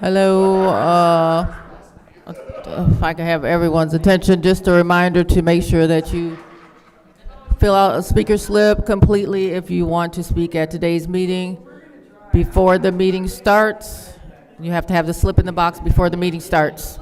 Hello. If I can have everyone's attention, just a reminder to make sure that you fill out a speaker slip completely if you want to speak at today's meeting before the meeting starts. You have to have the slip in the box before the meeting starts.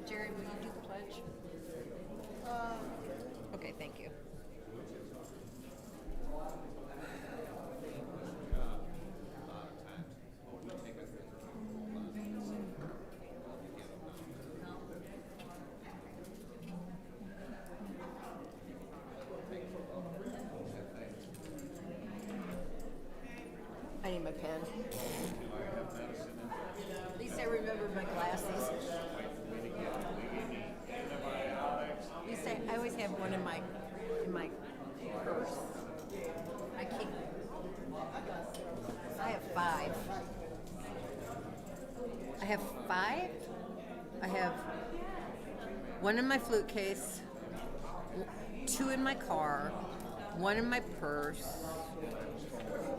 Jerry, will you do the pledge? Okay, thank you. I need my pen. At least I remember my glasses. I always have one in my purse. I keep. I have five. I have five. I have one in my flute case, two in my car, one in my purse.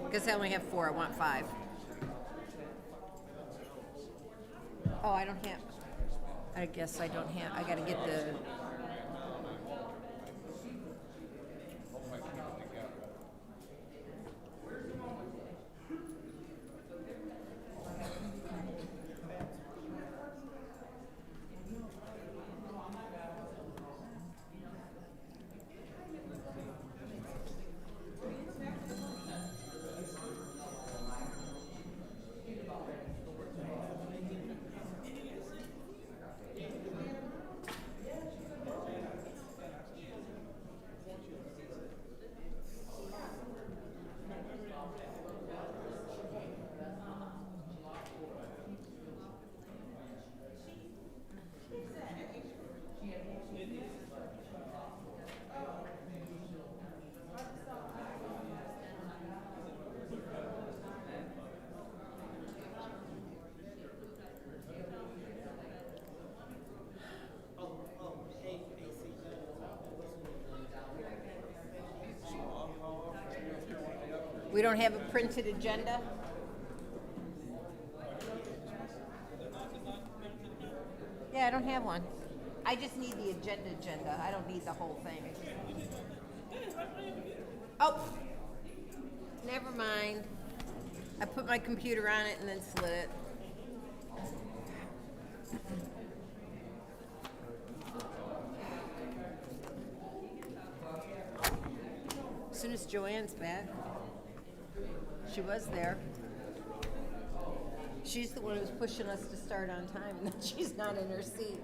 Because I only have four. I want five. Oh, I don't have. I guess I don't have. I got to get the. We don't have a printed agenda? Yeah, I don't have one. I just need the agenda. I don't need the whole thing. Oh, never mind. I put my computer on it and then slid it. As soon as Joanne's back, she was there. She's the one who's pushing us to start on time, and then she's not in her seat.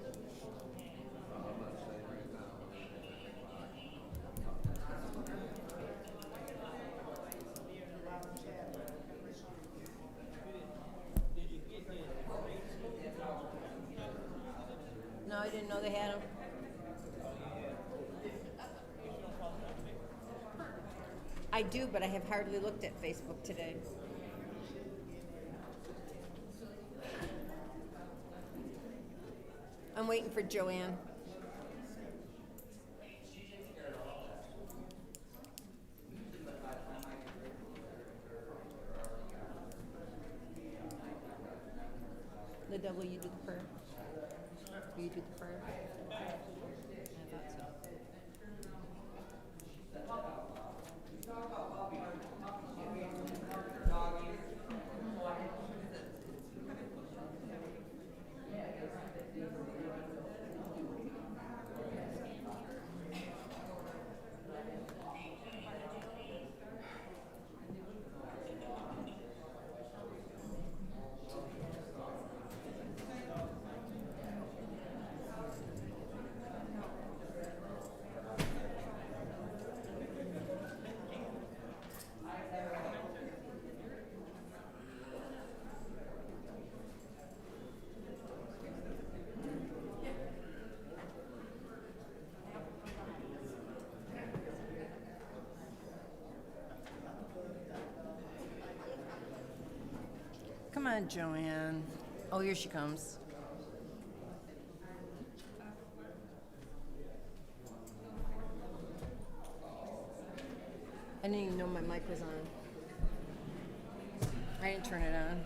No, I didn't know they had them. I do, but I have hardly looked at Facebook today. I'm waiting for Joanne. Liddell, will you do the prayer? Will you do the prayer? I thought so. Come on, Joanne. Oh, here she comes. I didn't even know my mic was on. I didn't turn it on.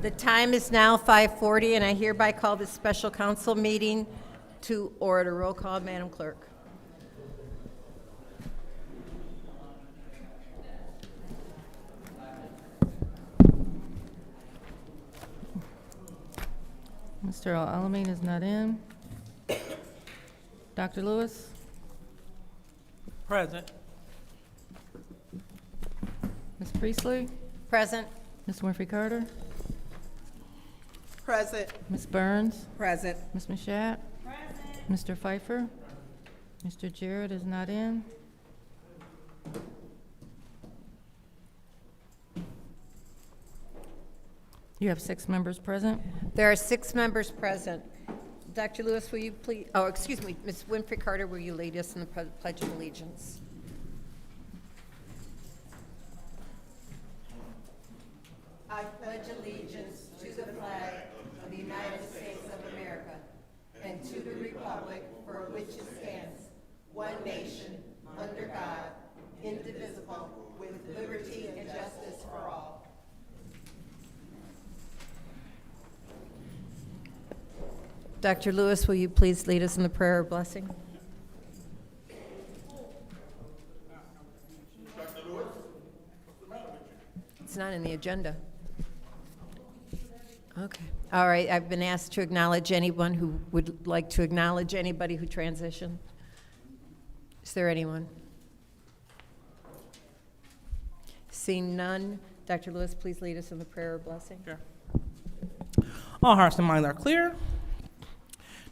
The time is now 5:40, and I hereby call this special council meeting to order. Roll call, Madam Clerk. Mr. Alamin is not in. Dr. Lewis? Present. Ms. Priestley? Present. Ms. Winfrey Carter? Present. Ms. Burns? Present. Ms. Mashat? Present. Mr. Pfeiffer? Mr. Jarrett is not in. You have 6 members present. There are 6 members present. Dr. Lewis, will you please, oh, excuse me, Ms. Winfrey Carter, will you lead us in the Pledge of Allegiance? I pledge allegiance to the flag of the United States of America and to the republic for which it stands, one nation, under God, indivisible, with liberty and justice for all. Dr. Lewis, will you please lead us in the prayer of blessing? Dr. Lewis, what's the matter with you? It's not in the agenda. Okay. All right, I've been asked to acknowledge anyone who would like to acknowledge anybody who transitioned. Is there anyone? Seeing none, Dr. Lewis, please lead us in the prayer of blessing. Sure. All hearts and minds are clear.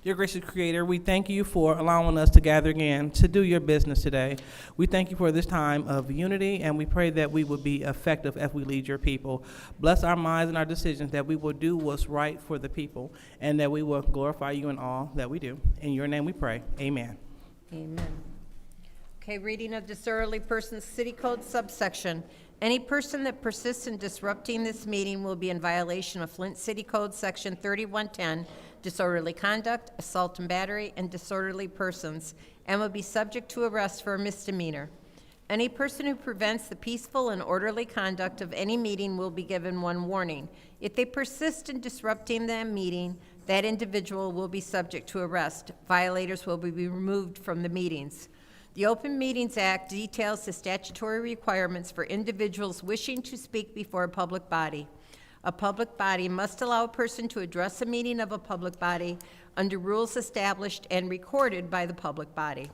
Dear gracious Creator, we thank you for allowing us to gather again to do your business today. We thank you for this time of unity, and we pray that we will be effective as we lead your people. Bless our minds and our decisions, that we will do what's right for the people, and that we will glorify you in all that we do. In your name we pray. Amen. Amen. Okay, reading of disorderly persons, city code subsection. Any person that persists in disrupting this meeting will be in violation of Flint City Code Section 3110, disorderly conduct, assault and battery, and disorderly persons, and will be subject to arrest for a misdemeanor. Any person who prevents the peaceful and orderly conduct of any meeting will be given one warning. If they persist in disrupting the meeting, that individual will be subject to arrest. Violators will be removed from the meetings. The Open Meetings Act details the statutory requirements for individuals wishing to speak before a public body. A public body must allow a person to address a meeting of a public body under rules established and recorded by the public body.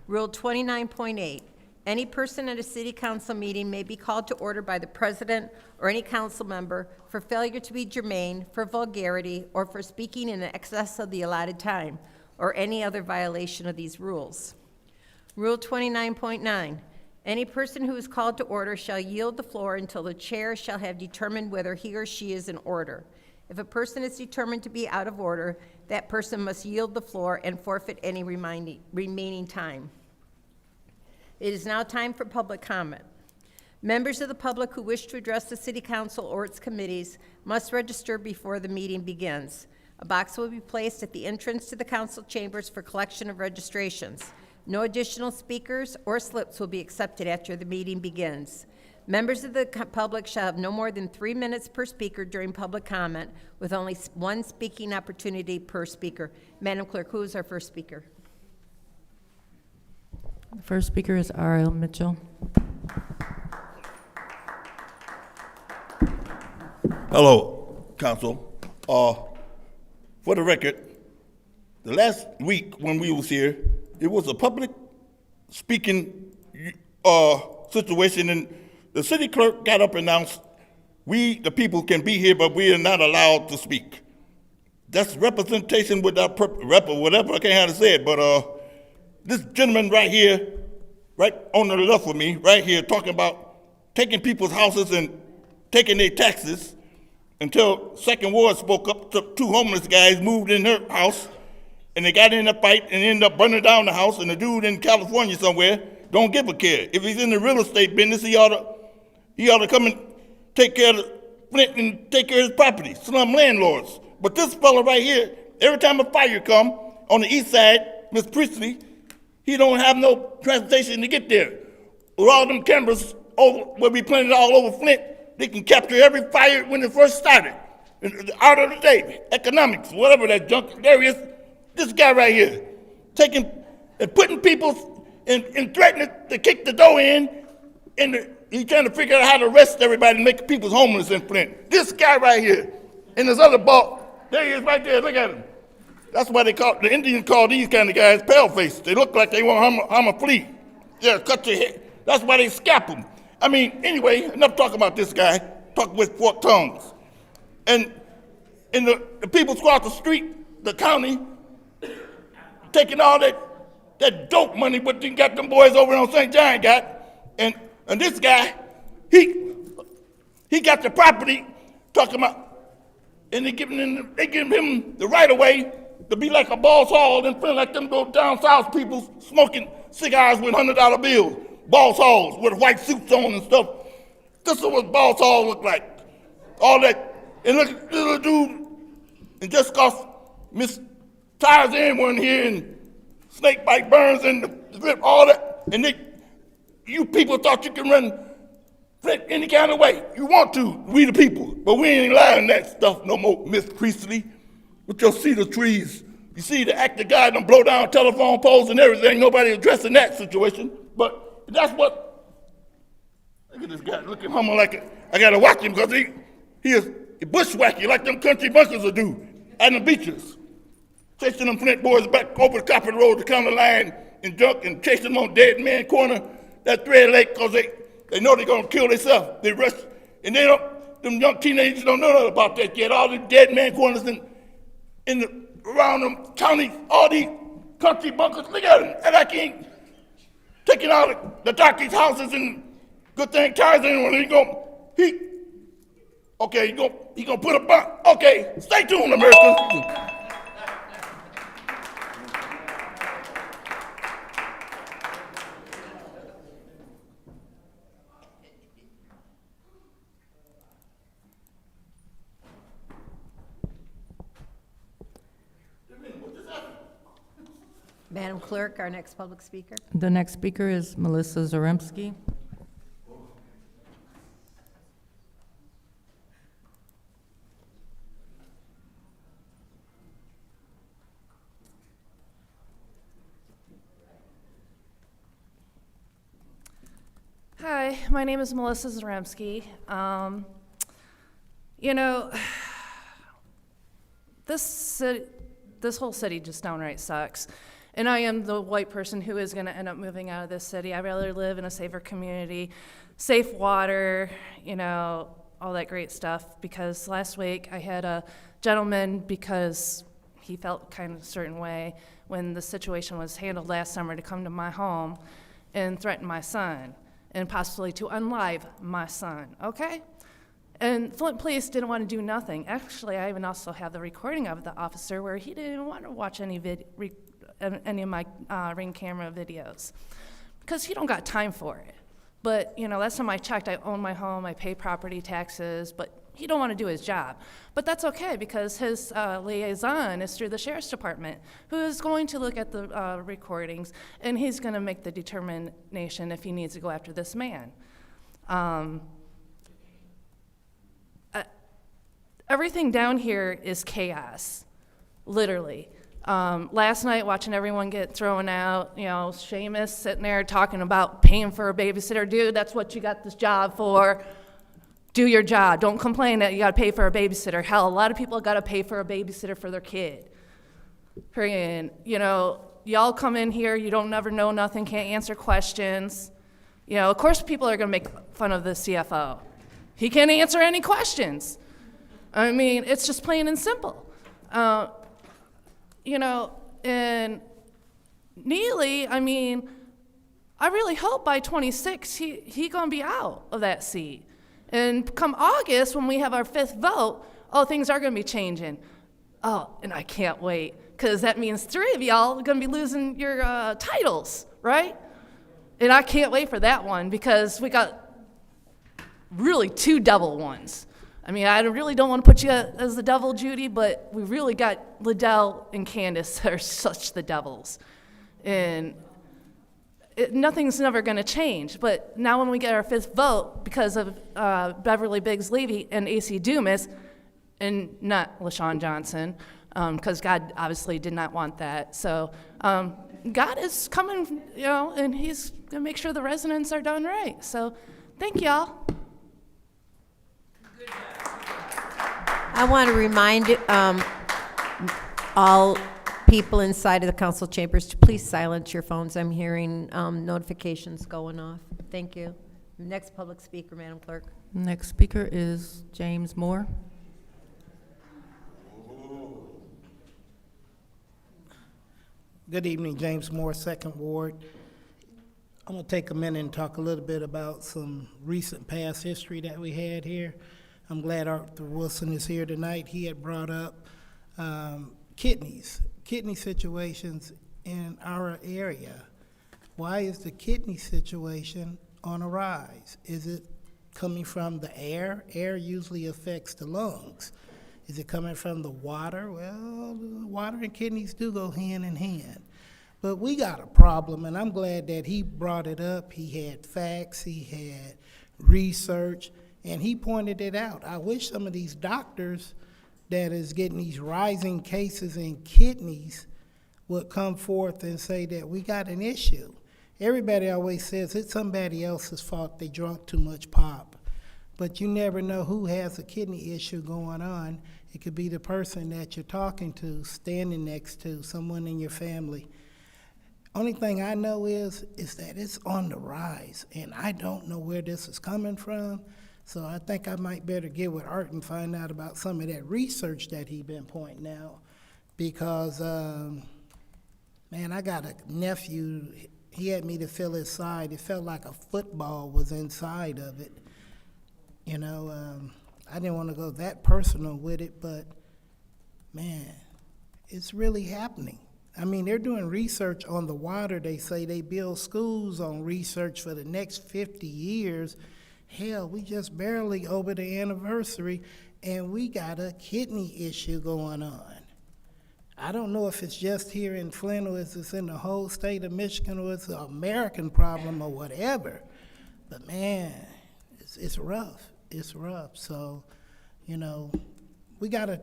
Rule 29.8, any person at a city council meeting may be called to order by the president or any council member for failure to be germane, for vulgarity, or for speaking in excess of the allotted time, or any other violation of these rules. Rule 29.9, any person who is called to order shall yield the floor until the chair shall have determined whether he or she is in order. If a person is determined to be out of order, that person must yield the floor and forfeit any remaining time. It is now time for public comment. Members of the public who wish to address the City Council or its committees must register before the meeting begins. A box will be placed at the entrance to the council chambers for collection of registrations. No additional speakers or slips will be accepted after the meeting begins. Members of the public shall have no more than 3 minutes per speaker during public comment, with only one speaking opportunity per speaker. Madam Clerk, who is our first speaker? The first speaker is R.L. Mitchell. Hello, Council. For the record, the last week when we was here, it was a public speaking situation, and the city clerk got up and announced, we, the people, can be here, but we are not allowed to speak. That's representation without whatever, I can't how to say it, but this gentleman right here, right on the left of me, right here, talking about taking people's houses and taking their taxes, until Second Ward spoke up, to 2 homeless guys moved in her house, and they got in a fight and ended up burning down the house, and the dude in California somewhere don't give a care. If he's in the real estate business, he ought to come and take care of Flint and take care of his property, slum landlords. But this fella right here, every time a fire come on the east side, Miss Priestley, he don't have no transportation to get there. With all them cameras will be planted all over Flint, they can capture every fire when it first started. Out of the day, economics, whatever that junk, there he is. This guy right here, taking and putting people and threatening to kick the door in, and he's trying to figure out how to arrest everybody and make people homeless in Flint. This guy right here, and this other ball, there he is right there, look at him. That's why the Indians call these kind of guys pale-faced. They look like they want to harm a flea. Yeah, cut your head. That's why they scalp them. I mean, anyway, enough talking about this guy, talk with forked tongues. And the people across the street, the county, taking all that dope money, but they got them boys over on St. John got, and this guy, he got the property, talking about, and they give him the right of way to be like a Boss Hall, and feeling like them go down south people smoking cigars with $100 bills, Boss Halls with white suits on and stuff. This is what Boss Hall look like. All that, and look at little dude, and just cause Miss Tarzan wasn't here, and Snakebite Burns and all that, and you people thought you can run Flint any kind of way. You want to, we the people, but we ain't allowing that stuff no more, Miss Priestley. With your cedar trees, you see the act of God done blow down telephone poles and everything. Nobody addressing that situation, but that's what. Look at this guy, looking humble like I gotta watch him because he is bushwhacking like them country bunkers will do at the beaches. Chasing them Flint boys back over the Copper Road to county line and drunk and chasing them on Dead Man Corner, that Thread Lake, because they know they're going to kill themselves. They rush, and they don't, them young teenagers don't know nothing about that yet. All the Dead Man Corners around them counties, all these country bunkers, look at them. And I can't taking out the doctor's houses and good thing ties in when he gonna put a bunk. Okay, stay tuned, Americans. Madam Clerk, our next public speaker. The next speaker is Melissa Zaremski. Hi, my name is Melissa Zaremski. You know, this whole city just downright sucks. And I am the white person who is going to end up moving out of this city. I'd rather live in a safer community, safe water, you know, all that great stuff. Because last week I had a gentleman, because he felt kind of a certain way when the situation was handled last summer, to come to my home and threaten my son and possibly to unlive my son, okay? And Flint police didn't want to do nothing. Actually, I even also have the recording of the officer where he didn't want to watch any of my Ring camera videos because he don't got time for it. But, you know, last time I checked, I own my home, I pay property taxes, but he don't want to do his job. But that's okay, because his liaison is through the sheriff's department, who is going to look at the recordings, and he's going to make the determination if he needs to go after this man. Everything down here is chaos, literally. Last night, watching everyone get thrown out, you know, Seamus sitting there talking about paying for a babysitter. Dude, that's what you got this job for. Do your job. Don't complain that you got to pay for a babysitter. Hell, a lot of people got to pay for a babysitter for their kid. And, you know, y'all come in here, you don't never know nothing, can't answer questions. You know, of course people are going to make fun of the CFO. He can't answer any questions. I mean, it's just plain and simple. You know, and Neely, I mean, I really hope by 26 he gonna be out of that seat. And come August, when we have our 5th vote, things are gonna be changing. And I can't wait, because that means 3 of y'all are gonna be losing your titles, right? And I can't wait for that one, because we got really 2 double ones. I mean, I really don't want to put you as the devil, Judy, but we really got Liddell and Candace that are such the devils. And nothing's never going to change. But now when we get our 5th vote, because of Beverly Biggs Levy and A.C. Dumas, and not LaShawn Johnson, because God obviously did not want that. So God is coming, you know, and he's going to make sure the residents are done right. So thank y'all. I want to remind all people inside of the council chambers to please silence your phones. I'm hearing notifications going off. Thank you. Next public speaker, Madam Clerk. Next speaker is James Moore. Good evening, James Moore, 2nd Ward. I'm going to take a minute and talk a little bit about some recent past history that we had here. I'm glad Arthur Wilson is here tonight. He had brought up kidney situations in our area. Why is the kidney situation on a rise? Is it coming from the air? Air usually affects the lungs. Is it coming from the water? Well, water and kidneys do go hand in hand. But we got a problem, and I'm glad that he brought it up. He had facts, he had research, and he pointed it out. I wish some of these doctors that is getting these rising cases in kidneys would come forth and say that we got an issue. Everybody always says it's somebody else's fault, they drunk too much pop. but you never know who has a kidney issue going on. It could be the person that you're talking to, standing next to, someone in your family. Only thing I know is that it's on the rise, and I don't know where this is coming from. So I think I might better get with Art and find out about some of that research that he been pointing out, because man, I got a nephew. He had me to feel his side. It felt like a football was inside of it. You know, I didn't want to go that personal with it, but man, it's really happening. I mean, they're doing research on the water. They say they build schools on research for the next 50 years. Hell, we just barely over the anniversary, and we got a kidney issue going on. I don't know if it's just here in Flint or if it's in the whole state of Michigan or it's an American problem or whatever. But man, it's rough. It's rough. So, you know, we got to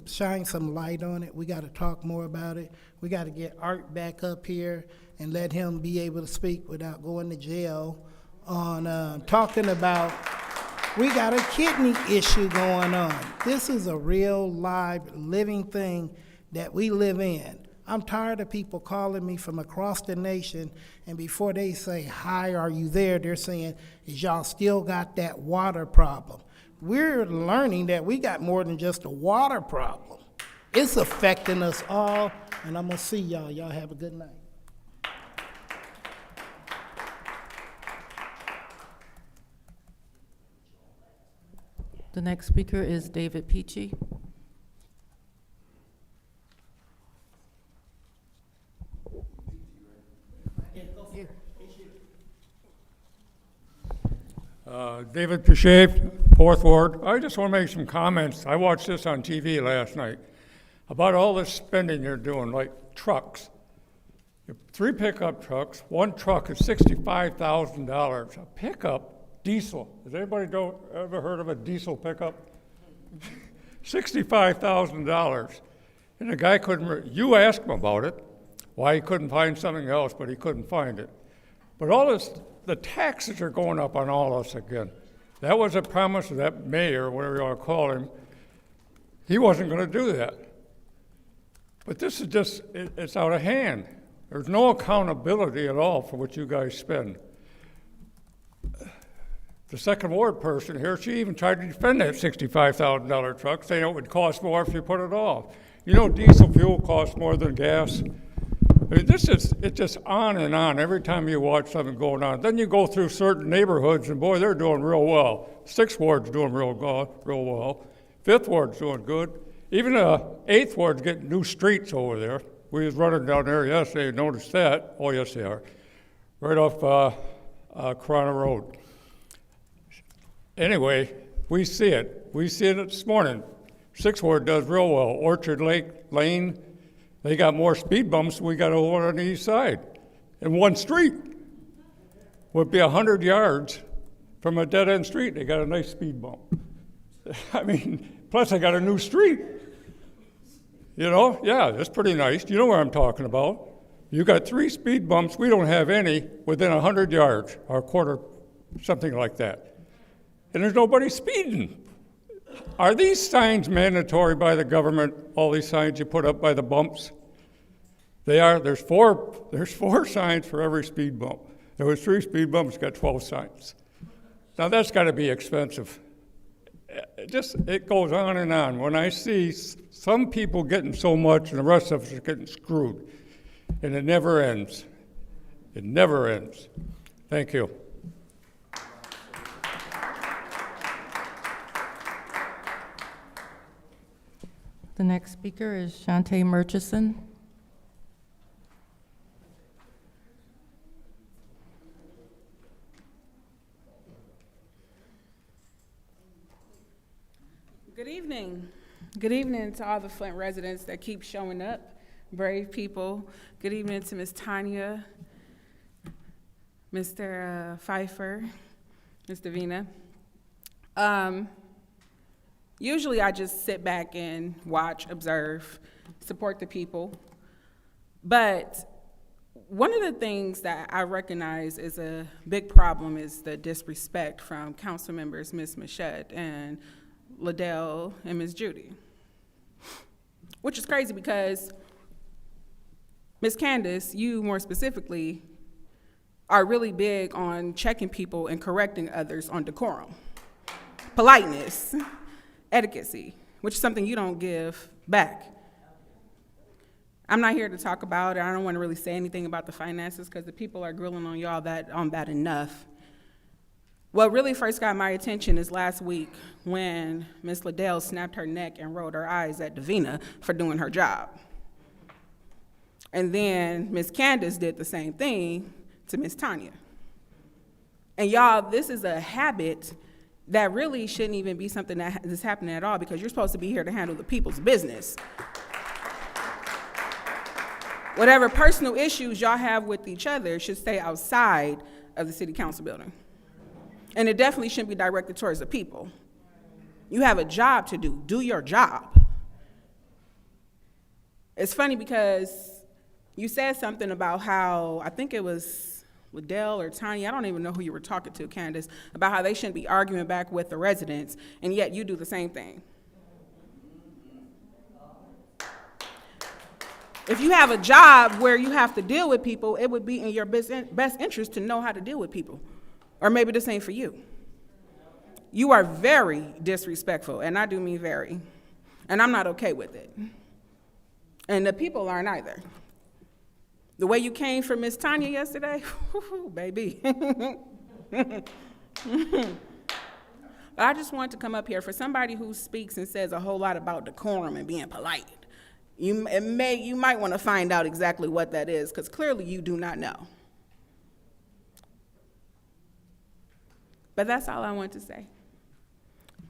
shine some light on it. We got to talk more about it. We got to get Art back up here and let him be able to speak without going to jail on talking about, we got a kidney issue going on. This is a real, live, living thing that we live in. I'm tired of people calling me from across the nation, and before they say, hi, are you there, they're saying, is y'all still got that water problem? We're learning that we got more than just a water problem. It's affecting us all, and I'm gonna see y'all. Y'all have a good night. The next speaker is David Peachy. David Pichet, 4th Ward. I just want to make some comments. I watched this on TV last night about all this spending they're doing, like trucks. 3 pickup trucks, 1 truck is $65,000. A pickup, diesel. Has anybody ever heard of a diesel pickup? $65,000. And the guy you asked him about it, why he couldn't find something else, but he couldn't find it. But all this, the taxes are going up on all of us again. That was a promise of that mayor, whatever you want to call him. He wasn't going to do that. But this is just, it's out of hand. There's no accountability at all for what you guys spend. The 2nd Ward person here, she even tried to defend that $65,000 truck, saying it would cost more if you put it off. You know, diesel fuel costs more than gas. I mean, it's just on and on every time you watch something going on. Then you go through certain neighborhoods, and boy, they're doing real well. 6th Ward's doing real well. 5th Ward's doing good. Even 8th Ward's getting new streets over there. We was running down there yesterday and noticed that. Oh, yes, they are. Right off Corona Road. Anyway, we see it. We see it this morning. 6th Ward does real well. Orchard Lane, they got more speed bumps than we got over on the east side. In one street. Would be 100 yards from a dead-end street. They got a nice speed bump. I mean, plus they got a new street. You know, yeah, that's pretty nice. You know where I'm talking about. You got 3 speed bumps. We don't have any within 100 yards, or a quarter, something like that. And there's nobody speeding. Are these signs mandatory by the government, all these signs you put up by the bumps? They are. There's four signs for every speed bump. There was 3 speed bumps, got 12 signs. Now that's got to be expensive. It goes on and on. When I see some people getting so much and the rest of us are getting screwed, and it never ends. It never ends. Thank you. The next speaker is Shantae Murchison. Good evening. Good evening to all the Flint residents that keep showing up, brave people. Good evening to Ms. Tanya, Mr. Pfeiffer, Ms. Davina. Usually I just sit back and watch, observe, support the people. But One of the things that I recognize is a big problem is the disrespect from council members Ms. Machette and Liddell and Ms. Judy, which is crazy because Ms. Candace, you more specifically, are really big on checking people and correcting others on decorum, politeness, etiquette, which is something you don't give back. I'm not here to talk about it. I don't want to really say anything about the finances because the people are grilling on y'all on that enough. What really first got my attention is last week when Ms. Liddell snapped her neck and rolled her eyes at Davina for doing her job. And then Ms. Candace did the same thing to Ms. Tanya. And y'all, this is a habit that really shouldn't even be something that is happening at all because you're supposed to be here to handle the people's business. Whatever personal issues y'all have with each other should stay outside of the city council building. And it definitely shouldn't be directed towards the people. You have a job to do. Do your job. It's funny because you said something about how, I think it was Liddell or Tanya, I don't even know who you were talking to, Candace, about how they shouldn't be arguing back with the residents, and yet you do the same thing. If you have a job where you have to deal with people, it would be in your best interest to know how to deal with people. Or maybe this ain't for you. You are very disrespectful, and I do mean very. And I'm not okay with it. And the people aren't either. The way you came for Miss Tanya yesterday, baby. But I just wanted to come up here for somebody who speaks and says a whole lot about decorum and being polite. You might want to find out exactly what that is, because clearly you do not know. But that's all I want to say.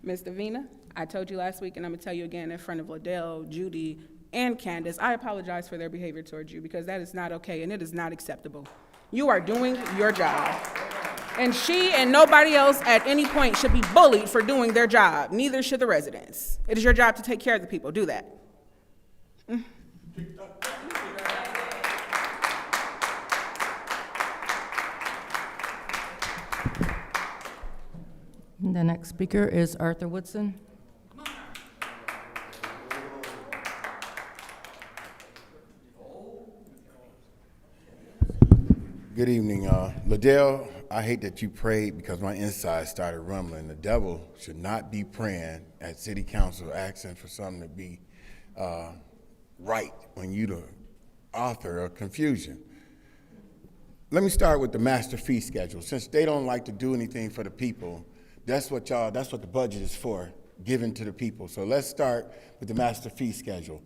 Ms. Davina, I told you last week, and I'm going to tell you again in front of Liddell, Judy, and Candace, I apologize for their behavior towards you, because that is not okay, and it is not acceptable. You are doing your job. And she and nobody else at any point should be bullied for doing their job. Neither should the residents. It is your job to take care of the people. Do that. The next speaker is Arthur Woodson. Good evening. Liddell, I hate that you prayed because my insides started rumbling. The devil should not be praying at city council asking for something to be right when you the author of confusion. Let me start with the master fee schedule. Since they don't like to do anything for the people, that's what the budget is for, given to the people. So let's start with the master fee schedule.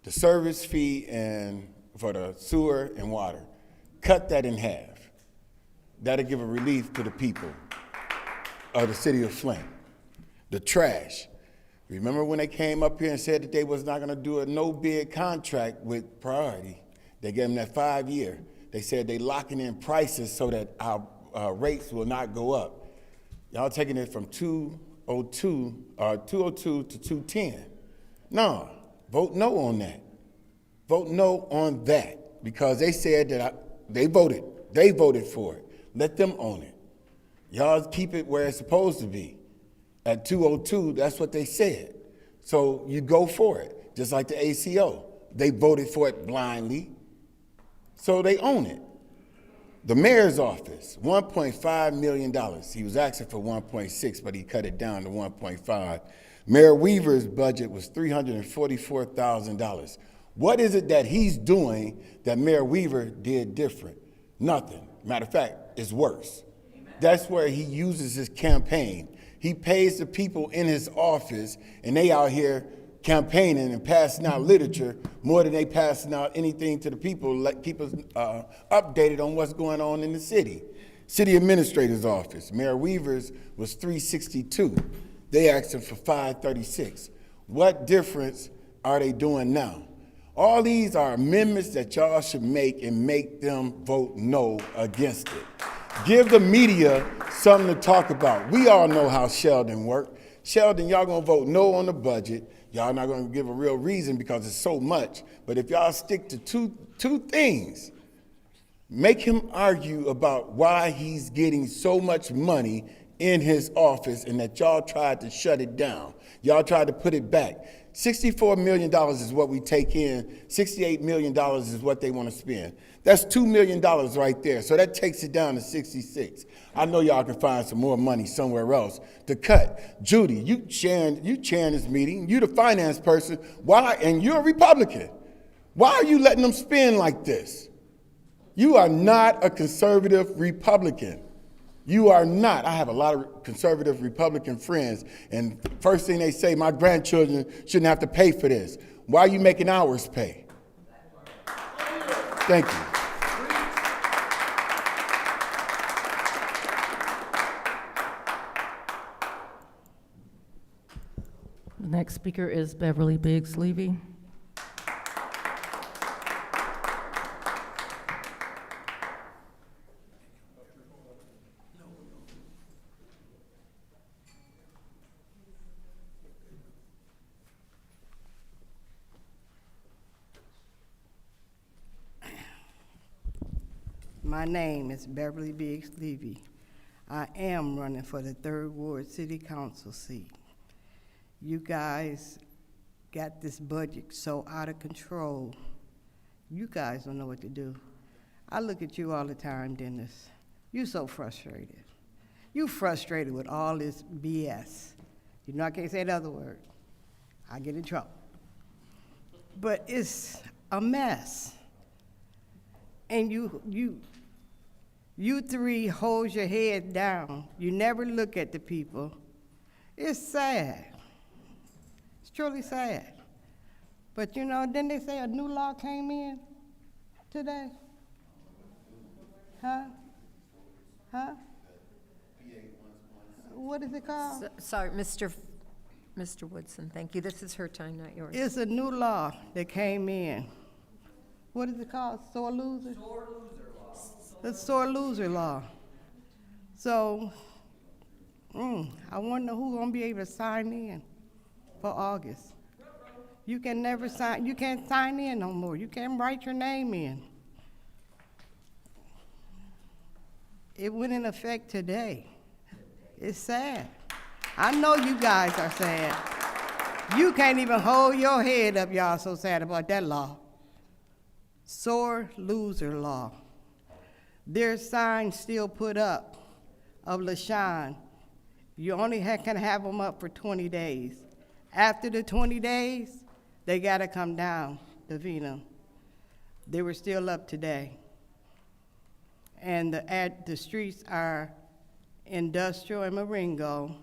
The service fee and for the sewer and water, cut that in half. That'll give a relief to the people of the city of Flint. The trash. Remember when they came up here and said that they was not gonna do a no bid contract with Priority? They gave them that 5-year. They said they locking in prices so that our rates will not go up. Y'all taking it from 202 to 210. No, vote no on that. Vote no on that, because they said that they voted for it. Let them own it. Y'all keep it where it's supposed to be. At 202, that's what they said. So you go for it, just like the ACO. They voted for it blindly, so they own it. The mayor's office, $1.5 million. He was asking for 1.6, but he cut it down to 1.5. Mayor Weaver's budget was $344,000. What is it that he's doing that Mayor Weaver did different? Nothing. Matter of fact, it's worse. That's where he uses his campaign. He pays the people in his office, and they out here campaigning and passing out literature more than they passing out anything to the people, like keep us updated on what's going on in the city. City administrator's office, Mayor Weaver's was $362. They asked him for $536. What difference are they doing now? All these are amendments that y'all should make and make them vote no against it. Give the media something to talk about. We all know how Sheldon worked. Sheldon, y'all gonna vote no on the budget. Y'all not gonna give a real reason because it's so much. But if y'all stick to two things, Make him argue about why he's getting so much money in his office and that y'all tried to shut it down. Y'all tried to put it back. $64 million is what we take in. $68 million is what they want to spend. That's $2 million right there. So that takes it down to 66. I know y'all can find some more money somewhere else to cut. Judy, you chairing this meeting. You the finance person. Why? And you're a Republican. Why are you letting them spend like this? You are not a conservative Republican. You are not. I have a lot of conservative Republican friends, and first thing they say, my grandchildren shouldn't have to pay for this. Why are you making ours pay? Thank you. The next speaker is Beverly Biggs Levy. My name is Beverly Biggs Levy. I am running for the 3rd Ward City Council seat. You guys got this budget so out of control. You guys don't know what to do. I look at you all the time, Dennis. You so frustrated. You frustrated with all this BS. You know I can't say the other word. I get in trouble. But it's a mess. And you three hold your head down. You never look at the people. It's sad. It's truly sad. But you know, didn't they say a new law came in today? Huh? What is it called? Sorry, Mr. Woodson, thank you. This is her time, not yours. It's a new law that came in. What is it called? Sore loser? Sore loser law. The sore loser law. So, I wonder who's gonna be able to sign in for August. You can never sign, you can't sign in no more. You can't write your name in. It went in effect today. It's sad. I know you guys are sad. You can't even hold your head up, y'all so sad about that law. Sore loser law. There's signs still put up of LaShawn. You only can have them up for 20 days. After the 20 days, they gotta come down to Vina. They were still up today. And the streets are Industrial and Marengo,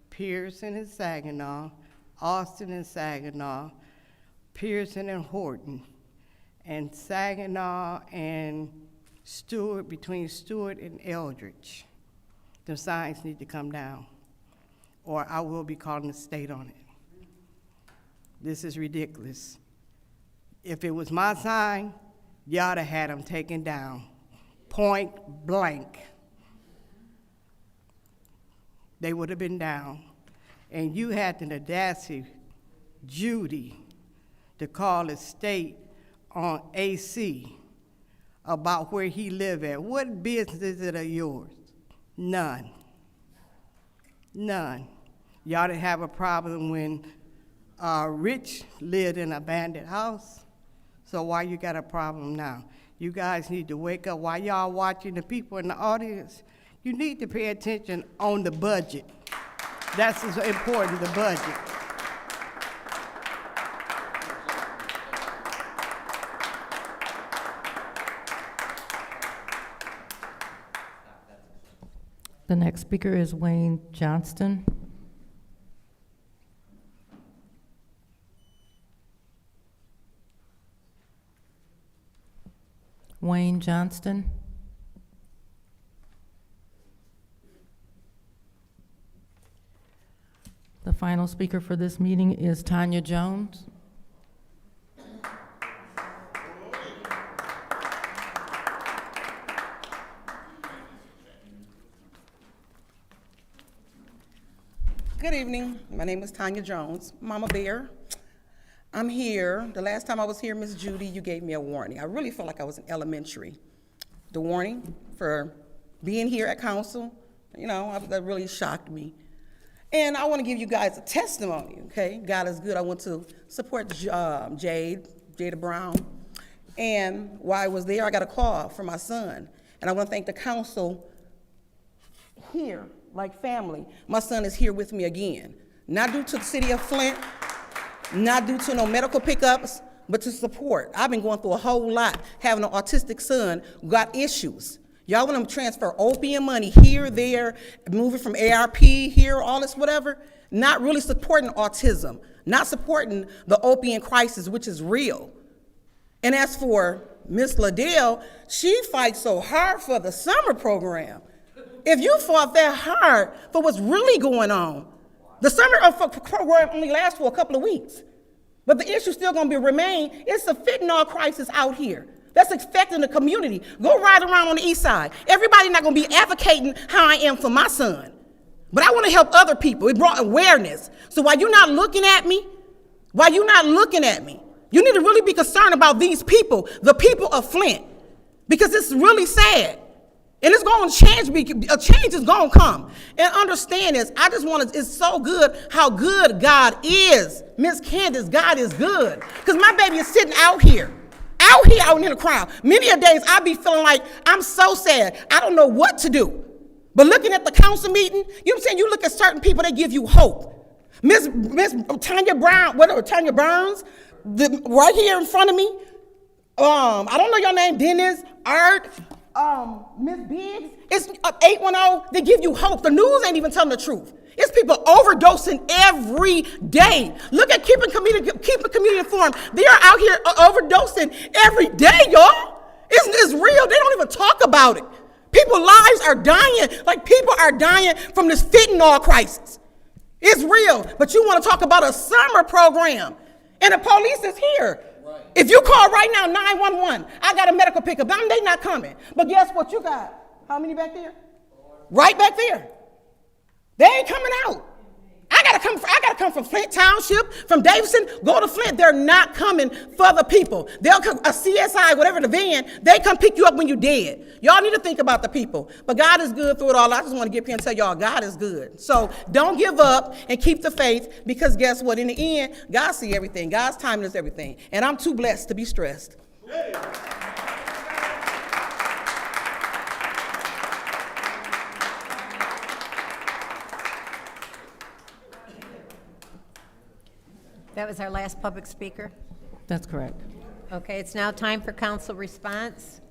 Pearson and Saginaw, Austin and Saginaw, Pearson and Horton, and Saginaw and Stewart, between Stewart and Eldridge. The signs need to come down, or I will be calling the state on it. This is ridiculous. If it was my sign, y'all have had them taken down, point blank. They would have been down. And you had the audacity, Judy, to call the state on AC about where he live at. What business is it of yours? None. None. Y'all didn't have a problem when Rich lived in an abandoned house, so why you got a problem now? You guys need to wake up. While y'all watching the people in the audience, you need to pay attention on the budget. That's as important, the budget. The next speaker is Wayne Johnston. Wayne Johnston. The final speaker for this meeting is Tanya Jones. Good evening. My name is Tanya Jones, Mama Bear. I'm here. The last time I was here, Miss Judy, you gave me a warning. I really felt like I was in elementary the warning for being here at council. You know, that really shocked me. And I want to give you guys a testimony, okay? God is good. I want to support Jada Brown. And while I was there, I got a call from my son. And I want to thank the council here, like family. My son is here with me again. Not due to the city of Flint, not due to no medical pickups, but to support. I've been going through a whole lot, having an autistic son who got issues. Y'all want to transfer opium money here, there, moving from ARP here, all this whatever, not really supporting autism, not supporting the opium crisis, which is real. And as for Miss Liddell, she fights so hard for the summer program. If you fought that hard for what's really going on, the summer program only lasts for a couple of weeks. But the issue still going to remain. It's a fentanyl crisis out here that's affecting the community. Go ride around on the east side. Everybody not going to be advocating how I am for my son. But I want to help other people. It brought awareness. So while you're not looking at me, you need to really be concerned about these people, the people of Flint, because it's really sad. And it's going to change, a change is going to come. And understand this, I just want to, it's so good how good God is. Miss Candace, God is good. Because my baby is sitting out here out in the crowd. Many a days I be feeling like I'm so sad. I don't know what to do. But looking at the council meeting, you know what I'm saying? You look at certain people, they give you hope. Miss Tanya Brown, Tanya Burns, right here in front of me. I don't know your name, Dennis, Art, Miss Biggs. It's 810. They give you hope. The news ain't even telling the truth. It's people overdosing every day. Look at keeping community informed. They are out here overdosing every day, y'all. It's real. They don't even talk about it. People's lives are dying. Like people are dying from this fentanyl crisis. It's real. But you want to talk about a summer program, and the police is here. Right. If you call right now 911, I got a medical pickup. They not coming. But guess what you got? How many back there? Right back there. They ain't coming out. I gotta come from Flint Township, from Davidson, go to Flint. They're not coming for the people. They'll come, a CSI, whatever the van, they come pick you up when you're dead. Y'all need to think about the people. But God is good through it all. I just want to get up here and tell y'all, God is good. So don't give up and keep the faith, because guess what? In the end, God sees everything. God's timing is everything. And I'm too blessed to be stressed. That was our last public speaker. That's correct. Okay, it's now time for council response.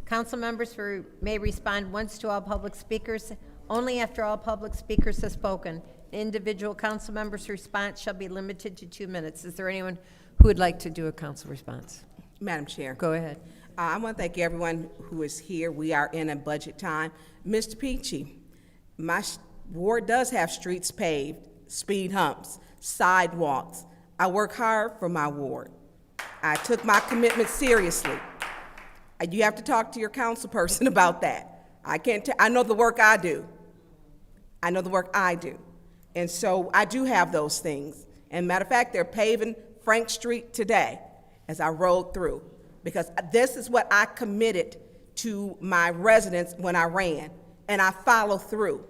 Council members may respond once to all public speakers, only after all public speakers have spoken. Individual council members' response shall be limited to 2 minutes. Is there anyone who would like to do a council response? Madam Chair. Go ahead. I want to thank everyone who is here. We are in a budget time. Mr. Peachy, my ward does have streets paved, speed humps, sidewalks. I work hard for my ward. I took my commitment seriously. You have to talk to your council person about that. I know the work I do. And so I do have those things. And matter of fact, they're paving Frank Street today as I rode through, because this is what I committed to my residents when I ran, and I follow through.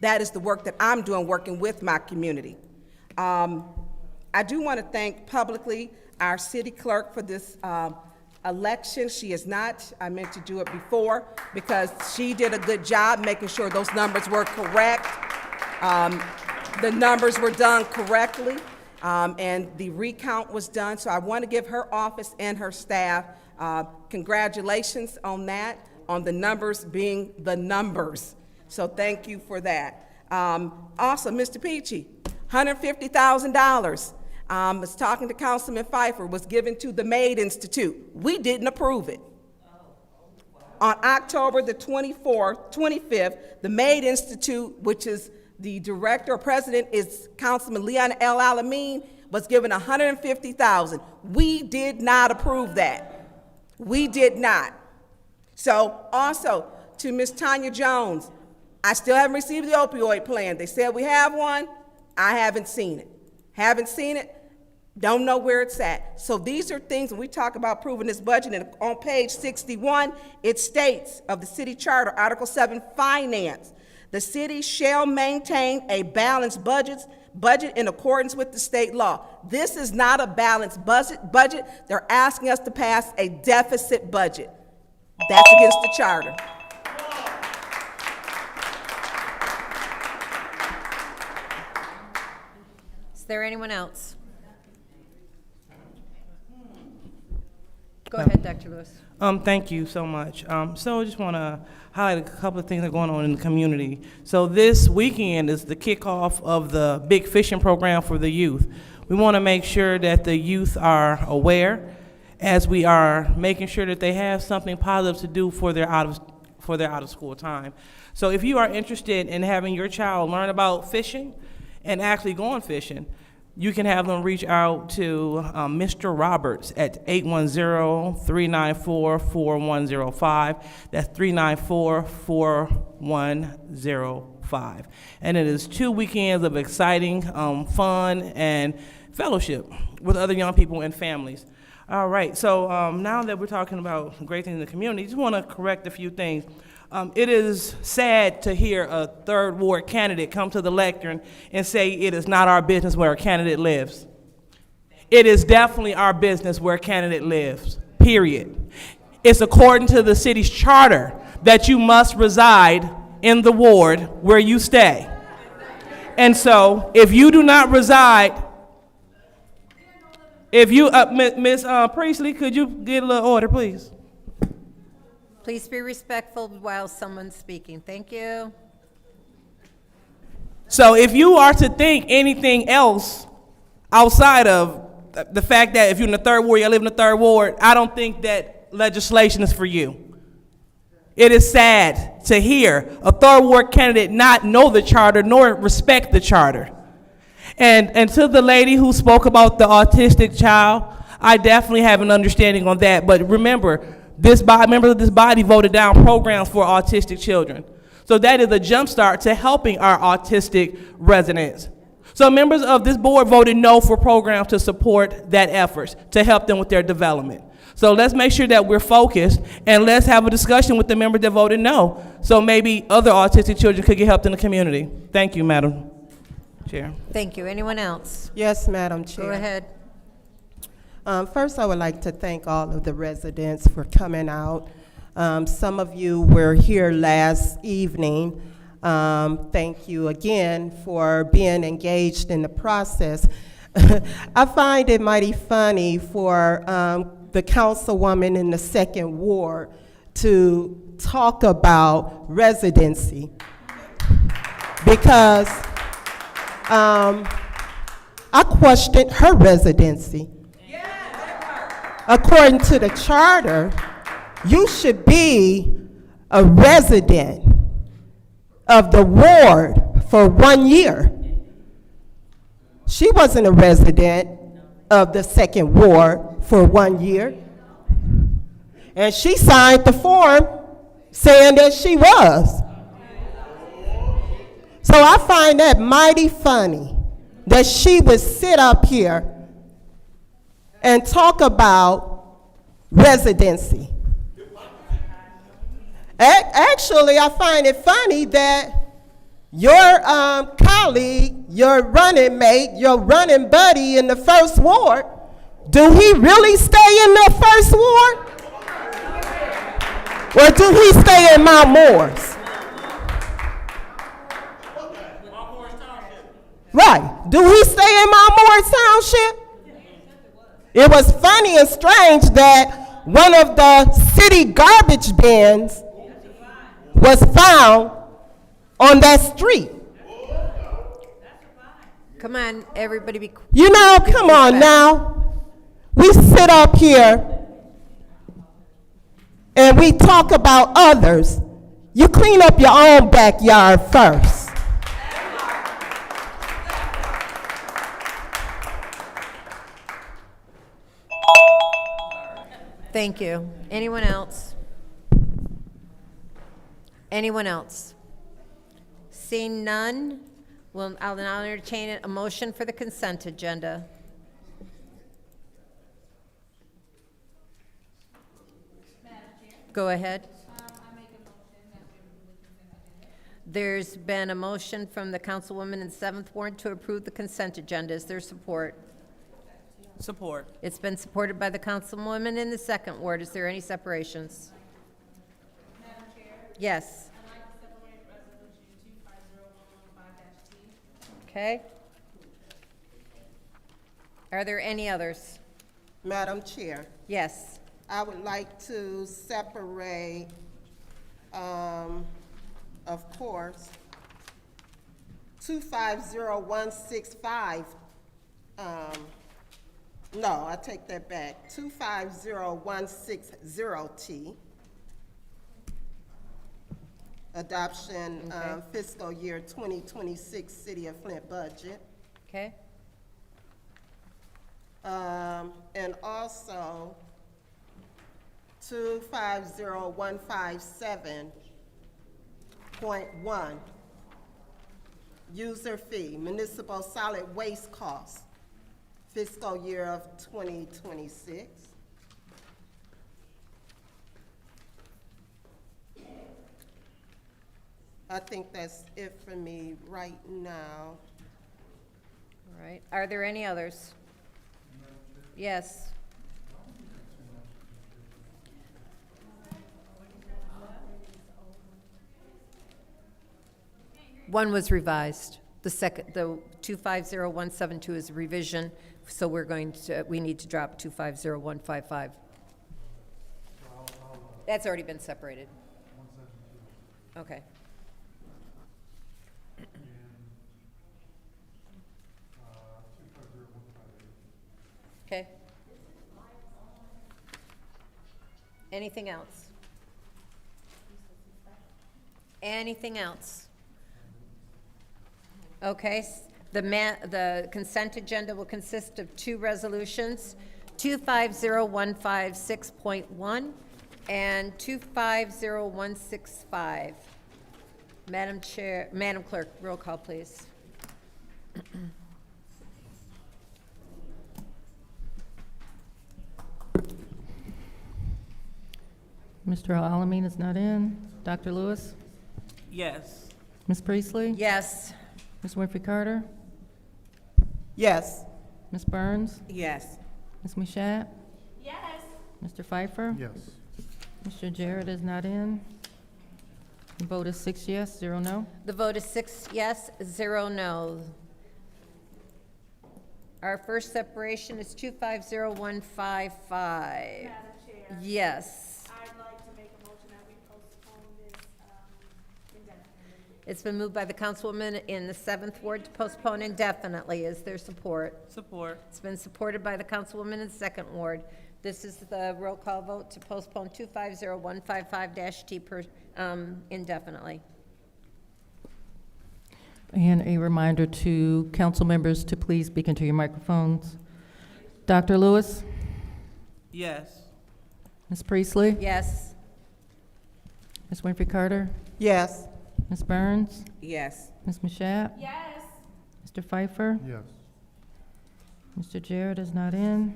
That is the work that I'm doing, working with my community. I do want to thank publicly our city clerk for this election. She is not, I meant to do it before, because she did a good job making sure those numbers were correct. The numbers were done correctly, and the recount was done. So I want to give her office and her staff congratulations on that, on the numbers being the numbers. So thank you for that. Also, Mr. Peachy, $150,000. I was talking to Councilman Pfeiffer, was given to the Maid Institute. We didn't approve it. On October the 25th, the Maid Institute, which is the director or president is Councilman Leon L. Alameen, was given $150,000. We did not approve that. We did not. So also to Ms. Tanya Jones, I still haven't received the opioid plan. They said we have one. I haven't seen it. Don't know where it's at. So these are things, when we talk about proving this budget, and on page 61, it states of the city charter, Article 7, finance. The city shall maintain a balanced budget in accordance with the state law. This is not a balanced budget. They're asking us to pass a deficit budget. That's against the charter. Is there anyone else? Go ahead, Dr. Lewis. Thank you so much. So I just want to highlight a couple of things that are going on in the community. So this weekend is the kickoff of the big fishing program for the youth. We want to make sure that the youth are aware as we are making sure that they have something positive to do for their out of school time. So if you are interested in having your child learn about fishing and actually going fishing, you can have them reach out to Mr. Roberts at 810-394-4105. That's 394-4105. And it is 2 weekends of exciting fun and fellowship with other young people and families. All right, so now that we're talking about great things in the community, I just want to correct a few things. It is sad to hear a third ward candidate come to the lectern and say it is not our business where a candidate lives. It is definitely our business where a candidate lives, period. It's according to the city's charter that you must reside in the ward where you stay. And so if you do not reside, if you, Ms. Priestley, could you get a little order, please? Please be respectful while someone's speaking. Thank you. So if you are to think anything else outside of the fact that if you're in the third ward, you live in the third ward, I don't think that legislation is for you. It is sad to hear a third ward candidate not know the charter nor respect the charter. And to the lady who spoke about the autistic child, I definitely have an understanding on that. But remember, members of this body voted down programs for autistic children. So that is a jumpstart to helping our autistic residents. So members of this board voted no for programs to support that effort, to help them with their development. So let's make sure that we're focused, and let's have a discussion with the members that voted no, so maybe other autistic children could get helped in the community. Thank you, Madam Chair. Thank you. Anyone else? Yes, Madam Chair. Go ahead. First, I would like to thank all of the residents for coming out. Some of you were here last evening. Thank you again for being engaged in the process. I find it mighty funny for the councilwoman in the second ward to talk about residency, because I questioned her residency. According to the charter, you should be a resident of the ward for 1 year. She wasn't a resident of the second ward for 1 year. And she signed the form saying that she was. So I find that mighty funny that she would sit up here and talk about residency. Actually, I find it funny that your colleague, your running mate, your running buddy in the first ward, do he really stay in the first ward? Or do he stay in Mount Morris? Right, do he stay in Mount Morris Township? It was funny and strange that one of the city garbage bins was found on that street. Come on, everybody be quiet. You know, come on now. We sit up here and we talk about others. You clean up your own backyard first. Thank you. Anyone else? Anyone else? Seeing none, I'll now entertain a motion for the consent agenda. Go ahead. There's been a motion from the councilwoman in the 7th Ward to approve the consent agenda. Is there support? Support. It's been supported by the councilwoman in the 2nd Ward. Is there any separations? Madam Chair, Yes. I'd like to separate resolution 250115-T. Okay. Are there any others? Madam Chair, Yes. I would like to separate, of course, 250165. No, I take that back. 250160T. Adoption Okay. fiscal year 2026 City of Flint budget. Okay. And also 250157.1, user fee, municipal solid waste costs, fiscal year of 2026. I think that's it for me right now. All right. Are there any others? Yes. One was revised. The 250172 is a revision, so we need to drop 250155. That's already been separated. Okay. Okay. Anything else? Anything else? Okay, the consent agenda will consist of 2 resolutions, 250156.1 and 250165. Madam Clerk, roll call, please. Mr. Alamin is not in. Dr. Lewis? Yes. Ms. Priestley? Yes. Ms. Winfrey Carter? Yes. Ms. Burns? Yes. Ms. Mashat? Yes. Mr. Pfeiffer? Yes. Mr. Jarrett is not in. The vote is 6 yes, 0 no. The vote is 6 yes, 0 no. Our first separation is 250155. Madam Chair, Yes. I'd like to make a motion that we postpone this indefinitely. It's been moved by the councilwoman in the 7th Ward to postpone indefinitely. Is there support? Support. It's been supported by the councilwoman in the 2nd Ward. This is the roll call vote to postpone 250155-T indefinitely. And a reminder to council members to please speak into your microphones. Dr. Lewis? Yes. Ms. Priestley? Yes. Ms. Winfrey Carter? Yes. Ms. Burns? Yes. Ms. Mashat? Yes. Mr. Pfeiffer? Yes. Mr. Jarrett is not in.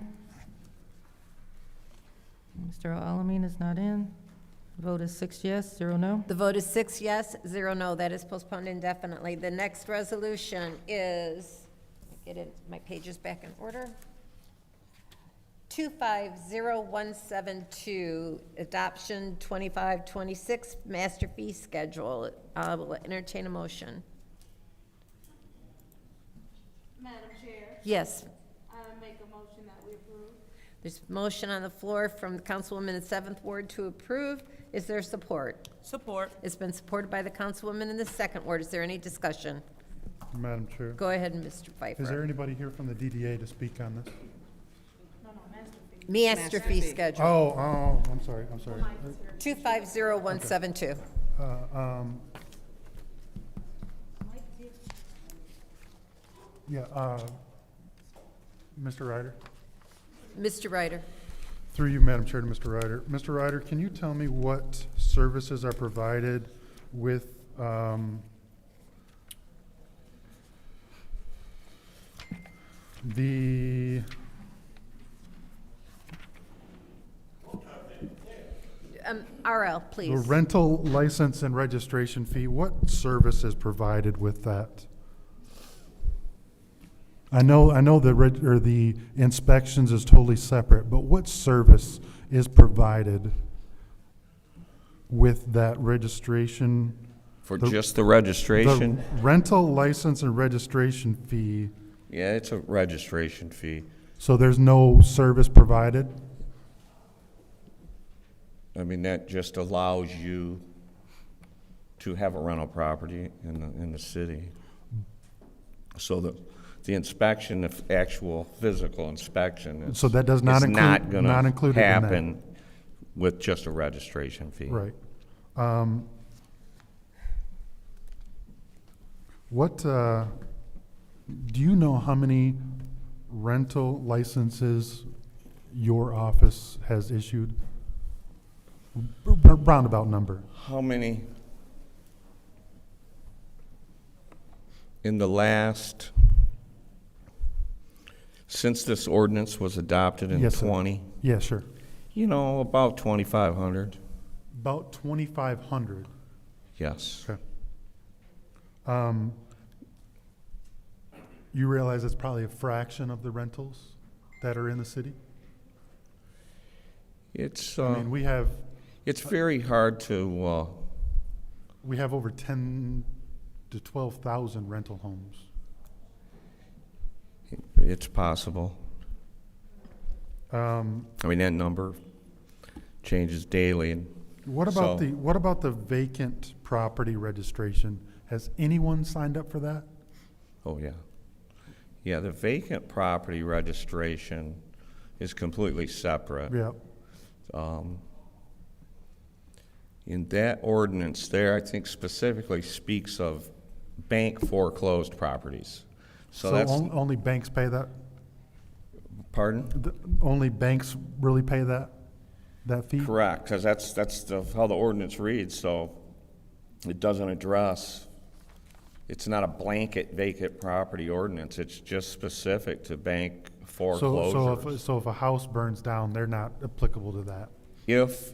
Mr. Alamin is not in. The vote is 6 yes, 0 no. The vote is 6 yes, 0 no. That is postponed indefinitely. The next resolution is, get it, my pages back in order. 250172, adoption 2526, master fee schedule. I will entertain a motion. Madam Chair, Yes. I make a motion that we approve. There's a motion on the floor from the councilwoman in the 7th Ward to approve. Is there support? Support. It's been supported by the councilwoman in the 2nd Ward. Is there any discussion? Madam Chair, Go ahead, Mr. Pfeiffer. is there anybody here from the DDA to speak on this? Master fee schedule, Oh, I'm sorry. 250172. Mr. Ryder, Mr. Ryder. through you, Madam Chair, to Mr. Ryder. Mr. Ryder, can you tell me what services are provided with the RL, The please. rental license and registration fee, what service is provided with that? I know the inspections is totally separate, but what service is provided with that registration? For just the registration? The rental license and registration fee, Yeah, it's a registration fee. so there's no service provided? I mean, that just allows you to have a rental property in the city. So the inspection, the actual physical inspection is, So that does not is include- not gonna not included in that. happen with just a registration fee. Right. Do you know how many rental licenses your office has issued? Roundabout number. How many? In the last, since this ordinance was adopted in Yes, sir. 20, Yeah, sure. you know, about 2,500, About 2,500. yes. Okay. You realize it's probably a fraction of the rentals that are in the city? It's, I mean, we have it's very hard to, over 10 to 12,000 rental homes. it's possible. I mean, that number changes daily. And What about so- the vacant property registration? Has anyone signed up for that? Oh, yeah. Yeah, the vacant property registration is completely separate. Yeah. In that ordinance there, I think specifically speaks of bank foreclosed properties. So that's, only banks pay that? pardon? Only banks really pay that fee? Correct, because that's how the ordinance reads, so it doesn't address, it's not a blanket vacant property ordinance, it's just specific to bank foreclosures. So if a house burns down, they're not applicable to that? If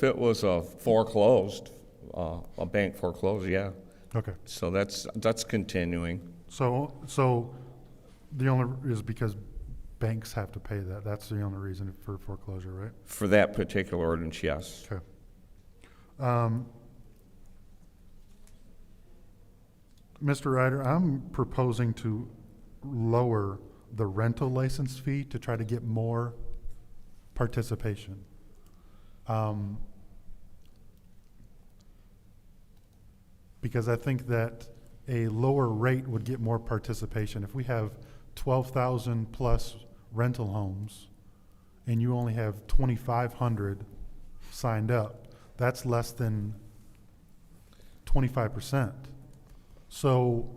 it was a foreclosed, a bank foreclosed, yeah. Okay. So that's continuing. So the only is because banks have to pay that. That's the only reason for foreclosure, right? For that particular ordinance, yes. Okay. Mr. Ryder, I'm proposing to lower the rental license fee to try to get more participation. Because I think that a lower rate would get more participation. If we have 12,000 plus rental homes and you only have 2,500 signed up, that's less than 25%. So,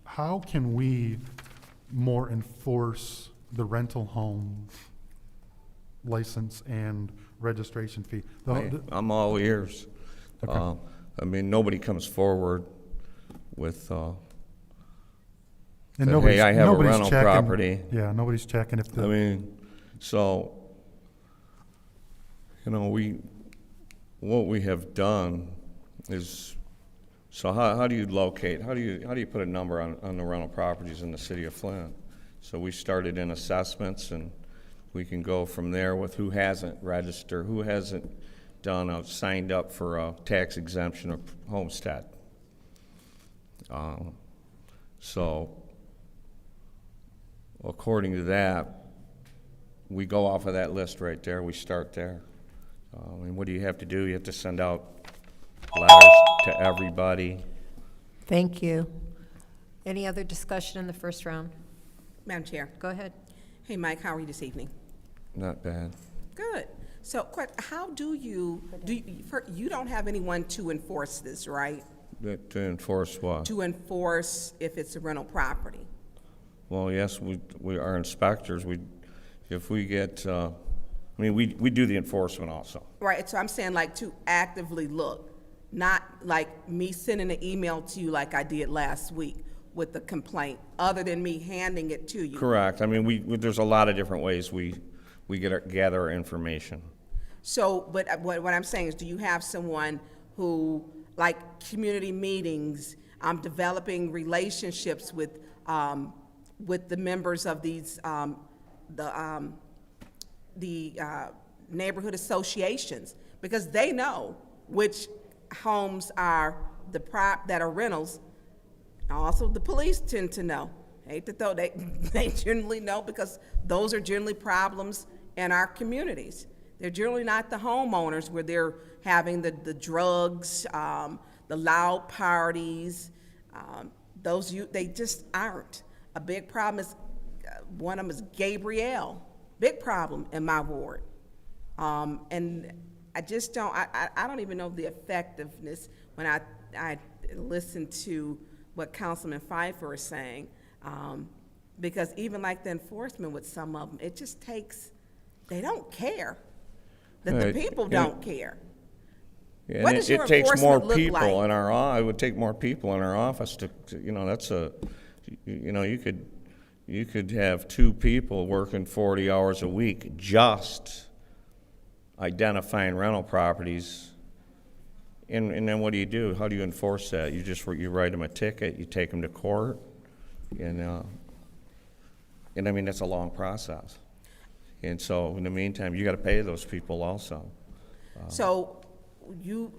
how can we more enforce the rental home license and registration fee? Hey, I'm all ears. Okay. I mean, nobody comes forward with, And that, hey, I have a nobody's rental checking- property. Yeah, nobody's checking if the. I mean, so, you know, what we have done is, so how do you locate, how do you put a number on the rental properties in the city of Flint? So we started in assessments, and we can go from there with who hasn't registered, who hasn't signed up for a tax exemption or homestead. So according to that, we go off of that list right there. We start there. And what do you have to do? You have to send out letters to everybody. Thank you. Any other discussion in the first round? Madam Chair. Go ahead. Hey, Mike, how are you this evening? Not bad. Good. So, how do you don't have anyone to enforce this, right? To enforce what? To enforce if it's a rental property. Well, yes, we are inspectors. If we get, we do the enforcement also. Right, so I'm saying like to actively look, not like me sending an email to you like I did last week. with the complaint, other than me handing it to you. Correct. I mean, there's a lot of different ways we gather our information. So, but what I'm saying is, do you have someone who, like community meetings, developing relationships with the members of these, the neighborhood associations, because they know which homes are that are rentals. Also, the police tend to know. Hate to throw, they generally know, because those are generally problems in our communities. They're generally not the homeowners where they're having the drugs, the loud parties. They just aren't. A big problem is, one of them is Gabrielle. Big problem in my ward. And I just don't, I don't even know the effectiveness when I listen to what Councilman Pfeiffer is saying. Because even like the enforcement with some of them, it just takes, they don't care. That the people don't care. Yeah, What and does your it takes more enforcement look people like? in our, it would take more people in our office to, that's you could have 2 people working 40 hours a week just identifying rental properties. And then what do? How do you enforce that? You write them a ticket, you take them to court, and I mean, that's a long process. And so in the meantime, you got to pay those people also. So you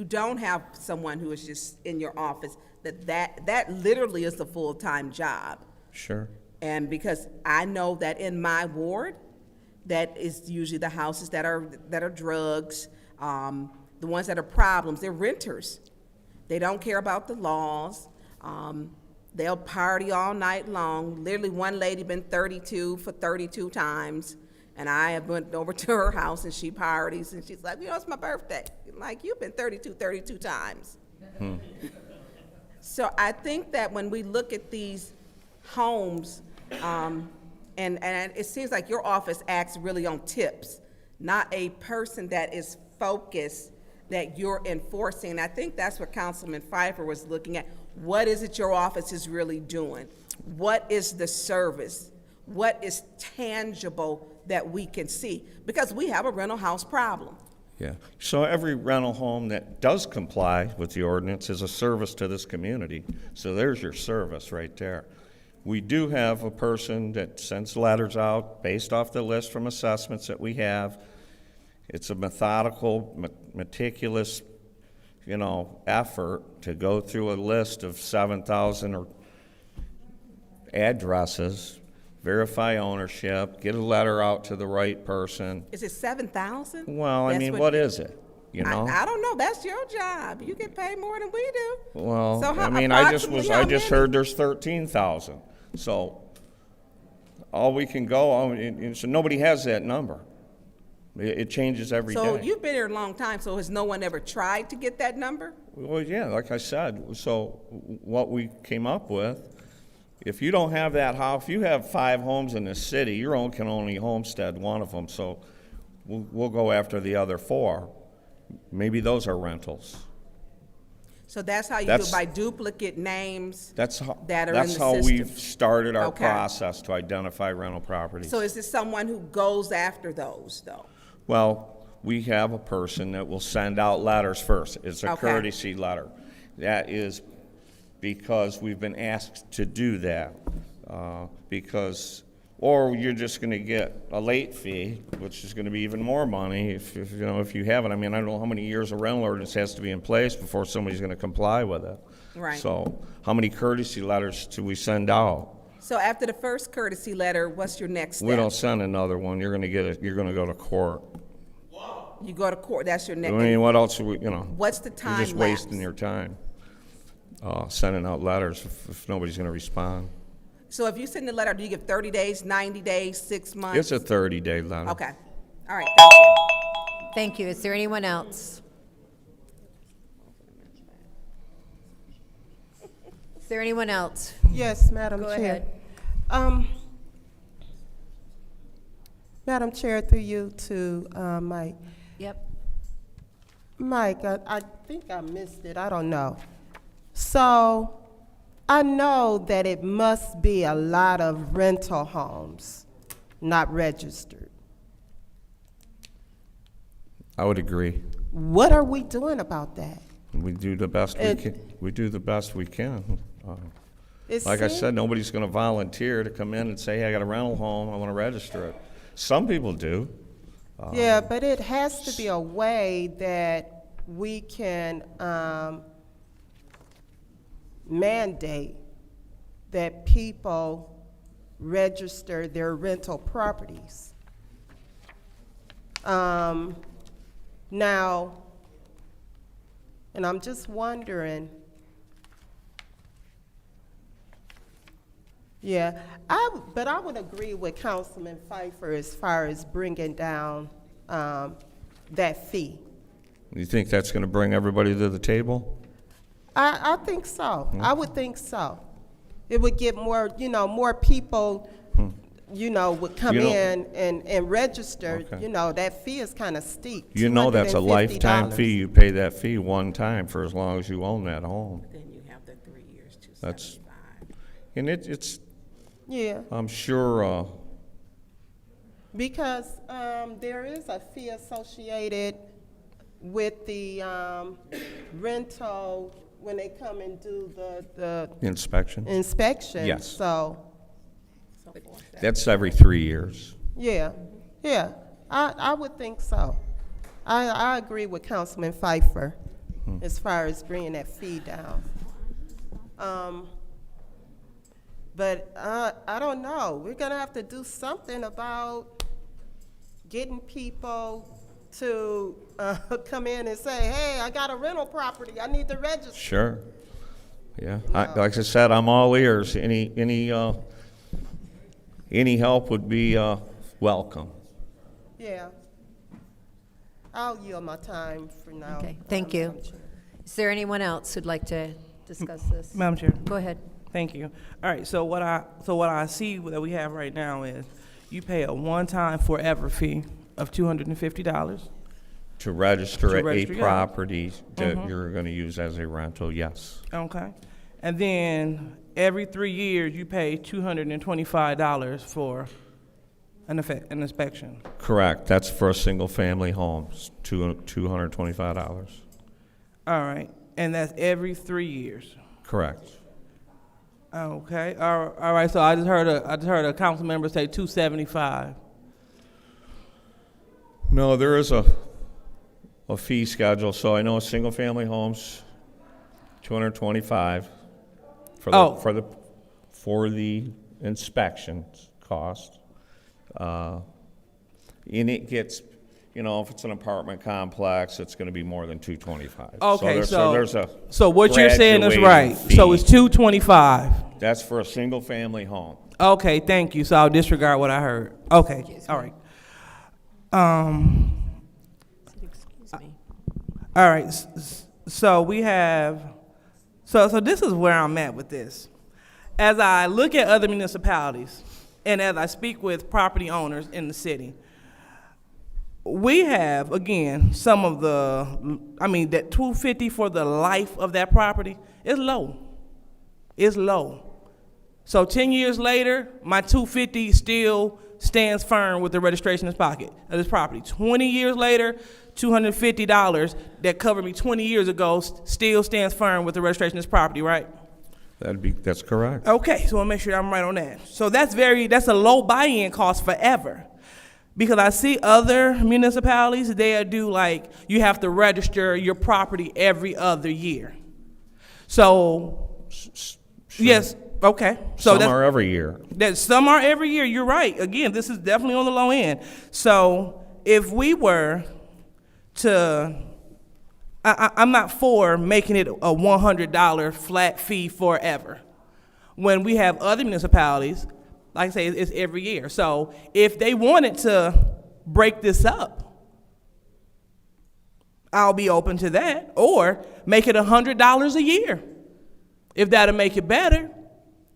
don't have someone who is just in your office, that literally is a full-time job. Sure. And because I know that in my ward, that is usually the houses that are drugs, the ones that are problems, they're renters. They don't care about the laws. They'll party all night long. Literally, one lady been 32 for 32 times, and I have went over to her house and she parties, and she's like, it's my birthday. I'm like, you've been 32 times. So I think that when we look at these homes, and it seems like your office acts really on tips, not a person that is focused that you're enforcing. And I think that's what Councilman Pfeiffer was looking at. What is it your office is really doing? What is the service? What is tangible that we can see? Because we have a rental house problem. Yeah. So every rental home that does comply with the ordinance is a service to this community. So there's your service right there. We do have a person that sends letters out based off the list from assessments that we have. It's a methodical, meticulous, effort to go through a list of 7,000 addresses, verify ownership, get a letter out to the right person. Is it 7,000? Well, I mean, what is it? I don't know. That's your job. You get paid more than we do. Well, So I mean, I just approximately how heard there's 13,000. So all we can go on, so nobody has that number. It changes every day. So you've been here a long time, so has no one ever tried to get that number? Well, yeah, like I said, so what we came up with, if you don't have that house, if you have 5 homes in the city, you can only homestead one of them, so we'll go after the other 4. Maybe those are rentals. So that's how you do it, by duplicate names that are in the That's how system? we've started our Okay. process to identify rental properties. So is this someone who goes after those, though? Well, we have a person that will send out letters first. It's a Okay. courtesy letter. That is because we've been asked to do that. Or you're just going to get a late fee, which is going to be even more money if you have it. I mean, I don't know how many years a rental ordinance has to be in place before somebody's going to comply with it. Right. So how many courtesy letters do we send out? So after the first courtesy letter, what's your next step? We don't send another one. You're going to go to court. You go to court, that's your next. I mean, what else? What's the time You're just lapse? wasting your time sending out letters if nobody's going to respond. So if you send a letter, do you give 30 days, 90 days, 6 months? It's a 30-day letter. Okay. All right, thank you. Thank you. Is there anyone else? Is there anyone else? Yes, Madam Go Chair. ahead. Madam Chair, through you to Mike. Yep. Mike, I think I missed it. I don't know. So I know that it must be a lot of rental homes not registered. I would agree. What are we doing about that? We do the best we And- can. We do the best we can. It Like I seems- said, nobody's going to volunteer to come in and say, hey, I got a rental home, I want to register it. Some people do. Yeah, but it has to be a way that we can mandate that people register their rental properties. Now, and I'm just wondering, yeah, but I would agree with Councilman Pfeiffer as far as bringing down that fee. You think that's going to bring everybody to the table? I think so. I would think so. It would get more, more people, would come You know- in and register. Okay. That fee is kind of steep. You know that's a lifetime $250. fee. You pay that fee one time for as long as you own that home. Then you have the 3 years, That's, 275. and it's, Yeah, I'm sure, because there is a fee associated with the rental when they come and do the inspection. inspection. Yes. So, That's every 3 years. yeah, I would think so. I agree with Councilman Pfeiffer as far as bringing that fee down. But I don't know. We're gonna have to do something about getting people to come in and say, hey, I got a rental property, I need to register. Sure. Yeah. Like I said, I'm all ears. Any help would be welcome. Yeah. I'll yield my time for now. Okay, thank you. Madam Chair. Is there anyone else who'd like to discuss this? Madam Chair. Go ahead. Thank you. All right, so what I see that we have right now is you pay a one-time forever fee of $250. To register To a register, yeah. property that you're going to use as a rental, yes. Okay. And then every 3 years, you pay $225 for an inspection. Correct. That's for a single-family home, $225. All right, and that's every 3 years. Correct. Okay. All right. So I just heard a council member say $275. No, there is a fee schedule. So I know a single-family home's $225 for the inspection cost. And it gets, if it's an apartment complex, it's going to be more than $225. Okay. So there's a So what you're saying is right. graduated So it's fee. $225. That's for a single-family home. Okay. Thank you. So I'll disregard what I heard. Okay. All right. Excuse me. All right, so we have, so this is where I'm at with this. As I look at other municipalities, and as I speak with property owners in the city, we have, again, some of that $250 for the life of that property is low. It's low. So 10 years later, my $250 still stands firm with the registration in his pocket of this property. 20 years later, $250 that covered me 20 years ago still stands firm with the registration of this property, right? That's correct. Okay, so I'll make sure I'm right on that. So that's a low buy-in cost forever. Because I see other municipalities, they do you have to register your property every other year. So, yes, okay. So Some are every year. Some are every year, you're right. Again, this is definitely on the low end. So if we were to, I'm not for making it a $100 flat fee forever. When we have other municipalities, like I say, it's every year. So if they wanted to break this up, I'll be open to that. Or make it $100 a year, if that'll make it better.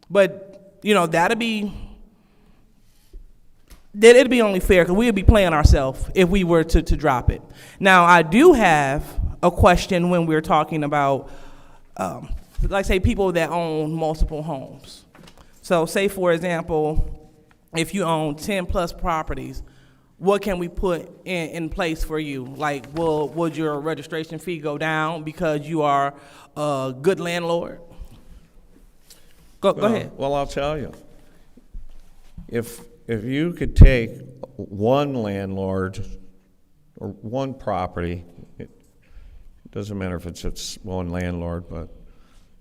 But, it'd be only fair, because we'd be playing ourselves if we were to drop it. Now, I do have a question when we're talking about like say people that own multiple homes. So say, for example, if you own 10 plus properties, what can we put in place for you? Like, would your registration fee go down because you are a good landlord? Go ahead. Well, I'll tell you. If you could take one landlord or one property, it doesn't matter if it's one landlord, but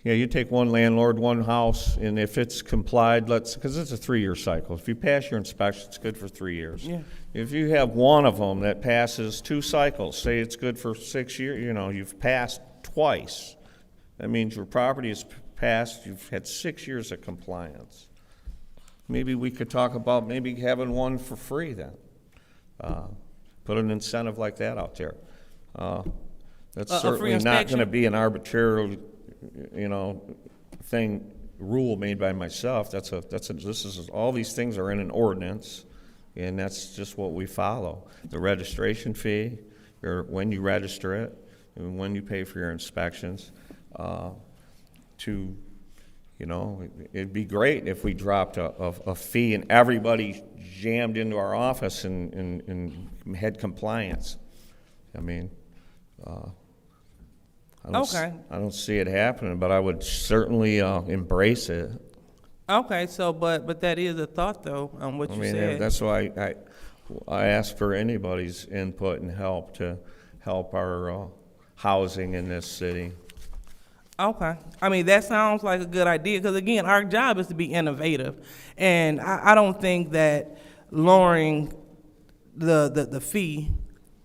yeah, you take one landlord, one house, and if it's complied, because it's a 3-year cycle. If you pass your inspection, it's good for 3 years. Yeah. If you have one of them that passes 2 cycles, say it's good for 6 years, you've passed twice. That means your property is passed, you've had 6 years of compliance. Maybe we could talk about maybe having one for free then. Put an incentive like that out there. That's certainly not going to be an arbitrary, rule made by myself. All these things are in an ordinance, and that's just what we follow. The registration fee, or when you register it, and when you pay for your inspections, it'd be great if we dropped a fee and everybody jammed into our office and had compliance. I mean, I don't see it happening, but I would certainly embrace it. Okay, so but that is a thought though on what you said. That's why I ask for anybody's input and help to help our housing in this city. Okay. I mean, that sounds like a good idea because, again, our job is to be innovative. And I don't think that lowering the fee,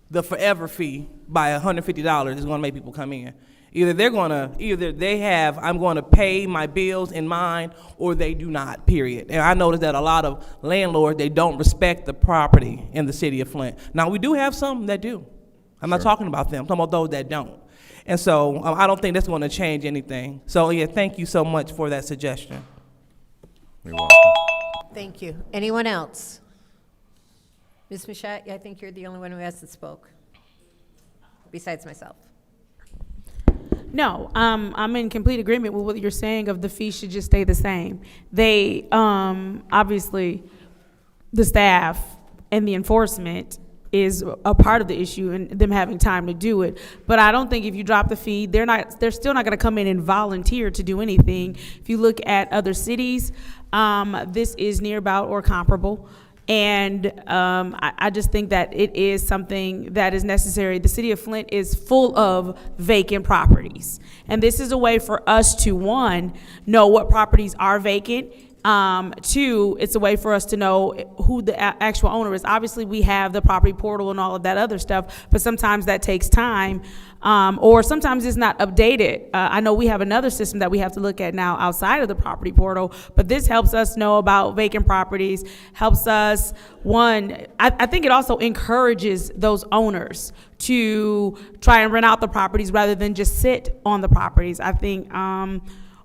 the forever fee, by $150 is going to make people come in. Either they have, I'm going to pay my bills in mind, or they do not, period. And I noticed that a lot of landlords, they don't respect the property in the city of Flint. Now, we do have some that do. I'm not talking about them. I'm talking about those that don't. And so I don't think that's going to change anything. So, yeah, thank you so much for that suggestion. You're welcome. Thank you. Anyone else? Ms. Mashat, I think you're the only one who hasn't spoke, besides myself. No, I'm in complete agreement with what you're saying of the fee should just stay the same. They, obviously, the staff and the enforcement is a part of the issue and them having time to do it. But I don't think if you drop the fee, they're still not gonna come in and volunteer to do anything. If you look at other cities, this is near about or comparable. And I just think that it is something that is necessary. The city of Flint is full of vacant properties. And this is a way for us to, one, know what properties are vacant. Two, it's a way for us to know who the actual owner is. Obviously, we have the property portal and all of that other stuff, but sometimes that takes time, or sometimes it's not updated. I know we have another system that we have to look at now outside of the property portal, but this helps us know about vacant properties, helps us, one, I think it also encourages those owners to try and rent out the properties rather than just sit on the properties. I think,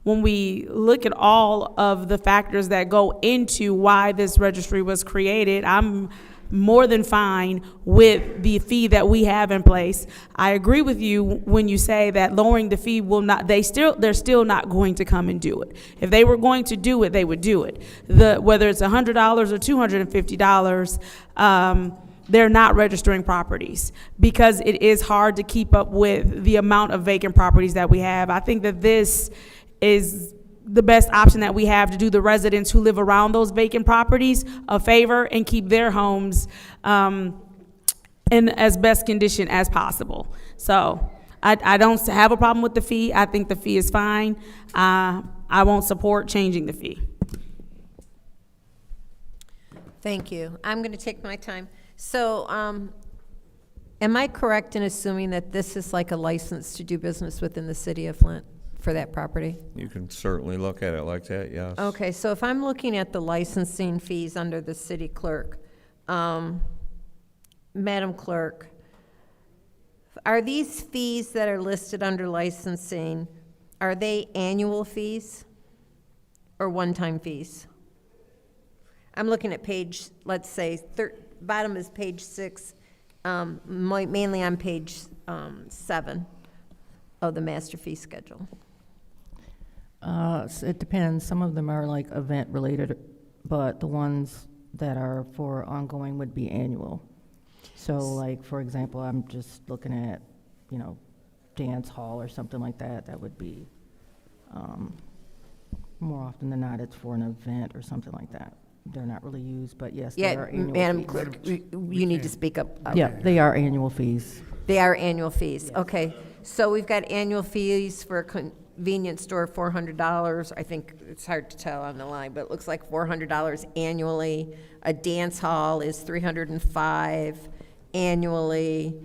when we look at all of the factors that go into why this registry was created, I'm more than fine with the fee that we have in place. I agree with you when you say that lowering the fee will not, they're still not going to come and do it. If they were going to do it, they would do it. Whether it's $100 or $250, they're not registering properties because it is hard to keep up with the amount of vacant properties that we have. I think that this is the best option that we have to do the residents who live around those vacant properties a favor and keep their homes in as best condition as possible. So I don't have a problem with the fee. I think the fee is fine. I won't support changing the fee. Thank you. I'm going to take my time. So am I correct in assuming that this is like a license to do business within the city of Flint for that property? You can certainly look at it like that, yes. Okay, so if I'm looking at the licensing fees under the city clerk, Madam Clerk, are these fees that are listed under licensing, are they annual fees or one-time fees? I'm looking at page, let's say, bottom is page 6, mainly on page 7 of the master fee schedule. It depends. Some of them are like event related, but the ones that are for ongoing would be annual. So like, for example, I'm just looking at, dance hall or something like that. That would be, more often than not, it's for an event or something like that. They're not really used, but yes, they Yeah, are annual Madam fees. Clerk, you need to speak up. Yeah, they are annual fees. They are annual fees, okay. So we've got annual fees for a convenience store, $400. I think it's hard to tell on the line, but it looks like $400 annually. A dance hall is $305 annually.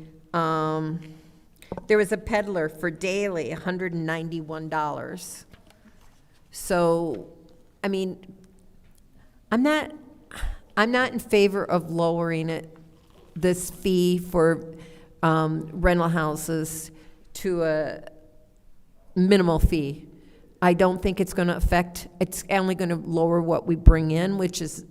There was a peddler for daily, $191. So, I mean, I'm not in favor of lowering this fee for rental houses to a minimal fee. I don't think it's going to affect, it's only going to lower what we bring in, which is,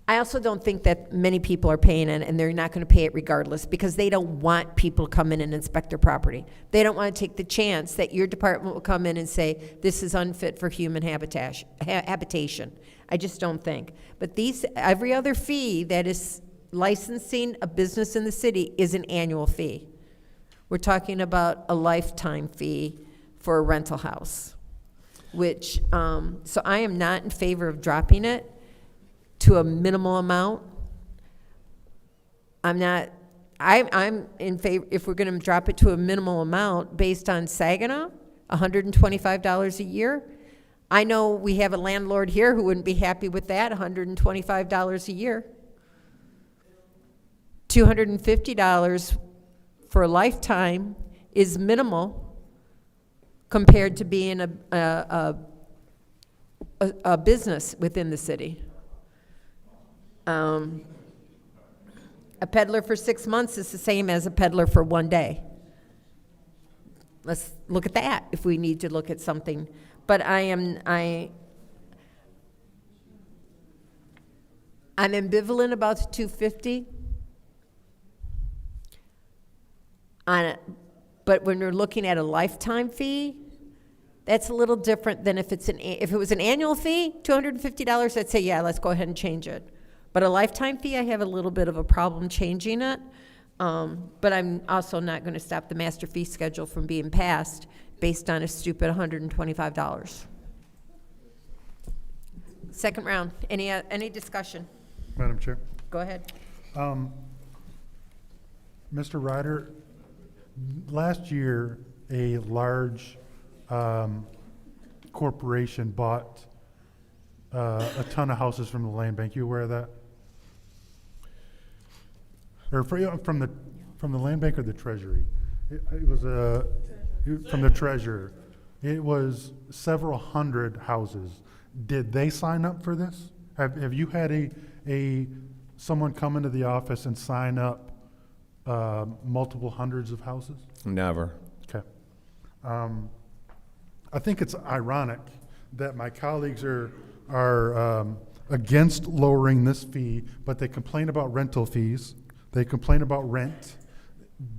I also don't think that many people are paying it, and they're not going to pay it regardless, because they don't want people to come in and inspect their property. They don't want to take the chance that your department will come in and say, this is unfit for human habitation. I just don't think. But every other fee that is licensing a business in the city is an annual fee. We're talking about a lifetime fee for a rental house, which, so I am not in favor of dropping it to a minimal amount. I'm in favor, if we're gonna drop it to a minimal amount based on Saginaw, $125 a year. I know we have a landlord here who wouldn't be happy with that, $125 a year. $250 for a lifetime is minimal compared to being a business within the city. A peddler for 6 months is the same as a peddler for 1 day. Let's look at that if we need to look at something. But I'm ambivalent about the 250. But when we're looking at a lifetime fee, that's a little different than if it was an annual fee, $250, I'd say, yeah, let's go ahead and change it. But a lifetime fee, I have a little bit of a problem changing it. But I'm also not going to stop the master fee schedule from being passed based on a stupid $125. Second round, any discussion? Madam Chair. Go ahead. Mr. Ryder, last year, a large corporation bought a ton of houses from the land bank. You aware of that? Or from the land bank or the treasury? It was from the treasurer. It was several hundred houses. Did they sign up for this? Have you had someone come into the office and sign up multiple hundreds of houses? Never. Okay. I think it's ironic that my colleagues are against lowering this fee, but they complain about rental fees. They complain about rent,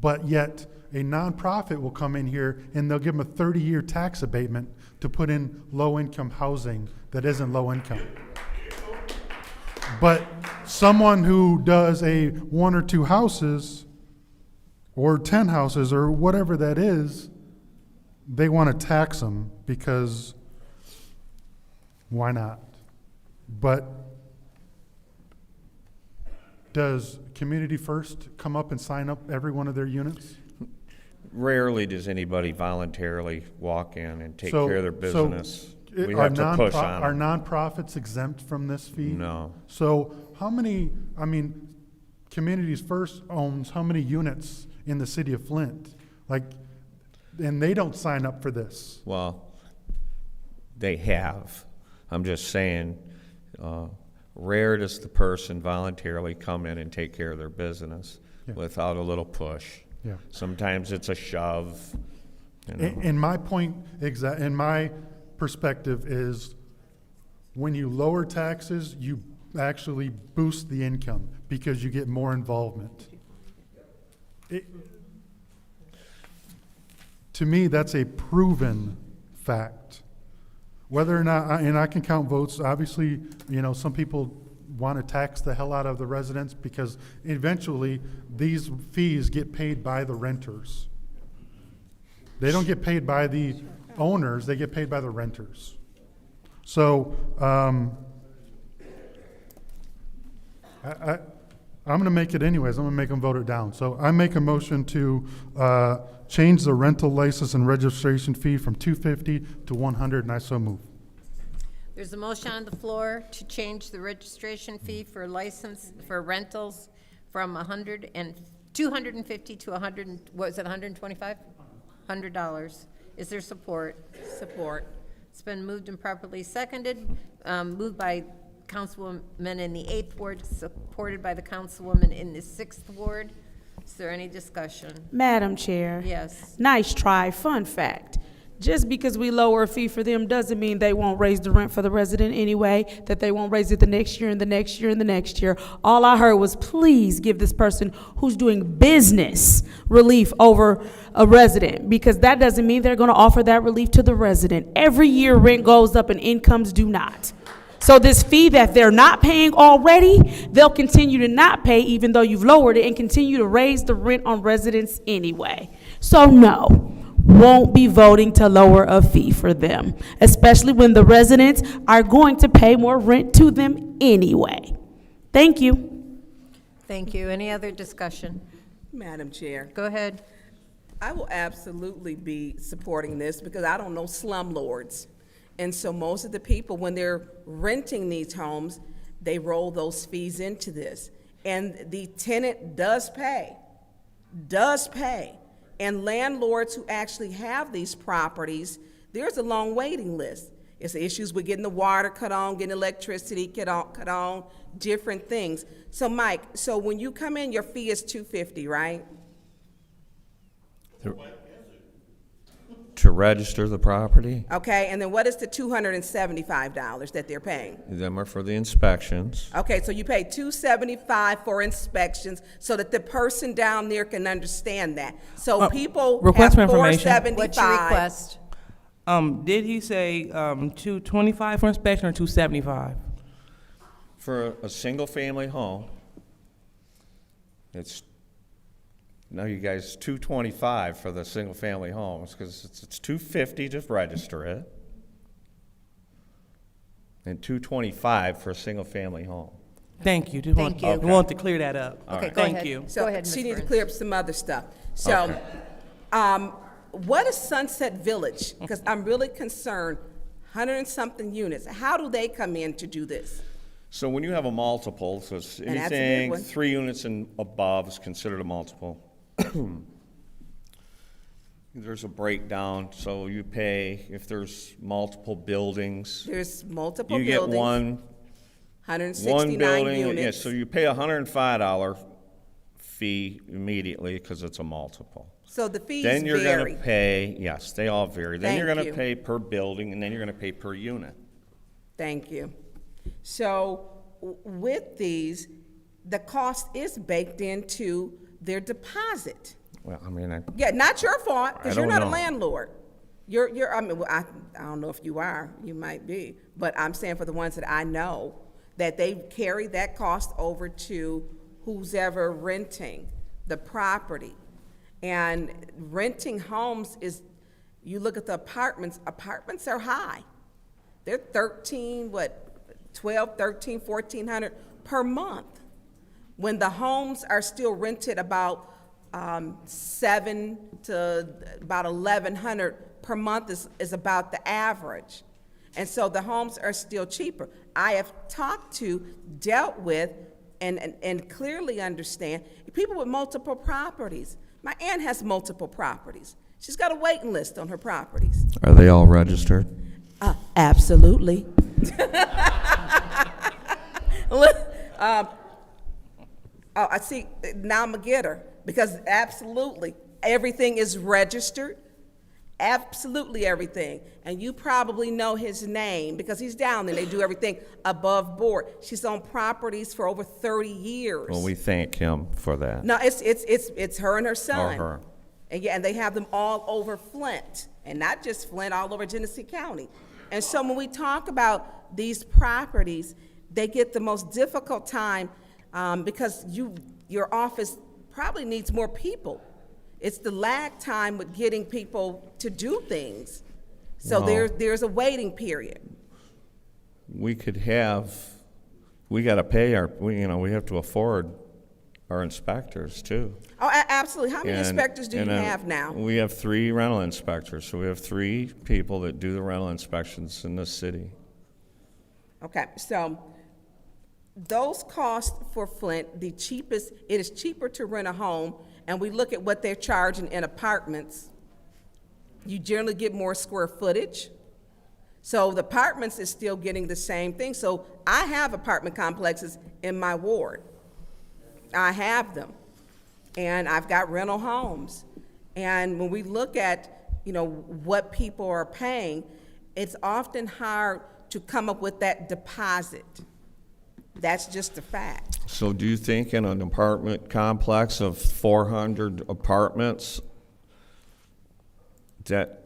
but yet a nonprofit will come in here and they'll give them a 30-year tax abatement to put in low-income housing that isn't low income. But someone who does a 1 or 2 houses or 10 houses or whatever that is, they want to tax them because why not? But does Community First come up and sign up every one of their units? Rarely does anybody voluntarily walk in and take care of their business. We Are have to push on Are them. nonprofits exempt from this fee? No. So how many, Communities First owns how many units in the city of Flint? And they don't sign up for this. Well, they have. I'm just saying, rare does the person voluntarily come in and take care of their business without a little push. Yeah. Sometimes it's a shove. And my point, in my perspective, is when you lower taxes, you actually boost the income because you get more involvement. To me, that's a proven fact. Whether or not, and I can count votes, obviously, some people want to tax the hell out of the residents because eventually these fees get paid by the renters. They don't get paid by the owners, they get paid by the renters. So, I'm gonna make it anyways, I'm gonna make them vote it down. So I make a motion to, change the rental license and registration fee from $250 to $100, and I so move. There's a motion on the floor to change the registration fee for license, for rentals from $250 to what is it, $125? $100. Is there support? Support. It's been moved and properly seconded, moved by Councilwoman in the 8th Ward, supported by the Councilwoman in the 6th Ward. Is there any discussion? Madam Chair. Yes. Nice try. Fun fact. Just because we lower a fee for them doesn't mean they won't raise the rent for the resident anyway, that they won't raise it the next year and the next year and the next year. All I heard was, please give this person who's doing business relief over a resident, because that doesn't mean they're going to offer that relief to the resident. Every year rent goes up and incomes do not. So this fee that they're not paying already, they'll continue to not pay even though you've lowered it and continue to raise the rent on residents anyway. So no, won't be voting to lower a fee for them, especially when the residents are going to pay more rent to them anyway. Thank you. Thank you. Any other discussion? Madam Chair. Go ahead. I will absolutely be supporting this because I don't know slumlords. And so most of the people, when they're renting these homes, they roll those fees into this. And the tenant does pay. And landlords who actually have these properties, there's a long waiting list. It's issues with getting the water cut on, getting electricity cut on, different things. So Mike, so when you come in, your fee is $250, right? To register the property, Okay, and then what is the $275 that they're paying? them are for the inspections. Okay, so you pay $275 for inspections so that the person down there can understand that. So people have request for information. $475. What's your request? Did he say $225 for inspection or $275? For a single-family home, now you guys, $225 for the single-family homes, because it's $250 to register it, and $225 for a single-family home. Thank you. Thank you. We want to clear that up. Okay, go Thank ahead. you. So Go ahead, she Ms. needs to Burns. clear up some other stuff. So, what is Sunset Village? Because I'm really concerned, 100 and something units. How do they come in to do this? So when you have a multiple, so it's And that's a big anything one. 3 units and above is considered a multiple. There's a breakdown, so you pay, if there's multiple buildings, There's multiple you get buildings, one 169 building, units. yeah, so you pay a $105 fee immediately because it's a multiple. So the fees Then you're vary. gonna pay, yes, they all vary. Then you're Thank gonna you. pay per building, and then you're gonna pay per unit. Thank you. So with these, the cost is baked into their deposit. Well, I mean, Yeah, not your fault, because I you're don't not a know. landlord. I mean, well, I don't know if you are, you might be, but I'm saying for the ones that I know, that they carry that cost over to who's ever renting the property. And renting homes is, you look at the apartments are high. They're 1,400 per month. When the homes are still rented about 7 to about 1,100 per month is about the average. And so the homes are still cheaper. I have dealt with, and clearly understand, people with multiple properties. My aunt has multiple properties. She's got a waiting list on her properties. Are they all registered? Absolutely. I see, now I'm gonna get her, because absolutely, everything is registered, absolutely everything. And you probably know his name, because he's down there, they do everything above board. She's on properties for over 30 years. Well, we thank him for that. No, it's her and her son. Or her. And they have them all over Flint, and not just Flint, all over Genesee County. And so when we talk about these properties, they get the most difficult time because your office probably needs more people. It's the lag time with getting people to do things. So Wow. there's a waiting period. We gotta pay we have to afford our inspectors too. Oh, absolutely. How many inspectors do you have now? We have 3 rental inspectors, so we have 3 people that do the rental inspections in this city. Okay, so those costs for Flint, it is cheaper to rent a home, and we look at what they're charging in apartments. You generally get more square footage. So the apartments is still getting the same thing. So I have apartment complexes in my ward. I have them. And I've got rental homes. And when we look at, what people are paying, it's often hard to come up with that deposit. That's just a fact. So do you think in an apartment complex of 400 apartments, that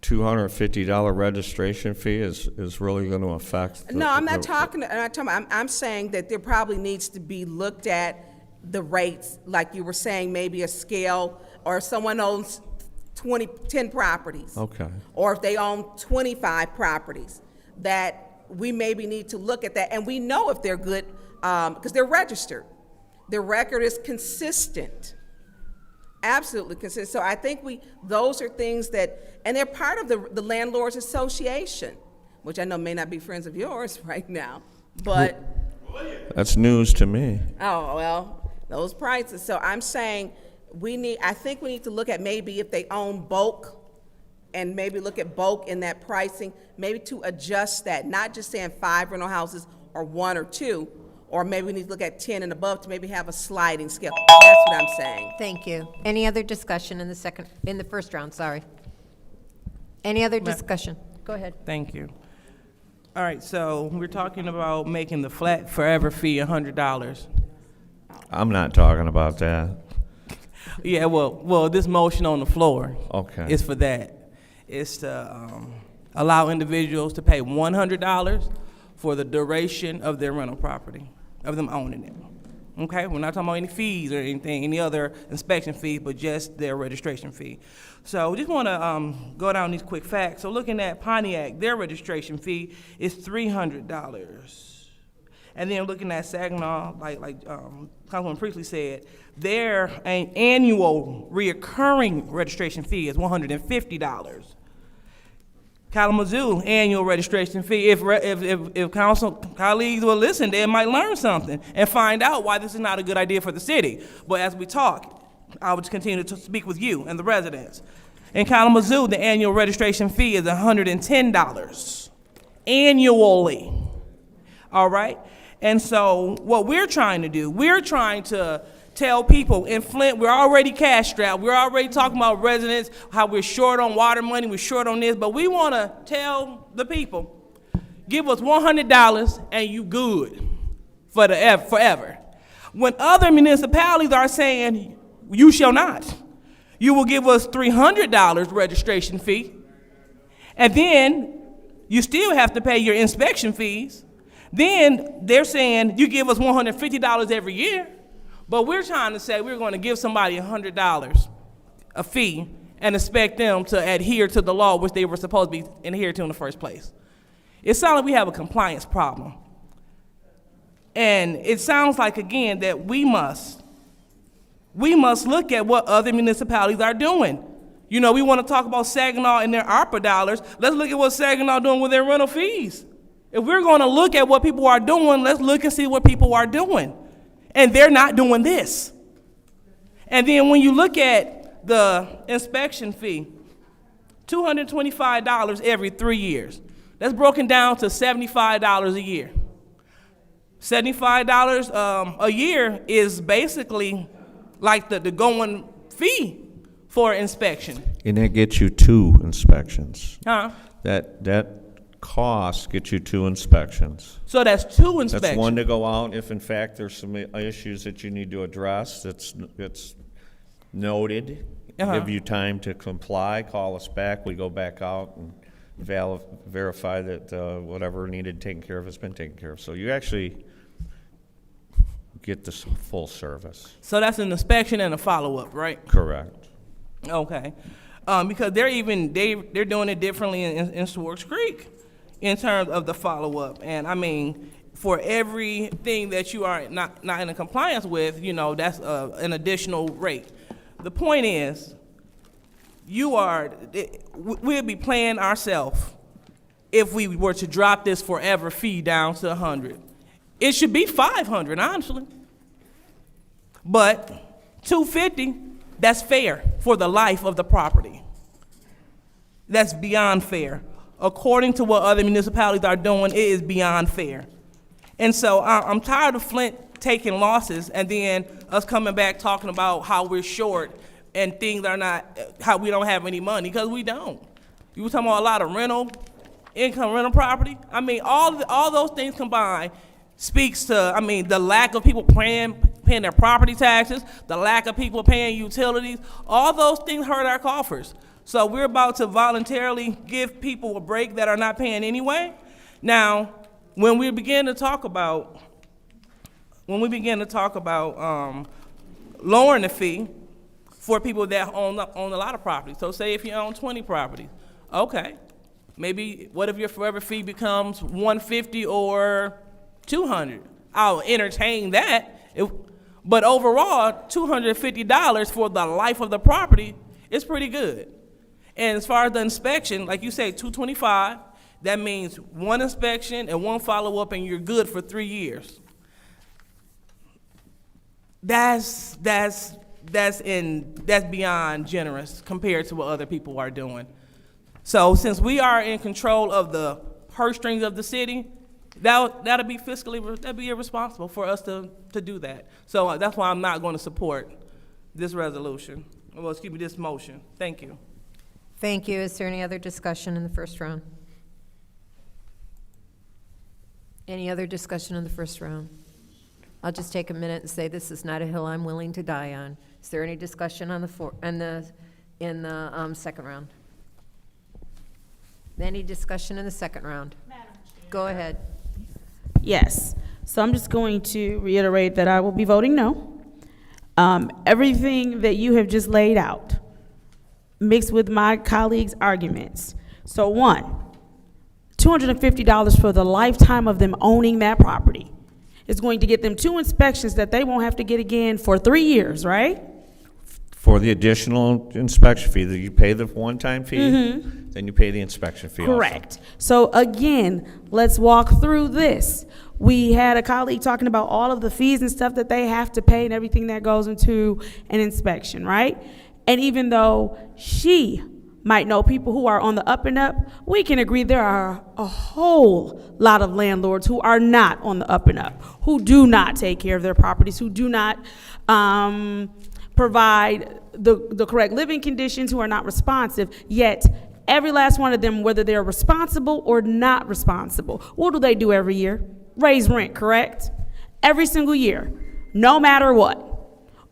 $250 registration fee is really going to affect? I'm not talking about, I'm saying that there probably needs to be looked at the rates, like you were saying, maybe a scale, or if someone owns 10 properties. Okay. Or if they own 25 properties, that we maybe need to look at that. And we know if they're good, because they're registered. Their record is consistent. Absolutely consistent. So I think those are things that, and they're part of the Landlords Association, which I know may not be friends of yours right now, but. That's news to me. Oh, well, those prices. So I'm saying I think we need to look at maybe if they own bulk, and maybe look at bulk in that pricing, maybe to adjust that, not just saying 5 rental houses or 1 or 2, or maybe we need to look at 10 and above to maybe have a sliding scale. That's what I'm saying. Thank you. Any other discussion in the first round, sorry. Any other discussion? Go ahead. Thank you. All right, so we're talking about making the flat forever fee $100. I'm not talking about that. Yeah, well, this motion on the floor Okay. is for that. It's to allow individuals to pay $100 for the duration of their rental property, of them owning it. Okay, we're not talking about any fees or anything, any other inspection fees, but just their registration fee. So we just want to go down these quick facts. So looking at Pontiac, their registration fee is $300. And then looking at Saginaw, like Councilman Priestley said, their annual reoccurring registration fee is $150. Kalamazoo annual registration fee. If council colleagues will listen, they might learn something and find out why this is not a good idea for the city. But as we talk, I will continue to speak with you and the residents. In Kalamazoo, the annual registration fee is $110 annually. All right? And so what we're trying to do, we're trying to tell people in Flint, we're already cash strapped. We're already talking about residents, how we're short on water money, we're short on this, but we want to tell the people, give us $100 and you good for forever. When other municipalities are saying, you shall not. You will give us $300 registration fee, and then you still have to pay your inspection fees. Then they're saying you give us $150 every year. But we're trying to say we're going to give somebody $100 a fee and expect them to adhere to the law which they were supposed to be adhered to in the first place. It sounds like we have a compliance problem. And it sounds like, again, that we must look at what other municipalities are doing. We want to talk about Saginaw and their ARPA dollars. Let's look at what Saginaw doing with their rental fees. If we're going to look at what people are doing, let's look and see what people are doing. And they're not doing this. And then when you look at the inspection fee, $225 every 3 years. That's broken down to $75 a year. $75 a year is basically like the going fee for inspection. And that gets you 2 inspections. Huh? That cost gets you 2 inspections. So that's 2 inspections. That's one to go out if in fact there's some issues that you need to address. It's noted give you time to comply, call us back, we go back out and verify that whatever needed taken care of has been taken care of. So you actually get this full service. So that's an inspection and a follow-up, right? Correct. Okay. Because they're doing it differently in Swartz Creek in terms of the follow-up. And I mean, for everything that you are not in compliance with, that's an additional rate. The point is, we'll be playing ourselves if we were to drop this forever fee down to 100. It should be 500, honestly. But $250, that's fair for the life of the property. That's beyond fair. According to what other municipalities are doing, it is beyond fair. And so I'm tired of Flint taking losses and then us coming back talking about how we're short and things are not, how we don't have any money, because we don't. You were talking about a lot of rental property. I mean, all those things combined speaks to, the lack of people paying their property taxes, the lack of people paying utilities. All those things hurt our coffers. So we're about to voluntarily give people a break that are not paying anyway. Now, when we begin to talk about lowering the fee for people that own a lot of properties. So say if you own 20 properties, okay, maybe what if your forever fee becomes $150 or $200? I'll entertain that. But overall, $250 for the life of the property is pretty good. And as far as the inspection, like you say, $225, that means one inspection and one follow-up, and you're good for 3 years. That's beyond generous compared to what other people are doing. So since we are in control of the purse strings of the city, that'll be that'd be irresponsible for us to do that. So that's why I'm not going to support this resolution. Well, excuse me, this motion. Thank you. Thank you. Is there any other discussion in the first round? Any other discussion in the first round? I'll just take a minute and say this is not a hill I'm willing to die on. Is there any discussion on in the second round? Any discussion in the second round? Go ahead. Yes. So I'm just going to reiterate that I will be voting no. Everything that you have just laid out, mixed with my colleagues' arguments. So one, $250 for the lifetime of them owning that property is going to get them 2 inspections that they won't have to get again for 3 years, right? For the additional inspection fee, that you pay the one-time fee, then you pay the inspection fee also. Correct. So again, let's walk through this. We had a colleague talking about all of the fees and stuff that they have to pay and everything that goes into an inspection, right? And even though she might know people who are on the up and up, we can agree there are a whole lot of landlords who are not on the up and up, who do not take care of their properties, who do not provide the correct living conditions, who are not responsive, yet every last one of them, whether they're responsible or not responsible, what do they do every year? Raise rent, correct? Every single year, no matter what.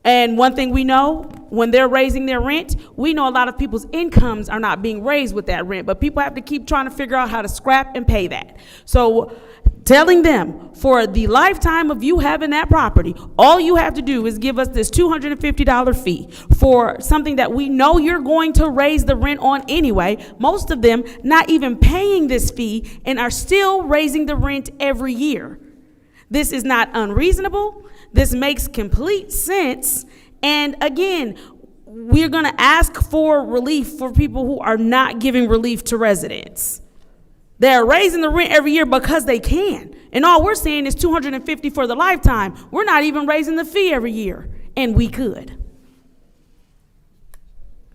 And one thing we know, when they're raising their rent, we know a lot of people's incomes are not being raised with that rent, but people have to keep trying to figure out how to scrap and pay that. So telling them, for the lifetime of you having that property, all you have to do is give us this $250 fee for something that we know you're going to raise the rent on anyway, most of them not even paying this fee and are still raising the rent every year. This is not unreasonable. This makes complete sense. And again, we're going to ask for relief for people who are not giving relief to residents. They're raising the rent every year because they can. And all we're saying is $250 for the lifetime. We're not even raising the fee every year. And we could.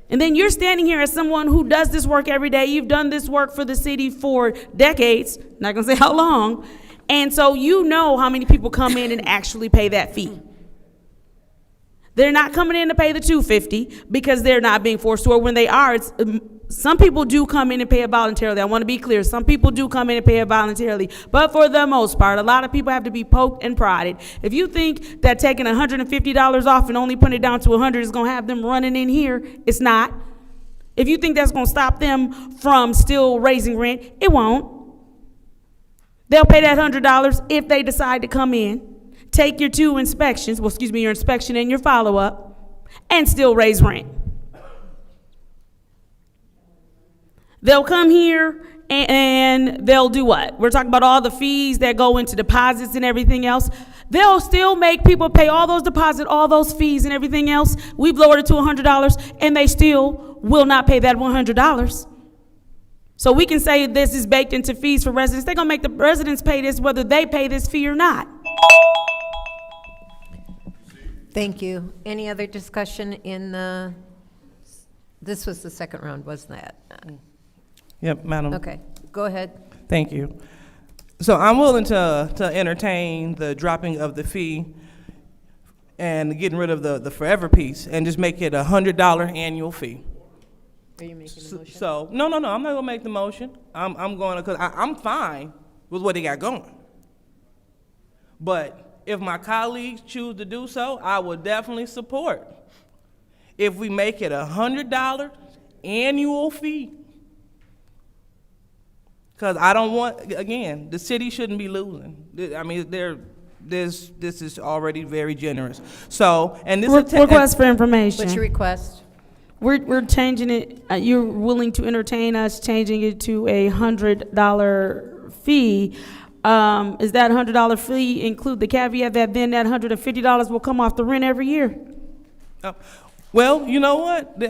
And then you're standing here as someone who does this work every day. You've done this work for the city for decades. Not going to say how long. And so you know how many people come in and actually pay that fee. They're not coming in to pay the $250 because they're not being forced to, or when they are, it's some people do come in and pay it voluntarily. I want to be clear. Some people do come in and pay it voluntarily. But for the most part, a lot of people have to be poked and prodded. If you think that taking $150 off and only putting it down to $100 is going to have them running in here, it's not. If you think that's going to stop them from still raising rent, it won't. They'll pay that $100 if they decide to come in, take your two inspections, your inspection and your follow-up, and still raise rent. They'll come here and they'll do what? We're talking about all the fees that go into deposits and everything else. They'll still make people pay all those deposits, all those fees and everything else. We've lowered it to $100 and they still will not pay that $100. So we can say this is baked into fees for residents. They're gonna make the residents pay this whether they pay this fee or not. Thank you. Any other discussion in the, this was the second round, wasn't that? Yep, Madam. Okay, go ahead. Thank you. So I'm willing to entertain the dropping of the fee and getting rid of the forever piece and just make it a $100 annual fee. Are you making a motion? So, no, I'm not gonna make the motion. I'm going to, cause I'm fine with what they got going. But if my colleagues choose to do so, I will definitely support. If we make it a $100 annual fee, because I don't want, again, the city shouldn't be losing. I mean, this is already very generous. So, and this is Request for information. What's your request? We're changing it. You're willing to entertain us changing it to a $100 fee. Is that $100 fee include the caveat that then that $150 will come off the rent every year? Well, you know what?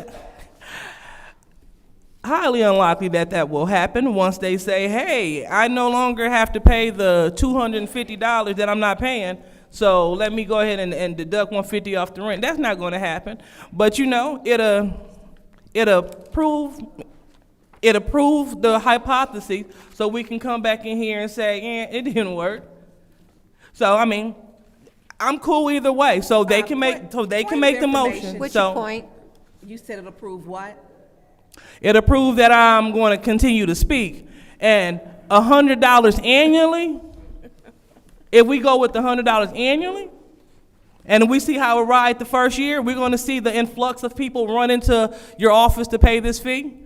Highly unlikely that will happen once they say, hey, I no longer have to pay the $250 that I'm not paying, so let me go ahead and deduct $150 off the rent. That's not going to happen. But you know, it'll prove the hypothesis, so we can come back in here and say, it didn't work. So I mean, I'm cool either way. So they can make the motion. What's so your point? You said it'll prove what? It'll prove that I'm going to continue to speak. And $100 annually, if we go with the $100 annually, and we see how it rides the first year, we're going to see the influx of people run into your office to pay this fee.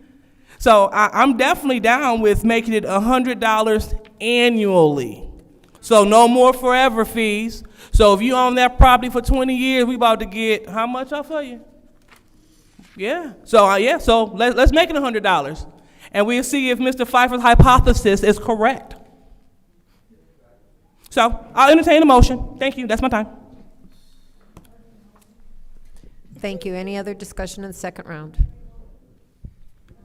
So I'm definitely down with making it $100 annually. So no more forever fees. So if you own that property for 20 years, we about to get how much off of you? Yeah. So So let's make it $100, and we'll see if Mr. Pfeiffer's hypothesis is correct. So I'll entertain a motion. Thank you. That's my time. Thank you. Any other discussion in the second round?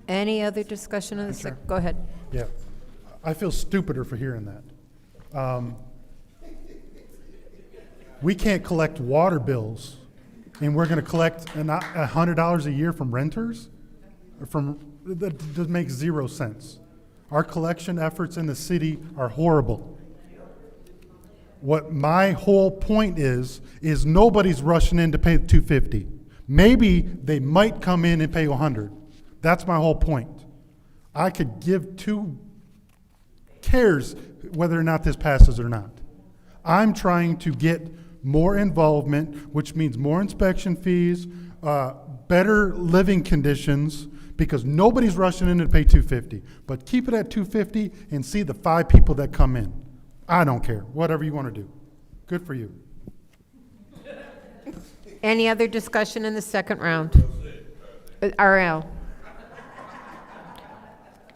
Any other discussion in the second? Go ahead. Yeah, I feel stupider for hearing that. We can't collect water bills, and we're going to collect $100 a year from renters? That makes zero sense. Our collection efforts in the city are horrible. What my whole point is nobody's rushing in to pay $250. Maybe they might come in and pay $100. That's my whole point. I could give two cares whether or not this passes or not. I'm trying to get more involvement, which means more inspection fees, better living conditions, because nobody's rushing in to pay $250. But keep it at $250 and see the 5 people that come in. I don't care. Whatever you want to do. Good for you. Any other discussion in the second round? RL.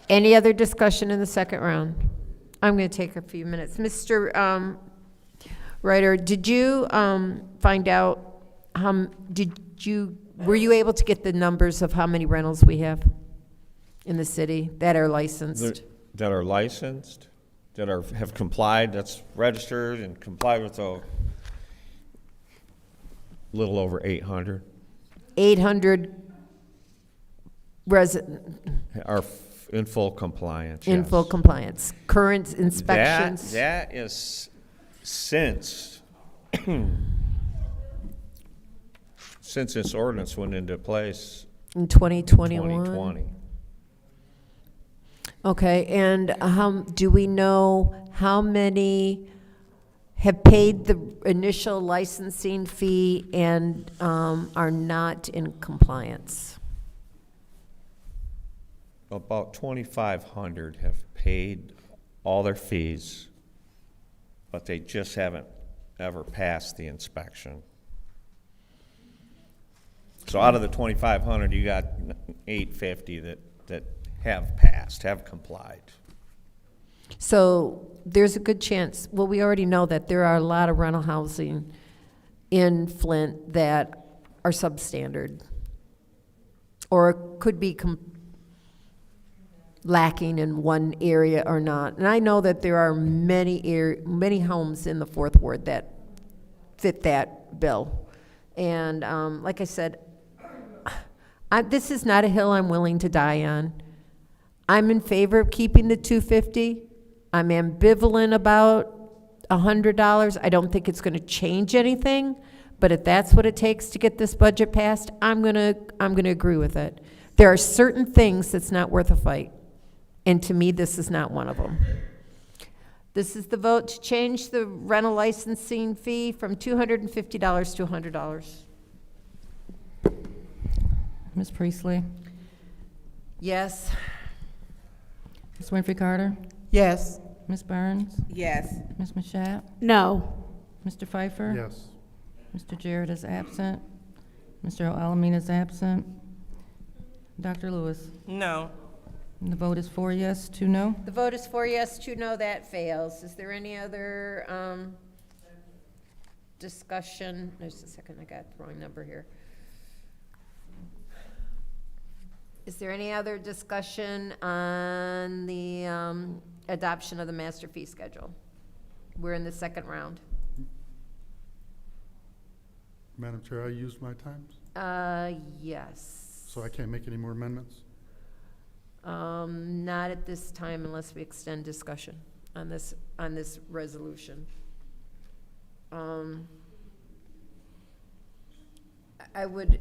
Any other discussion in the second round? I'm going to take a few minutes. Mr. Ryder, did you find out were you able to get the numbers of how many rentals we have in the city that are licensed? That are licensed, that have complied, that's registered and complied with a little over 800. 800 Are in full compliance. In yes. full compliance. Current inspections? That is since this ordinance went into place in 2021. 2020. Okay, and do we know how many have paid the initial licensing fee and are not in compliance? About 2,500 have paid all their fees, but they just haven't ever passed the inspection. So out of the 2,500, you got 850 that have passed, have complied. So there's a good chance, well, we already know that there are a lot of rental housing in Flint that are substandard or could be lacking in one area or not. And I know that there are many homes in the Fourth Ward that fit that bill. And like I said, this is not a hill I'm willing to die on. I'm in favor of keeping the $250. I'm ambivalent about $100. I don't think it's going to change anything, but if that's what it takes to get this budget passed, I'm going to agree with it. There are certain things that's not worth a fight, and to me, this is not one of them. This is the vote to change the rental licensing fee from $250 to $100. Ms. Priestley? Yes. Ms. Winfrey Carter? Yes. Ms. Burns? Yes. Ms. Mashat? No. Mr. Pfeiffer? Yes. Mr. Jarrett is absent. Mr. Alamin is absent. Dr. Lewis? No. And the vote is 4 yes, 2 no. The vote is 4 yes, 2 no, that fails. Is there any other discussion? Just a second, I got the wrong number here. Is there any other discussion on the adoption of the master fee schedule? We're in the second round. Madam Chair, I used my times, Yes. so I can't make any more amendments. Not at this time unless we extend discussion on this resolution. I would.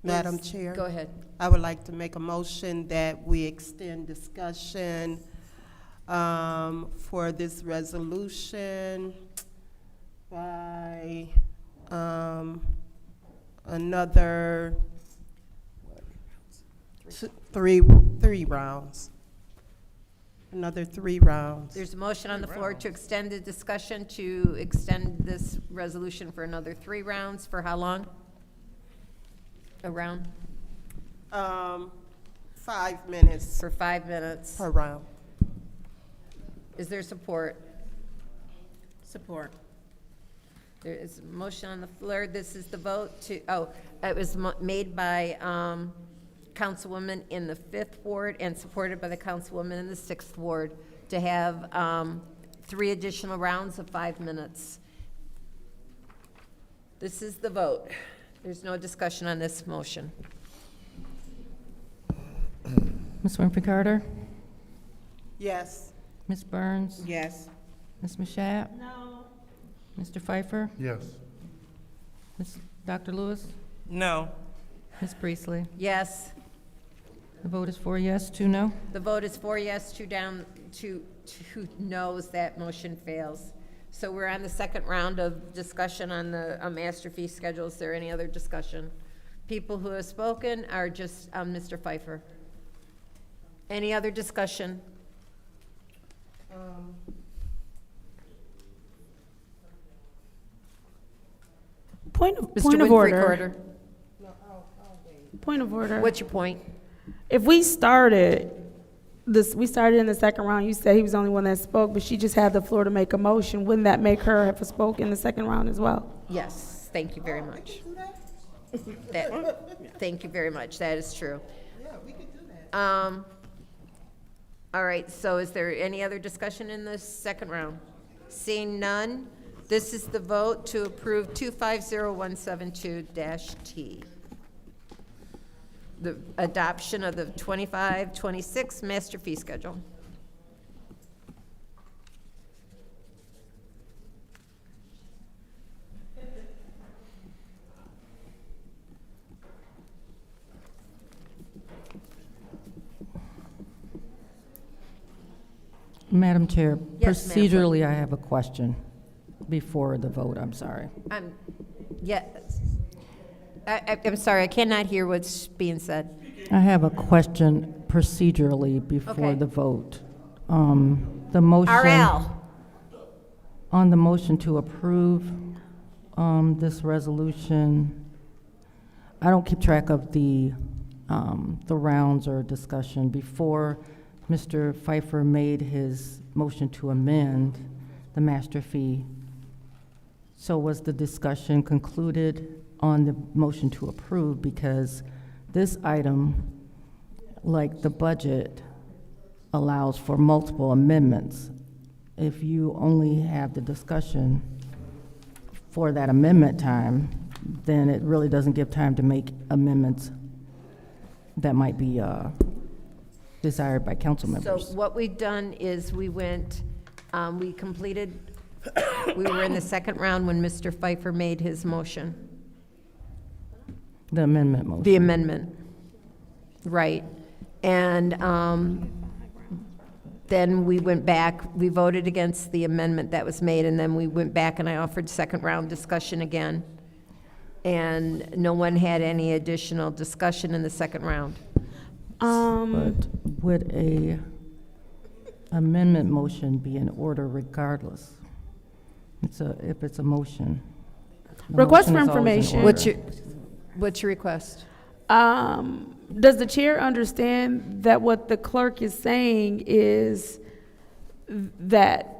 Madam Chair? Go ahead. I would like to make a motion that we extend discussion for this resolution by another three rounds. Another 3 rounds. There's a motion on the floor to extend the discussion, to extend this resolution for another 3 rounds. For how long? A round? 5 minutes For 5 minutes. per round. Is there support? Support. There is a motion on the floor. This is the vote to, it was made by Councilwoman in the 5th Ward and supported by the Councilwoman in the 6th Ward to have 3 additional rounds of 5 minutes. This is the vote. There's no discussion on this motion. Ms. Winfrey Carter? Yes. Ms. Burns? Yes. Ms. Mashat? No. Mr. Pfeiffer? Yes. Dr. Lewis? No. Ms. Priestley? Yes. The vote is 4 yes, 2 no. The vote is 4 yes, 2 down, 2 no's. That motion fails. So we're on the second round of discussion on the master fee schedule. Is there any other discussion? People who have spoken are just Mr. Pfeiffer. Any other discussion? Point of Winfrey order. Carter. Point of order. What's your point? If we started in the second round, you said he was the only one that spoke, but she just had the floor to make a motion. Wouldn't that make her have spoke in the second round as well? Yes, thank you very much. Thank you very much. That is true. Yeah, we could do that. All right, so is there any other discussion in the second round? Seeing none, this is the vote to approve 250172-T. The adoption of the 25-26 master fee schedule. Madam Chair, Yes, ma'am. procedurally, I have a question before the vote, I'm sorry. Yeah, I'm sorry, I cannot hear what's being said. I have a question procedurally before Okay. the vote. The motion. RL. On the motion to approve this resolution, I don't keep track of the rounds or discussion. Before Mr. Pfeiffer made his motion to amend the master fee, so was the discussion concluded on the motion to approve? Because this item, like the budget, allows for multiple amendments. If you only have the discussion for that amendment time, then it really doesn't give time to make amendments that might be desired by council members. So what we've done is we went, we completed, we were in the second round when Mr. Pfeiffer made his motion. The amendment motion. The amendment, right. And then we went back, we voted against the amendment that was made, and then we went back and I offered second round discussion again. And no one had any additional discussion in the second round. But would a amendment motion be in order regardless? If it's a motion. The Request motion for is always in information. order. What's your request? Does the chair understand that what the clerk is saying is that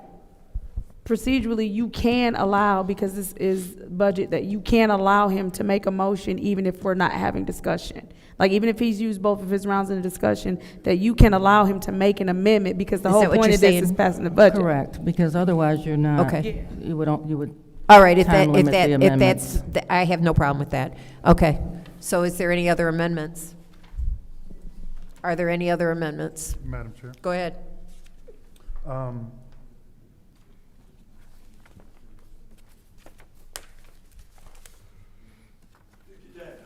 procedurally you can allow, because this is budget, that you can allow him to make a motion even if we're not having discussion? Like, even if he's used both of his rounds in the discussion, that you can allow him to make an amendment, because the Is whole that what point you're of this saying? is passing the budget. Correct, because otherwise you're not. Okay. You would All right, if time that, if limit that, the if that's, amendments. I have no problem with that. Okay, so is there any other amendments? Are there any other amendments? Madam Chair. Go ahead.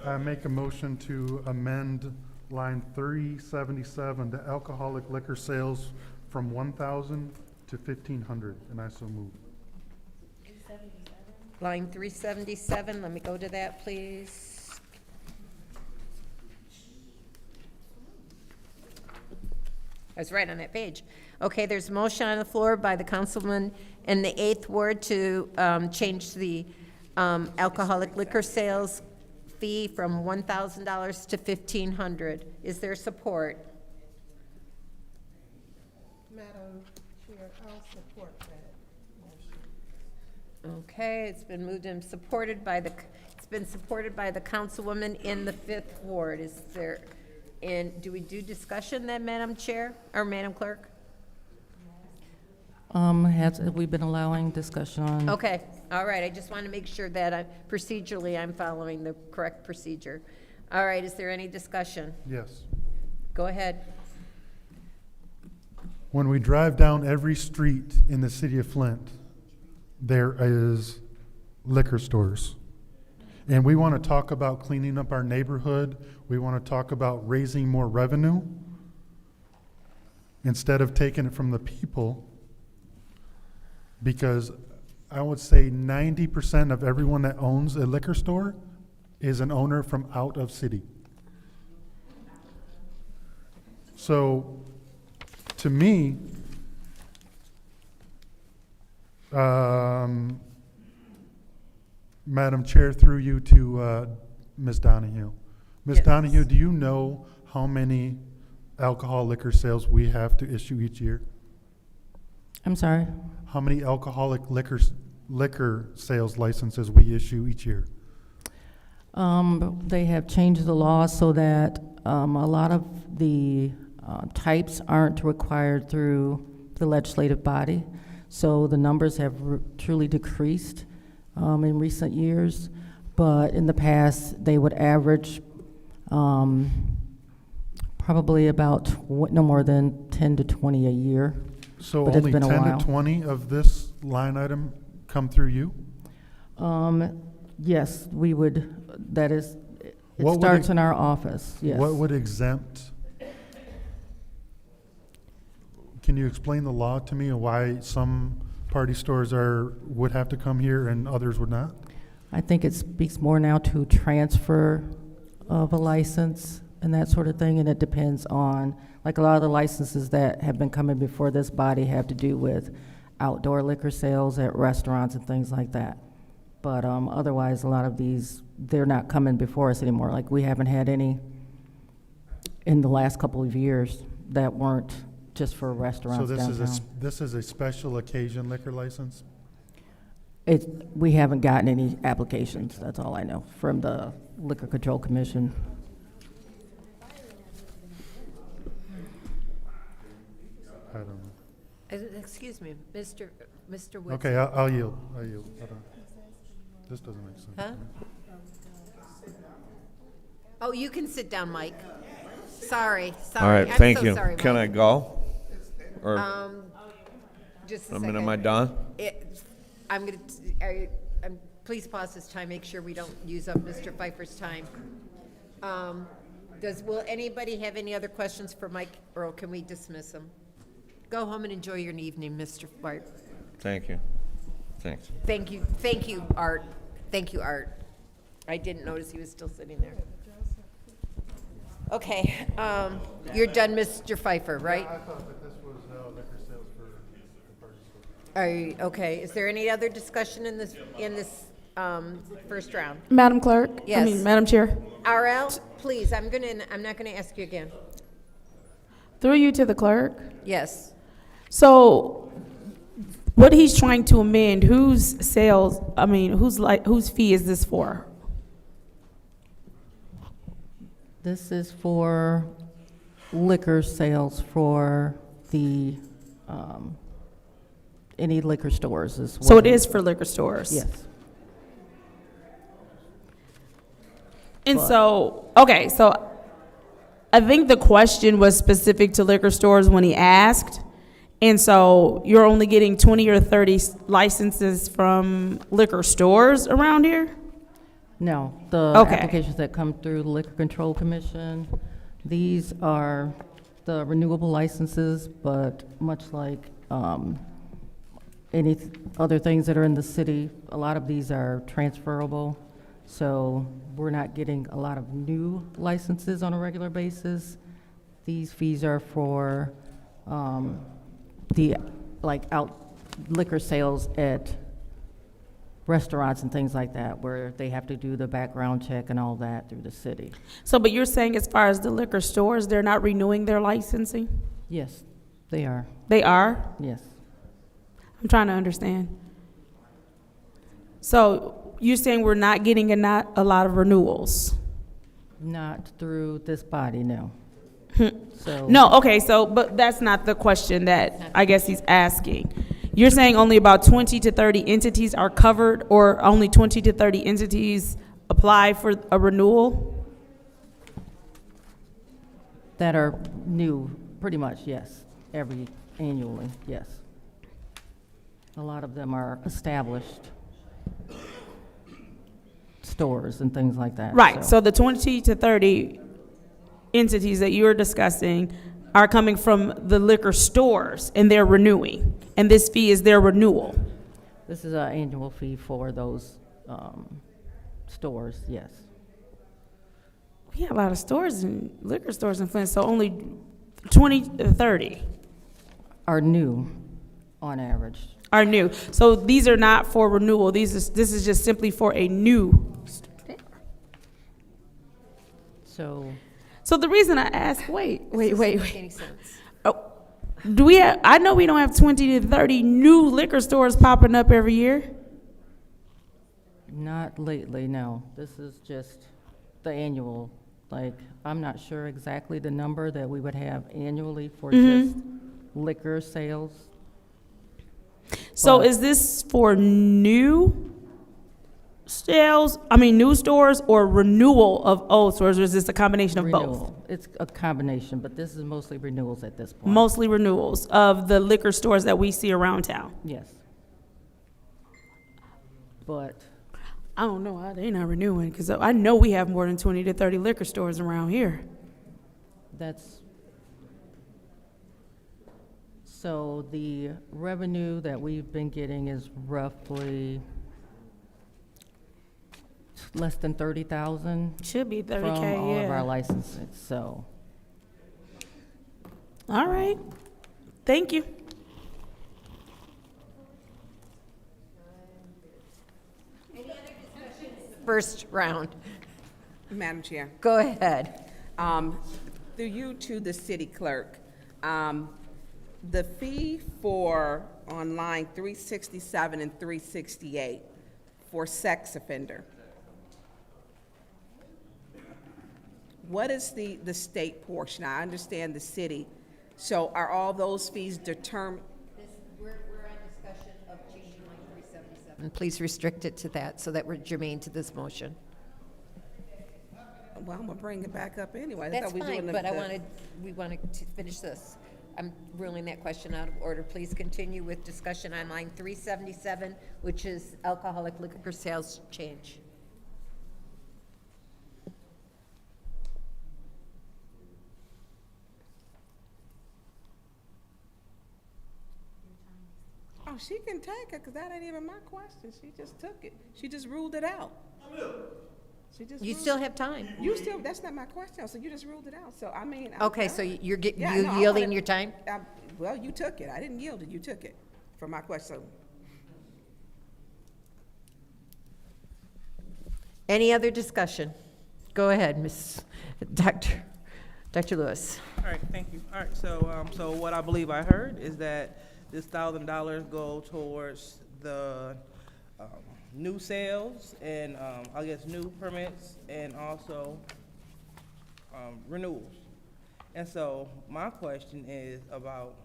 I make a motion to amend line 377, the alcoholic liquor sales from 1,000 to 1,500, and I so move. Line 377, let me go to that, please. I was right on that page. Okay, there's a motion on the floor by the councilman in the 8th ward to change the alcoholic liquor sales fee from $1,000 to $1,500. Is there support? Madam Chair, I'll support that motion. Okay, it's been moved and supported by the, it's been supported by the councilwoman in the 5th ward. Is there, and do we do discussion then, Madam Chair, or Madam Clerk? We've been allowing discussion on. Okay, all right, I just want to make sure that procedurally I'm following the correct procedure. All right, is there any discussion? Yes. Go ahead. When we drive down every street in the city of Flint, there is liquor stores. And we want to talk about cleaning up our neighborhood. We want to talk about raising more revenue. Instead of taking it from the people, because I would say 90% of everyone that owns a liquor store is an owner from out of city. So, to me, Madam Chair, through you to Ms. Donahue. Ms. Yes. Donahue, do you know how many alcohol liquor sales we have to issue each year? I'm sorry? How many alcoholic liquor sales licenses we issue each year? They have changed the law so that a lot of the types aren't required through the legislative body. So the numbers have truly decreased in recent years. But in the past, they would average probably about no more than 10 to 20 a year. So But it's only been a 10 while. to 20 of this line item come through you? Yes, we would, that is, it What would starts it- in our office, yes. What would exempt Can you explain the law to me and why some party stores would have to come here and others would not? I think it speaks more now to transfer of a license and that sort of thing, and it depends on, like a lot of the licenses that have been coming before this body have to do with outdoor liquor sales at restaurants and things like that. But otherwise, a lot of these, they're not coming before us anymore. Like, we haven't had any in the last couple of years that weren't just for restaurants So downtown. this is a special occasion liquor license? We haven't gotten any applications, that's all I know, from the Liquor Control Commission. I don't know. Excuse me, Mr. Woodson. Okay, I'll yield. Hold on. This doesn't make sense. Huh? Oh, you can sit down, Mike. Sorry. All right, I'm thank so you. sorry, Can I Mike. go? Or, Just a I second. mean, am I done? Please pause this time, make sure we don't use up Mr. Pfeiffer's time. Will anybody have any other questions for Mike, or can we dismiss him? Go home and enjoy your evening, Mr. Pfeiffer. Thank you. Thanks. Thank you, Art. Thank you, Art. I didn't notice he was still sitting there. Okay, you're done, Mr. Pfeiffer, right? I thought that this was liquor sales for the party store. Okay, is there any other discussion in this first round? Madam Clerk? Yes. Madam Chair? RL, please, I'm not gonna ask you again. Through you to the clerk. Yes. So what he's trying to amend, whose fee is this for? This is for liquor sales for the, any liquor stores is what. So it is for liquor stores? Yes. And But- so I think the question was specific to liquor stores when he asked. And so you're only getting 20 or 30 licenses from liquor stores around here? No, the Okay. applications that come through the Liquor Control Commission, these are the renewable licenses, but much like any other things that are in the city, a lot of these are transferable. So we're not getting a lot of new licenses on a regular basis. These fees are for the liquor sales at restaurants and things like that, where they have to do the background check and all that through the city. So, but you're saying as far as the liquor stores, they're not renewing their licensing? Yes, they are. They are? Yes. I'm trying to understand. So you're saying we're not getting a lot of renewals? Not through this body, no. So No, okay, but that's not the question that I guess he's asking. You're saying only about 20 to 30 entities are covered, or only 20 to 30 entities apply for a renewal? that are new, pretty much, yes, annually, yes. A lot of them are established stores and things like that. Right, so the 20 to 30 entities that you're discussing are coming from the liquor stores, and they're renewing, and this fee is their renewal. This is an annual fee for those stores, yes. We have a lot of stores and liquor stores in Flint, so only 20 to 30 Are new, on average. are new. So these are not for renewal, this is just simply for a new. So the reason I ask, wait. Doesn't make any sense. Oh, I know we don't have 20 to 30 new liquor stores popping up every year. Not lately, no. This is just the annual, I'm not sure exactly the number that we would have annually for just liquor sales. So But- is this for new sales, new stores, or renewal of old stores, or is this a combination of both? Renewal. It's a combination, but this is mostly renewals at this point. Mostly renewals of the liquor stores that we see around town. Yes. But I don't know how they're not renewing, because I know we have more than 20 to 30 liquor stores around here. that's So the revenue that we've been getting is roughly less than 30,000 Should be 30K, from all of yeah. our licenses, so. All right. Thank you. First round. Madam Chair. Go ahead. Through you to the city clerk, the fee for on line 367 and 368 for sex offender. What is the state portion? I understand the city. So are all those fees determined? We're on discussion of changing line 377. Please restrict it to that so that we're germane to this motion. Well, I'm gonna bring it back up anyway. I That's thought we fine, doing but we wanted to finish this. I'm ruling that question out of order. Please continue with discussion on line 377, which is alcoholic liquor sales change. Oh, she can take it, because that ain't even my question. She just took it. She just ruled it out. She just You ruled still it- have time. You still, that's not my question, so you just ruled it out. So, I mean. Okay, so you're Yeah, no, I yielding wanna- your time? Well, you took it. I didn't yield it. You took it for my question. Any other discussion? Go ahead, Dr. Lewis. All right, thank you. All right, so what I believe I heard is that this $1,000 go towards the new sales and I guess new permits and also renewals. And so my question is about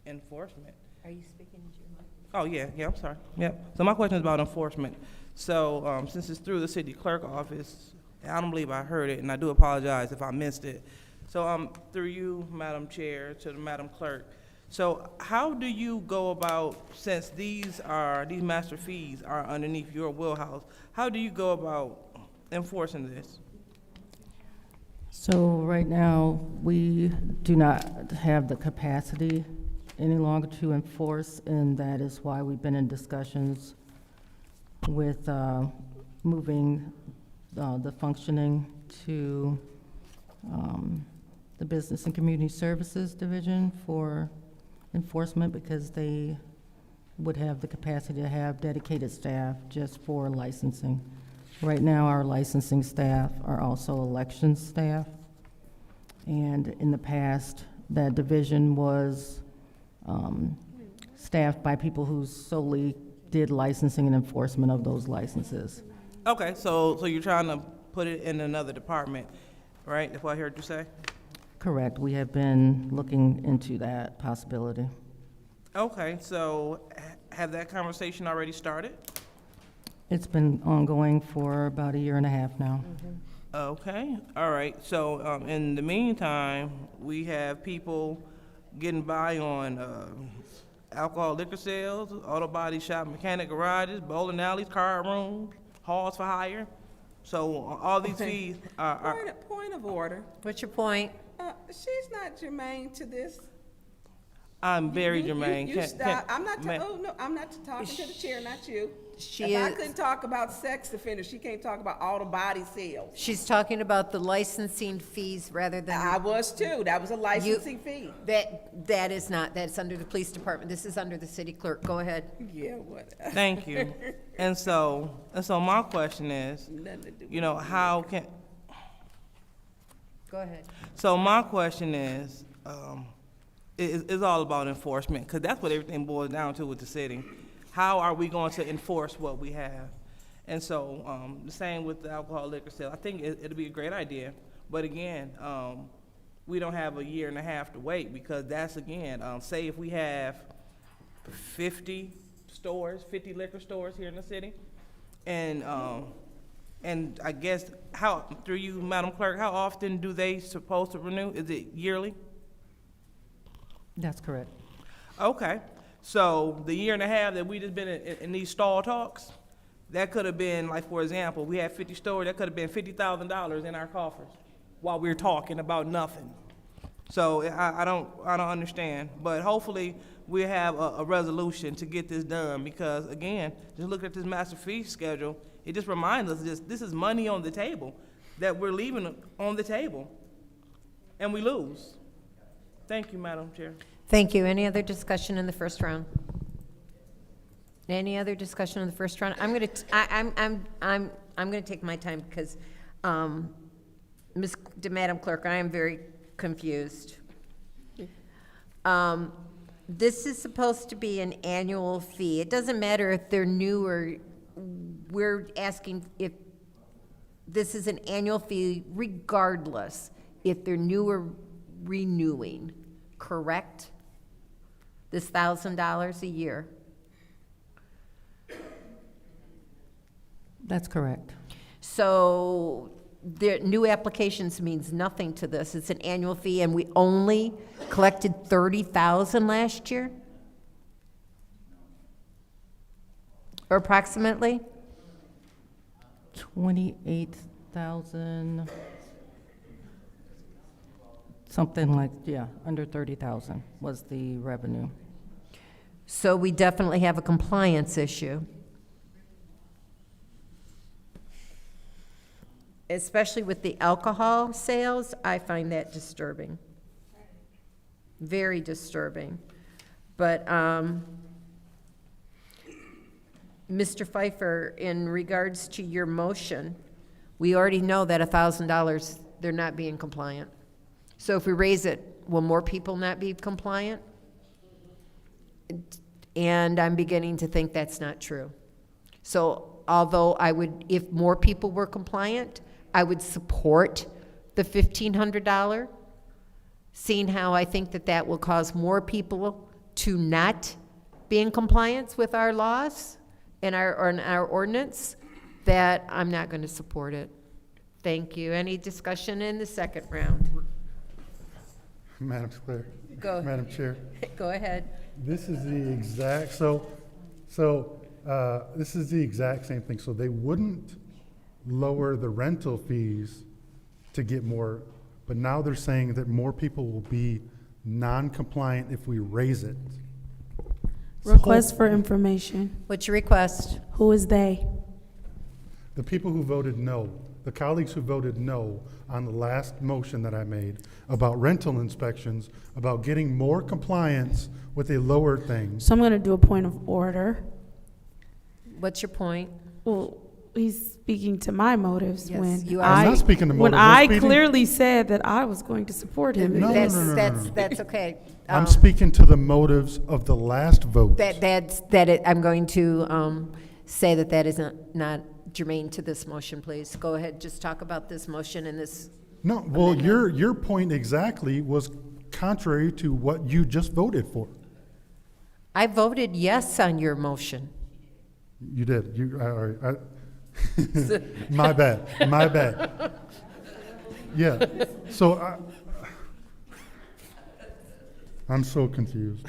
enforcement. Are you speaking into your mic? Oh, yeah, I'm sorry. Yep. So my question is about enforcement. So since it's through the city clerk office, I don't believe I heard it, and I do apologize if I missed it. So through you, Madam Chair, to the Madam Clerk. So how do you go about, since these master fees are underneath your wheelhouse, how do you go about enforcing this? So right now, we do not have the capacity any longer to enforce, and that is why we've been in discussions with moving the functioning to the Business and Community Services Division for enforcement, because they would have the capacity to have dedicated staff just for licensing. Right now, our licensing staff are also election staff, and in the past, that division was staffed by people who solely did licensing and enforcement of those licenses. Okay, so you're trying to put it in another department, right? That's what I heard you say? Correct. We have been looking into that possibility. Okay, so have that conversation already started? It's been ongoing for about 1.5 years now. Okay, all right. So in the meantime, we have people getting by on alcohol, liquor sales, auto body shop, mechanic garages, bowling alleys, card rooms, halls for hire. So all these fees are Point of order. What's your point? She's not germane to this. I'm very germane. You stop. I'm not talking to the chair, not you. I couldn't talk about sex offenders, she can't talk about auto body sales. She's talking about the licensing fees rather than. I was too. That was a licensing fee. That is not, that's under the police department. This is under the city clerk. Go ahead. Yeah, whatever. Thank you. And so my question is, how can? Go ahead. So my question is, it's all about enforcement, because that's what everything boils down to with the city. How are we going to enforce what we have? And so the same with the alcohol liquor sale. I think it'll be a great idea, but again, we don't have 1.5 years to wait, because that's, again, say if we have 50 liquor stores here in the city, and I guess, through you, Madam Clerk, how often do they supposed to renew? Is it yearly? That's correct. Okay, so the 1.5 years that we just been in these stall talks, that could have been, like, for example, we had 50 stores, that could have been $50,000 in our coffers while we were talking about nothing. So I don't understand, but hopefully we have a resolution to get this done, because again, just looking at this master fee schedule, it just reminds us this is money on the table that we're leaving on the table, and we lose. Thank you, Madam Chair. Thank you. Any other discussion in the first round? Any other discussion in the first round? I'm gonna take my time because, Madam Clerk, I am very confused. This is supposed to be an annual fee. It doesn't matter if they're new or, we're asking if this is an annual fee regardless if they're new or renewing, correct? This $1,000 a year. That's correct. So the new applications means nothing to this. It's an annual fee, and we only collected 30,000 last year? Or approximately? 28,000, something like, yeah, under 30,000 was the revenue. So we definitely have a compliance issue. Especially with the alcohol sales, I find that disturbing. Very disturbing. But, Mr. Pfeiffer, in regards to your motion, we already know that $1,000, they're not being compliant. So if we raise it, will more people not be compliant? And I'm beginning to think that's not true. So although I would, if more people were compliant, I would support the $1,500, seeing how I think that that will cause more people to not be in compliance with our laws and our ordinance, that I'm not going to support it. Thank you. Any discussion in the second round? Madam Chair. Madam Chair. Go ahead. This is the exact, this is the exact same thing. So they wouldn't lower the rental fees to get more, but now they're saying that more people will be non-compliant if we raise it. Request for information. What's your request? Who is they? The people who voted no, the colleagues who voted no on the last motion that I made about rental inspections, about getting more compliance with a lower thing. So I'm going to do a point of order. What's your point? Well, he's speaking to my motives Yes, when you are. I'm not speaking to motives. when I'm I speaking- clearly said that I was going to support him. No, that's, no, no, no, that's, no. that's okay. I'm speaking to the motives of the last vote. I'm going to say that that isn't not germane to this motion, please. Go ahead, just talk about this motion and this. No, well, your point exactly was contrary to what you just voted for. I voted yes on your motion. You did. My bad. My bad. Yeah. So I'm so confused.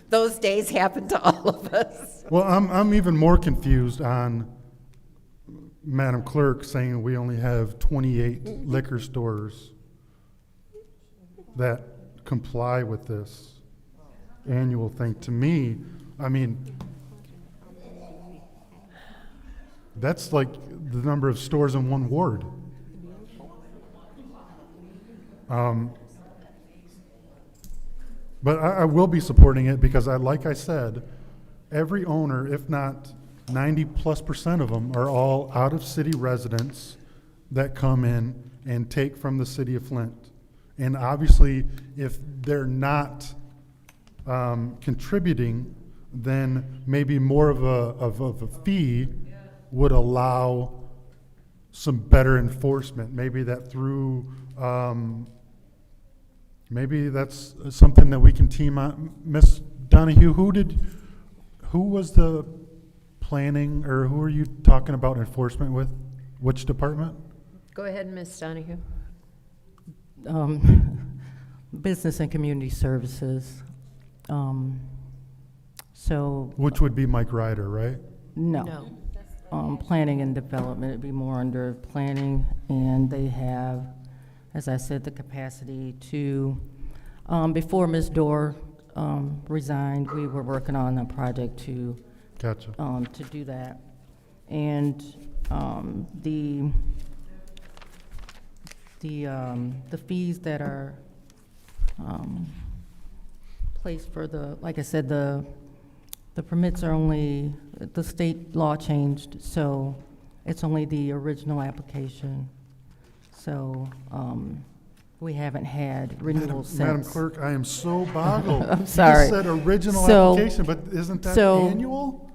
Those days happen to all of us. Well, I'm even more confused on Madam Clerk saying we only have 28 liquor stores that comply with this annual thing. To me, I mean, that's like the number of stores in one ward. But I will be supporting it because, like I said, every owner, if not 90+% of them, are all out-of-city residents that come in and take from the city of Flint. And obviously, if they're not contributing, then maybe more of a fee would allow some better enforcement. Maybe that through, maybe that's something that we can team on. Ms. Donahue, who was the planning, or who are you talking about enforcement with? Which department? Go ahead, Ms. Donahue. Business and Community Services. So. Which would be Mike Ryder, right? No. Planning and Development, it'd be more under planning, and they have, as I said, the capacity to Before Ms. Dorr resigned, we were working on a project to Gotcha. to do that. And the fees that are placed for the, like I said, the permits are only, the state law changed, so it's only the original application. So we haven't had renewals since. Madam Clerk, I am so boggled. I'm sorry. You just said original So- application, but isn't that so- annual?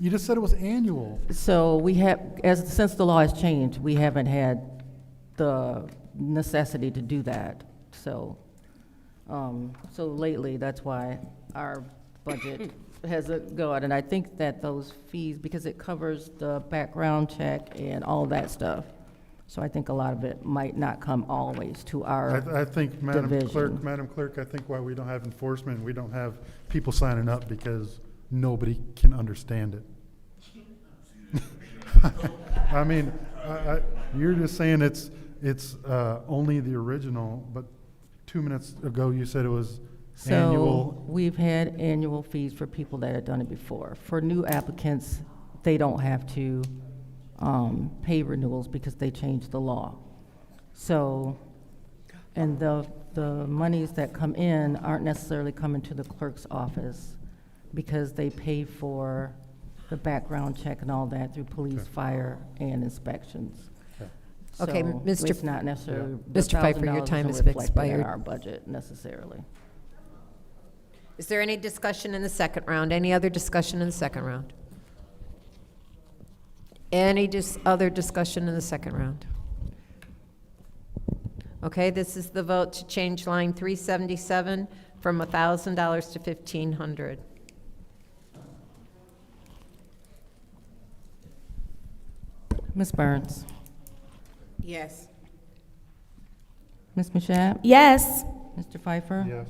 You just said it was annual. So we have, since the law has changed, we haven't had the necessity to do that. So, so lately, that's why our budget hasn't gone. And I think that those fees, because it covers the background check and all that stuff, so I think a lot of it might not come always to our I think, Madam division. Clerk, I think why we don't have enforcement, we don't have people signing up because nobody can understand it. I mean, you're just saying it's only the original, but 2 minutes ago you said it was annual. So we've had annual fees for people that have done it before. For new applicants, they don't have to pay renewals because they changed the law. So, and the monies that come in aren't necessarily coming to the clerk's office because they pay for the background check and all that through police, fire, and inspections. Okay, So Mr. it's not necessarily, the Mr. Pfeiffer, your $1,000 time isn't has reflected in expired. our budget necessarily. Is there any discussion in the second round? Any other discussion in the second round? Any other discussion in the second round? Okay, this is the vote to change line 377 from $1,000 to $1,500. Ms. Burns? Yes. Ms. Mashat? Yes. Mr. Pfeiffer? Yes.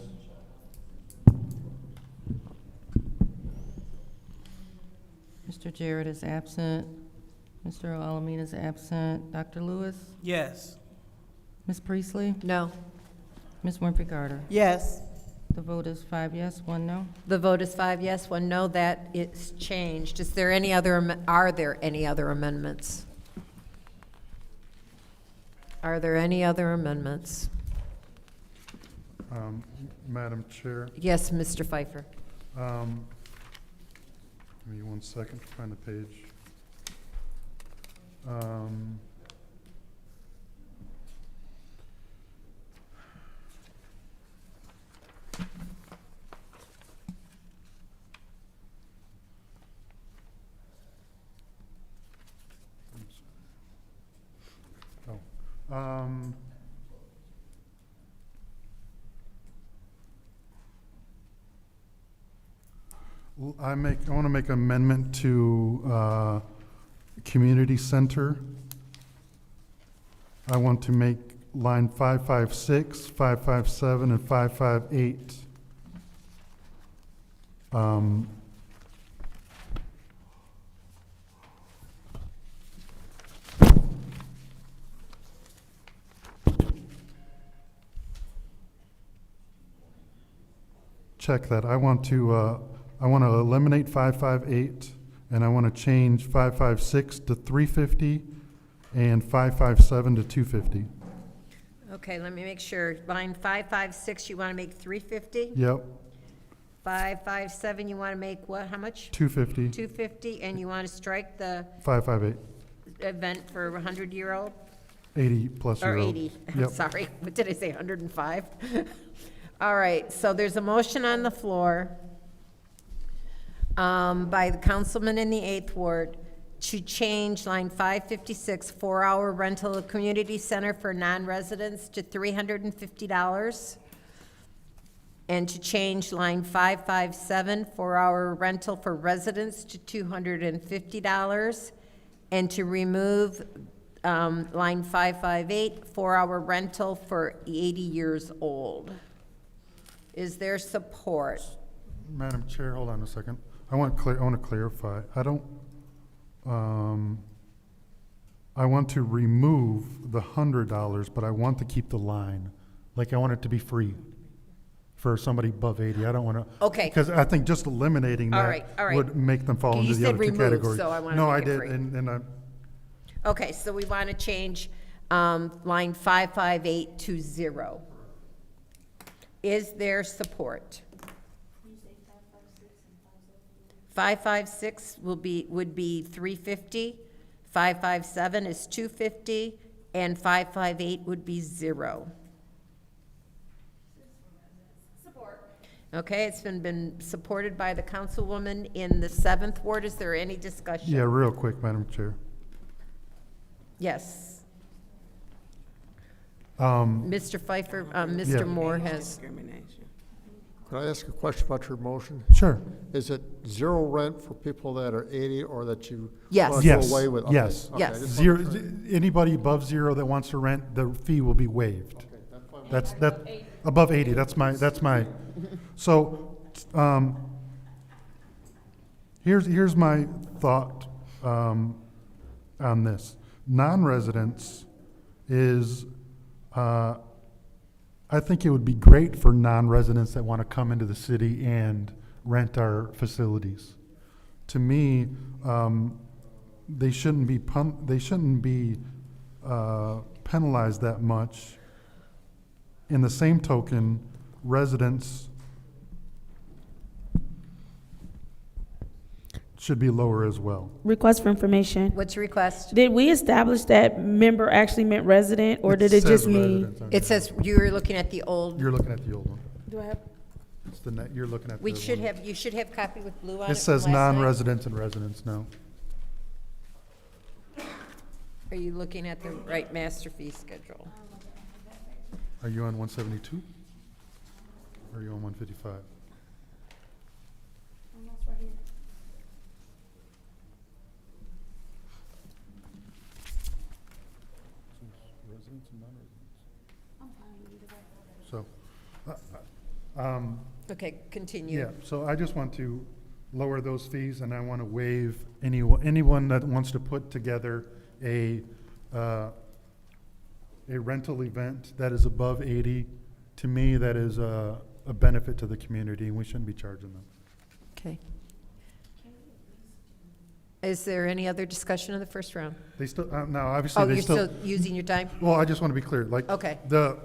Mr. Jarrett is absent. Mr. Alameen is absent. Dr. Lewis? Yes. Ms. Priestley? No. Ms. Winfrey Carter? Yes. The vote is 5 yes, 1 no. The vote is 5 yes, 1 no. That is changed. Is there any other, are there any other amendments? Are there any other amendments? Madam Chair, Yes, Mr. Pfeiffer. give me 1 second to find the page. I want to make an amendment to community center. I want to make line 556, 557, and 558. Check that. I want to eliminate 558, and I want to change 556 to 350 and 557 to 250. Okay, let me make sure. Line 556, you want to make 350? Yep, 557, you want to make what, how much? 250, 250, and you want to strike the 558, event for a 100-year-old? 80 plus year Or old. 80, Yep. sorry, what did I say, 105? All right, so there's a motion on the floor by the councilman in the 8th Ward to change line 556, 4-hour rental of community center for non-residents to $350, and to change line 557, 4-hour rental for residents to $250, and to remove line 558, 4-hour rental for 80 years old. Is there support? Madam Chair, hold on a second. I want to clarify. I want to remove the $100, but I want to keep the line. Like, I want it to be free. for somebody above 80. I don't want to. Okay. Because I think just eliminating All that right, all right. would make them fall You into the said other two remove, categories. so I wanna No, make I it did, free. and I, Okay, so we want to change line 558 to 0. Is there support? 556 would be 350, 557 is 250, and 558 would be 0. Support. Okay, it's been supported by the councilwoman in the 7th ward. Is there any discussion? yeah, real quick, Madam Chair. Yes. Um, Mr. Pfeiffer, Yeah. Mr. Moore has, Discrimination. Could I ask a question about your motion? Sure. Is it zero rent for people that are 80, or that you Yes. want to Yes, do away with? Okay, yes. okay, I Yes. just Zero, wanted to- anybody above 0 that wants to rent, the fee will be waived. That's, above 80, that's my, so, here's my thought, on this. Non-residents is, I think it would be great for non-residents that want to come into the city and rent our facilities. To me, they shouldn't be penalized that much. In the same token, residents should be lower as well. Request for information. what's your request? Did we establish that member actually meant resident, or did it says just mean? residents on It says you were looking at the old, You're looking at the old one. Do I have? It's the net, you're looking at the we one. should have, you should have copy with blue on it. It says from last night. non-residents and residents now. Are you looking at the right master fee schedule? Are you on 172? Or are you on 155? Residents and non-residents. So, Okay, continue. yeah, so I just want to lower those fees, and I want to waive anyone that wants to put together a rental event that is above 80. To me, that is a benefit to the community, and we shouldn't be charging them. Okay. Is there any other discussion in the first round? They still, now, obviously, Oh, they you're still. still using your time? Well, I just want to be clear, like. Okay. The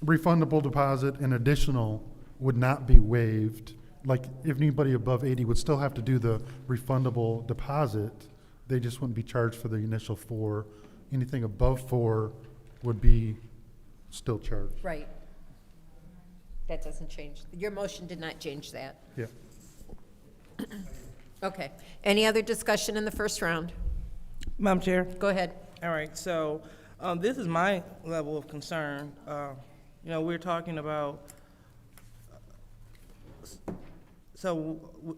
refundable deposit and additional would not be waived. Like, if anybody above 80 would still have to do the refundable deposit, they just wouldn't be charged for the initial 4. Anything above 4 would be still charged. Right. That doesn't change. Your motion did not change that. Yeah. Okay. Any other discussion in the first round? Madam Chair? Go ahead. All right, so this is my level of concern. We're talking about,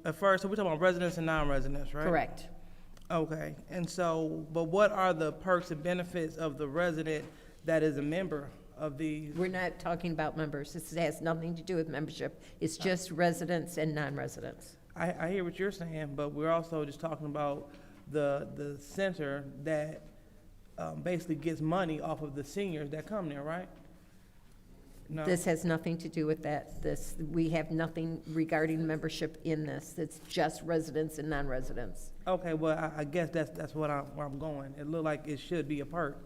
at first, so we're talking about residents and non-residents, right? Correct. Okay, and so, but what are the perks and benefits of the resident that is a member of these? We're not talking about members. This has nothing to do with membership. It's just residents and non-residents. I hear what you're saying, but we're also just talking about the center that basically gets money off of the seniors that come there, right? No? This has nothing to do with that. We have nothing regarding membership in this. It's just residents and non-residents. Okay, well, I guess that's where I'm going. It looked like it should be a perk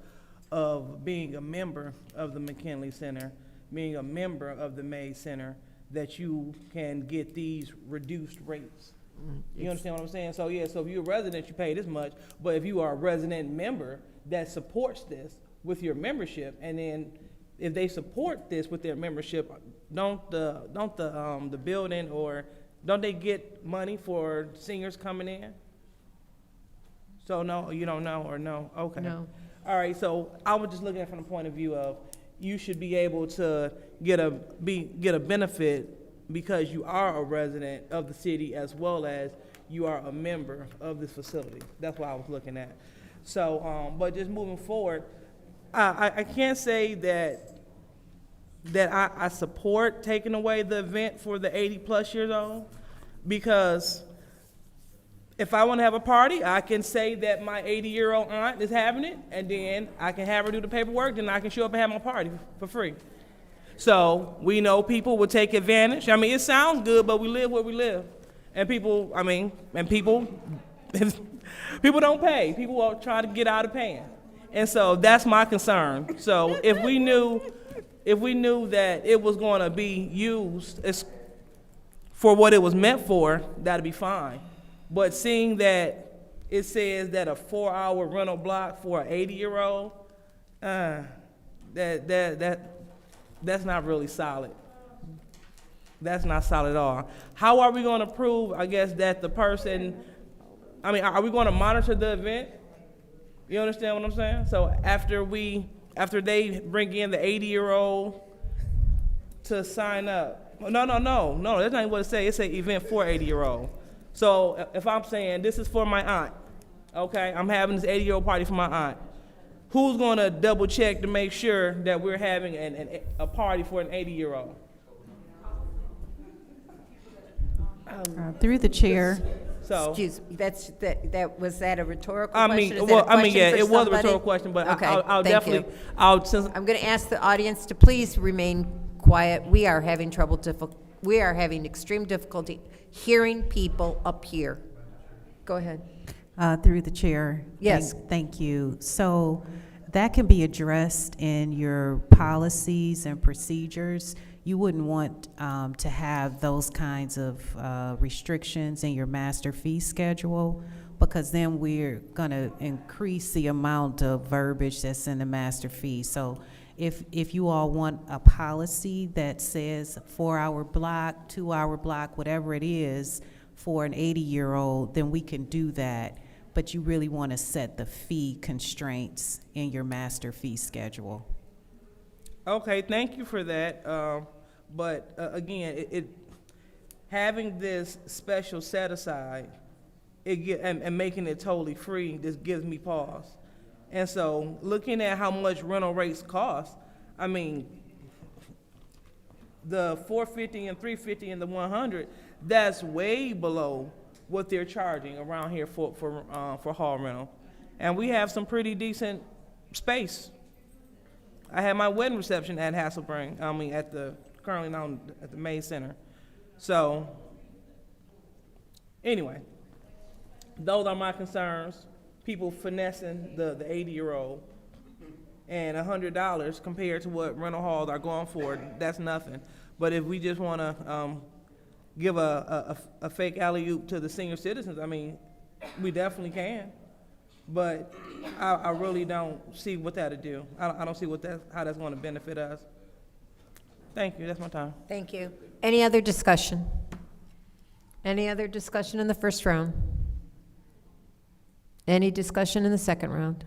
of being a member of the McKinley Center, being a member of the May Center, that you can get these reduced rates. You understand what I'm saying? So, yeah, so if you're a resident, you pay this much, but if you are a resident member that supports this with your membership, and then if they support this with their membership, don't the building, or don't they get money for seniors coming in? So no, you don't know, or no? Okay. No. All right, so I was just looking at it from the point of view of you should be able to get a benefit because you are a resident of the city as well as you are a member of this facility. That's what I was looking at. So, but just moving forward, I can't say that I support taking away the event for the 80+ years old, because if I want to have a party, I can say that my 80-year-old aunt is having it, and then I can have her do the paperwork, then I can show up and have my party for free. So we know people will take advantage. I mean, it sounds good, but we live where we live. And people, people don't pay. People will try to get out of paying. And so that's my concern. So if we knew that it was going to be used for what it was meant for, that'd be fine. But seeing that it says that a 4-hour rental block for an 80-year-old, that's not really solid. That's not solid at all. How are we going to prove, I guess, that the person, are we going to monitor the event? You understand what I'm saying? So after they bring in the 80-year-old to sign up, no, that's not even what it says. It says event for 80-year-old. So if I'm saying this is for my aunt, okay, I'm having this 80-year-old party for my aunt, who's going to double check to make sure that we're having a party for an 80-year-old? Through the chair. So, excuse me, was that a rhetorical question? It was a rhetorical question, but okay, I'll thank definitely, you. I'm going to ask the audience to please remain quiet. We are having extreme difficulty hearing people up here. Go ahead. Through the chair. Yes. Thank you. So that can be addressed in your policies and procedures. You wouldn't want to have those kinds of restrictions in your master fee schedule, because then we're going to increase the amount of verbiage that's in the master fee. So if you all want a policy that says 4-hour block, 2-hour block, whatever it is for an 80-year-old, then we can do that. But you really want to set the fee constraints in your master fee schedule. Okay, thank you for that. But again, having this special set aside, and making it totally free, this gives me pause. And so, looking at how much rental rates cost, the $450 and $350 and the $100, that's way below what they're charging around here for hall rental, and we have some pretty decent space. I had my wedding reception at Hasselspring. Currently now at the May Center. So, anyway, those are my concerns. People finessing the 80-year-old, and $100 compared to what rental halls are going for, that's nothing. But if we just want to give a fake alley-oop to the senior citizens, we definitely can. But I really don't see what that'll do. I don't see how that's going to benefit us. Thank you. That's my time. Thank you. Any other discussion? Any other discussion in the first round? Any discussion in the second round?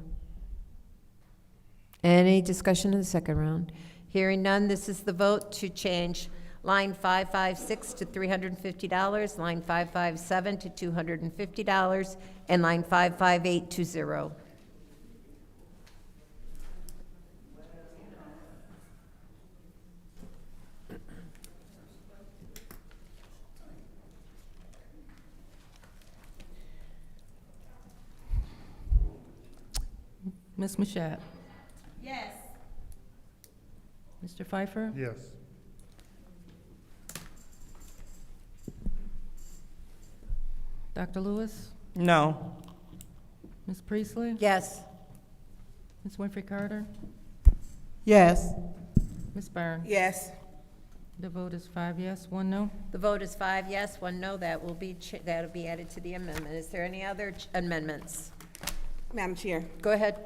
Any discussion in the second round? Hearing none, this is the vote to change line 556 to $350, line 557 to $250, and line 558 to 0. Ms. Mashat? Yes. Mr. Pfeiffer? Yes. Dr. Lewis? No. Ms. Priestley? Yes. Ms. Winfrey Carter? Yes. Ms. Byrne? Yes. The vote is 5 yes, 1 no. The vote is 5 yes, 1 no. That'll be added to the amendment. Is there any other amendments? Madam Chair, Go ahead.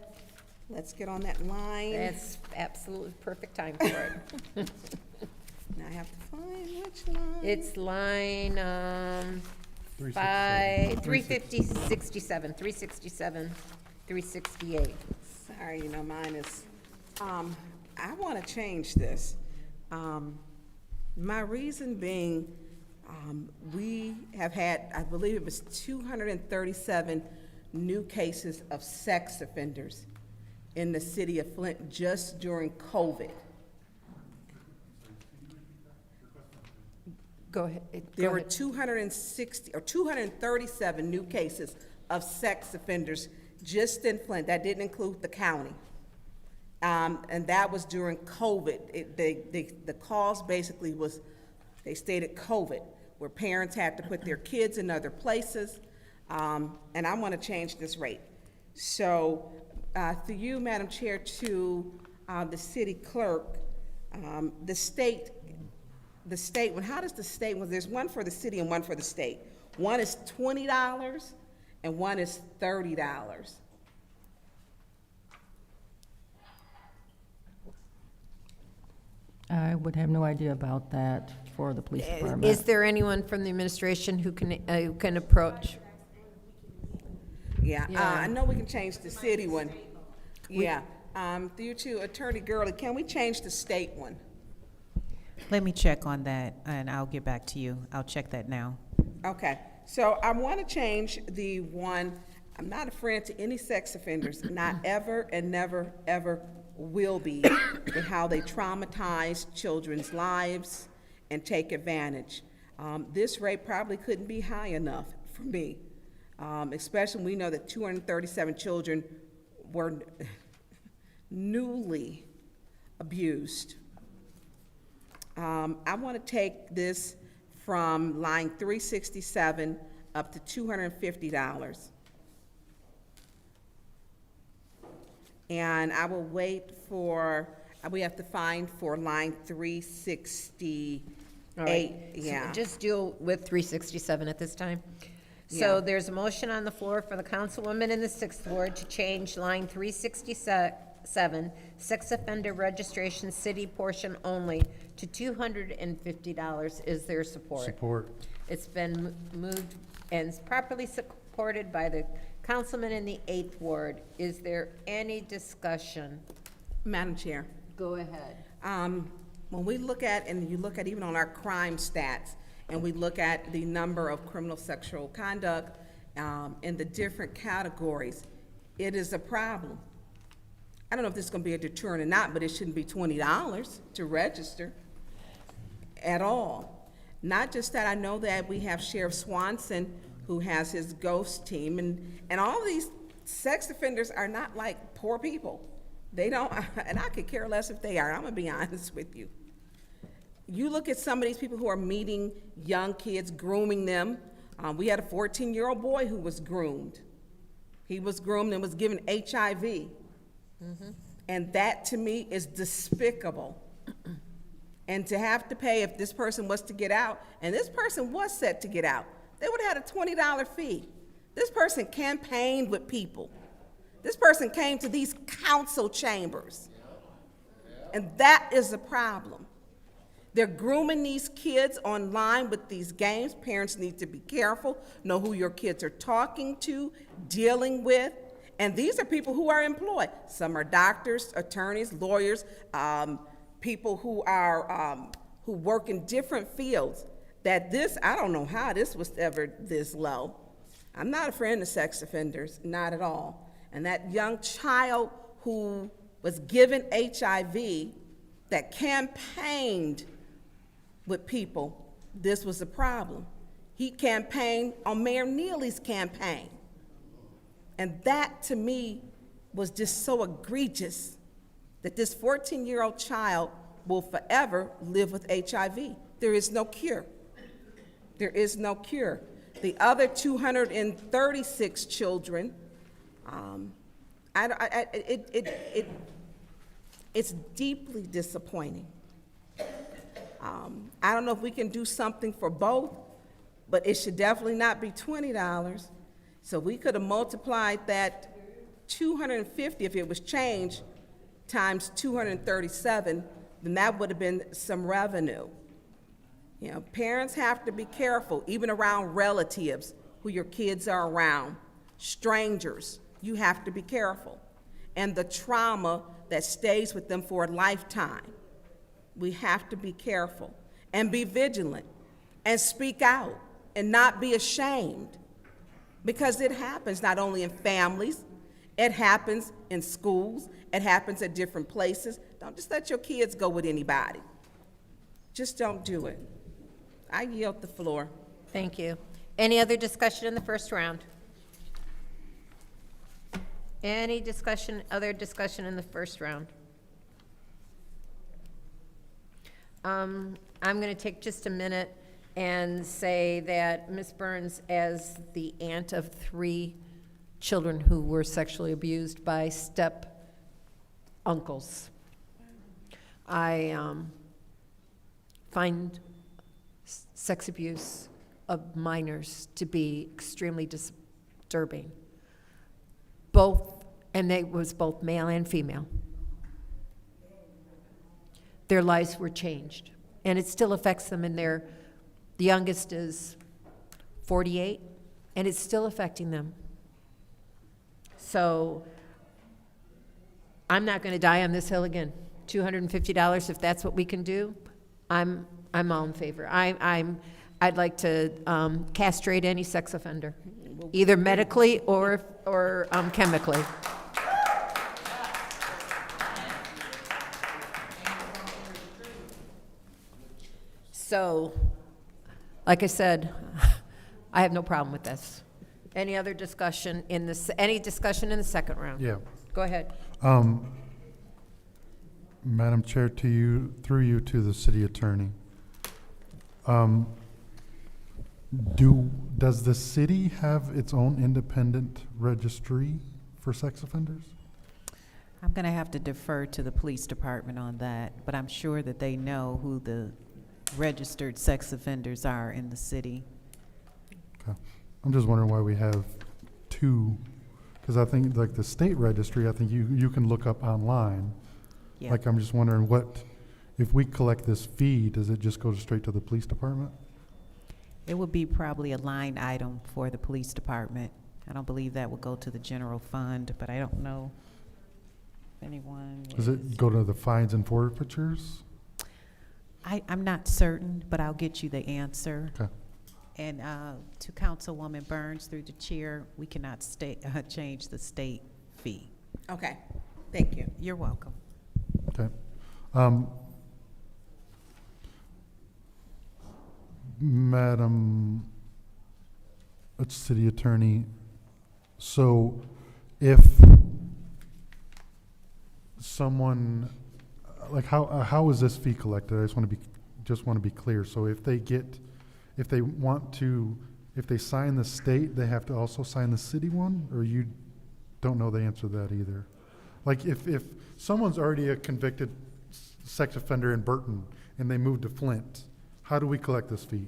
let's get on that line. That's absolutely perfect time for it. Now I have to find which line. It's line 367, 368. Sorry, mine is, I want to change this. My reason being, we have had, I believe it was 237 new cases of sex offenders in the city of Flint just during COVID. Go ahead. There were 237 new cases of sex offenders just in Flint. That didn't include the county. And that was during COVID. The cause basically was, they stated COVID, where parents had to put their kids in other places, and I want to change this rate. So, through you, Madam Chair, to the city clerk, the state one, how does the state one, there's one for the city and one for the state. One is $20 and one is $30. I would have no idea about that for the police department. Is there anyone from the administration who can approach? Yeah, I know we can change the city one. Yeah, through you to Attorney Gurley, can we change the state one? Let me check on that, and I'll get back to you. I'll check that now. Okay, so I want to change the one, I'm not a friend to any sex offenders, not ever and never, ever will be, with how they traumatize children's lives and take advantage. This rate probably couldn't be high enough for me, especially when we know that 237 children were newly abused. I want to take this from line 367 up to $250. And I will wait for, we have to find for line 368. All right. Yeah. So just deal with 367 at this time. Yeah. So there's a motion on the floor for the councilwoman in the 6th Ward to change line 367, sex offender registration city portion only, to $250. Is there support? Support. It's been moved and is properly supported by the councilman in the 8th Ward. Is there any discussion? Madam Chair. Go ahead. When we look at, and you look at even on our crime stats, and we look at the number of criminal sexual conduct in the different categories, it is a problem. I don't know if this is going to be a deterrent or not, but it shouldn't be $20 to register at all. Not just that, I know that we have Sheriff Swanson, who has his ghost team, and all these sex offenders are not like poor people. They don't, and I could care less if they are, I'm gonna be honest with you. You look at some of these people who are meeting young kids, grooming them. We had a 14-year-old boy who was groomed. He was groomed and was given HIV. Mm-hmm. And that, to me, is despicable. And to have to pay if this person was to get out, and this person was set to get out, they would have had a $20 fee. This person campaigned with people. This person came to these council chambers. And that is a problem. They're grooming these kids online with these games. Parents need to be careful, know who your kids are talking to, dealing with. And these are people who are employed. Some are doctors, attorneys, lawyers, people who are who work in different fields. That this, I don't know how this was ever this low. I'm not a friend of sex offenders, not at all. And that young child who was given HIV, that campaigned with people, this was a problem. He campaigned on Mayor Neely's campaign. And that, to me, was just so egregious that this 14-year-old child will forever live with HIV. There is no cure. There is no cure. The other 236 children, it's deeply disappointing. I don't know if we can do something for both, but it should definitely not be $20. So we could have multiplied that 250 if it was changed times 237, then that would have been some revenue. You know, parents have to be careful, even around relatives who your kids are around, strangers, you have to be careful. And the trauma that stays with them for a lifetime. We have to be careful and be vigilant and speak out and not be ashamed, because it happens not only in families, it happens in schools, it happens at different places. Don't just let your kids go with anybody. Just don't do it. I yield the floor. Thank you. Any other discussion in the first round? Any discussion, other discussion in the first round? I'm going to take just a minute and say that Ms. Burns, as the aunt of 3 children who were sexually abused by step uncles, I find sex abuse of minors to be extremely disturbing. And they was both male and female. Their lives were changed, and it still affects them the youngest is 48, and it's still affecting them. So I'm not going to die on this hill again. $250, if that's what we can do, I'm all in favor. I'd like to castrate any sex offender, either medically or chemically. So, like I said, I have no problem with this. Any other discussion any discussion in the second round? Yeah. Go ahead. Madam Chair, through you to the city attorney. Does the city have its own independent registry for sex offenders? I'm going to have to defer to the police department on that, but I'm sure that they know who the registered sex offenders are in the city. Okay. I'm just wondering why we have 2, because I think like the state registry, I think you can look up online. Yeah. Like, I'm just wondering if we collect this fee, does it just go straight to the police department? It would be probably a line item for the police department. I don't believe that would go to the general fund, but I don't know if anyone Does it go to the fines and forfeitures? I'm not certain, but I'll get you the answer. Okay. And to Councilwoman Burns, through the chair, we cannot change the state fee. Okay, thank you. You're welcome. Okay. Madam City Attorney, so if someone, like how is this fee collected? I just want to be clear. So if they sign the state, they have to also sign the city one, or you don't know the answer to that either? Like if someone's already a convicted sex offender in Burton and they move to Flint, how do we collect this fee?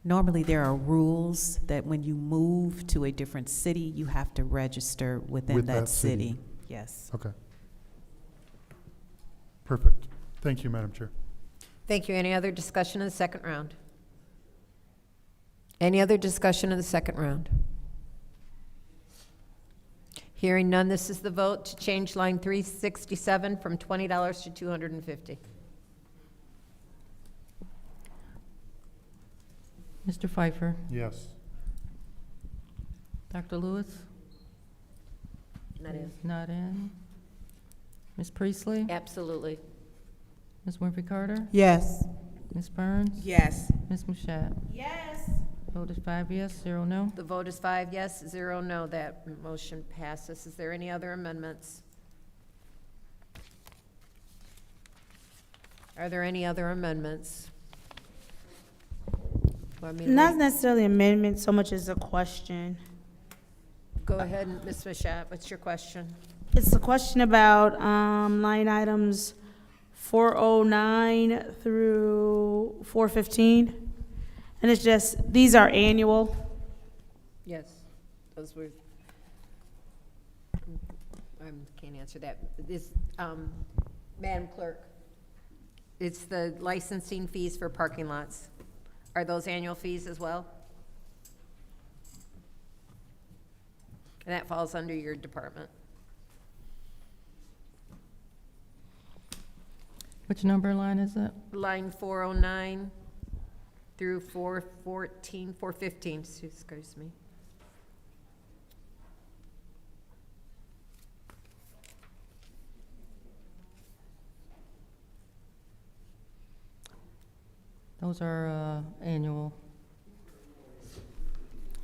Normally, there are rules that when you move to a different city, you have to register within that city. Yes. Okay. Perfect. Thank you, Madam Chair. Thank you. Any other discussion in the second round? Any other discussion in the second round? Hearing none, this is the vote to change line 367 from $20 to $250. Mr. Pfeiffer? Yes. Dr. Lewis? Not in. Not in. Ms. Priestley? Absolutely. Ms. Winfrey Carter? Yes. Ms. Burns? Yes. Ms. Mashat? Yes. Vote is 5 yes, 0 no. The vote is 5 yes, 0 no. That motion passes. Is there any other amendments? Are there any other amendments? Want me to Not read? necessarily amendment so much as a question. Go ahead, Ms. Mashat. What's your question? It's a question about line items 409 through 415. And it's just, these are annual. Yes, those were, I can't answer that. This, Madam Clerk, it's the licensing fees for parking lots. Are those annual fees as well? And that falls under your department. Which number line is it? Line 409 through 415, excuse me. Those are annual.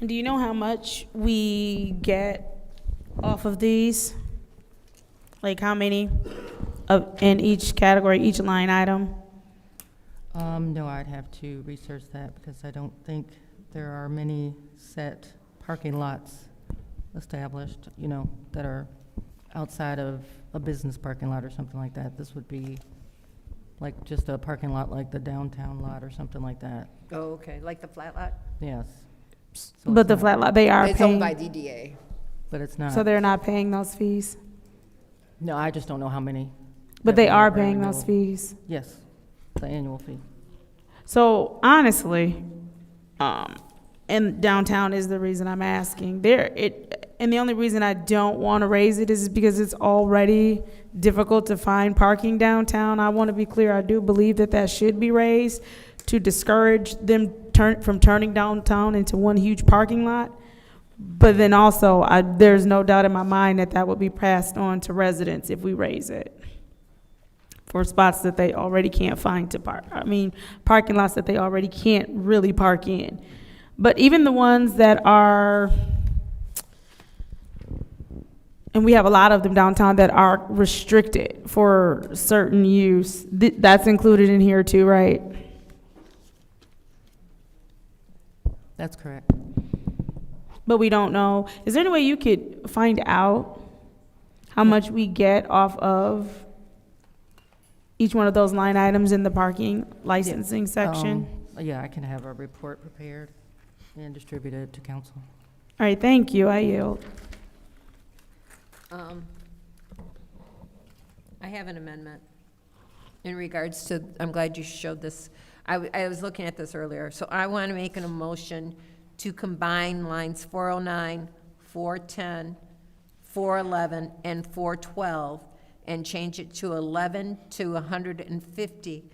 And do you know how much we get off of these? Like how many in each category, each line item? No, I'd have to research that because I don't think there are many set parking lots established, you know, that are outside of a business parking lot or something like that. This would be like just a parking lot like the downtown lot or something like that. Oh, okay, like the flat lot? Yes. So But it's the not- flat lot, they are It's owned paying, by DDA. But it's not. so they're not paying those fees? No, I just don't know how many. But that they we are have by paying those renewal. fees? Yes, the annual fee. So honestly, and downtown is the reason I'm asking. And the only reason I don't want to raise it is because it's already difficult to find parking downtown. I want to be clear, I do believe that that should be raised to discourage them from turning downtown into one huge parking lot. But then also, there's no doubt in my mind that that would be passed on to residents if we raise it for spots that they already can't find to park. I mean, parking lots that they already can't really park in. But even the ones that are, and we have a lot of them downtown that are restricted for certain use, that's included in here too, right? That's correct. But we don't know. Is there any way you could find out how much we get off of each one of those line items in the parking licensing section? Yeah, I can have a report prepared and distributed to council. All right, thank you. I yield. I have an amendment in regards to, I'm glad you showed this. I was looking at this earlier. So I want to make an emotion to combine lines 409, 410, 411, and 412 and change it to 11 to 150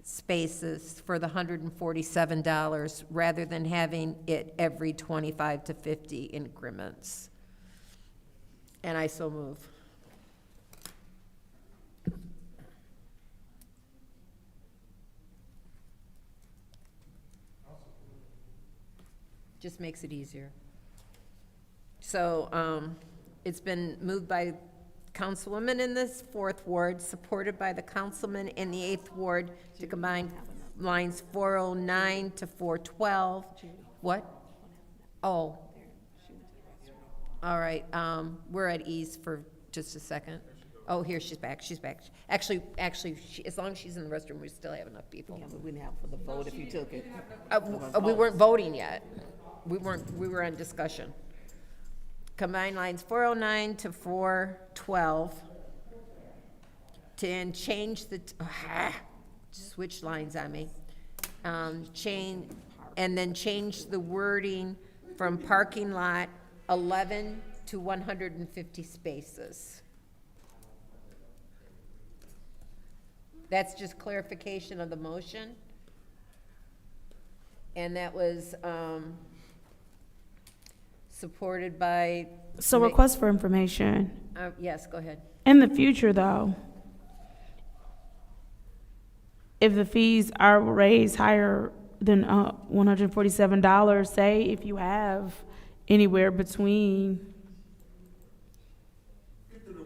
spaces for the $147 rather than having it every 25 to 50 increments. And I so move. Just makes it easier. So it's been moved by councilwoman in this 4th ward, supported by the councilman in the 8th ward to combine lines 409 to 412. What? Oh. All right, we're at ease for just a second. Oh, here, she's back. Actually, as long as she's in the restroom, we still have enough people. Yeah, but we didn't have for the vote if you took it. We weren't voting yet. We were on discussion. Combine lines 409 to 412 and change the, switch lines on me. Change the wording from parking lot 11 to 150 spaces. That's just clarification of the motion. And that was supported by. So request for information. Yes, go ahead. In the future, though, if the fees are raised higher than $147, say if you have anywhere between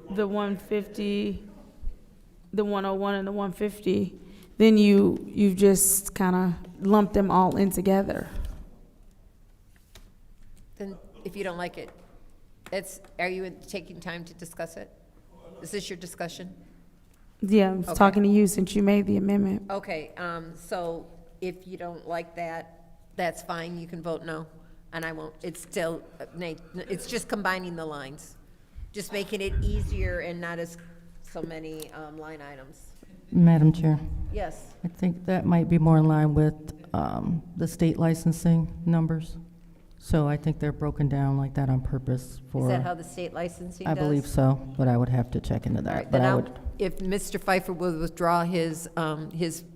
the 150, the 101, and the 150, then you've just kind of lumped them all in together. Then, if you don't like it, are you taking time to discuss it? Is this your discussion? Yeah, I was Okay. talking to you since you made the amendment. Okay, so if you don't like that, that's fine, you can vote no, and I won't, it's still, it's just combining the lines, just making it easier and not as so many line items. Madam Chair, Yes, I think that might be more in line with the state licensing numbers. So I think they're broken down like that on purpose for. is that how the state licensing does? I believe so, but I would have to check into All that. right, But then I would. if Mr. Pfeiffer will withdraw his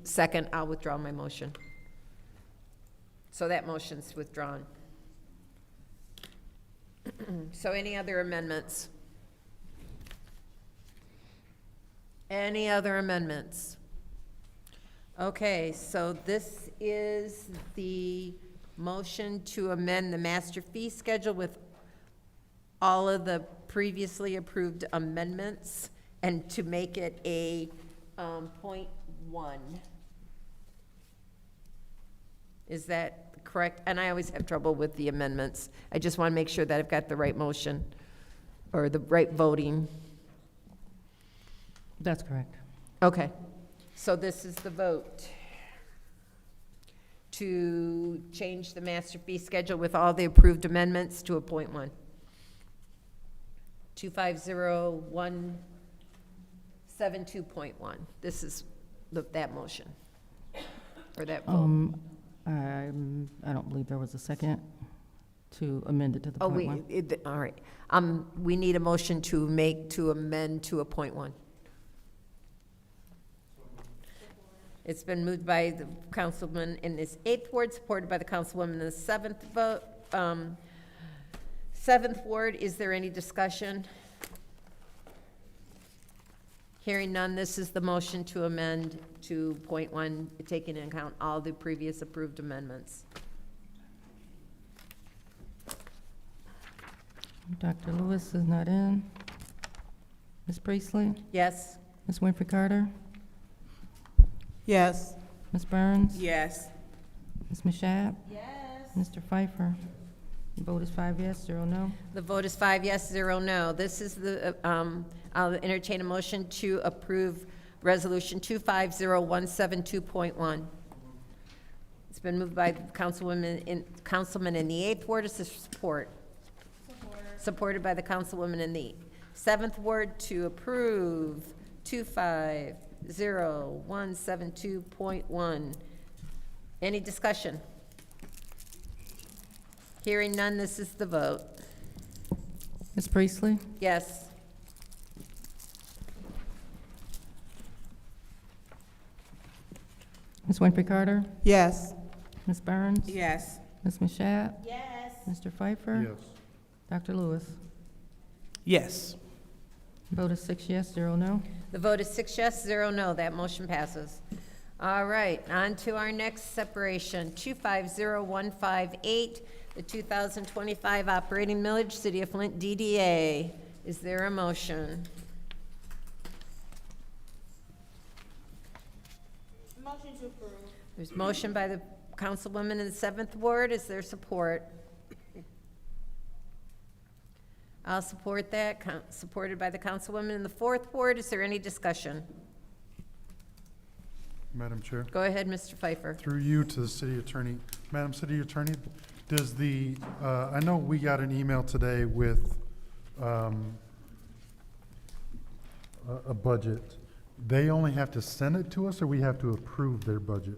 second, I'll withdraw my motion. So that motion's withdrawn. So any other amendments? Any other amendments? Okay, so this is the motion to amend the master fee schedule with all of the previously approved amendments and to make it a, .1. Is that correct? And I always have trouble with the amendments. I just want to make sure that I've got the right motion, or the right voting. That's correct. Okay, so this is the vote to change the master fee schedule with all the approved amendments to a .1. 250172.1. This is that motion, or that vote. I don't believe there was a second to amend it to the Oh, .1. all right. We need a motion to amend to a .1. It's been moved by the councilman in this 8th ward, supported by the councilwoman in the 7th vote. 7th ward, is there any discussion? Hearing none, this is the motion to amend to .1, taking into account all the previous approved amendments. Dr. Lewis is not in. Ms. Priestley? Yes? Ms. Winfrey Carter? Yes. Ms. Burns? Yes. Ms. Mashat? Yes. Mr. Pfeiffer? The vote is 5 yes, 0 no. The vote is 5 yes, 0 no. This is the, I'll entertain a motion to approve Resolution 250172.1. It's been moved by councilman in the 8th ward. Is there support? Supported by the councilwoman in the 7th ward to approve 250172.1. Any discussion? Hearing none, this is the vote. Ms. Priestley? Yes. Ms. Winfrey Carter? Yes. Ms. Burns? Yes. Ms. Mashat? Yes. Mr. Pfeiffer? Yes. Dr. Lewis? Yes. Vote is 6 yes, 0 no. The vote is 6 yes, 0 no. That motion passes. All right, on to our next separation, 250158, the 2025 operating millage, City of Flint DDA. Is there a motion? Motion to approve. There's motion by the councilwoman in the 7th ward. Is there support? I'll support that. Supported by the councilwoman in the 4th ward. Is there any discussion? Madam Chair, Go ahead, Mr. Pfeiffer. through you to the city attorney. Madam City Attorney, does the, I know we got an email today with a budget. They only have to send it to us, or we have to approve their budget?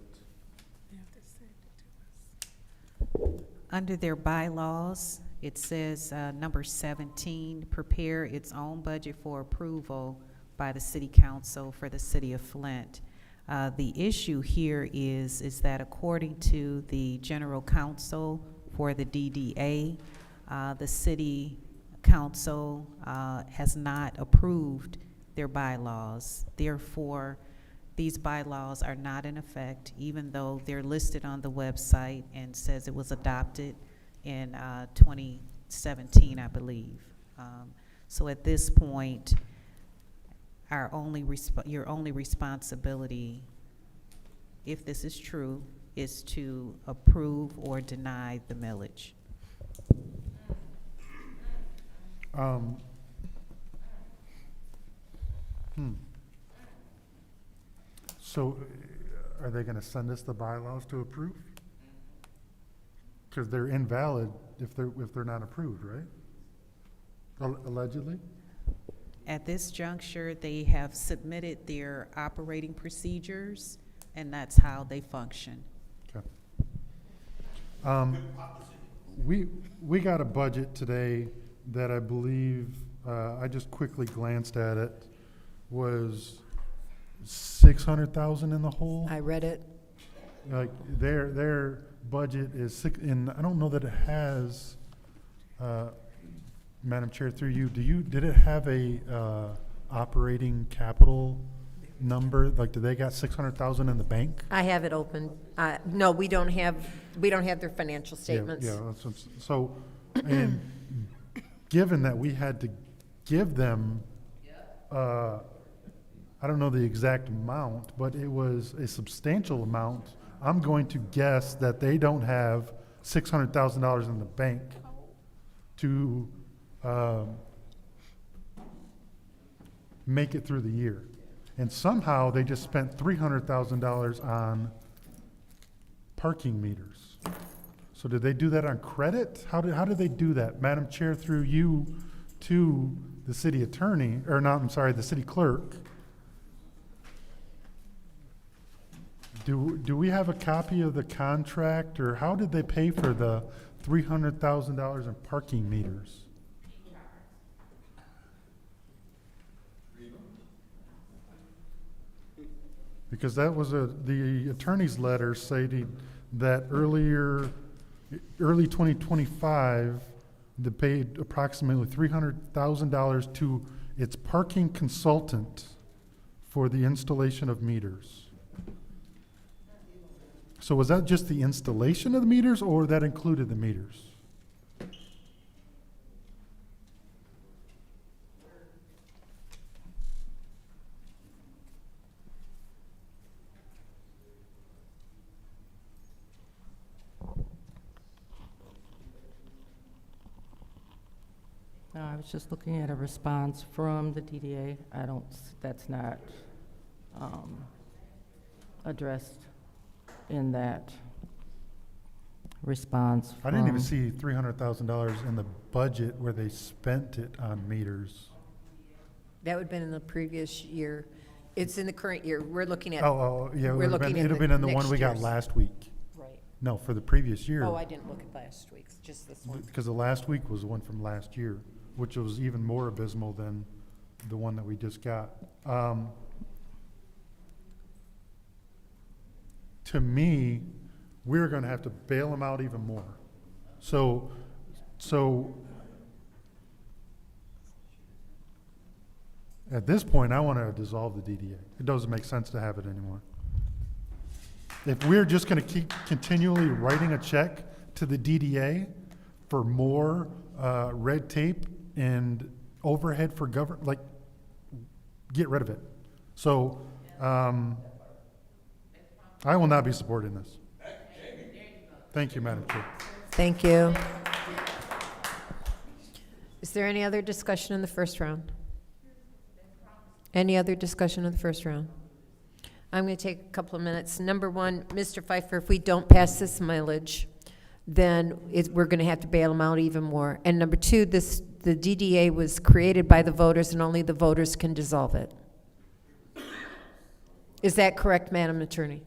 Under their bylaws, it says, number 17, prepare its own budget for approval by the city council for the city of Flint. The issue here is that according to the general counsel for the DDA, the city council has not approved their bylaws. Therefore, these bylaws are not in effect, even though they're listed on the website and says it was adopted in 2017, I believe. So at this point, your only responsibility, if this is true, is to approve or deny the millage. So are they gonna send us the bylaws to approve? Because they're invalid if they're not approved, right? Allegedly? At this juncture, they have submitted their operating procedures, and that's how they function. Okay. We got a budget today that I believe, I just quickly glanced at it, was 600,000 in the hole. I read it. Like their budget is and I don't know that it has, Madam Chair, through you, did it have a operating capital number? Like, do they got 600,000 in the bank? I have it open. No, we don't have their financial statements. Yeah, so, and given that we had to give them I don't know the exact amount, but it was a substantial amount. I'm going to guess that they don't have $600,000 in the bank to make it through the year. And somehow they just spent $300,000 on parking meters. So did they do that on credit? How did they do that? Madam Chair, through you to the city attorney, or not, I'm sorry, the city clerk. Do we have a copy of the contract, or how did they pay for the $300,000 in parking meters? Because that was the attorney's letter stating that early 2025, they paid approximately $300,000 to its parking consultant for the installation of meters. So was that just the installation of the meters, or that included the meters? No, I was just looking at a response from the DDA. That's not addressed in that response. I didn't even see $300,000 in the budget where they spent it on meters. That would have been in the previous year. It's in the current year. We're looking at. Yeah, it we're would have looking been, at it'd have been in the next one we got year's. last week. Right. No, for the previous year. Oh, I didn't look at last week's, just this one. Because the last week was the one from last year, which was even more abysmal than the one that we just got. To me, we're gonna have to bail them out even more. So at this point, I wanna dissolve the DDA. It doesn't make sense to have it anymore. If we're just gonna keep continually writing a check to the DDA for more red tape and overhead for government, like, get rid of it. So, I will not be supporting this. Thank you, Madam Chair. Thank you. Is there any other discussion in the first round? Any other discussion in the first round? I'm going to take a couple of minutes. Number one, Mr. Pfeiffer, if we don't pass this millage, then we're going to have to bail them out even more. And number two, the DDA was created by the voters, and only the voters can dissolve it. Is that correct, Madam Attorney?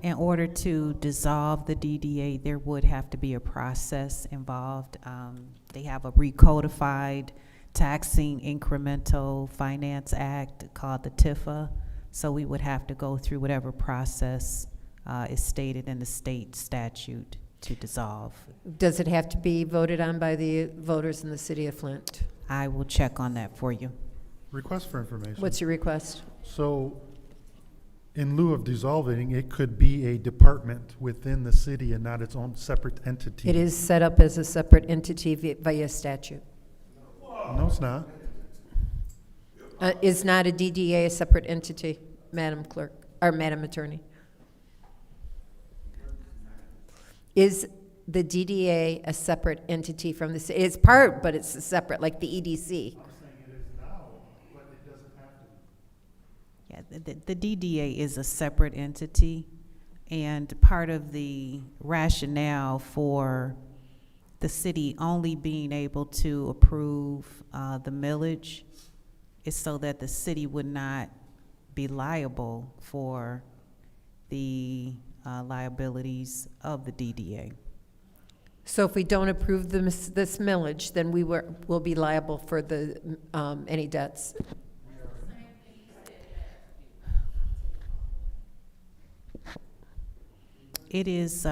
In order to dissolve the DDA, there would have to be a process involved. They have a recodified Taxing Incremental Finance Act called the TIFA. So we would have to go through whatever process is stated in the state statute to dissolve. Does it have to be voted on by the voters in the city of Flint? I will check on that for you. Request for information. What's your request? So, in lieu of dissolving, it could be a department within the city and not its own separate entity. It is set up as a separate entity via statute. No, it's not. Is not a DDA a separate entity, Madam Clerk, or Madam Attorney? Is the DDA a separate entity from the city? It's part, but it's separate, like the EDC. Yeah, the DDA is a separate entity, and part of the rationale for the city only being able to approve the millage is so that the city would not be liable for the liabilities of the DDA. So if we don't approve this millage, then we'll be liable for the any debts. It is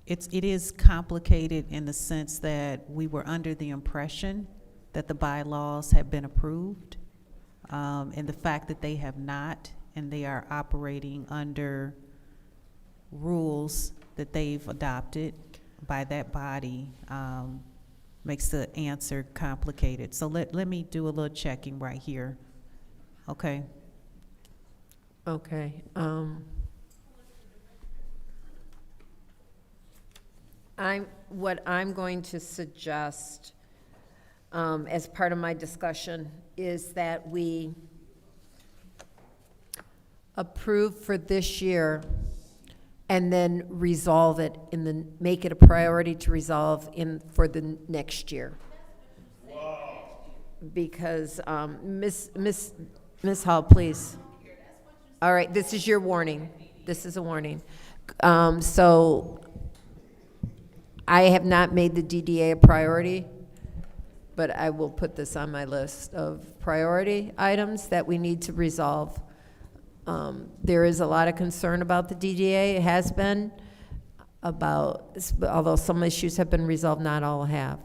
it is complicated in the sense that we were under the impression that the bylaws have been approved, and the fact that they have not, and they are operating under rules that they've adopted by that body. makes the answer complicated. So let me do a little checking right here. Okay. Okay. What I'm going to suggest as part of my discussion is that we approve for this year and then resolve it make it a priority to resolve for the next year. Because, Ms. Hall, please. All right, this is your warning. This is a warning. So I have not made the DDA a priority, but I will put this on my list of priority items that we need to resolve. There is a lot of concern about the DDA. It has been although some issues have been resolved, not all have.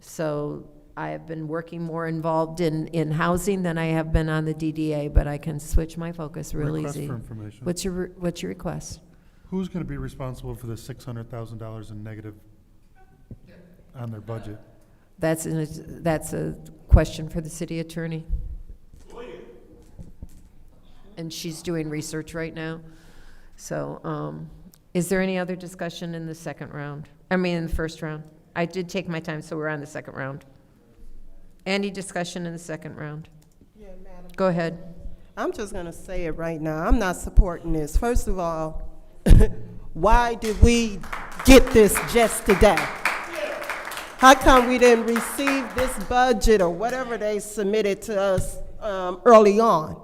So I have been working more involved in housing than I have been on the DDA, but I can switch my focus real easy. Request for information. What's your request? Who's going to be responsible for the $600,000 in negative on their budget? That's a question for the city attorney. And she's doing research right now. So, is there any other discussion in the in the first round? I did take my time, so we're on the second round. Any discussion in the second round? Yeah, Madam. Go ahead. I'm just gonna say it right now. I'm not supporting this. First of all, why did we get this just today? How come we didn't receive this budget or whatever they submitted to us early on?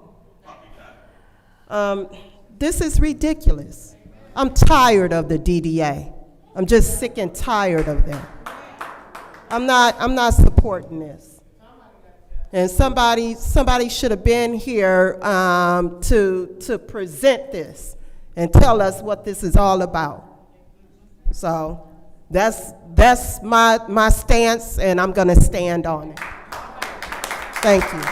This is ridiculous. I'm tired of the DDA. I'm just sick and tired of them. I'm not supporting this. And somebody should have been here to present this and tell us what this is all about. So that's my stance, and I'm going to stand on it. Thank you.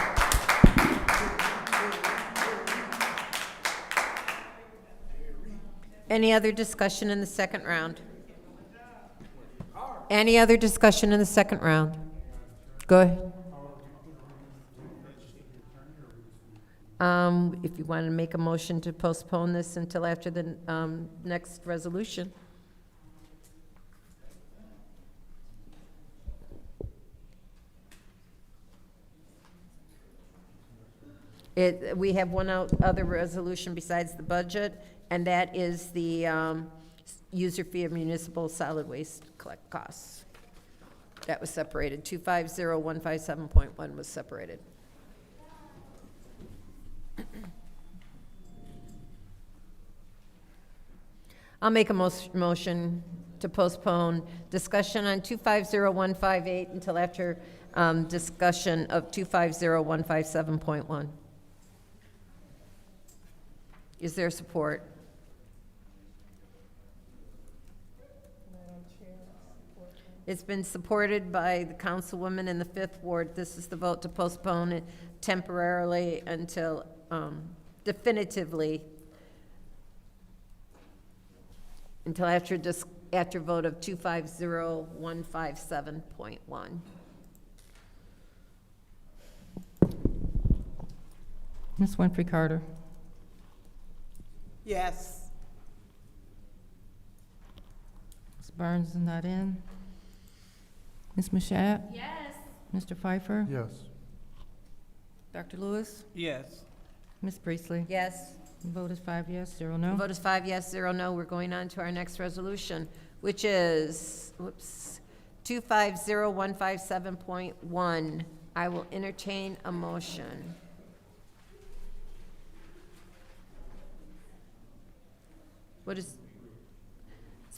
Any other discussion in the second round? Any other discussion in the second round? Go ahead. If you want to make a motion to postpone this until after the next resolution. We have one other resolution besides the budget, and that is the user fee of municipal solid waste collect costs. That was separated. 250157.1 was separated. I'll make a motion to postpone discussion on 250158 until after discussion of 250157.1. Is there support? It's been supported by the councilwoman in the 5th Ward. This is the vote to postpone it temporarily until definitively until after vote of 250157.1. Ms. Winfrey Carter. Yes. Ms. Burns is not in. Ms. Mashat? Yes. Mr. Pfeiffer? Yes. Dr. Lewis? Yes. Ms. Priestley? Yes. The vote is 5 yes, 0 no. The vote is 5 yes, 0 no. We're going on to our next resolution, which is, 250157.1. I will entertain a motion. It's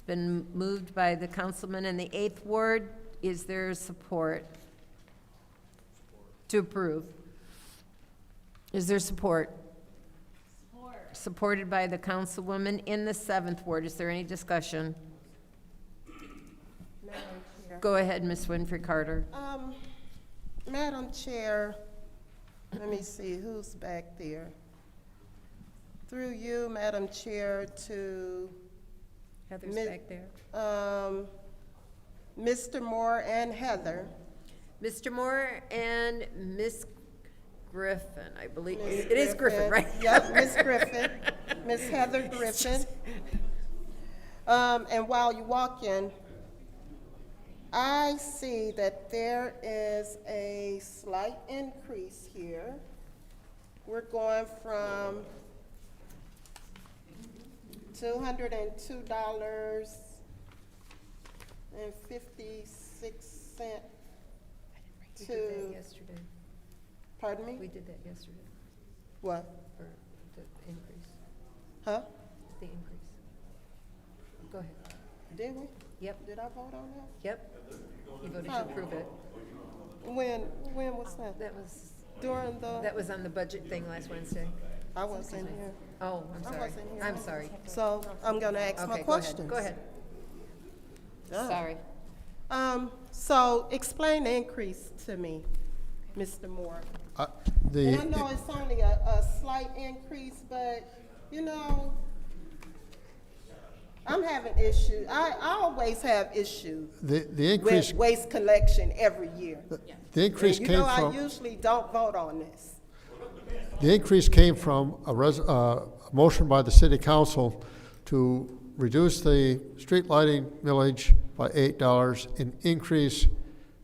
been moved by the councilman in the 8th Ward. Is there support to approve? Is there support? Supported by the councilwoman in the 7th Ward. Is there any discussion? Go ahead, Ms. Winfrey Carter. Madam Chair, let me see who's back there. Through you, Madam Chair, to Heather's back there. Mr. Moore and Heather. Mr. Moore and Miss Griffin, I believe. Ms. It is Griffin, right? Yep, Miss Griffin, Miss Heather Griffin. And while you walk in, I see that there is a slight increase here. We're going from $202.56 We to, did that yesterday. pardon me? We did that yesterday, What? for the increase, Huh? the increase. Go ahead. Did we? Yep, Did I vote on that? yep. You voted to Huh. approve it. When was that? That was, During the, that was on the budget thing last Wednesday. I wasn't here. Oh, I'm I sorry. wasn't here. I'm sorry. So I'm gonna ask my Okay, questions. go ahead. Oh. Sorry. So explain the increase to me, Mr. Moore. And I know it's only a slight increase, but, you know, I'm having issues. I always have issues The increase, with waste collection every year. the increase And came you know, I from, usually don't vote on this. the increase came from a motion by the city council to reduce the street lighting millage by $8 and increase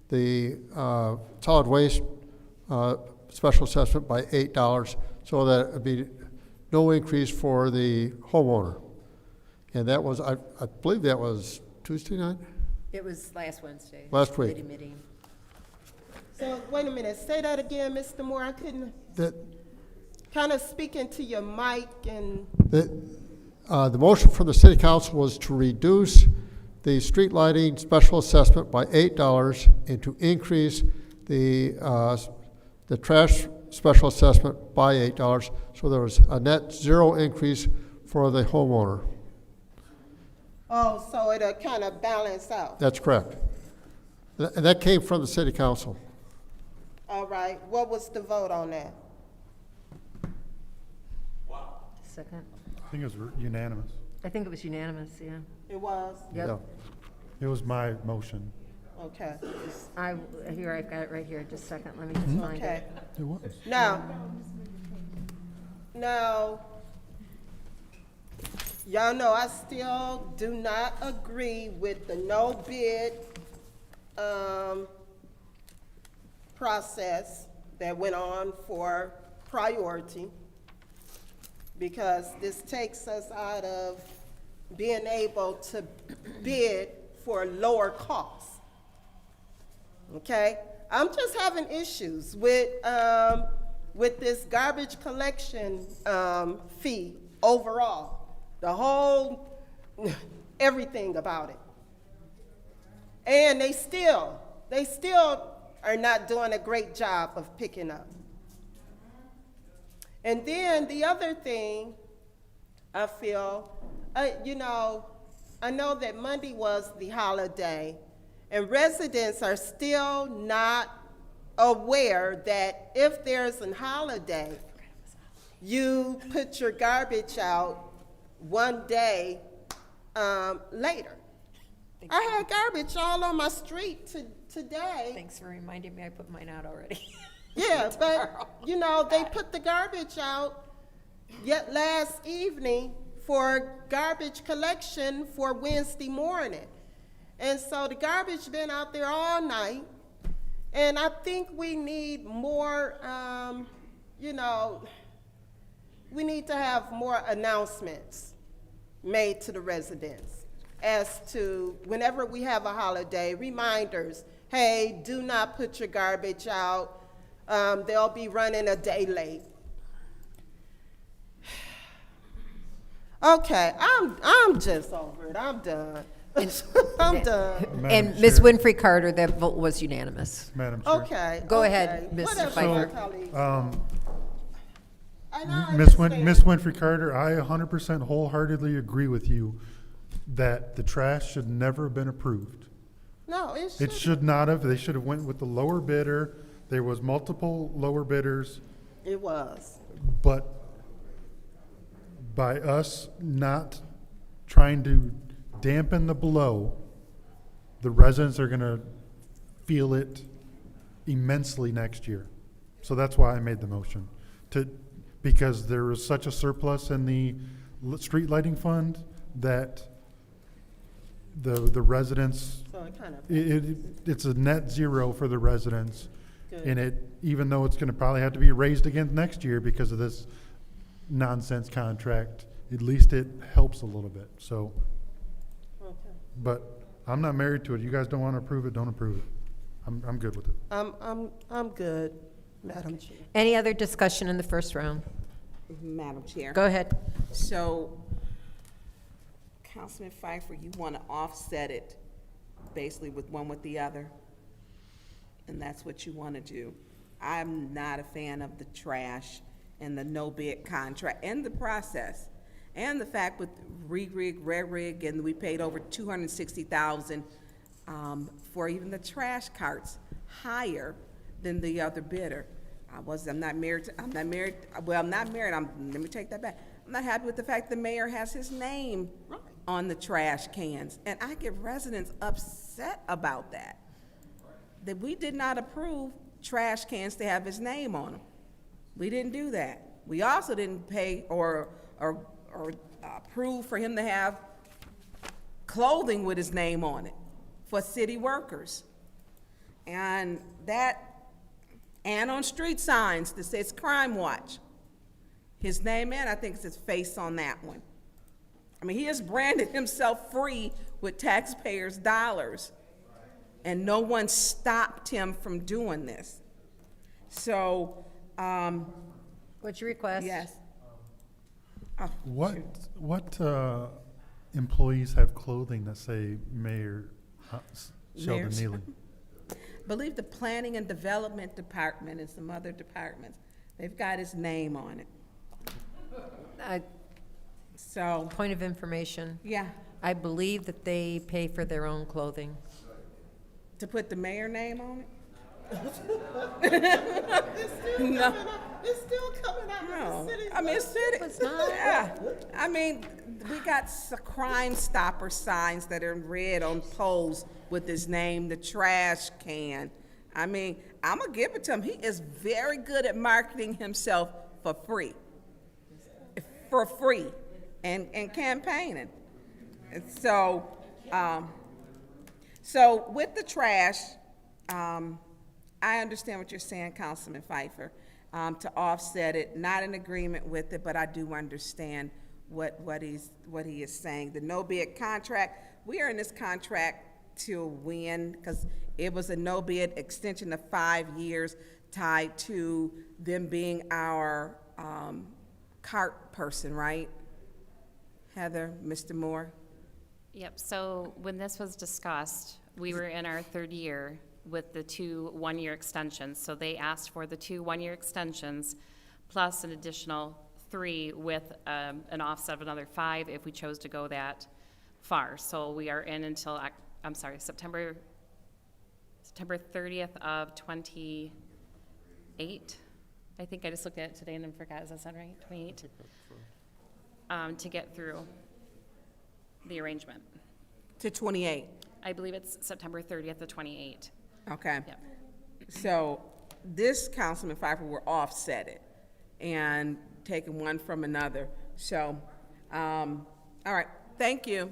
the solid waste special assessment by $8, so that it would be no increase for the homeowner. And that was, I believe that was Tuesday night? It was last Wednesday. Last week. Committee meeting. So wait a minute, say that again, Mr. Moore. I couldn't, That, kind of speak into your mic and, the motion from the city council was to reduce the street lighting special assessment by $8 and to increase the trash special assessment by $8. So there was a net zero increase for the homeowner. oh, so it'll kind of balance out. That's correct. And that came from the city council. All right, what was the vote on that? Second. I think it was unanimous. I think it was unanimous, yeah. It was? Yep. Yeah. It was my motion. Okay, Here, I've got it right here. Just a second. Let me just find okay. it. It was. Now, y'all know I still do not agree with the no bid process that went on for priority, because this takes us out of being able to bid for lower costs. Okay? I'm just having issues with this garbage collection fee overall. The whole, everything about it. And they still are not doing a great job of picking up. And then the other thing I feel, you know, I know that Monday was the holiday, and residents are still not aware that if there's a holiday, you put your garbage out one day later. I had garbage all on my street today. Thanks for reminding me. I put mine out already. Yeah, but, you know, they put the garbage out yet last evening for garbage collection for Wednesday morning. And so the garbage been out there all night. And I think we need more, you know, we need to have more announcements made to the residents as to whenever we have a holiday, reminders, hey, do not put your garbage out. They'll be running a day late. Okay, I'm just over it. I'm done. I'm done. And Ms. Winfrey Carter, that vote was unanimous. Madam Chair. Okay. Go okay. ahead, Ms. Whatever, Pfeiffer. colleagues. Ms. Winfrey Carter, I 100% wholeheartedly agree with you that the trash should never have been approved. No, It should not have. They should have went with the lower bidder. There was multiple lower bidders, It was. but by us not trying to dampen the blow the residents are gonna feel it immensely next year. So that's why I made the motion, because there is such a surplus in the street lighting fund that the residents, So it kind of. it's a net zero for the residents. And even though it's gonna probably have to be raised again next year because of this nonsense contract, at least it helps a little bit, so. Okay. But I'm not married to it. You guys don't wanna approve it, don't approve it. I'm good with it. I'm good, Madam Chair. Any other discussion in the first round? Madam Chair. Go ahead. So, Councilman Pfeiffer, you want to offset it basically with one with the other? And that's what you want to do. I'm not a fan of the trash and the no bid contract and the process. And the fact with re-rig, re-rig, and we paid over $260,000 for even the trash carts, higher than the other bidder. I'm not married, let me take that back. I'm not happy with the fact the mayor has his name on the trash cans. And I get residents upset about that. That we did not approve trash cans to have his name on them. We didn't do that. We also didn't pay or approve for him to have clothing with his name on it for city workers. And on street signs that says Crime Watch. His name and I think it's his face on that one. I mean, he has branded himself free with taxpayers' dollars, and no one stopped him from doing this. So, What's your request? yes. What employees have clothing that say Mayor Sheldon Mayor's- Neely? I believe the Planning and Development Department and some other departments, they've got his name on it. So, Point of information. yeah, I believe that they pay for their own clothing. to put the mayor name on it? No. It's still coming out No, of the city. I mean, it's city. Yeah, I mean, we got Crime Stopper signs that are in red on poles with his name, the trash can. I mean, I'm gonna give it to him. He is very good at marketing himself for free. And campaigning. And so, so with the trash, I understand what you're saying, Councilman Pfeiffer, to offset it, not in agreement with it, but I do understand what he is saying. The no bid contract, we are in this contract to win, because it was a no bid extension of 5 years tied to them being our cart person, right? Heather, Mr. Moore? Yep, so when this was discussed, we were in our third year with the 2 one-year extensions. So they asked for the 2 one-year extensions plus an additional 3 with an offset of another 5 if we chose to go that far. So we are in until, September 30th of 28. I think I just looked at it today and then forgot, is that sound right? 28? To get through the arrangement. To 28. I believe it's September 30th to 28. Okay. Yep. So this Councilman Pfeiffer will offset it and taking one from another. So, all right, thank you.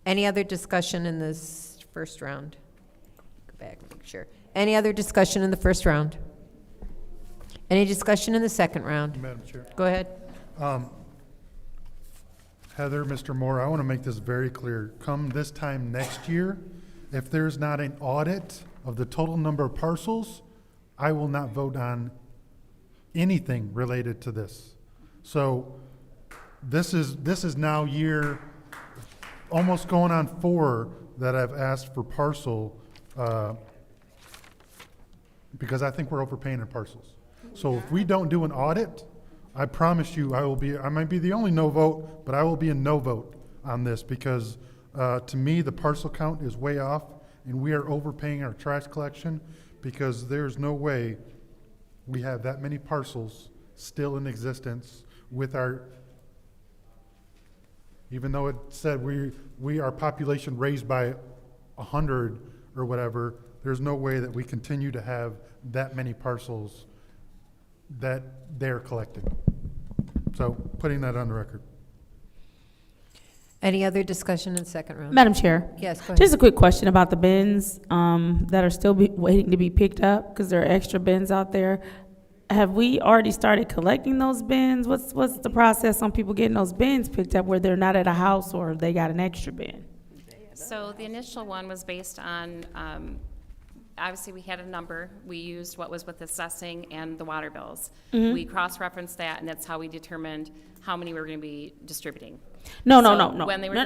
Any other discussion in this first round? Go back, make sure. Any other discussion in the first round? Any discussion in the second round? Madam Chair. Go ahead. Heather, Mr. Moore, I want to make this very clear. Come this time next year, if there's not an audit of the total number of parcels, I will not vote on anything related to this. So this is now year, almost going on 4 that I've asked for parcel, because I think we're overpaying in parcels. So if we don't do an audit, I promise you, I might be the only no vote, but I will be a no vote on this because to me, the parcel count is way off and we are overpaying our trash collection because there's no way we have that many parcels still in existence with our, Even though it said our population raised by 100 or whatever, there's no way that we continue to have that many parcels that they're collecting. So putting that on the record. Any other discussion in second round? Madam Chair. Yes, go ahead. Just a quick question about the bins that are still waiting to be picked up because there are extra bins out there. Have we already started collecting those bins? What's the process on people getting those bins picked up where they're not at a house or they got an extra bin? So the initial one was based on, obviously we had a number. We used what was with assessing and the water bills. Mhm. We cross-referenced that, and that's how we determined how many we were going to be distributing. No. When they were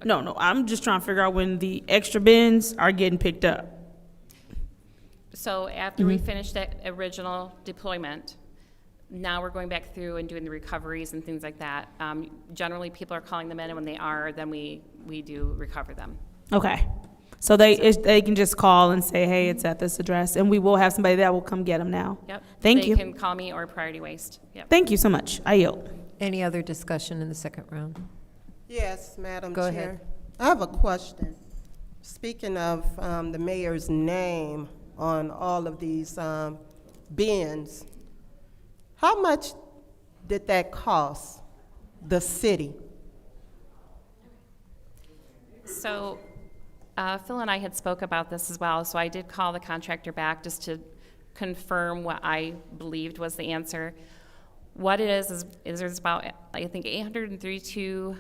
No, I'm just trying to figure out when the extra bins are getting picked up. So after we finished that original deployment, now we're going back through and doing the recoveries and things like that. Generally, people are calling them in, and when they are, then we do recover them. Okay. So they can just call and say, hey, it's at this address, and we will have somebody that will come get them now. Yep. Thank you. They can call me or Priority Waste. Yep. Thank you so much. I yield. Any other discussion in the second round? Yes, Madam Go Chair. ahead. I have a question. Speaking of the mayor's name on all of these bins, how much did that cost the city? So Phil and I had spoke about this as well, so I did call the contractor back just to confirm what I believed was the answer. What it is there's about, I think, 832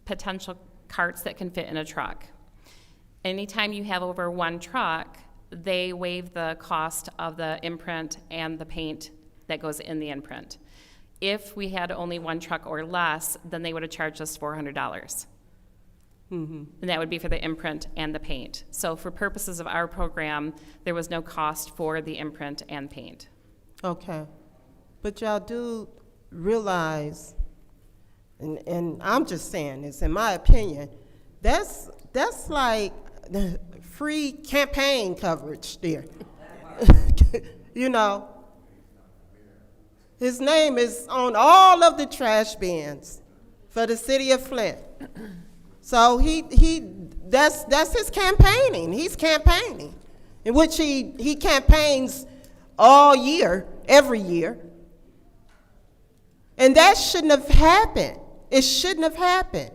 potential carts that can fit in a truck. Anytime you have over one truck, they waive the cost of the imprint and the paint that goes in the imprint. If we had only one truck or less, then they would have charged us $400. Mm-hmm. And that would be for the imprint and the paint. So for purposes of our program, there was no cost for the imprint and paint. Okay. But y'all do realize, and I'm just saying this, in my opinion, that's like the free campaign coverage there. You know, his name is on all of the trash bins for the city of Flint. So that's his campaigning. He's campaigning, in which he campaigns all year, every year. And that shouldn't have happened. It shouldn't have happened.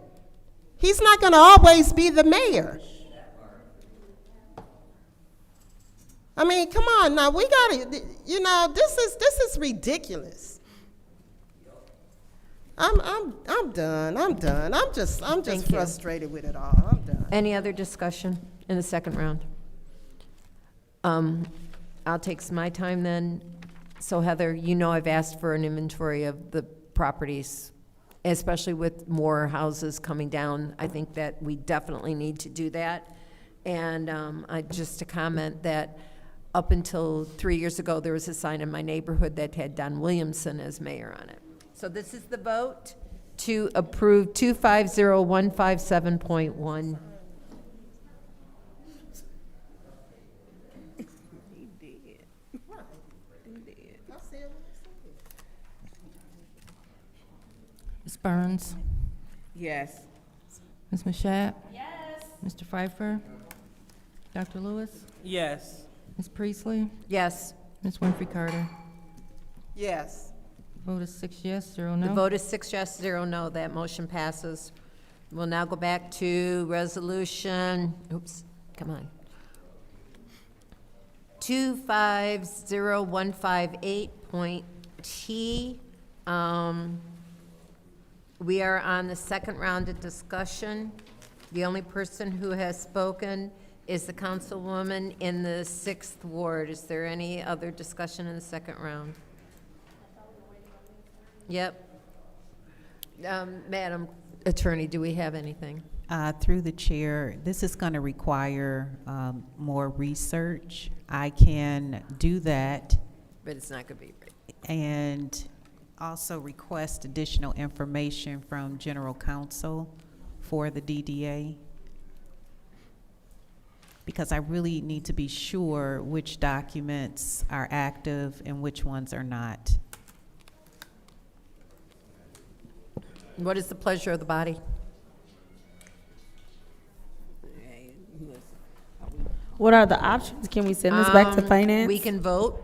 He's not going to always be the mayor. I mean, come on now, we got to, you know, this is ridiculous. I'm done. I'm just Thank you. frustrated with it all. I'm done. Any other discussion in the second round? I'll take my time then. So Heather, you know I've asked for an inventory of the properties, especially with more houses coming down. I think that we definitely need to do that. And just to comment that up until 3 years ago, there was a sign in my neighborhood that had Don Williamson as mayor on it. So this is the vote to approve 250157.1. Ms. Burns? Yes. Ms. Mashat? Yes. Mr. Pfeiffer? Dr. Lewis? Yes. Ms. Priestley? Yes. Ms. Winfrey Carter? Yes. Vote is 6 yes, 0 no. The vote is 6 yes, 0 no. That motion passes. We'll now go back to resolution, oops, come on. 250158.T. We are on the second round of discussion. The only person who has spoken is the councilwoman in the 6th ward. Is there any other discussion in the second round? Yep. Madam Attorney, do we have anything? Through the chair, this is going to require more research. I can do that. But it's not going to be right. And also request additional information from general counsel for the DDA, because I really need to be sure which documents are active and which ones are not. What is the pleasure of the body? What are the options? Can we send this back to finance? We can vote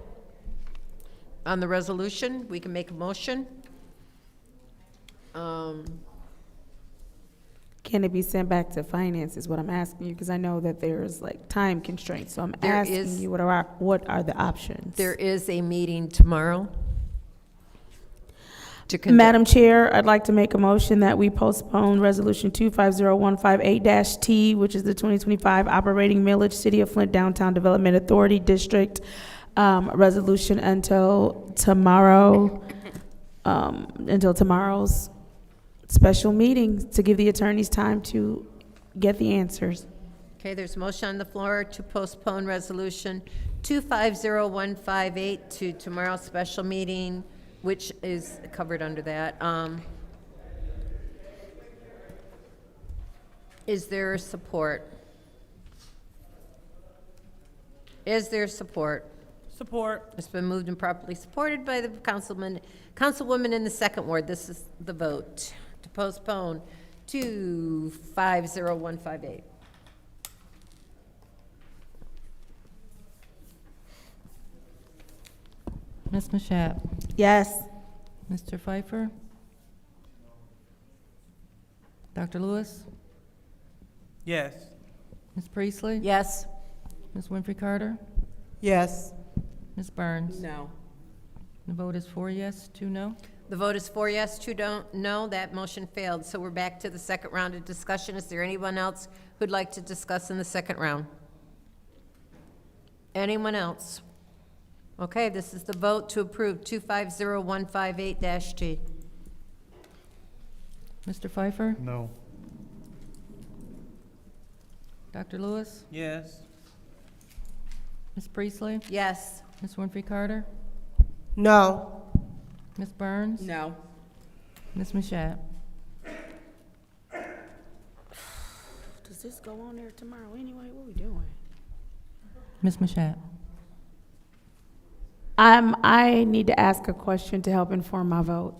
on the resolution. We can make a motion. Can it be sent back to finance is what I'm asking you, because I know that there's like time constraints, so I'm There asking is- you what are the options? There is a meeting tomorrow. To conduct- Madam Chair, I'd like to make a motion that we postpone Resolution 250158-T, which is the 2025 Operating Millage City of Flint Downtown Development Authority District resolution until tomorrow, until tomorrow's special meeting, to give the attorneys time to get the answers. Okay, there's a motion on the floor to postpone Resolution 250158 to tomorrow's special meeting, which is covered under that. Is there support? Is there support? Support. It's been moved and properly supported by the councilwoman in the second ward. This is the vote to postpone 250158. Ms. Mashat? Yes. Mr. Pfeiffer? Dr. Lewis? Yes. Ms. Priestley? Yes. Ms. Winfrey Carter? Yes. Ms. Burns? No. The vote is 4 yes, 2 no. The vote is 4 yes, 2 don't, no. That motion failed. So we're back to the second round of discussion. Is there anyone else who'd like to discuss in the second round? Anyone else? Okay, this is the vote to approve 250158-T. Mr. Pfeiffer? No. Dr. Lewis? Yes. Ms. Priestley? Yes. Ms. Winfrey Carter? No. Ms. Burns? No. Ms. Mashat? Does this go on there tomorrow anyway? What are we doing? Ms. Mashat? I need to ask a question to help inform my vote.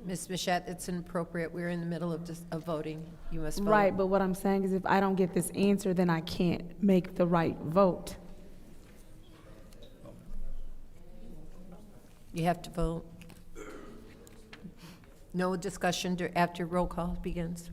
Ms. Mashat, it's inappropriate. We're in the middle of voting. You must vote. Right, but what I'm saying is if I don't get this answer, then I can't make the right vote. You have to vote. No discussion after roll call begins.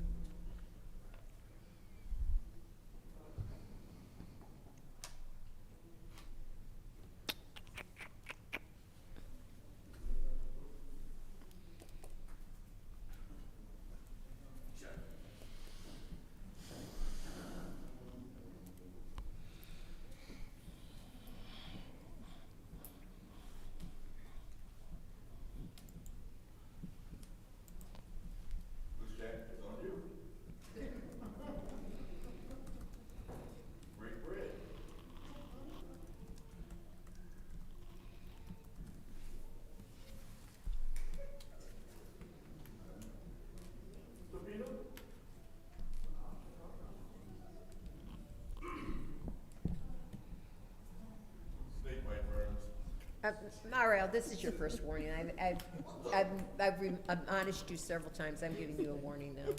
Mario, this is your first warning. I've admonished you several times. I'm giving you a warning now.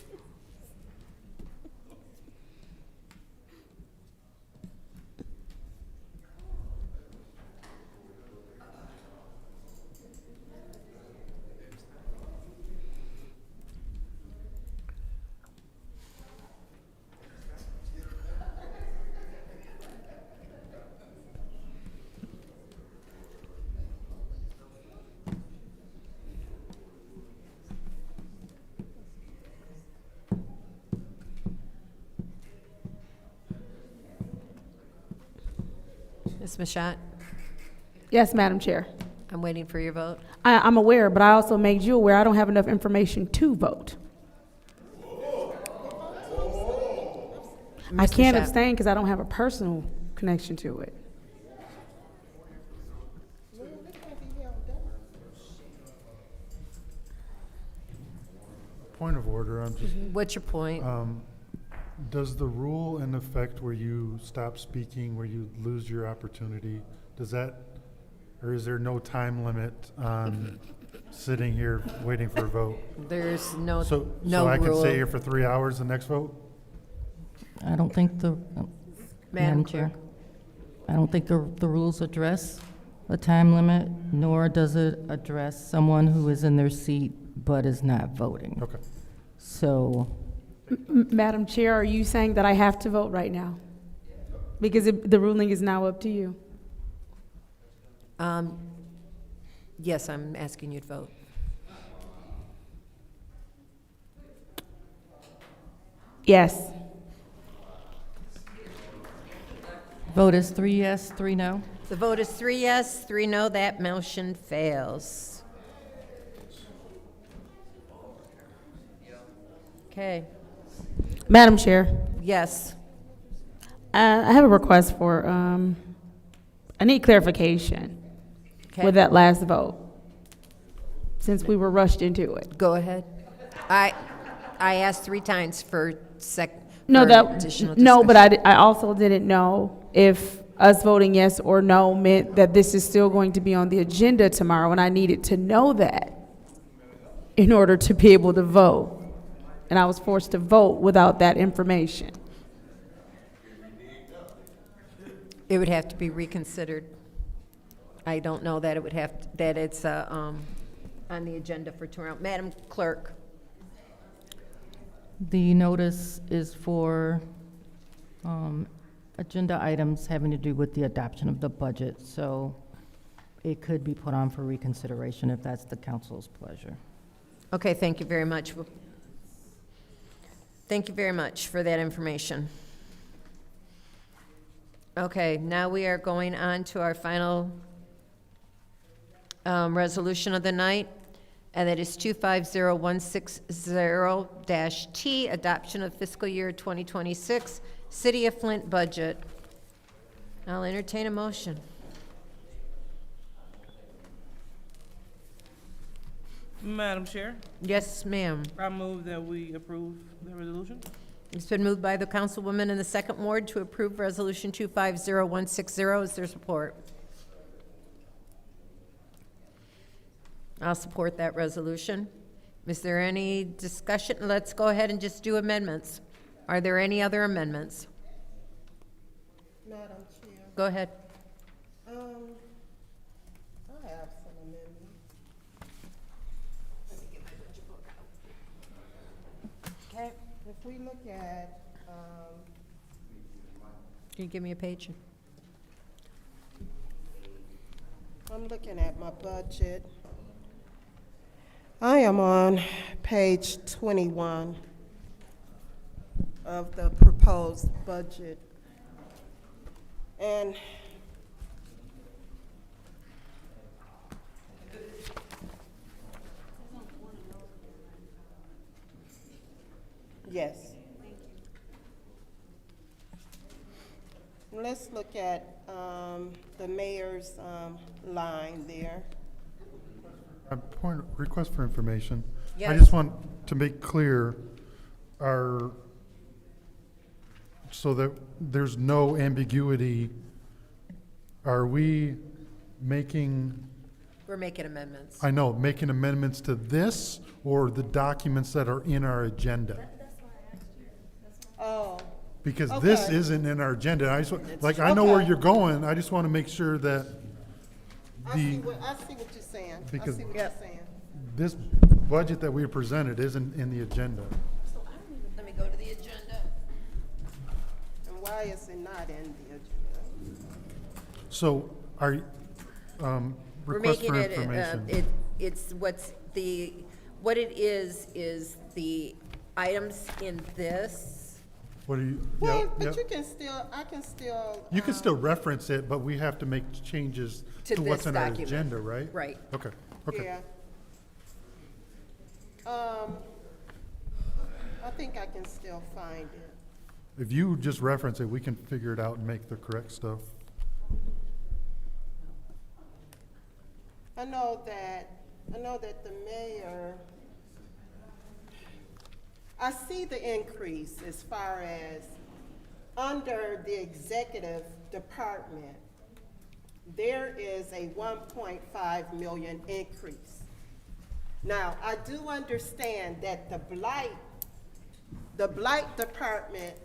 Ms. Mashat? Yes, Madam Chair. I'm waiting for your vote. I'm aware, but I also made you aware I don't have enough information to vote. I can't Mashat. abstain because I don't have a personal connection to it. Point of order, I'm just, What's your point? does the rule in effect where you stop speaking, where you lose your opportunity, does that, or is there no time limit on sitting here waiting for a vote? There's no So no I could rule. stay here for 3 hours the next vote? I don't think Madam Chair. Clerk. I don't think the rules address a time limit, nor does it address someone who is in their seat but is not voting. Okay. So, Madam Chair, are you saying that I have to vote right now? Because the ruling is now up to you. Yes, I'm asking you to vote. Yes. vote is 3 yes, 3 no. The vote is 3 yes, 3 no. That motion fails. Okay. Madam Chair, Yes. I have a request for, I need clarification Okay. with that last vote, since we were rushed into it. Go ahead. I asked 3 times for No, for additional no, but discussion. I also didn't know if us voting yes or no meant that this is still going to be on the agenda tomorrow, and I needed to know that in order to be able to vote. And I was forced to vote without that information. It would have to be reconsidered. I don't know that it would have, that it's on the agenda for tomorrow. Madam Clerk. The notice is for agenda items having to do with the adoption of the budget, so it could be put on for reconsideration if that's the council's pleasure. Okay, thank you very much. Thank you very much for that information. Okay, now we are going on to our final resolution of the night, and that is 250160-T, adoption of fiscal year 2026 City of Flint budget. I'll entertain a motion. Madam Chair, Yes, ma'am. I move that we approve the resolution. It's been moved by the councilwoman in the second ward to approve resolution 250160. Is there support? I'll support that resolution. Is there any discussion? Let's go ahead and just do amendments. Are there any other amendments? Madam Chair, Go ahead. I have some amendments. Okay. If we look at, Can you give me a page? I'm looking at my budget. I am on page 21 of the proposed budget. And yes. Let's look at the mayor's line there. A request for information. I Yes. just want to make clear so that there's no ambiguity, are we making, We're making amendments. I know, making amendments to this or the documents that are in our agenda? Oh, Because this Okay. isn't in our agenda. I just, like, true. I know where Okay. you're going. I just want to make sure that I see the, what you're saying. I Because- see what you're saying. this budget that we presented isn't in the agenda. Let me go to the agenda. And why is it not in the agenda? So are, We're request making for it, information. it's what it is the items in this. What are you? Well, yeah, but yeah. I can still. You can still reference it, but we have to make changes To to what's this in our document. agenda, right? Right. Okay, okay. Yeah. I think I can still find it. If you just reference it, we can figure it out and make the correct stuff. I know that the mayor, I see the increase as far as under the executive department, there is a 1.5 million increase. Now, I do understand that the blight department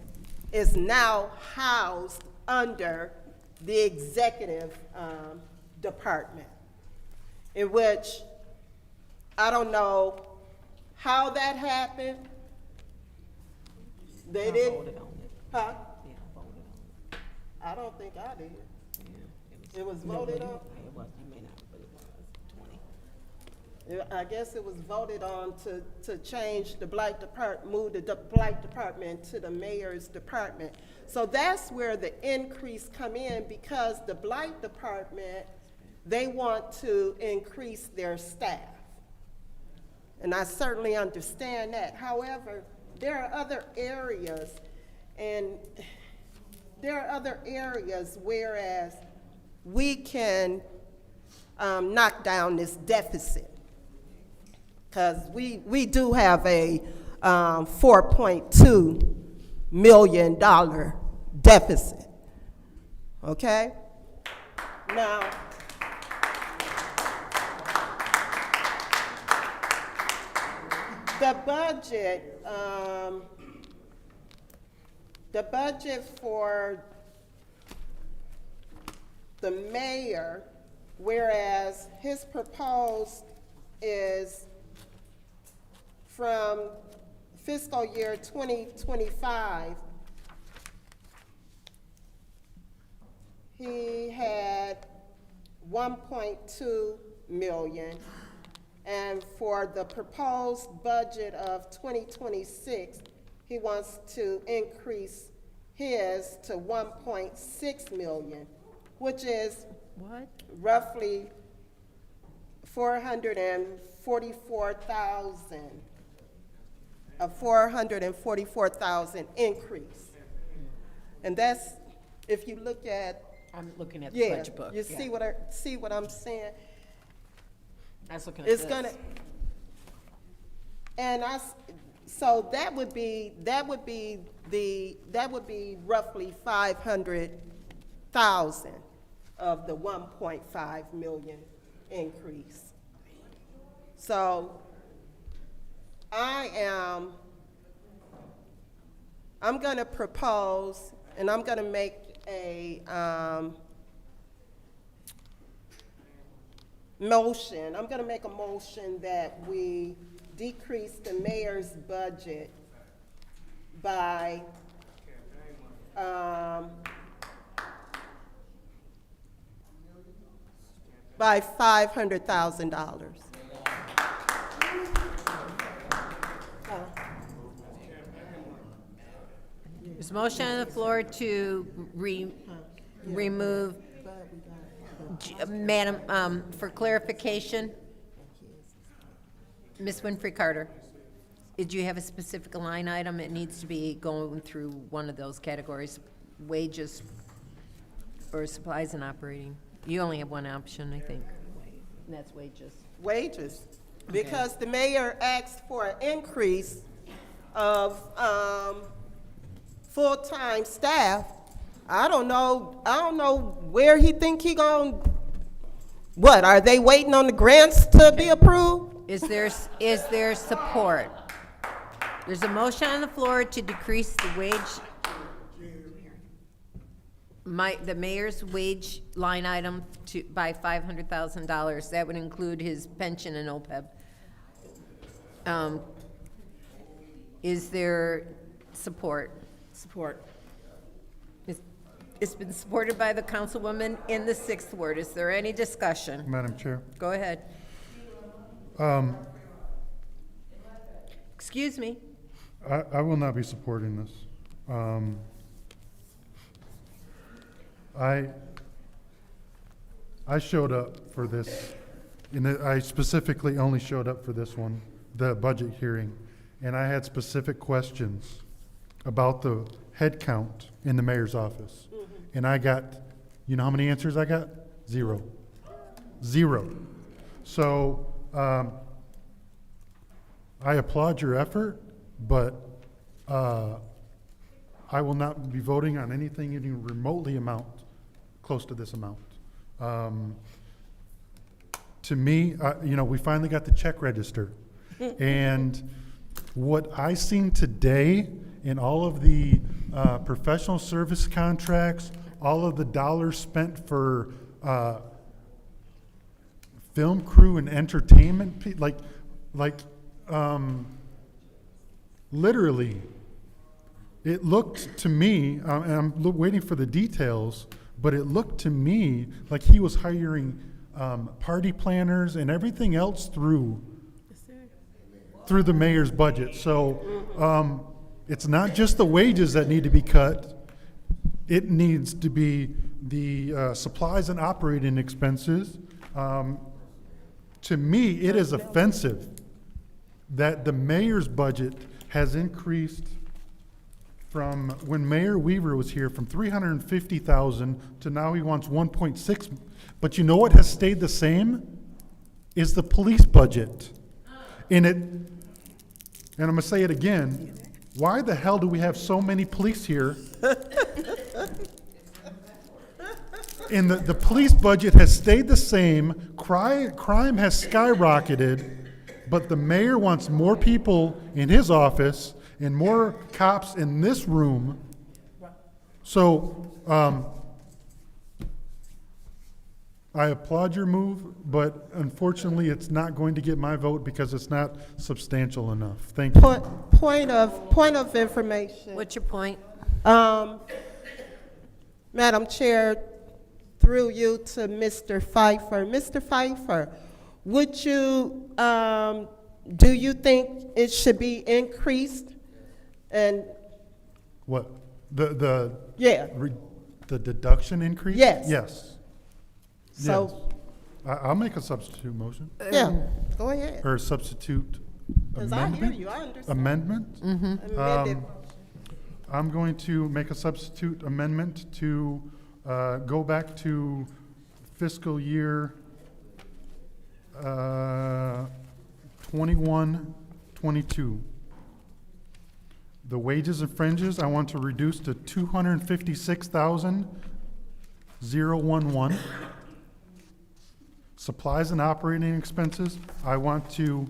is now housed under the executive department, in which I don't know how that happened. They didn't. Huh? I don't think I did. It was voted on? It was, you may not, but it was 20. I guess it was voted on to change the blight department, move the blight department to the mayor's department. So that's where the increase come in, because the blight department, they want to increase their staff. And I certainly understand that. However, there are other areas, and there are other areas whereas we can knock down this deficit. Because we do have a $4.2 million deficit, okay? Now, the budget for the mayor, whereas his proposed is from fiscal year 2025, he had 1.2 million. And for the proposed budget of 2026, he wants to increase his to 1.6 million, which is roughly 444,000, a 444,000 increase. And that's, if you look at, I'm looking at the budget book. You see what I'm saying? I was looking at It's this. gonna, and so that would be roughly 500,000 of the 1.5 million increase. So I'm gonna propose, and I'm gonna make a motion. I'm gonna make a motion that we decrease the mayor's budget by $500,000. There's a motion on the floor to remove, Madam, for clarification, Ms. Winfrey Carter, did you have a specific line item? It needs to be going through one of those categories, wages or supplies and operating. You only have one option, I think, and that's wages. Wages, because the mayor asked for an increase of full-time staff. I don't know where he think he gonna, what, are they waiting on the grants to be approved? Is there support? There's a motion on the floor to decrease the the mayor's wage line item by $500,000. That would include his pension and OPEB. Is there support? Support. It's been supported by the councilwoman in the 6th ward. Is there any discussion? Madam Chair. Go ahead. Excuse me. I will not be supporting this. I showed up for this, and I specifically only showed up for this one, the budget hearing, and I had specific questions about the head count in the mayor's office. And I got, you know how many answers I got? Zero. So I applaud your effort, but I will not be voting on anything even remotely close to this amount. To me, we finally got the check register. And what I seen today in all of the professional service contracts, all of the dollars spent for film crew and entertainment, literally, it looked to me, and I'm waiting for the details, but it looked to me like he was hiring party planners and everything else through the mayor's budget. So it's not just the wages that need to be cut. It needs to be the supplies and operating expenses. To me, it is offensive that the mayor's budget has increased from when Mayor Weaver was here from $350,000 to now he wants 1.6. But you know what has stayed the same is the police budget. And I'm gonna say it again, why the hell do we have so many police here? And the police budget has stayed the same, crime has skyrocketed, but the mayor wants more people in his office and more cops in this room. So, I applaud your move, but unfortunately, it's not going to get my vote because it's not substantial enough. Thank you. Point of information. What's your point? Madam Chair, through you to Mr. Pfeiffer. Mr. Pfeiffer, would you, do you think it should be increased? And What? yeah. The deduction increase? Yes. Yes. So Yes. I'll make a substitute motion. yeah, go ahead. Or substitute 'Cause I hear amendment? you, I understand. Amendment? Amended. I'm going to make a substitute amendment to go back to fiscal year 21-22. The wages and fringes, I want to reduce to $256,011. Supplies and operating expenses, I want to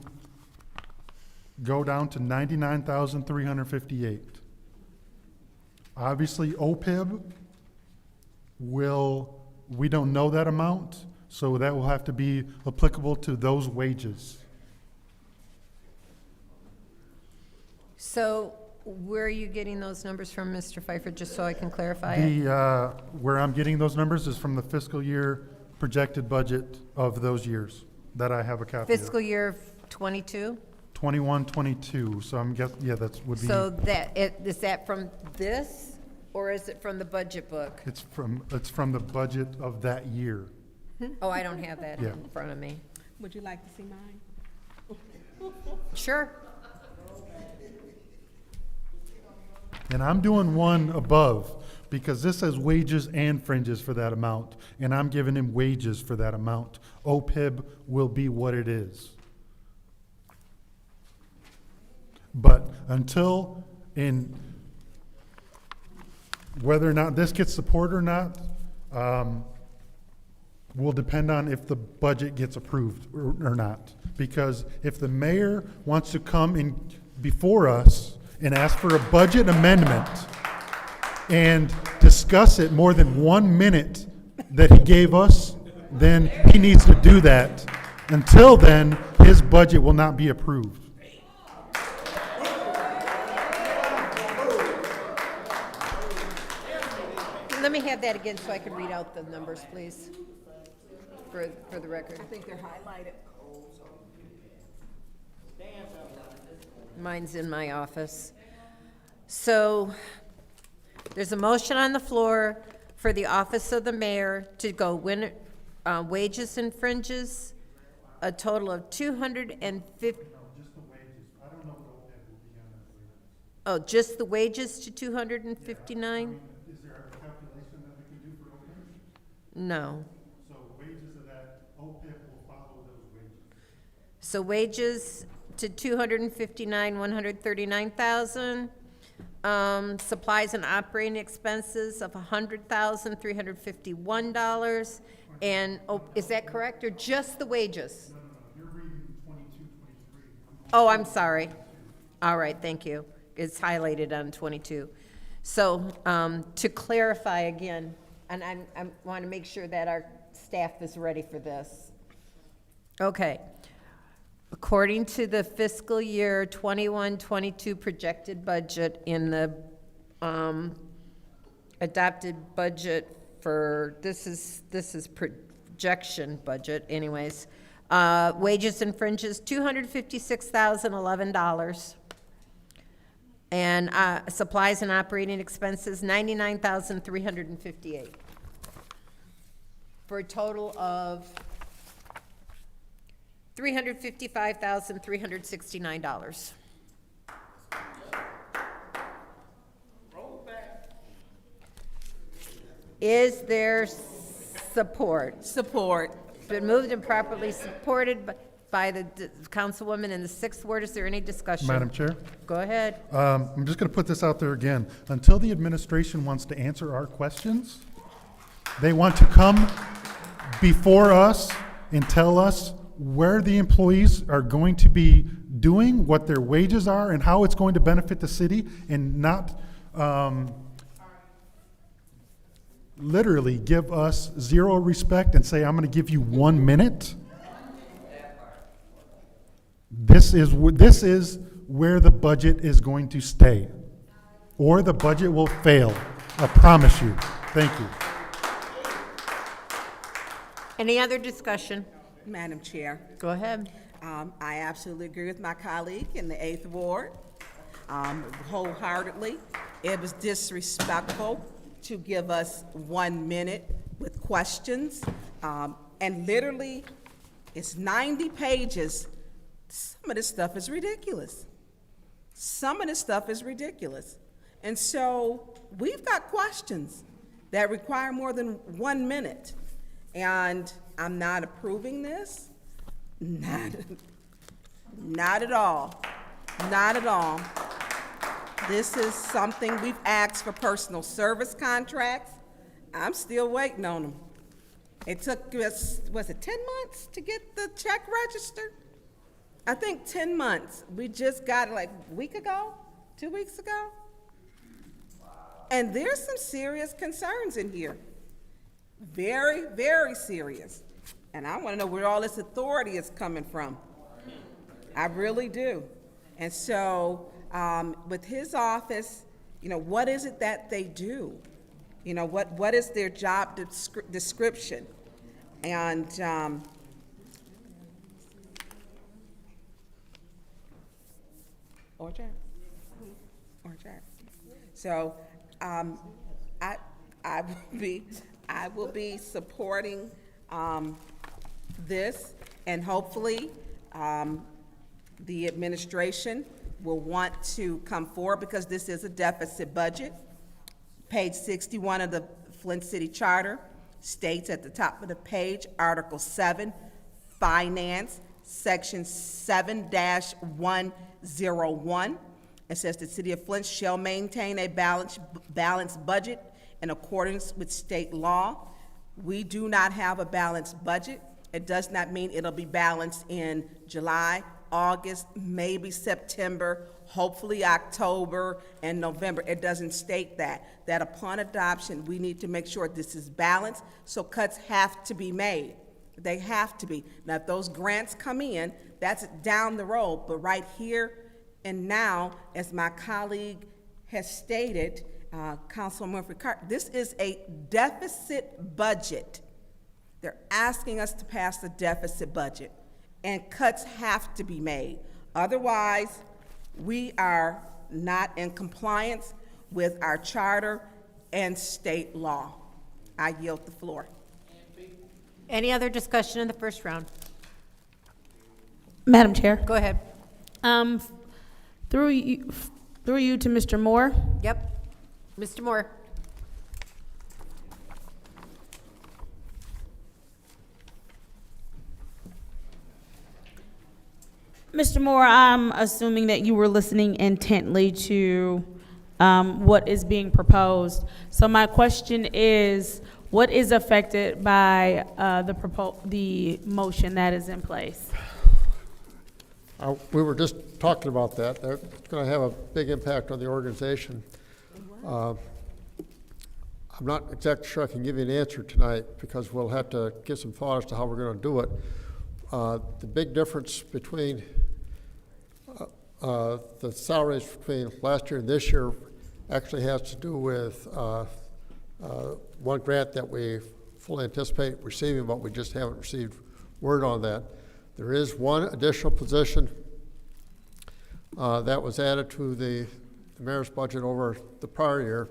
go down to $99,358. Obviously, OPEB we don't know that amount, so that will have to be applicable to those wages. So where are you getting those numbers from, Mr. Pfeiffer, just so I can clarify it? Where I'm getting those numbers is from the fiscal year projected budget of those years that I have a copy of. Fiscal year 22? 21-22, so I'm guessing, yeah, that would be. So is that from this, or is it from the budget book? It's from the budget of that year. Oh, I don't have that Yeah. in front of me. Would you like to see mine? Sure. And I'm doing one above, because this says wages and fringes for that amount, and I'm giving him wages for that amount. OPEB will be what it is. But until whether or not this gets support or not, will depend on if the budget gets approved or not. Because if the mayor wants to come in before us and ask for a budget amendment and discuss it more than 1 minute that he gave us, then he needs to do that. Until then, his budget will not be approved. Let me have that again so I can read out the numbers, please, for the record. I think they're highlighted. Mine's in my office. So there's a motion on the floor for the office of the mayor to go wages and fringes, a total of 250. Oh, just the wages to 259? Is there a calculation that we can do for OPEB? No. So wages of that, OPEB will follow those wages. So wages to 259, 139,000. Supplies and operating expenses of $100,351. And, is that correct, or just the wages? No, you're reading 22, 23. Oh, I'm sorry. All right, thank you. It's highlighted on 22. So, to clarify again, and I want to make sure that our staff is ready for this. Okay. According to the fiscal year 21-22 projected budget in the adopted budget for, this is projection budget anyways, wages and fringes, $256,011. And supplies and operating expenses, $99,358. For a total of $355,369. Is there support? Support. It's been moved and properly supported by the councilwoman in the 6th ward. Is there any discussion? Madam Chair? Go ahead. I'm just going to put this out there again. Until the administration wants to answer our questions, they want to come before us and tell us where the employees are going to be doing, what their wages are, and how it's going to benefit the city, and not literally give us zero respect and say, I'm going to give you 1 minute. This is where the budget is going to stay, or the budget will fail. I promise you. Thank you. Any other discussion? Madam Chair. Go ahead. I absolutely agree with my colleague in the 8th Ward, wholeheartedly. It was disrespectful to give us 1 minute with questions, and literally, it's 90 pages. Some of this stuff is ridiculous. Some of this stuff is ridiculous. And so we've got questions that require more than 1 minute. And I'm not approving this. Not at all. Not at all. This is something we've asked for personal service contracts. I'm still waiting on them. It took us, was it 10 months to get the check registered? I think 10 months. We just got it like a week ago, 2 weeks ago. And there's some serious concerns in here. Very, very serious. And I want to know where all this authority is coming from. I really do. And so with his office, you know, what is it that they do? You know, what is their job description? And or Jack. So I will be supporting this, and hopefully the administration will want to come forward, because this is a deficit budget. Page 61 of the Flint City Charter states at the top of the page, Article 7, Finance, Section 7-101. It says the City of Flint shall maintain a balanced budget in accordance with state law. We do not have a balanced budget. It does not mean it'll be balanced in July, August, maybe September, hopefully October and November. It doesn't state that upon adoption, we need to make sure this is balanced, so cuts have to be made. They have to be. Now, if those grants come in, that's down the road, but right here and now, as my colleague has stated, Councilman Murphy-Carter, this is a deficit budget. They're asking us to pass the deficit budget, and cuts have to be made. Otherwise, we are not in compliance with our charter and state law. I yield the floor. Any other discussion in the first round? Madam Chair. Go ahead. Through you to Mr. Moore. Yep. Mr. Moore. Mr. Moore, I'm assuming that you were listening intently to what is being proposed. So my question is, what is affected by the motion that is in place? We were just talking about that. It's going to have a big impact on the organization. I'm not exactly sure I can give you an answer tonight because we'll have to give some thought as to how we're going to do it. The big difference between the salaries between last year and this year actually has to do with one grant that we fully anticipate receiving, but we just haven't received word on that. There is one additional position that was added to the mayor's budget over the prior year.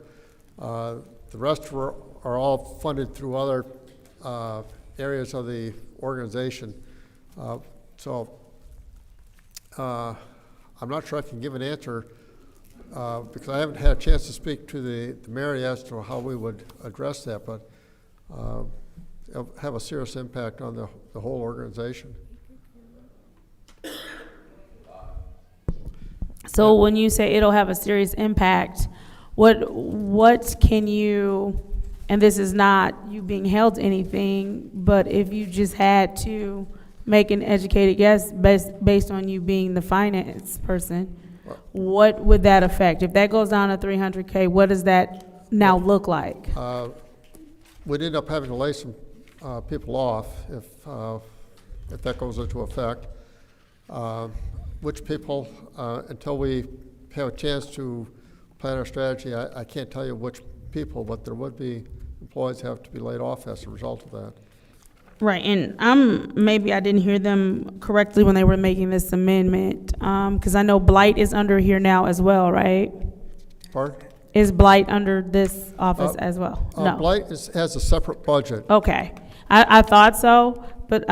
The rest are all funded through other areas of the organization. So I'm not sure I can give an answer because I haven't had a chance to speak to the mayor as to how we would address that, but it'll have a serious impact on the whole organization. So when you say it'll have a serious impact, what can you, and this is not you being held to anything, but if you just had to make an educated guess based on you being the finance person, what would that affect? If that goes down to $300K, what does that now look like? We'd end up having to lay some people off if that goes into effect. Which people, until we have a chance to plan our strategy, I can't tell you which people, but there would be employees have to be laid off as a result of that. Right, and maybe I didn't hear them correctly when they were making this amendment, because I know blight is under here now as well, right? Pardon? Is blight under this office as well? No. Blight has a separate budget. Okay, I thought so, but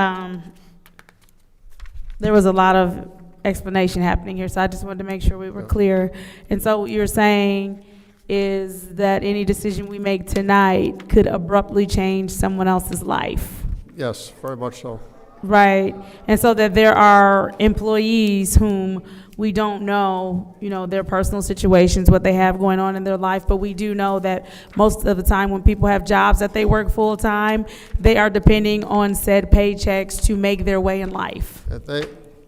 there was a lot of explanation happening here, so I just wanted to make sure we were clear. And so what you're saying is that any decision we make tonight could abruptly change someone else's life. Yes, very much so. Right, and so that there are employees whom we don't know, their personal situations, what they have going on in their life, but we do know that most of the time when people have jobs that they work full-time, they are depending on said paychecks to make their way in life.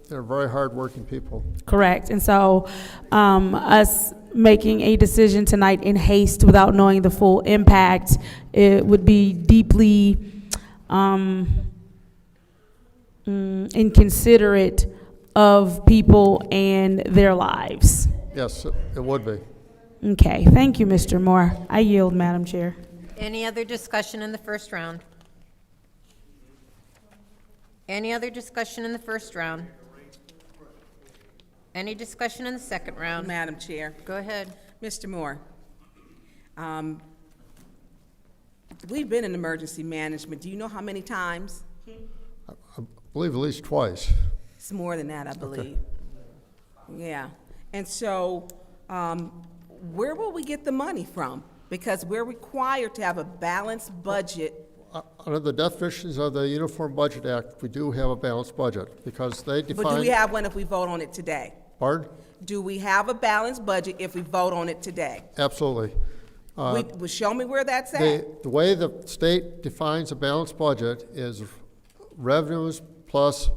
They're very hard-working people. Correct, and so us making a decision tonight in haste without knowing the full impact, it would be deeply inconsiderate of people and their lives. Yes, it would be. Okay, thank you, Mr. Moore. I yield, Madam Chair. Any other discussion in the first round? Any other discussion in the first round? Any discussion in the second round? Madam Chair. Go ahead. Mr. Moore, we've been in emergency management. Do you know how many times? I believe at least twice. It's more than that, I believe. Okay. Yeah. And so where will we get the money from? Because we're required to have a balanced budget. Under the definitions of the Uniform Budget Act, we do have a balanced budget because they define. But do we have one if we vote on it today? Pardon? Do we have a balanced budget if we vote on it today? Absolutely. Show me where that's at. The way the state defines a balanced budget is revenues plus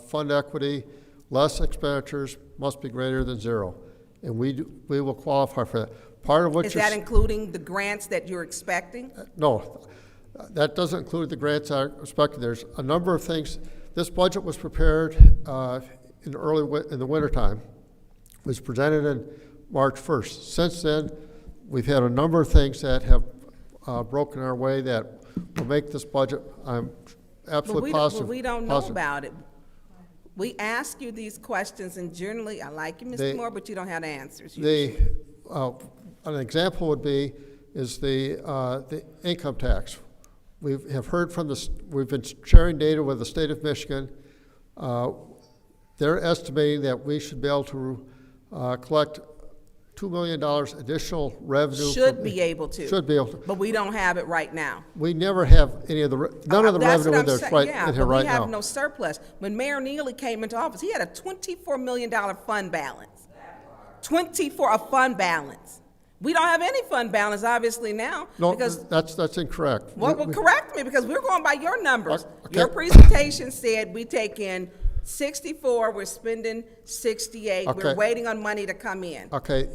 fund equity less expenditures must be greater than zero, and we will qualify for that. Part of what is that including the grants that you're expecting? No, that doesn't include the grants I expected. There's a number of things. This budget was prepared in the wintertime. It was presented in March 1st. Since then, we've had a number of things that have broken our way that will make this budget. I'm absolutely positive. But we don't know about it. We ask you these questions, and generally, I like you, Mr. Moore, but you don't have the answers. An example would be the income tax. We have heard from we've been sharing data with the state of Michigan. They're estimating that we should be able to collect $2 million additional revenue. Should be able to. Should be able to. But we don't have it right now. We never have any of none of the revenue that's right in here right now. We have no surplus. When Mayor Neely came into office, he had a $24 million fund balance. A fund balance. We don't have any fund balance, obviously, now. No, that's incorrect. Well, correct me, because we're going by your numbers. Okay. Your presentation said we take in 64, we're spending 68. Okay. We're waiting on money to come in. Okay,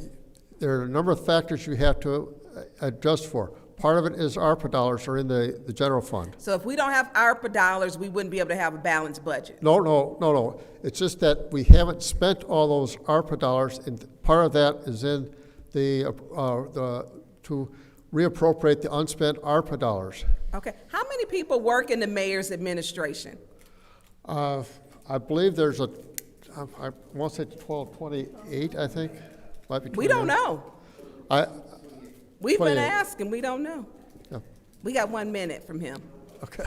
there are a number of factors you have to adjust for. part of it is ARPA dollars are in the general fund. So if we don't have ARPA dollars, we wouldn't be able to have a balanced budget. No. It's just that we haven't spent all those ARPA dollars, and part of that is in to reappropriate the unspent ARPA dollars. Okay, how many people work in the mayor's administration? I believe there's I want to say 28, I think. Might be We don't 28. know. We've been 28. asking, we don't know. Yeah. We got 1 minute from him. Okay.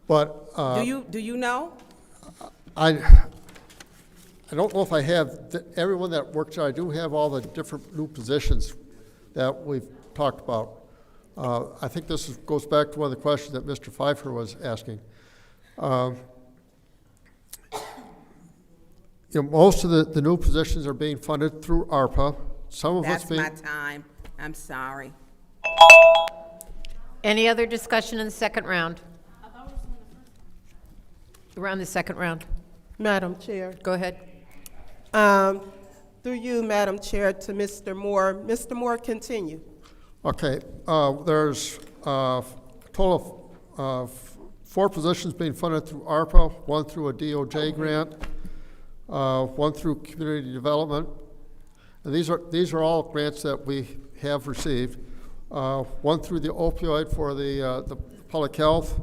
But Do you know? I don't know if I have everyone that works there. I do have all the different new positions that we've talked about. I think this goes back to one of the questions that Mr. Pfeiffer was asking. Most of the new positions are being funded through ARPA. Some of it's That's being. my time. I'm sorry. Any other discussion in the second round? We're on the second round. Madam Chair. Go ahead. Through you, Madam Chair, to Mr. Moore. Mr. Moore, continue. Okay, there's a total of 4 positions being funded through ARPA, 1 through a DOJ grant, 1 through community development. And these are all grants that we have received. 1 through the opioid for the public health,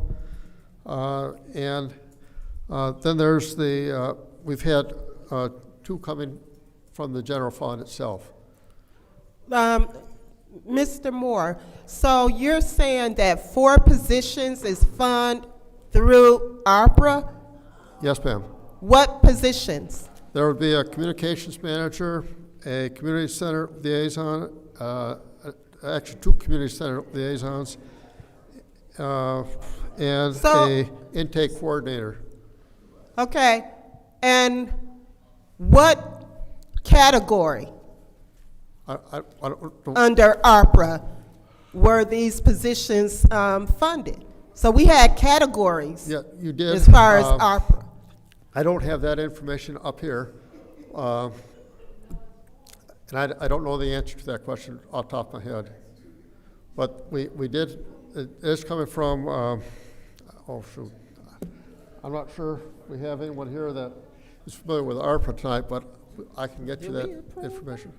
and then there's we've had 2 coming from the general fund itself. Mr. Moore, so you're saying that 4 positions is funded through ARPA? Yes, ma'am. What positions? There would be a communications manager, a community center liaison, actually 2 community center liaisons, and a intake coordinator. Okay, and what category I don't, under ARPA were these positions funded? So we had categories. Yeah, you did. As far as ARPA. I don't have that information up here, and I don't know the answer to that question off the top of my head. But we did. It is coming from. Oh shoot, I'm not sure we have anyone here that is familiar with ARPA tonight, but I can get you that information.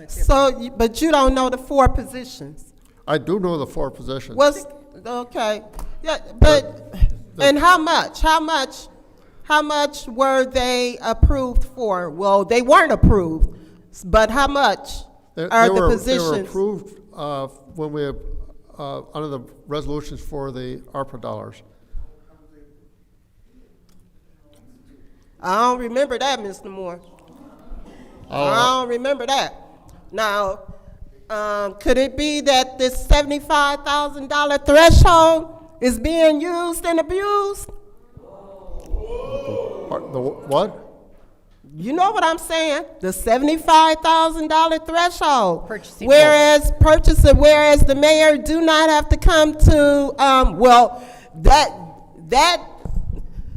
So, but you don't know the 4 positions? I do know the 4 positions. Okay, yeah, but, and how much were they approved for? Well, they weren't approved, but how much are the positions? They were approved when we, under the resolutions for the ARPA dollars. I don't remember that, Mr. Moore. I don't remember that. Now, could it be that this $75,000 threshold is being used and abused? The what? You know what I'm saying? The $75,000 threshold. Purchasing. Whereas the mayor do not have to come to, well,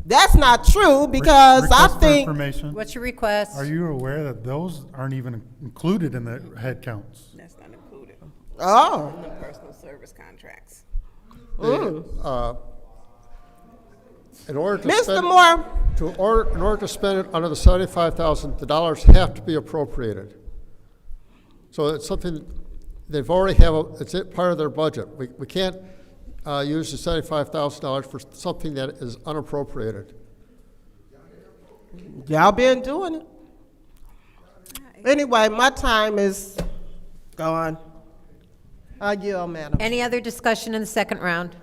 that's not true because Request I for think. information. What's your request? Are you aware that those aren't even included in the head counts? That's not included. Oh. In the personal service contracts. In order to Mr. spend, Moore. in order to spend it under the $75,000, the dollars have to be appropriated. So it's something they've already it's part of their budget. We can't use the $75,000 for something that is unappropriated. Y'all been doing it. Anyway, my time is gone. I yield, madam. Any other discussion in the second round?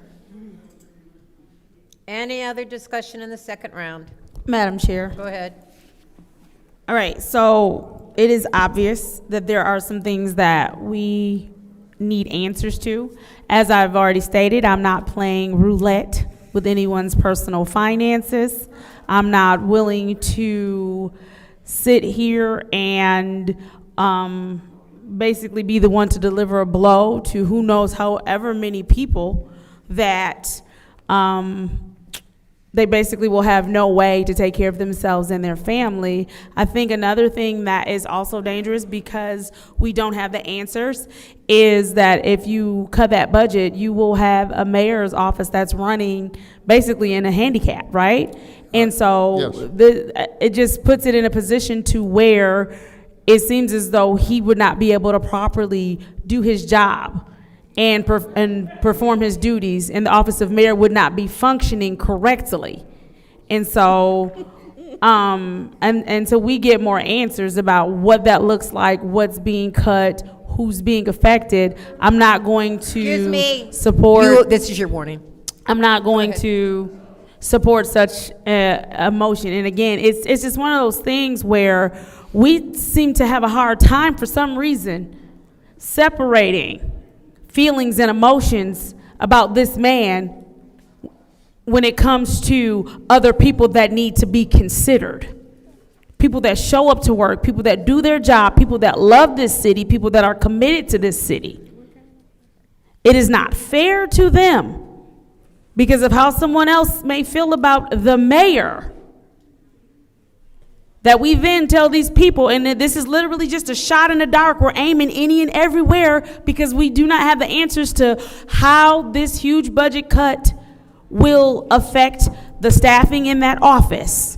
Any other discussion in the second round? Madam Chair. Go ahead. All right, so it is obvious that there are some things that we need answers to. As I've already stated, I'm not playing roulette with anyone's personal finances. I'm not willing to sit here and basically be the one to deliver a blow to who knows however many people that they basically will have no way to take care of themselves and their family. I think another thing that is also dangerous because we don't have the answers is that if you cut that budget, you will have a mayor's office that's running basically in a handicap, right? And so it just puts it in a position to where it seems as though he would not be able to properly do his job and perform his duties, and the office of mayor would not be functioning correctly. And so, until we get more answers about what that looks like, what's being cut, who's being affected, I'm not going to support. This is your warning. I'm not going to support such a motion. And again, it's just one of those things where we seem to have a hard time for some reason separating feelings and emotions about this man when it comes to other people that need to be considered. People that show up to work, people that do their job, people that love this city, people that are committed to this city. It is not fair to them because of how someone else may feel about the mayor, that we then tell these people, and this is literally just a shot in the dark, we're aiming any and everywhere because we do not have the answers to how this huge budget cut will affect the staffing in that office.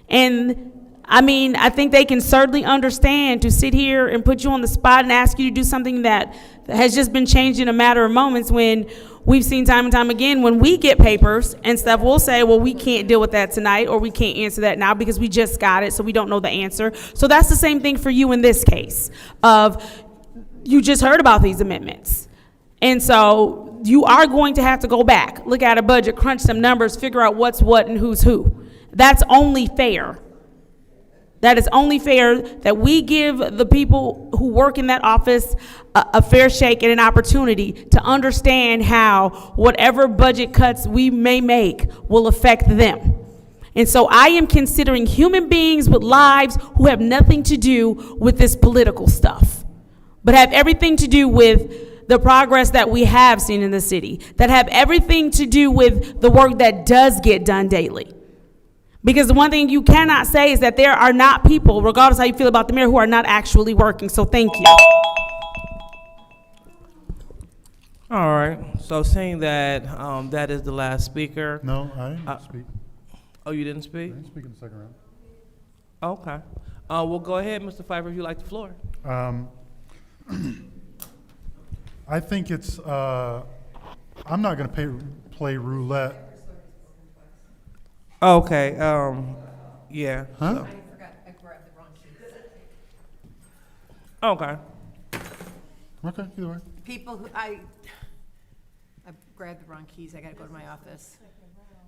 And I mean, I think they can certainly understand to sit here and put you on the spot and ask you to do something that has just been changed in a matter of moments, when we've seen time and time again, when we get papers and stuff, we'll say, well, we can't deal with that tonight, or we can't answer that now because we just got it, so we don't know the answer. So that's the same thing for you in this case of you just heard about these amendments. And so you are going to have to go back, look at a budget, crunch some numbers, figure out what's what and who's who. That's only fair. That is only fair that we give the people who work in that office a fair shake and an opportunity to understand how whatever budget cuts we may make will affect them. And so I am considering human beings with lives who have nothing to do with this political stuff, but have everything to do with the progress that we have seen in the city, that have everything to do with the work that does get done daily. Because the one thing you cannot say is that there are not people, regardless how you feel about the mayor, who are not actually working. So thank you. All right, so seeing that that is the last speaker. No, I didn't speak. Oh, you didn't speak? I didn't speak in the second round. Okay. Well, go ahead, Mr. Pfeiffer, if you like the floor. I think it's, I'm not going to play roulette. Okay, yeah. Huh? So. Okay. Okay, either way. People who, I grabbed the wrong keys, I gotta go to my office.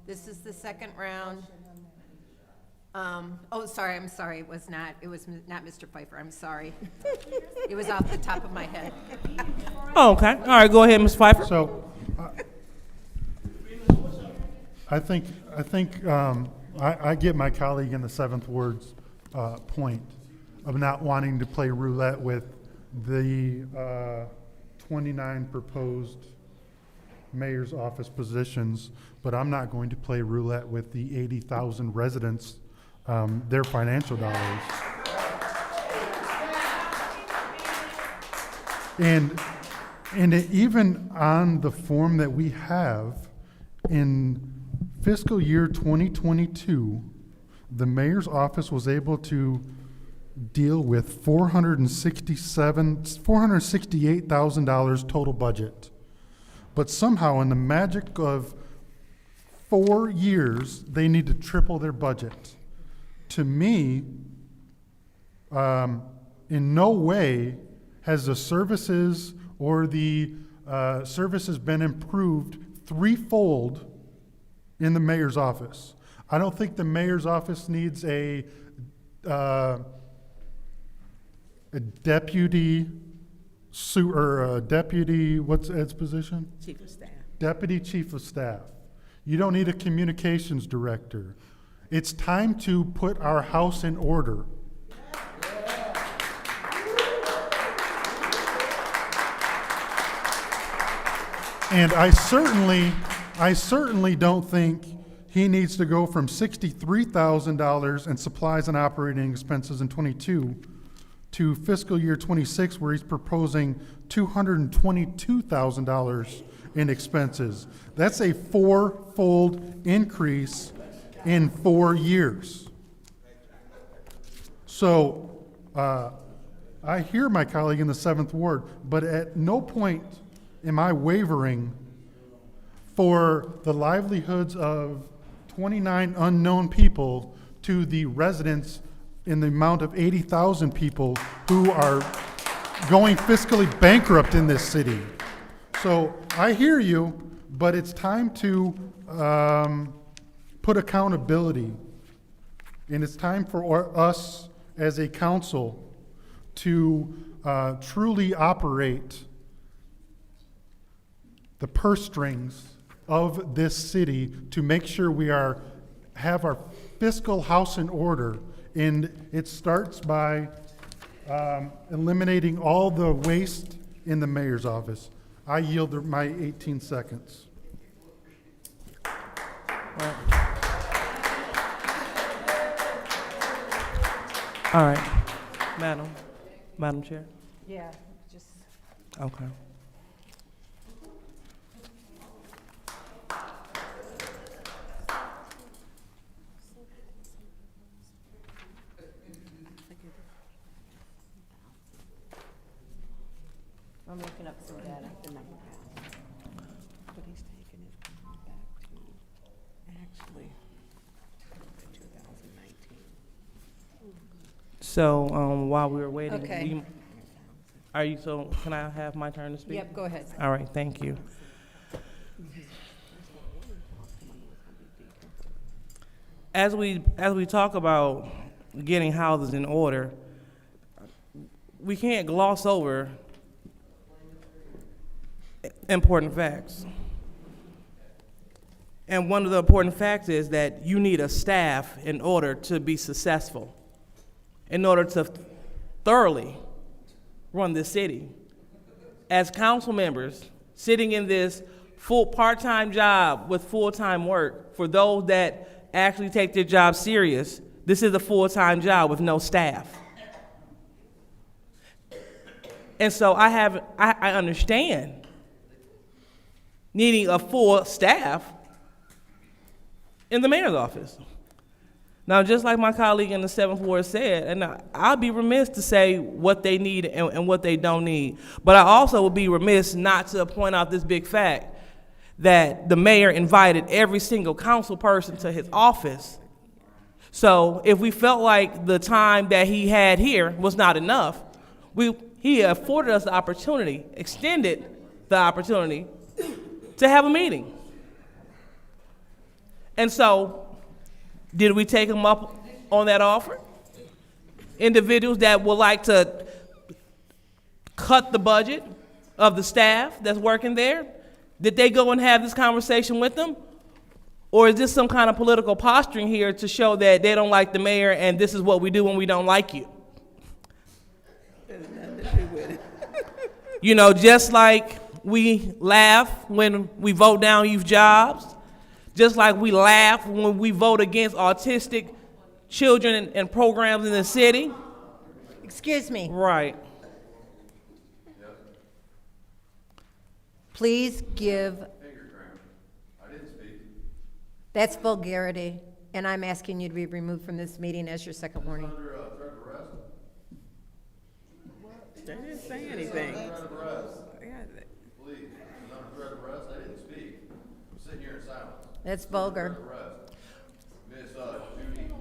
This is the second round. Oh, sorry, I'm sorry, it was not Mr. Pfeiffer, I'm sorry. It was off the top of my head. Oh, okay, all right, go ahead, Ms. Pfeiffer. So, I think I get my colleague in the Seventh Ward's point of not wanting to play roulette with the 29 proposed mayor's office positions, but I'm not going to play roulette with the 80,000 residents, their financial dollars. And even on the form that we have, in fiscal year 2022, the mayor's office was able to deal with $468,000 total budget. But somehow in the magic of 4 years, they need to triple their budget. To me, in no way has the services or the services been improved threefold in the mayor's office. I don't think the mayor's office needs a deputy, what's Ed's position? Chief of Staff. Deputy Chief of Staff. You don't need a communications director. It's time to put our house in order. And I certainly don't think he needs to go from $63,000 in supplies and operating expenses in '22 to fiscal year '26, where he's proposing $222,000 in expenses. That's a four-fold increase in 4 years. So I hear my colleague in the 7th Ward, but at no point am I wavering for the livelihoods of 29 unknown people to the residents in the amount of 80,000 people who are going fiscally bankrupt in this city. So I hear you, but it's time to put accountability. And it's time for us as a council to truly operate the purse strings of this city to make sure we have our fiscal house in order. And it starts by eliminating all the waste in the mayor's office. I yield my 18 seconds. All right, Madam Chair. Yeah, just. Okay. I'm looking up some data. But he's taking it back to actually 2019. So while we were waiting, Okay. can I have my turn to speak? Yep, go ahead. All right, thank you. As we talk about getting houses in order, we can't gloss over important facts. And one of the important facts is that you need a staff in order to be successful, in order to thoroughly run this city. As council members, sitting in this full part-time job with full-time work, for those that actually take their job serious, this is a full-time job with no staff. And so I understand needing a full staff in the mayor's office. Now, just like my colleague in the 7th Ward said, and I'll be remiss to say what they need and what they don't need, but I also would be remiss not to point out this big fact that the mayor invited every single council person to his office. So if we felt like the time that he had here was not enough, he afforded us the opportunity, extended the opportunity to have a meeting. And so, did we take him up on that offer? Individuals that would like to cut the budget of the staff that's working there, did they go and have this conversation with them? Or is this some kind of political posturing here to show that they don't like the mayor and this is what we do when we don't like you? You know, just like we laugh when we vote down youth jobs, just like we laugh when we vote against autistic children and programs in the city. Excuse me. Right. Please give. That's vulgarity, and I'm asking you to be removed from this meeting as your second warning. They didn't say anything. Please, I'm under threat of arrest. I didn't speak. I'm sitting here in silence. That's vulgar. Miss Judy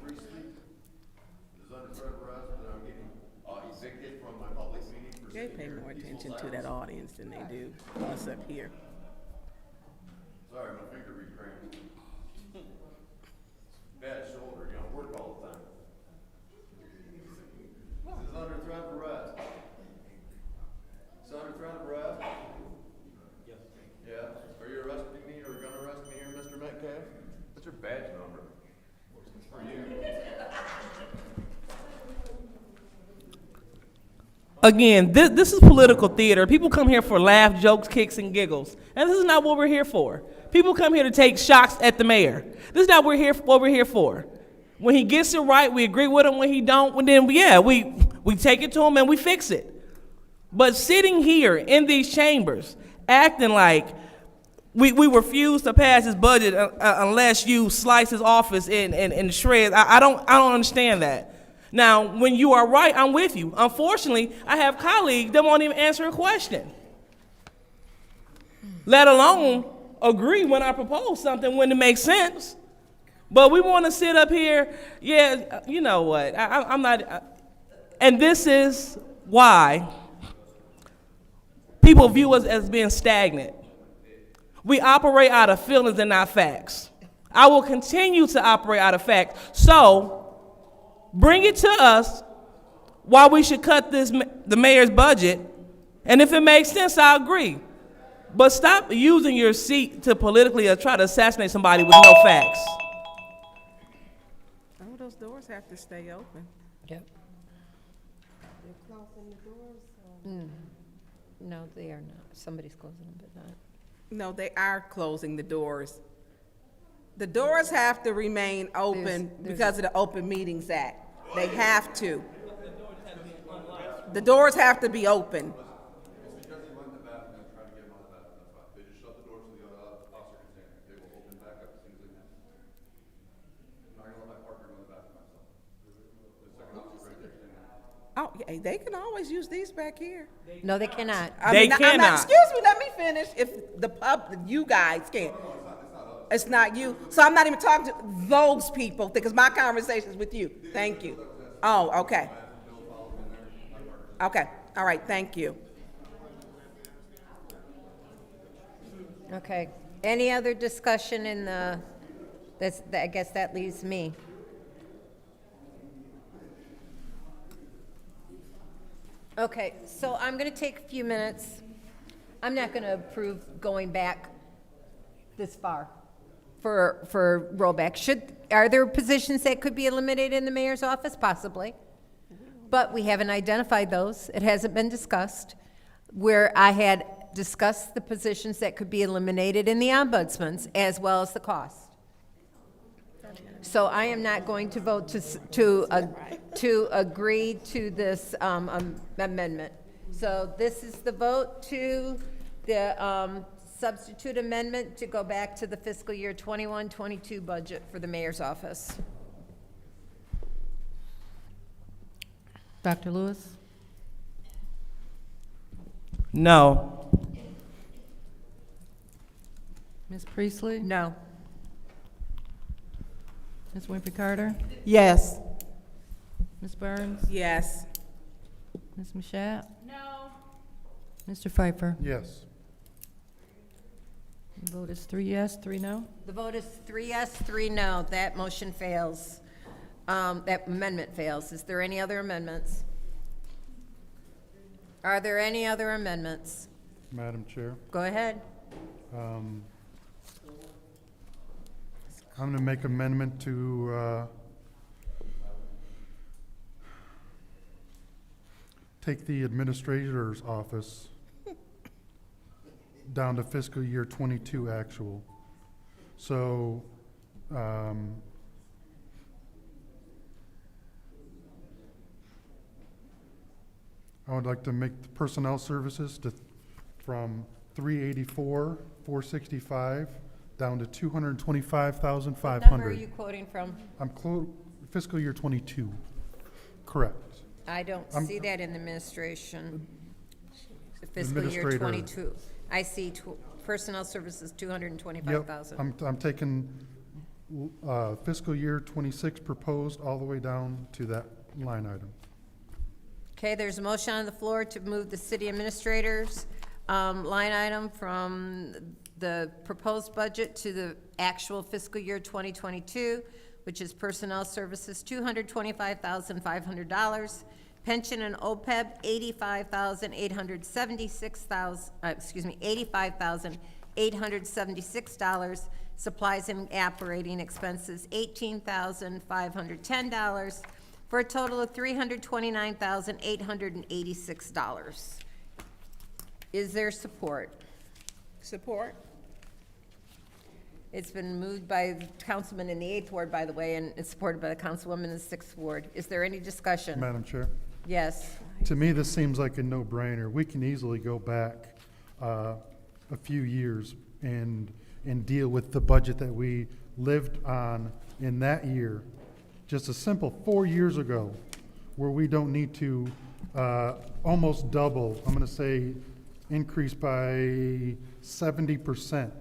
Priestley is under threat of arrest, and I'm getting evicted from my public meeting. They pay more attention to that audience than they do us up here. Sorry, my finger recramped. Bad shoulder, you know, work all the time. This is under threat of arrest. It's under threat of arrest? Yes. Yeah? Are you arresting me or gonna arrest me here, Mr. Metcalf? What's your badge number? For you. Again, this is political theater. People come here for laugh, jokes, kicks, and giggles. And this is not what we're here for. People come here to take shots at the mayor. This is not what we're here for. When he gets it right, we agree with him. When he don't, well, then we take it to him and we fix it. But sitting here in these chambers, acting like we refuse to pass his budget unless you slice his office in shreds, I don't understand that. Now, when you are right, I'm with you. Unfortunately, I have colleagues that won't even answer a question, let alone agree when I propose something when it makes sense. But we want to sit up here, you know what, I'm not, and this is why people view us as being stagnant. We operate out of feelings and not facts. I will continue to operate out of facts. So bring it to us why we should cut the mayor's budget, and if it makes sense, I agree. But stop using your seat to politically try to assassinate somebody with no facts. Oh, those doors have to stay open. Yep. No, they are not. Somebody's closing them, but not. No, they are closing the doors. The doors have to remain open because of the Open Meetings Act. They have to. The doors have to be open. Oh, yeah, they can always use these back here. No, they cannot. They cannot. Excuse me, let me finish. If the you guys can. It's not you. So I'm not even talking to those people because my conversation is with you. Thank you. Oh, okay. Okay. All right. Thank you. Okay. Any other discussion in the, I guess that leaves me. Okay, so I'm going to take a few minutes. I'm not going to approve going back this far for rollback. Are there positions that could be eliminated in the mayor's office? Possibly. But we haven't identified those. It hasn't been discussed. Where I had discussed the positions that could be eliminated in the ombudsman's as well as the cost. So I am not going to vote to agree to this amendment. So this is the vote to the substitute amendment to go back to the fiscal year 21-22 budget for the mayor's office. Dr. Lewis? No. Ms. Priestley? No. Ms. Winfrey Carter? Yes. Ms. Burns? Yes. Ms. Mashat? No. Mr. Pfeiffer? Yes. The vote is 3 yes, 3 no. The vote is 3 yes, 3 no. That motion fails. That amendment fails. Is there any other amendments? Are there any other amendments? Madam Chair, Go ahead. I'm going to make amendment to take the administrator's office down to fiscal year 22 actual. So I would like to make the personnel services from 384, 465 down to 225,500. What number are you quoting from? I'm fiscal year 22. Correct. I don't see that in the administration. Fiscal year Administrator. 22. I see personnel services, 225,000. Yep, I'm taking fiscal year 26 proposed all the way down to that line item. Okay, there's a motion on the floor to move the city administrator's line item from the proposed budget to the actual fiscal year 2022, which is personnel services, $225,500. Pension and OPEB, $85,876. Supplies and operating expenses, $18,510, for a total of $329,886. Is there support? Support. It's been moved by the councilman in the 8th ward, by the way, and it's supported by the councilwoman in the 6th ward. Is there any discussion? Madam Chair, Yes. to me, this seems like a no-brainer. We can easily go back a few years and deal with the budget that we lived on in that year. Just a simple 4 years ago, where we don't need to almost double, I'm going to say increase by 70%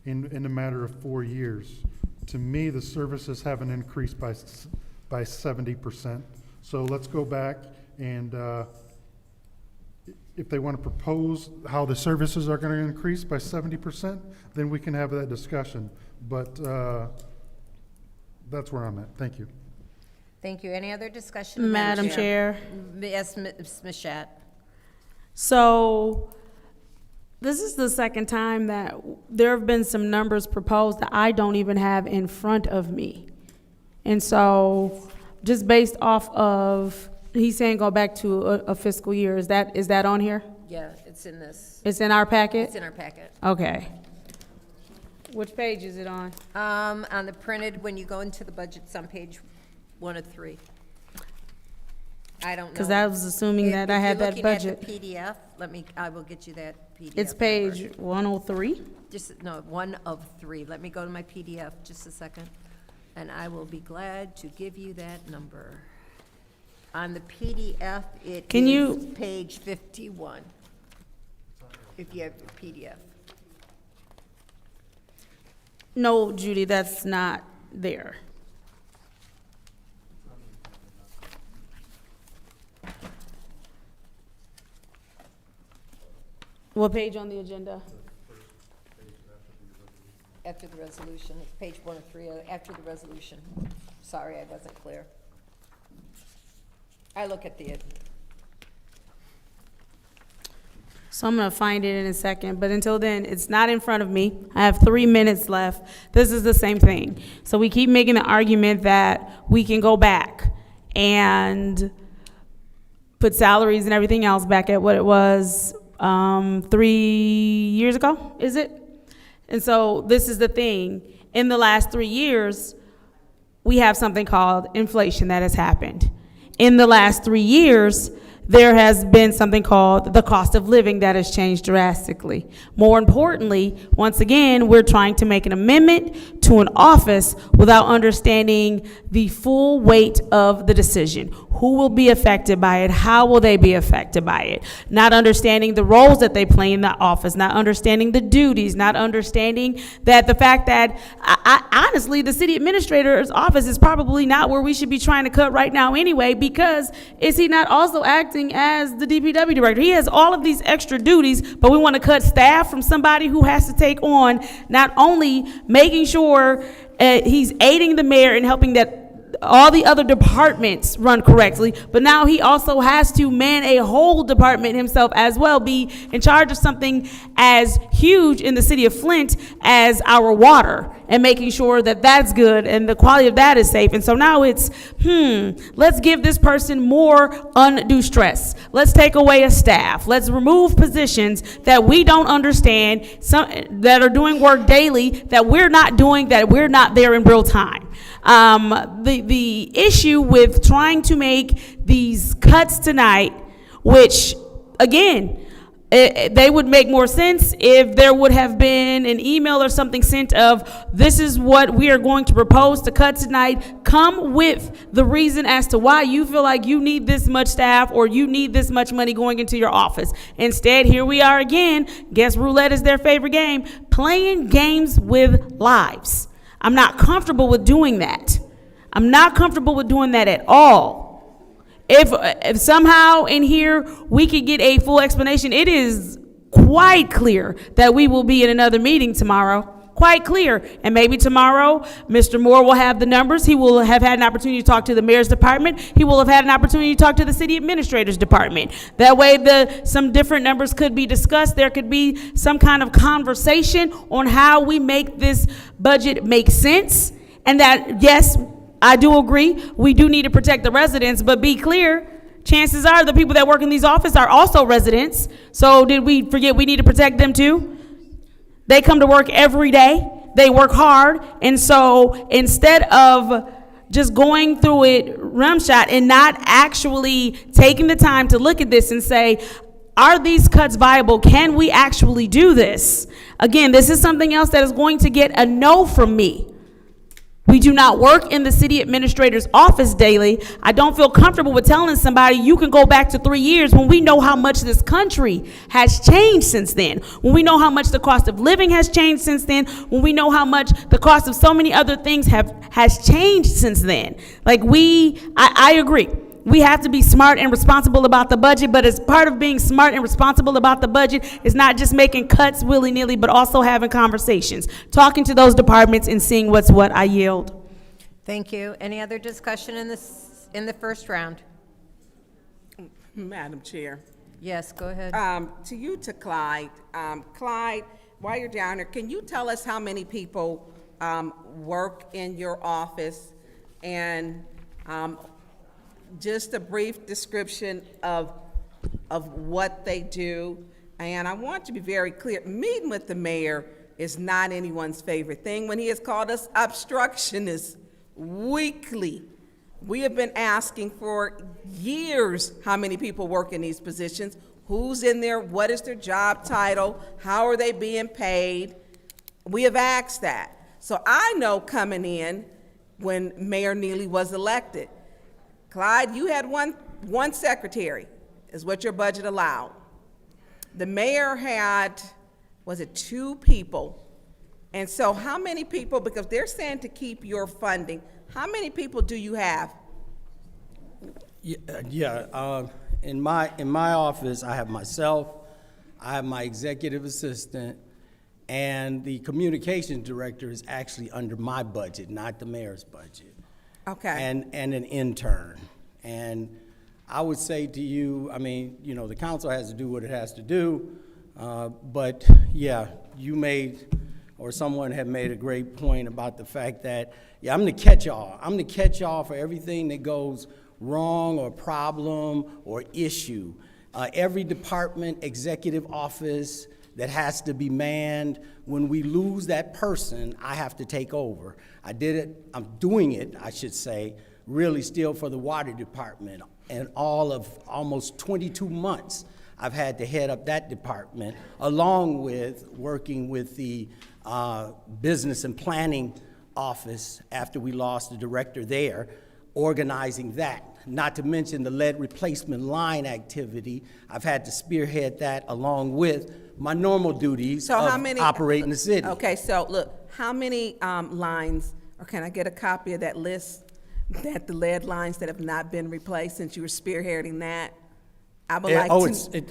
in a matter of 4 years. To me, the services haven't increased by 70%. So let's go back and if they want to propose how the services are going to increase by 70%, then we can have that discussion. But that's where I'm at. Thank you. Thank you. Any other discussion? Madam Chair. Yes, Ms. Mashat. So this is the second time that there have been some numbers proposed that I don't even have in front of me. And so just based off of, he's saying go back to a fiscal year. Is that on here? Yeah, it's in this. It's in our packet? It's in our packet. Okay. Which page is it on? On the printed, when you go into the budgets on page 1 of 3. I don't know. Because I was assuming that I had that budget. If you're looking at the PDF, I will get you that PDF. It's page 103? No, 1 of 3. Let me go to my PDF just a second, and I will be glad to give you that number. On the PDF, it is page 51, if you have your PDF. No, Judy, that's not there. What page on the agenda? After the resolution, it's page 1 of 3, after the resolution. Sorry, I wasn't clear. I look at the, So I'm going to find it in a second, but until then, it's not in front of me. I have 3 minutes left. This is the same thing. So we keep making the argument that we can go back and put salaries and everything else back at what it was 3 years ago, is it? And so this is the thing. In the last 3 years, we have something called inflation that has happened. In the last 3 years, there has been something called the cost of living that has changed drastically. More importantly, once again, we're trying to make an amendment to an office without understanding the full weight of the decision. Who will be affected by it? How will they be affected by it? Not understanding the roles that they play in the office, not understanding the duties, not understanding that the fact that, honestly, the city administrator's office is probably not where we should be trying to cut right now anyway, because is he not also acting as the DPW director? He has all of these extra duties, but we want to cut staff from somebody who has to take on not only making sure he's aiding the mayor and helping that all the other departments run correctly, but now he also has to man a whole department himself as well, be in charge of something as huge in the city of Flint as our water, and making sure that that's good and the quality of that is safe. And so now it's, let's give this person more undue stress. Let's take away a staff. Let's remove positions that we don't understand, some that are doing work daily that we're not doing, that we're not there in real time. The issue with trying to make these cuts tonight, which, again, they would make more sense if there would have been an email or something sent of, this is what we are going to propose to cut tonight. Come with the reason as to why you feel like you need this much staff or you need this much money going into your office. Instead, here we are again. Guess roulette is their favorite game, playing games with lives. I'm not comfortable with doing that. I'm not comfortable with doing that at all. If somehow in here we could get a full explanation, it is quite clear that we will be in another meeting tomorrow. Quite clear. And maybe tomorrow, Mr. Moore will have the numbers. He will have had an opportunity to talk to the mayor's department. He will have had an opportunity to talk to the city administrator's department. That way some different numbers could be discussed. There could be some kind of conversation on how we make this budget make sense. And that, yes, I do agree, we do need to protect the residents, but be clear, chances are the people that work in these offices are also residents. So did we forget we need to protect them too? They come to work every day. They work hard. And so instead of just going through it rimshot and not actually taking the time to look at this and say, are these cuts viable? Can we actually do this? Again, this is something else that is going to get a no from me. We do not work in the city administrator's office daily. I don't feel comfortable with telling somebody you can go back to 3 years when we know how much this country has changed since then, when we know how much the cost of living has changed since then, when we know how much the cost of so many other things has changed since then. Like I agree. We have to be smart and responsible about the budget, but as part of being smart and responsible about the budget is not just making cuts willy-nilly, but also having conversations, talking to those departments and seeing what's what. I yield. Thank you. Any other discussion in the first round? Madam Chair. Yes, go ahead. To Clyde. Clyde, while you're down here, can you tell us how many people work in your office, and just a brief description of what they do? And I want to be very clear, meeting with the mayor is not anyone's favorite thing when he has called us obstructionists weekly. We have been asking for years how many people work in these positions, who's in there, what is their job title, how are they being paid. We have asked that. So I know coming in when Mayor Neely was elected, Clyde, you had one secretary, is what your budget allowed. The mayor had, was it 2 people? And so how many people, because they're saying to keep your funding, how many people do you have? In my office, I have myself, I have my executive assistant, and the communications director is actually under my budget, not the mayor's budget. Okay. And an intern. And I would say to you, I mean, you know, the council has to do what it has to do, but yeah, you made, or someone had made a great point about the fact that, yeah, I'm the catch-all. I'm the catch-all for everything that goes wrong or problem or issue. Every department, executive office that has to be manned, when we lose that person, I have to take over. I'm doing it, I should say, really still for the water department. And all of almost 22 months, I've had to head up that department, along with working with the business and planning office after we lost the director there, organizing that. Not to mention the lead replacement line activity. I've had to spearhead that along with my normal duties of operating the city. Okay, so look, how many lines, or can I get a copy of that list, that the lead lines that have not been replaced since you were spearheading that? I would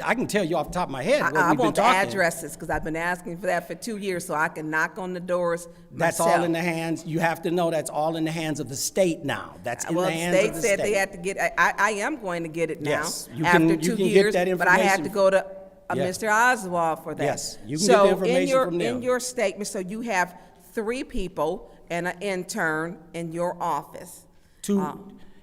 I can tell you off the top of my head what I we've been want the talking. addresses, because I've been asking for that for 2 years, so I can knock on the doors That's myself. all in the hands, you have to know that's all in the hands of the state now. That's in the hands of the state. Said they had to get, I am going to get it now. Yes, you after can 2 get years, that but I had to information. go to Yes. Mr. Oswald for that. Yes, you can get the information from them. In your statement, so you have 3 people and an intern in your office.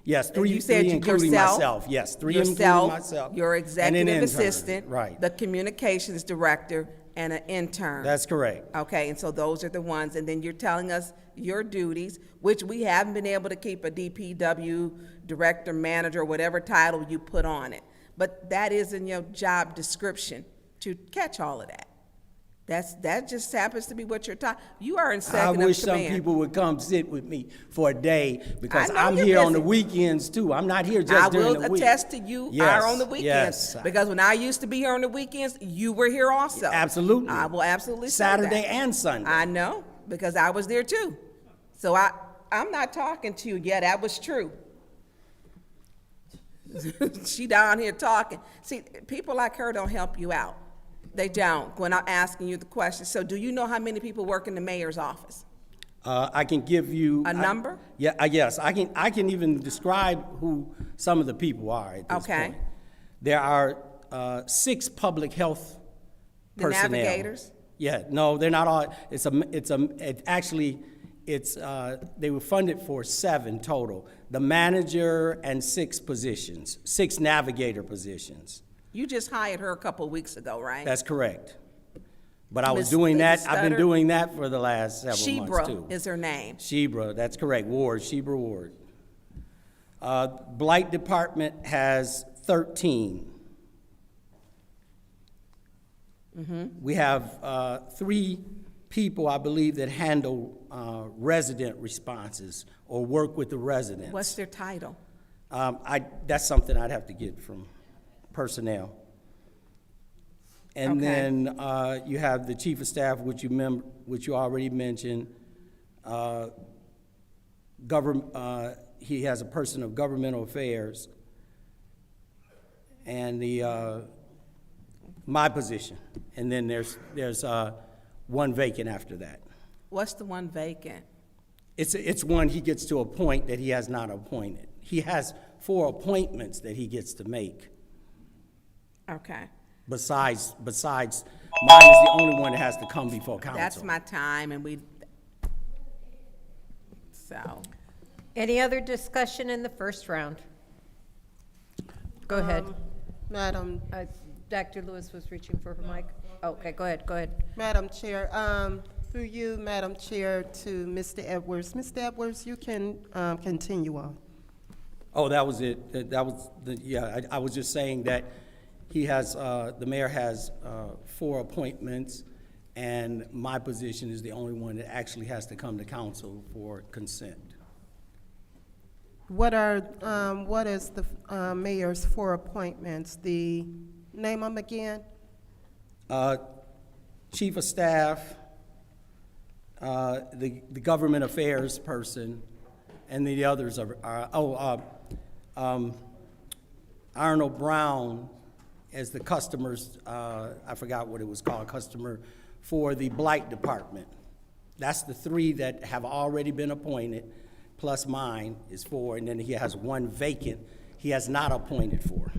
Yes, And three, you said three including yourself, myself. Yes, 3 yourself, including myself. your and an executive intern. assistant, Right. the communications director, and an intern. That's correct. Okay, and so those are the ones, and then you're telling us your duties, which we haven't been able to keep a DPW director, manager, whatever title you put on it. But that is in your job description to catch all of that. That just happens to be what you're talking. You are in second of command. I wish some people would come sit with me for a day, because I know I'm you're here on the busy. weekends too. I'm not here just during the I will week. attest to you Yes, are on the weekends. yes. Because when I used to be here on the weekends, you were here also. Absolutely. I will absolutely say Saturday that. and Sunday. I know, because I was there too. So I'm not talking to you yet. That was true. She down here talking. See, people like her don't help you out. They don't, when I'm asking you the question. So do you know how many people work in the mayor's office? I can give you A number? Yes, I can even describe who some of the people are at this point. There are 6 public health The personnel. navigators? Yeah, no, they're not all. They were funded for 7 total. The manager and 6 positions, 6 navigator positions. You just hired her a couple of weeks ago, right? That's correct. But I was Ms. doing that, I've been Stutter? doing that for the last several months, too. Shebra is her name. Shebra, that's correct, Ward, Shebra Ward. Blight Department has 13. We have 3 people, I believe, that handle resident responses or work with the residents. What's their title? That's something I'd have to get from personnel. And Okay. then you have the chief of staff, which you already mentioned. He has a person of governmental affairs, and my position. And then there's one vacant after that. What's the one vacant? It's one he gets to appoint that he has not appointed. He has 4 appointments that he gets to make. Okay. Besides, mine is the only one that has to come before council. That's my time, and so. Any other discussion in the first round? Go ahead. Madam, Dr. Lewis was reaching for her mic. Okay, go ahead. Madam Chair, through you, Madam Chair, to Mr. Edwards. Mr. Edwards, you can continue on. Oh, that was it. That was I was just saying that he has, the mayor has 4 appointments, and my position is the only one that actually has to come to council for consent. What is the mayor's 4 appointments? Name them again? Chief of staff, the government affairs person, and the others are Arnold Brown as the customers, I forgot what it was called, customer for the blight department. That's the 3 that have already been appointed, plus mine is 4, and then he has 1 vacant he has not appointed for.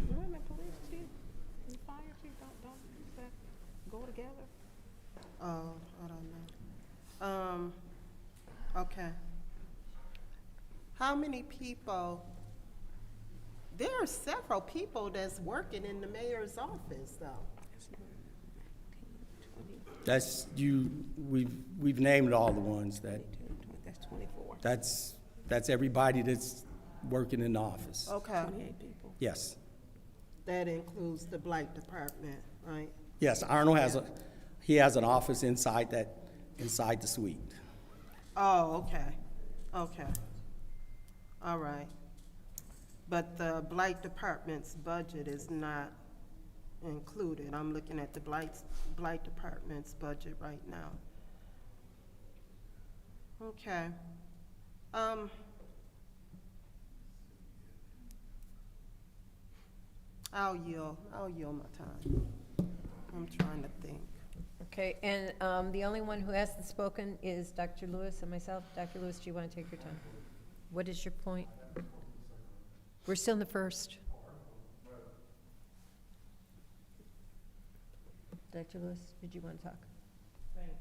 Oh, I don't know. Okay. How many people? There are several people that's working in the mayor's office, though. That's we've named all the ones that. That's 24. That's everybody that's working in the office. Okay. 28 people. Yes. That includes the blight department, right? Yes, Arnold has an office inside the suite. Oh, okay. Okay. All right. But the blight department's budget is not included. I'm looking at the blight department's budget right now. Okay. I'll yield my time. I'm trying to think. Okay, and the only one who hasn't spoken is Dr. Lewis and myself. Dr. Lewis, do you want to take your time? What is your point? We're still in the first. Dr. Lewis, did you want to talk? Thank you.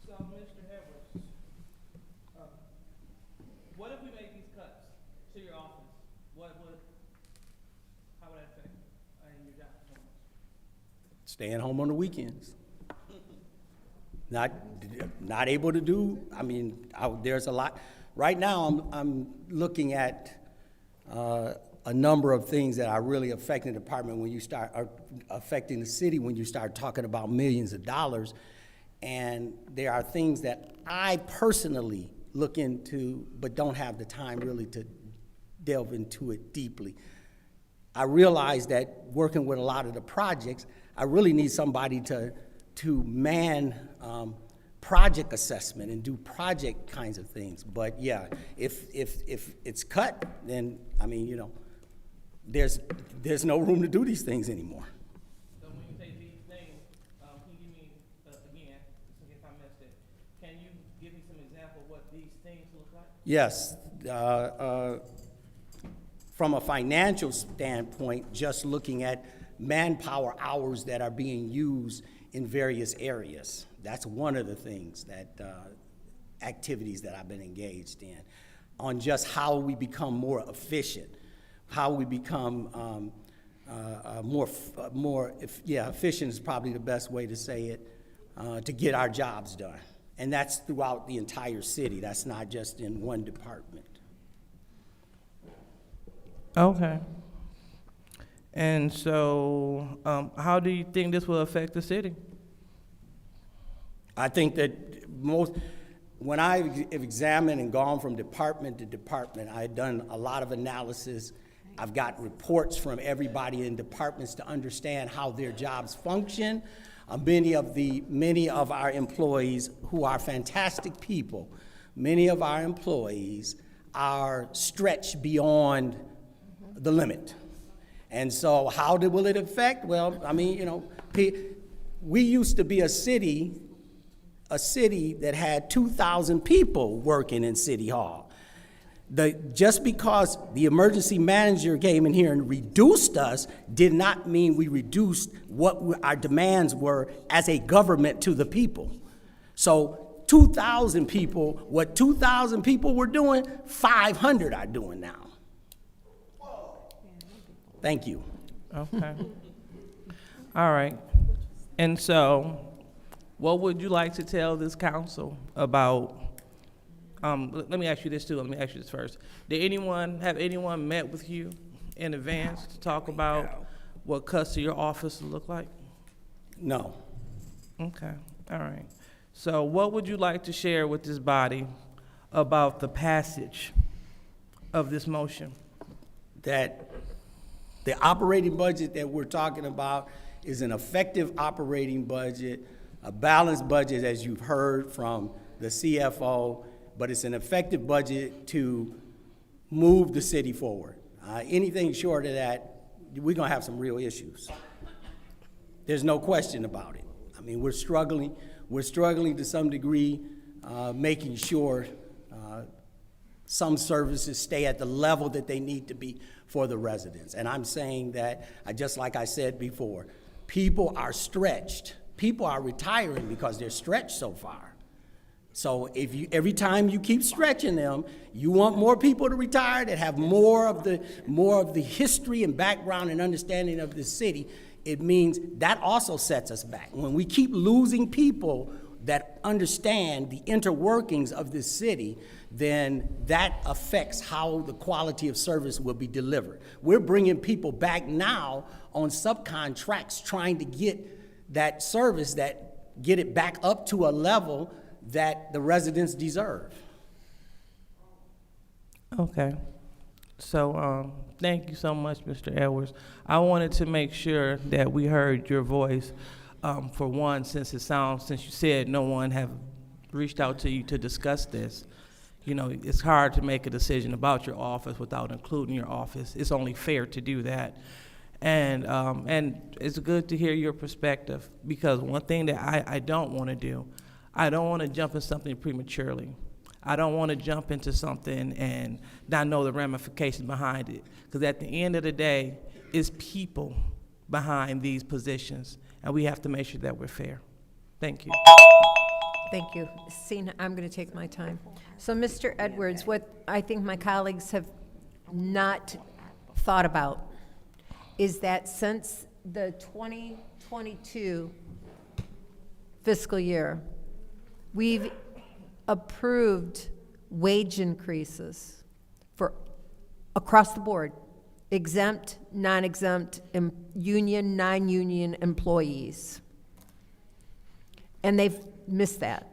So, Mr. Edwards, what if we make these cuts to your office? How would that affect your job performance? Staying home on the weekends. Not able to do. I mean, there's a lot. Right now, I'm looking at a number of things that are really affecting the department when you start affecting the city when you start talking about millions of dollars. And there are things that I personally look into, but don't have the time really to delve into it deeply. I realize that working with a lot of the projects, I really need somebody to man project assessment and do project kinds of things. But yeah, if it's cut, then I mean, you know, there's no room to do these things anymore. So when you say these things, can you give me again, just in case I missed it, can you give me some example of what these things look like? Yes. From a financial standpoint, just looking at manpower hours that are being used in various areas. That's one of the things that, activities that I've been engaged in, on just how we become more efficient, how we become efficient is probably the best way to say it, to get our jobs done. And that's throughout the entire city. That's not just in one department. Okay. And so, how do you think this will affect the city? I think that when I have examined and gone from department to department, I've done a lot of analysis. I've got reports from everybody in departments to understand how their jobs function. Many of our employees, who are fantastic people, many of our employees are stretched beyond the limit. And so how will it affect? Well, I mean, you know, we used to be a city that had 2,000 people working in City Hall. Just because the emergency manager came in here and reduced us did not mean we reduced what our demands were as a government to the people. So 2,000 people, what 2,000 people were doing, 500 are doing now. Thank you. Okay. All right. And so, what would you like to tell this council about, let me ask you this too, let me ask you this first. Have anyone met with you in advance to talk about what cuts to your office look like? No. Okay, all right. So what would you like to share with this body about the passage of this motion? That the operating budget that we're talking about is an effective operating budget, a balanced budget, as you've heard from the CFO, but it's an effective budget to move the city forward. Anything short of that, we're gonna have some real issues. There's no question about it. I mean, we're struggling to some degree, making sure some services stay at the level that they need to be for the residents. And I'm saying that, just like I said before, people are stretched. People are retiring because they're stretched so far. So every time you keep stretching them, you want more people to retire that have more of the history and background and understanding of the city. It means that also sets us back. When we keep losing people that understand the interworkings of this city, then that affects how the quality of service will be delivered. We're bringing people back now on subcontracts trying to get that service, get it back up to a level that the residents deserve. Okay. So thank you so much, Mr. Edwards. I wanted to make sure that we heard your voice. For one, since you said no one have reached out to you to discuss this, you know, it's hard to make a decision about your office without including your office. It's only fair to do that. And it's good to hear your perspective, because one thing that I don't want to do, I don't want to jump in something prematurely. I don't want to jump into something and not know the ramifications behind it, because at the end of the day, it's people behind these positions, and we have to make sure that we're fair. Thank you. Thank you. I'm going to take my time. So, Mr. Edwards, what I think my colleagues have not thought about is that since the 2022 fiscal year, we've approved wage increases for across the board, exempt, non-exempt, union, non-union employees. And they've missed that.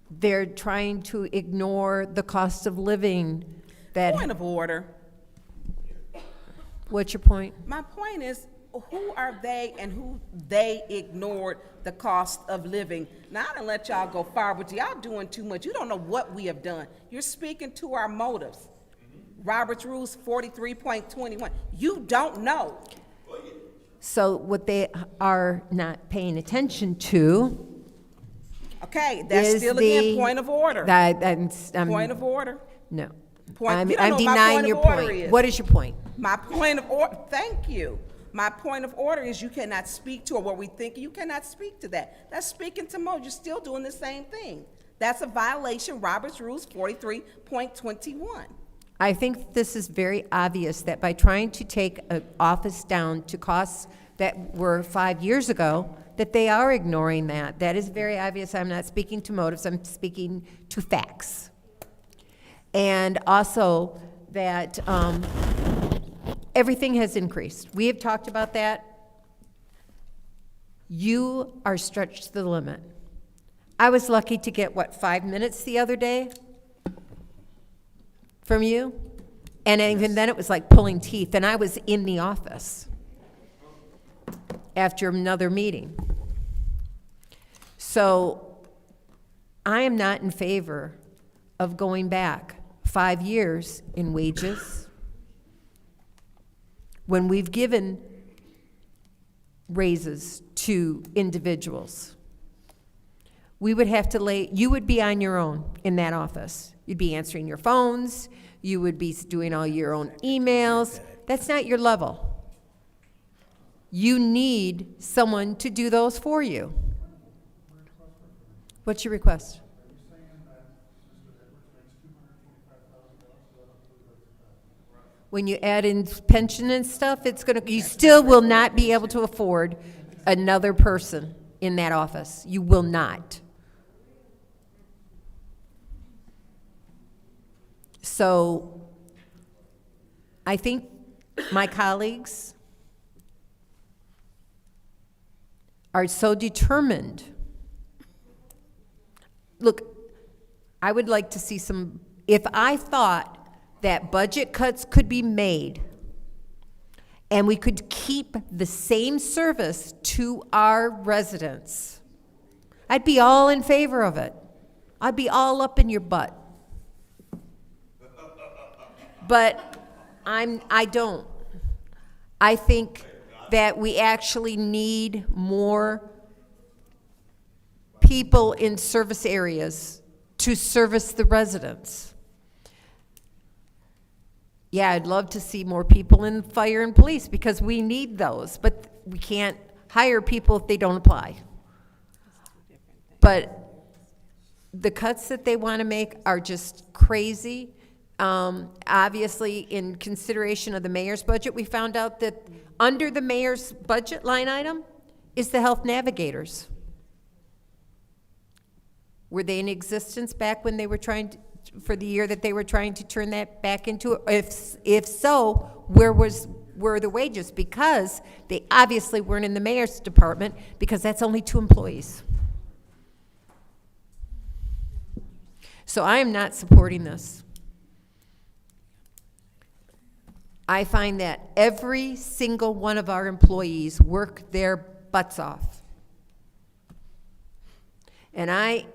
They're trying to ignore the cost of living that— Point of order. What's your point? My point is, who are they and who they ignored the cost of living? Now, I didn't let y'all go far, but y'all doing too much. You don't know what we have done. You're speaking to our motives. Robert's Rules 43.21. You don't know. So what they are not paying attention to— Okay, that's still again point of order. Point of order. No. I'm denying your point. What is your point? My point of order, thank you. My point of order is you cannot speak to, or what we think, you cannot speak to that. That's speaking to Mo. You're still doing the same thing. That's a violation, Robert's Rules 43.21. I think this is very obvious that by trying to take an office down to costs that were 5 years ago, that they are ignoring that. That is very obvious. I'm not speaking to motives, I'm speaking to facts. And also that everything has increased. We have talked about that. You are stretched to the limit. I was lucky to get, 5 minutes the other day from you? And even then it was like pulling teeth, and I was in the office after another meeting. So I am not in favor of going back 5 years in wages when we've given raises to individuals. We would have to you would be on your own in that office. You'd be answering your phones, you would be doing all your own emails. That's not your level. You need someone to do those for you. What's your request? When you add in pension and stuff, you still will not be able to afford another person in that office. You will not. So I think my colleagues are so determined. Look, I would like to see if I thought that budget cuts could be made and we could keep the same service to our residents, I'd be all in favor of it. I'd be all up in your butt. But I don't. I think that we actually need more people in service areas to service the residents. Yeah, I'd love to see more people in fire and police because we need those, but we can't hire people if they don't apply. But the cuts that they want to make are just crazy. Obviously, in consideration of the mayor's budget, we found out that under the mayor's budget line item is the health navigators. Were they in existence back when they were for the year that they were trying to turn that back into? If so, where were the wages? Because they obviously weren't in the mayor's department because that's only 2 employees. So I am not supporting this. I find that every single one of our employees work their butts off. And I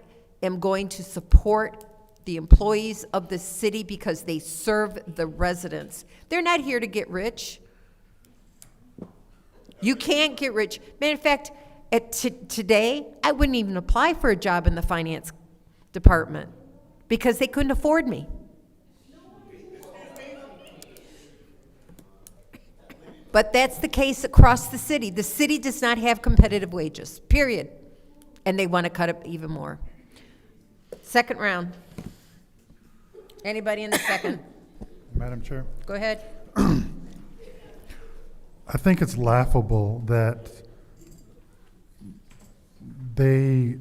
am going to support the employees of the city because they serve the residents. They're not here to get rich. You can't get rich. Matter of fact, today, I wouldn't even apply for a job in the finance department because they couldn't afford me. But that's the case across the city. The city does not have competitive wages, period. And they want to cut it even more. Second round. Anybody in the second? Madam Chair? Go ahead. I think it's laughable that they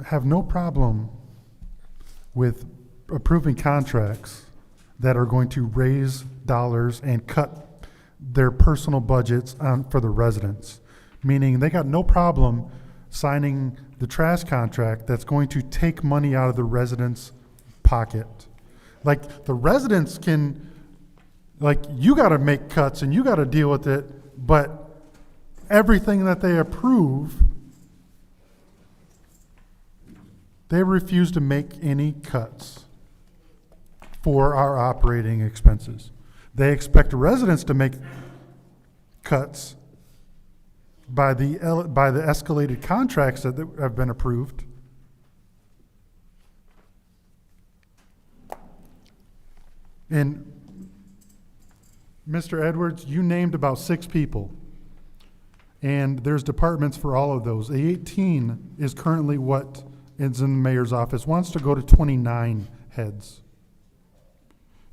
have no problem with approving contracts that are going to raise dollars and cut their personal budgets for the residents. Meaning they got no problem signing the trash contract that's going to take money out of the residents' pocket. Like the residents can, you gotta make cuts and you gotta deal with it, but everything that they approve, they refuse to make any cuts for our operating expenses. They expect residents to make cuts by the escalated contracts that have been approved. And Mr. Edwards, you named about 6 people, and there's departments for all of those. 18 is currently what is in the mayor's office, wants to go to 29 heads.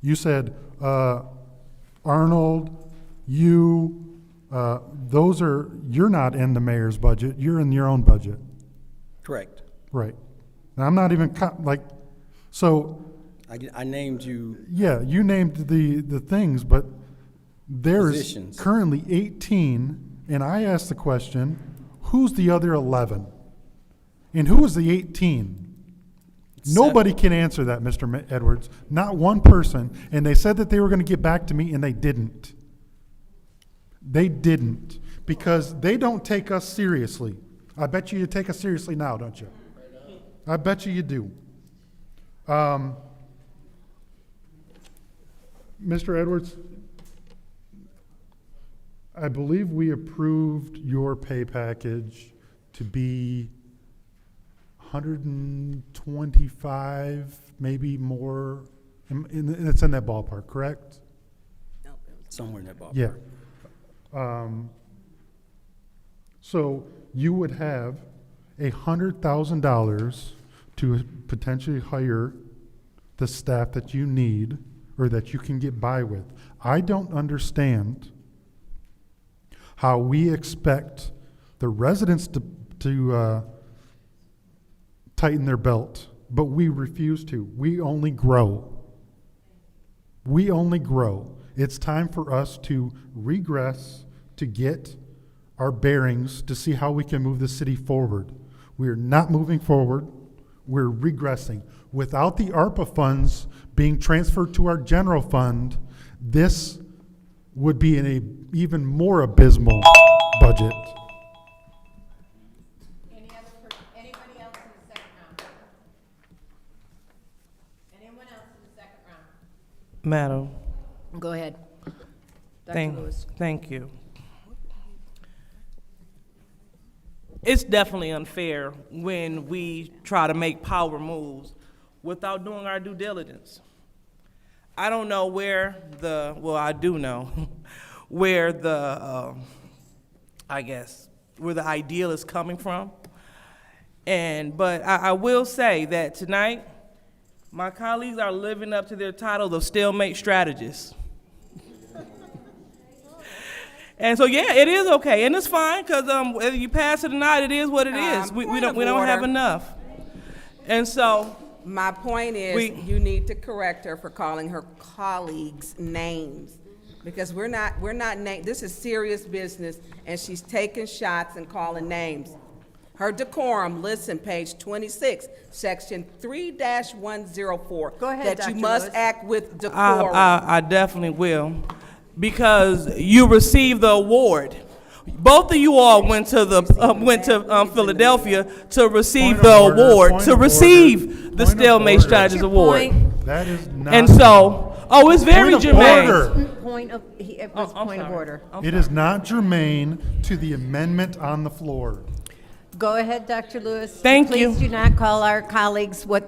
You said, Arnold, you're not in the mayor's budget, you're in your own budget. Correct. Right. And I'm not even, so, I named you yeah, you named the things, but there's positions. currently 18, and I asked the question, who's the other 11? And who is the 18? Nobody can answer that, Mr. Edwards. Not one person. And they said that they were going to get back to me, and they didn't. They didn't. Because they don't take us seriously. I bet you take us seriously now, don't you? I bet you do. Mr. Edwards, I believe we approved your pay package to be 125, maybe more, and it's in that ballpark, correct? Somewhere in that ballpark. Yeah. So you would have $100,000 to potentially hire the staff that you need or that you can get by with. I don't understand how we expect the residents to tighten their belt, but we refuse to. We only grow. We only grow. It's time for us to regress, to get our bearings, to see how we can move the city forward. We are not moving forward. We're regressing. Without the ARPA funds being transferred to our general fund, this would be in an even more abysmal budget. Anybody else in the second round? Anyone else in the second round? Madam. Go ahead. Dr. Lewis. Thank you. It's definitely unfair when we try to make power moves without doing our due diligence. I don't know where I do know where the ideal is coming from. But I will say that tonight, my colleagues are living up to their title of stalemate strategists. And so, yeah, it is okay, and it's fine, because whether you pass it or not, it is what it is. We don't have enough. And so, my point is, you need to correct her for calling her colleagues names, because we're not this is serious business, and she's taking shots and calling names. Her decorum, listen, page 26, section 3-104. Go ahead, that Dr. you must Lewis. act with decorum. I definitely will, because you received the award. Both of you all went to Philadelphia to receive the award, to receive the Stalemate Strategist Award. That is not. And so, it's very germane. Point of order. It is not germane to the amendment on the floor. Go ahead, Dr. Lewis. Thank you. Please do not call our colleagues by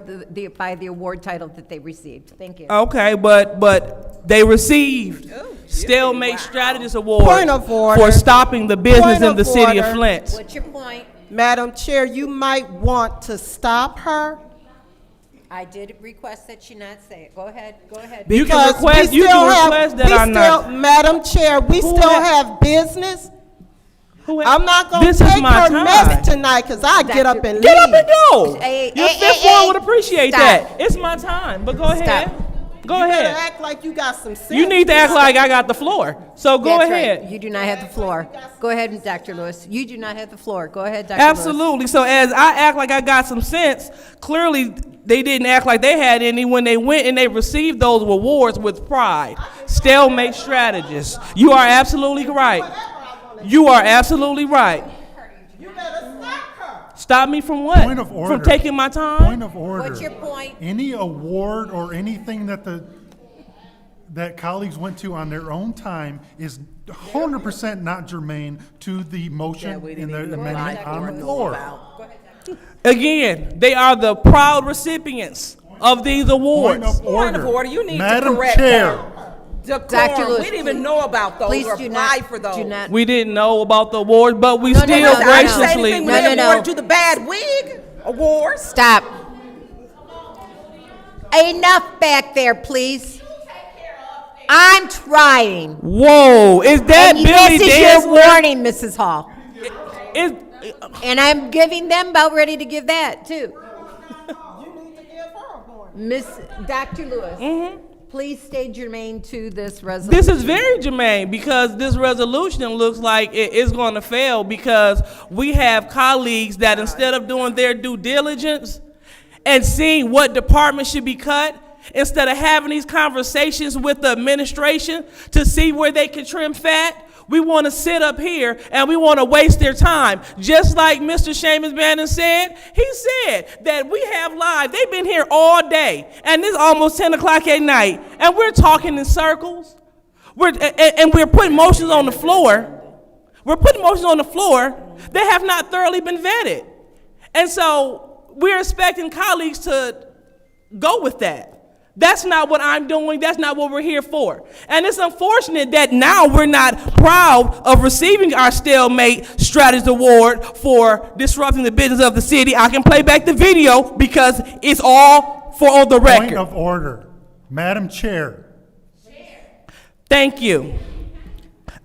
the award title that they received. Thank you. Okay, but they received Stalemate Strategist Award Point of order. for stopping the business Point in the of city of order. Flint. What's your point? Madam Chair, you might want to stop her. I did request that she not say it. Go ahead. You can Because request- we you can still request that I'm not- Madam Chair, we Who still ha- have business. Who- I'm not going to This is take my her time. mess tonight because I get up and Get up leave. and go. Hey, Your hey, fifth hey, one hey. would appreciate Stop. that. It's my time, but go ahead. Go You better ahead. act like you got some sense. You need to act like I got the floor. So go That's ahead. right. You do not have the floor. Go ahead, Dr. Lewis. You do not have the floor. Go ahead, Dr. Lewis. Absolutely. So as I act like I got some sense, clearly they didn't act like they had any when they went and they received those awards with pride. Stalemate strategists. You are absolutely right. You are absolutely right. You better stop her. Stop me from what? Point of order. From taking my time? Point of order. What's your point? Any award or anything that colleagues went to on their own time is 100% not germane to the motion in the amendment on the floor. Again, they are the proud recipients of these awards. Point of order. You need Madam to correct Chair. her. Decorum. Dr. Lewis, We didn't even know about those please or do apply not- for those. do not- We didn't know about the award, but we No, no, still no, no, no. graciously. Say anything when they No. awarded you the bad wig award. Stop. Enough back there, please. I'm trying. Whoa, is that And Billy this is Dance? your warning, Mrs. Hall. Is, And I'm giving them about ready to give that too. Miss Dr. Lewis, please stay germane to this resolution. This is very germane because this resolution looks like it is going to fail because we have colleagues that instead of doing their due diligence and seeing what department should be cut, instead of having these conversations with the administration to see where they can trim fat, we want to sit up here and we want to waste their time. Just like Mr. Seamus Bannon said, he said that we have live. They've been here all day, and it's almost 10 o'clock at night, and we're talking in circles. We're putting motions on the floor. We're putting motions on the floor that have not thoroughly been vetted. And so we're expecting colleagues to go with that. That's not what I'm doing. That's not what we're here for. And it's unfortunate that now we're not proud of receiving our Stalemate Strategist Award for disrupting the business of the city. I can play back the video because it's all for the record. Point of order. Madam Chair. Thank you.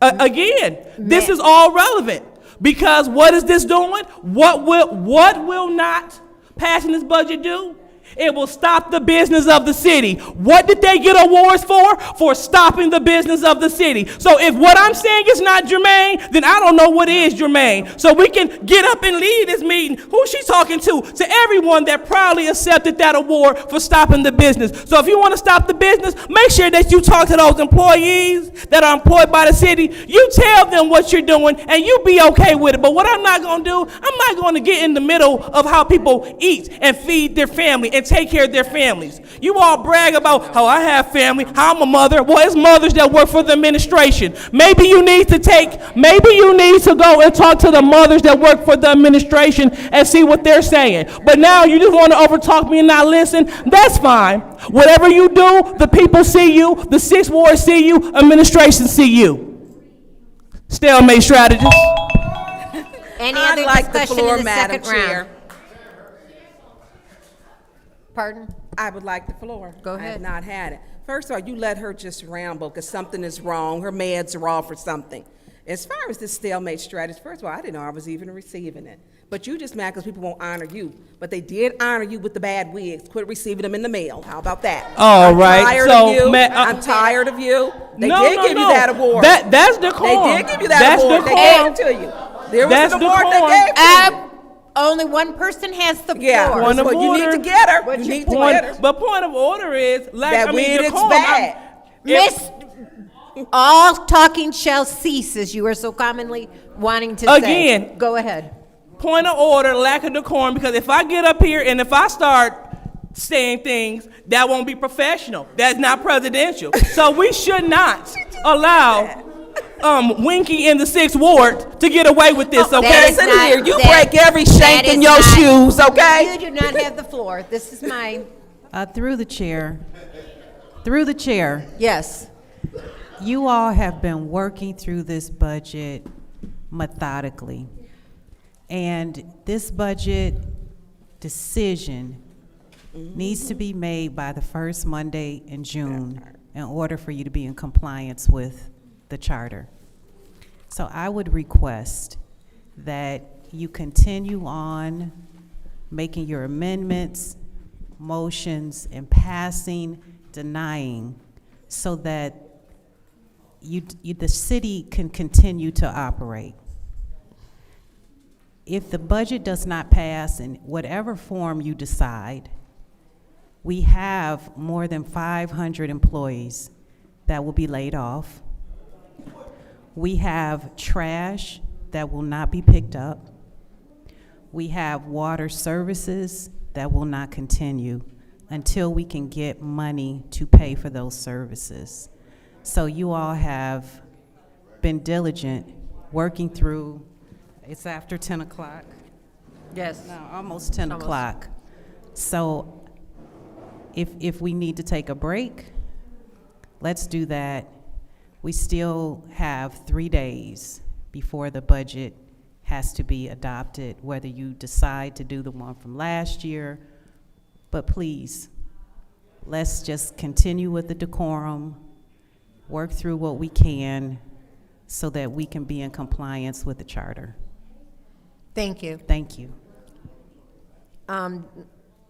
Again, this is all relevant because what is this doing? What will not passing this budget do? It will stop the business of the city. What did they get awards for? For stopping the business of the city. So if what I'm saying is not germane, then I don't know what is germane. So we can get up and lead this meeting. Who's she talking to? To everyone that proudly accepted that award for stopping the business. So if you want to stop the business, make sure that you talk to those employees that are employed by the city. You tell them what you're doing and you be okay with it. But what I'm not going to do, I'm not going to get in the middle of how people eat and feed their family and take care of their families. You all brag about how I have family, how I'm a mother. Well, it's mothers that work for the administration. Maybe you need to go and talk to the mothers that work for the administration and see what they're saying. But now you just want to overtalk me and not listen. That's fine. Whatever you do, the people see you, the 6th Ward see you, administration see you. Stalemate strategist. Any I'd other like the discussion floor, in the Madam second Chair. round? Pardon? I would like the floor. Go I ahead. have not had it. First of all, you let her just ramble because something is wrong. Her meds are off or something. As far as this stalemate strategy, first of all, I didn't know I was even receiving it. But you just mad because people won't honor you. But they did honor you with the bad wigs. Quit receiving them in the mail. How about that? All I'm right. Tired So, of you. ma- I'm tired of you. They No, did no, give no. you that award. That's decorum. They did give you that That's award. They decorum. gave it to you. There was That's an award decorum. they gave to you. Only one person has the floor. Yeah, Point of well, you need order. to get her. What's You your need to point? get her. But point of order is, like, That I mean, wig is decorum, bad. Miss, all talking shall cease, as you are so commonly wanting to say. Again. Go ahead. Point of order, lack of decorum, because if I get up here and if I start saying things, that won't be professional. That's not presidential. So we should not allow Winky in the 6th Ward to get away with this, okay? Listen here, you break every shank in your shoes, okay? You do not have the floor. This is mine. Through the chair. Through the chair. Yes. You all have been working through this budget methodically. And this budget decision needs to be made by the first Monday in June in order for you to be in compliance with the charter. So I would request that you continue on making your amendments, motions, and passing, denying, so that the city can continue to operate. If the budget does not pass in whatever form you decide, we have more than 500 employees that will be laid off. We have trash that will not be picked up. We have water services that will not continue until we can get money to pay for those services. So you all have been diligent working through, it's after 10 o'clock. Yes. No, almost 10 o'clock. So if we need to take a break, let's do that. We still have 3 days before the budget has to be adopted, whether you decide to do the one from last year. But please, let's just continue with the decorum work through what we can so that we can be in compliance with the charter. Thank you. Thank you.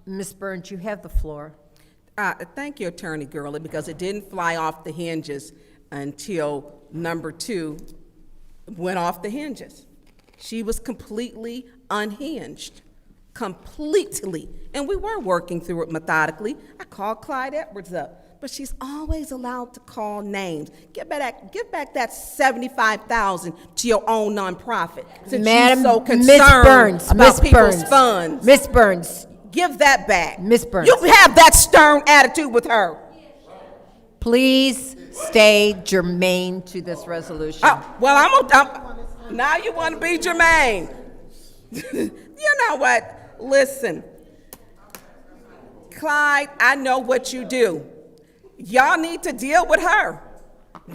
Ms. Burns, you have the floor. Thank you, Attorney Gurley, because it didn't fly off the hinges until number 2 went off the hinges. She was completely unhinged, completely. And we were working through it methodically. I called Clyde Edwards up, but she's always allowed to call names. Give back that $75,000 to your own nonprofit. Since Madam, you're so Ms. concerned Burns, about Ms. people's Burns, funds. Ms. Burns, Give that back. Ms. Burns. You have that stern attitude with her. please stay germane to this resolution. Well, now you want to be germane. You know what? Listen, Clyde, I know what you do. Y'all need to deal with her.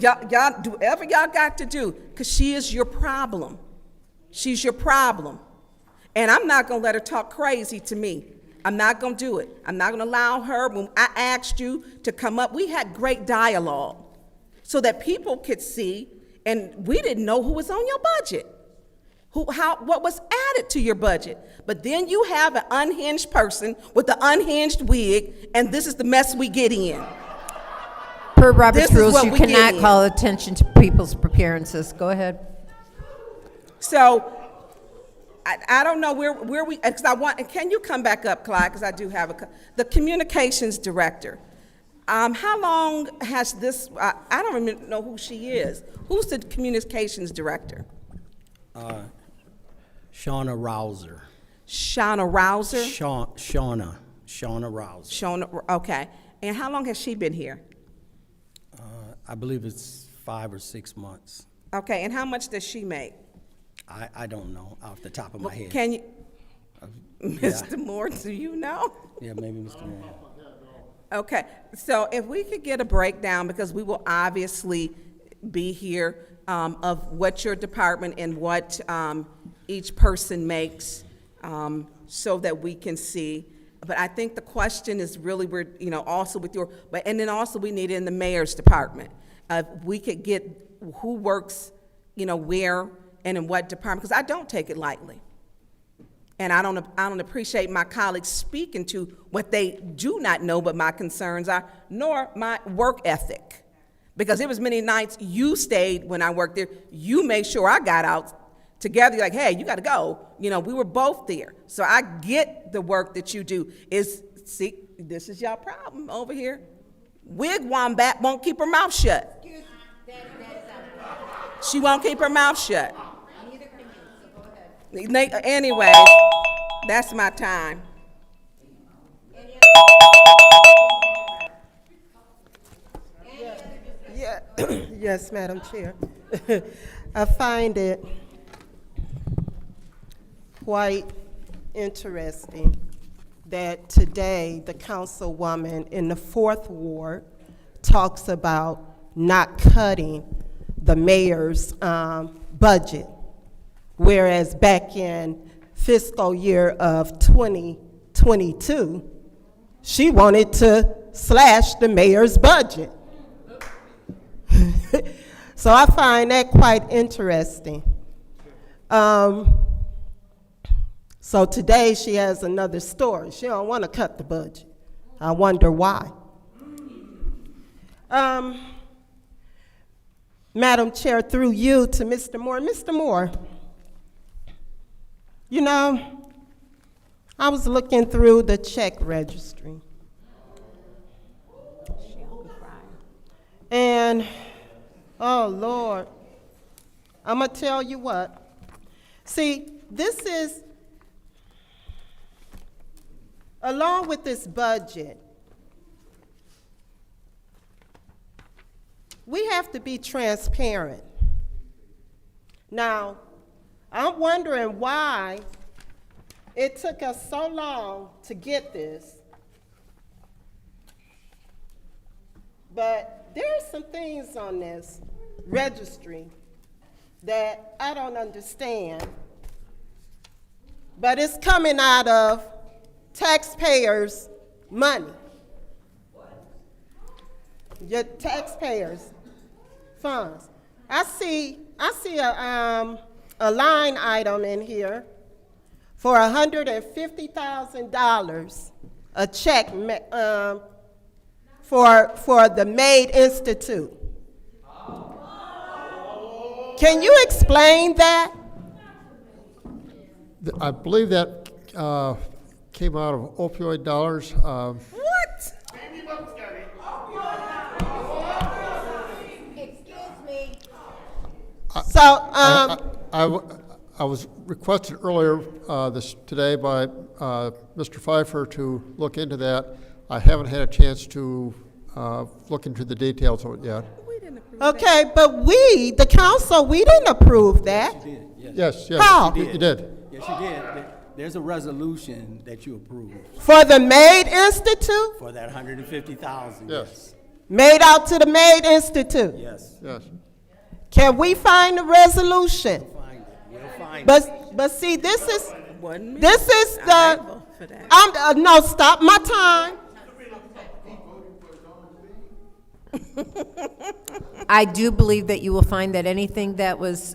Y'all do whatever y'all got to do, because she is your problem. She's your problem. And I'm not going to let her talk crazy to me. I'm not going to do it. I'm not going to allow her. When I asked you to come up, we had great dialogue so that people could see, and we didn't know who was on your budget, what was added to your budget. But then you have an unhinged person with an unhinged wig, and this is the mess we get in. Per Robert's This is rules, what you we get cannot in. call attention to people's appearances. Go ahead. So I don't know where we, because can you come back up, Clyde, because I do have the communications director. How long has this, I don't even know who she is. Who's the communications director? Shauna Rouser. Shauna Rouser? Shauna Rouser. Shauna, okay. And how long has she been here? I believe it's 5 or 6 months. Okay, and how much does she make? I don't know off the top of my head. Can you, Yeah. Mr. Moore, do you know? Yeah, maybe Mr. Moore. Okay, so if we could get a breakdown, because we will obviously be here, of what your department and what each person makes, so that we can see. But I think the question is really, also with and then also we need it in the mayor's department. We could get who works, where and in what department, because I don't take it lightly. And I don't appreciate my colleagues speaking to what they do not know what my concerns are, nor my work ethic. Because there was many nights you stayed when I worked there, you made sure I got out together, you're like, hey, you gotta go. We were both there. So I get the work that you do. See, this is your problem over here. Wig Wombat won't keep her mouth shut. She won't keep her mouth shut. Anyway, that's my time. Yeah. Yes, Madam Chair. I find it quite interesting that today the councilwoman in the 4th Ward talks about not cutting the mayor's budget, whereas back in fiscal year of 2022, she wanted to slash the mayor's budget. So I find that quite interesting. So today she has another story. She don't want to cut the budget. I wonder why. Madam Chair, through you to Mr. Moore. Mr. Moore, I was looking through the check registry. And, oh Lord, I'm gonna tell you what. See, this is, along with this budget, we have to be transparent. Now, I'm wondering why it took us so long to get this, but there are some things on this registry that I don't understand, but it's coming out of taxpayers' money. Your taxpayers. funds. I see a line item in here for $150,000, a check for the Maid Institute. Can you explain that? I believe that came out of opioid dollars. What? Excuse me. I was requested earlier today by Mr. Pfeiffer to look into that. I haven't had a chance to look into the details of it yet. Okay, but we, the council, we didn't approve that. Yes, How? you did. Yes, you did. There's a resolution that you approved For the Maid Institute? for that 150,000. Yes. Made out to the Maid Institute? Yes. Yes. Can we find the resolution? We'll find it. But see, this is Wasn't me. the, I vote for that. no, stop my time. I do believe that you will find that anything that was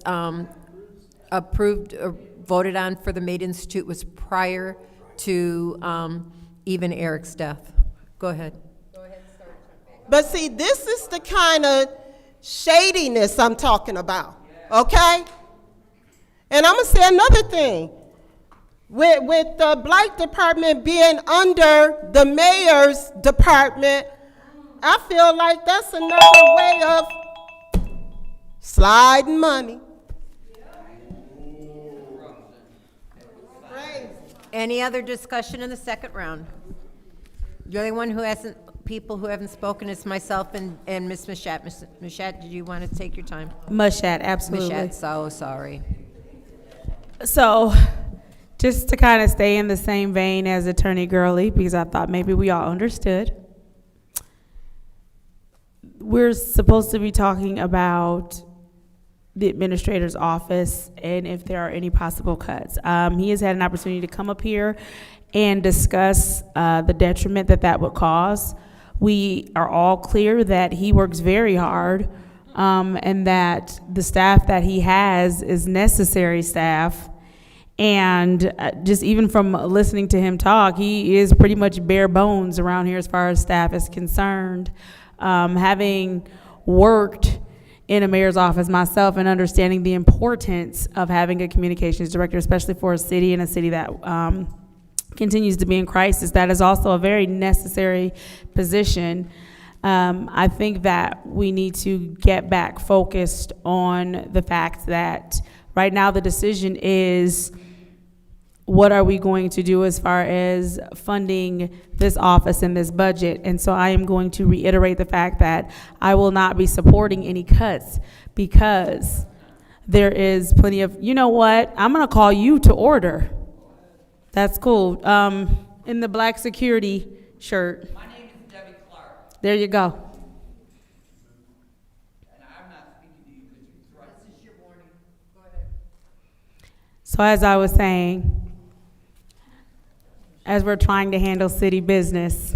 approved or voted on for the Maid Institute was prior to even Eric's death. Go ahead. But see, this is the kind of shadiness I'm talking about, okay? And I'm gonna say another thing. With the Blight Department being under the mayor's department, I feel like that's another way of sliding money. Any other discussion in the second round? The only one who hasn't, people who haven't spoken is myself and Ms. Mashat. Ms. Mashat, did you want to take your time? Mashat, absolutely. Mashat, so sorry. So, just to kind of stay in the same vein as Attorney Gurley, because I thought maybe we all understood, we're supposed to be talking about the administrator's office and if there are any possible cuts. He has had an opportunity to come up here and discuss the detriment that would cause. We are all clear that he works very hard and that the staff that he has is necessary staff. And just even from listening to him talk, he is pretty much bare bones around here as far as staff is concerned. Having worked in a mayor's office myself and understanding the importance of having a communications director, especially for a city and a city that continues to be in crisis, that is also a very necessary position. I think that we need to get back focused on the fact that right now the decision is, what are we going to do as far as funding this office and this budget? And so I am going to reiterate the fact that I will not be supporting any cuts because there is plenty of, you know what, I'm gonna call you to order. That's cool. In the black security shirt. My name is Debbie Clark. There you go. And I'm not speaking to you because you threatened. This is your warning. Go ahead. So as I was saying, as we're trying to handle city business,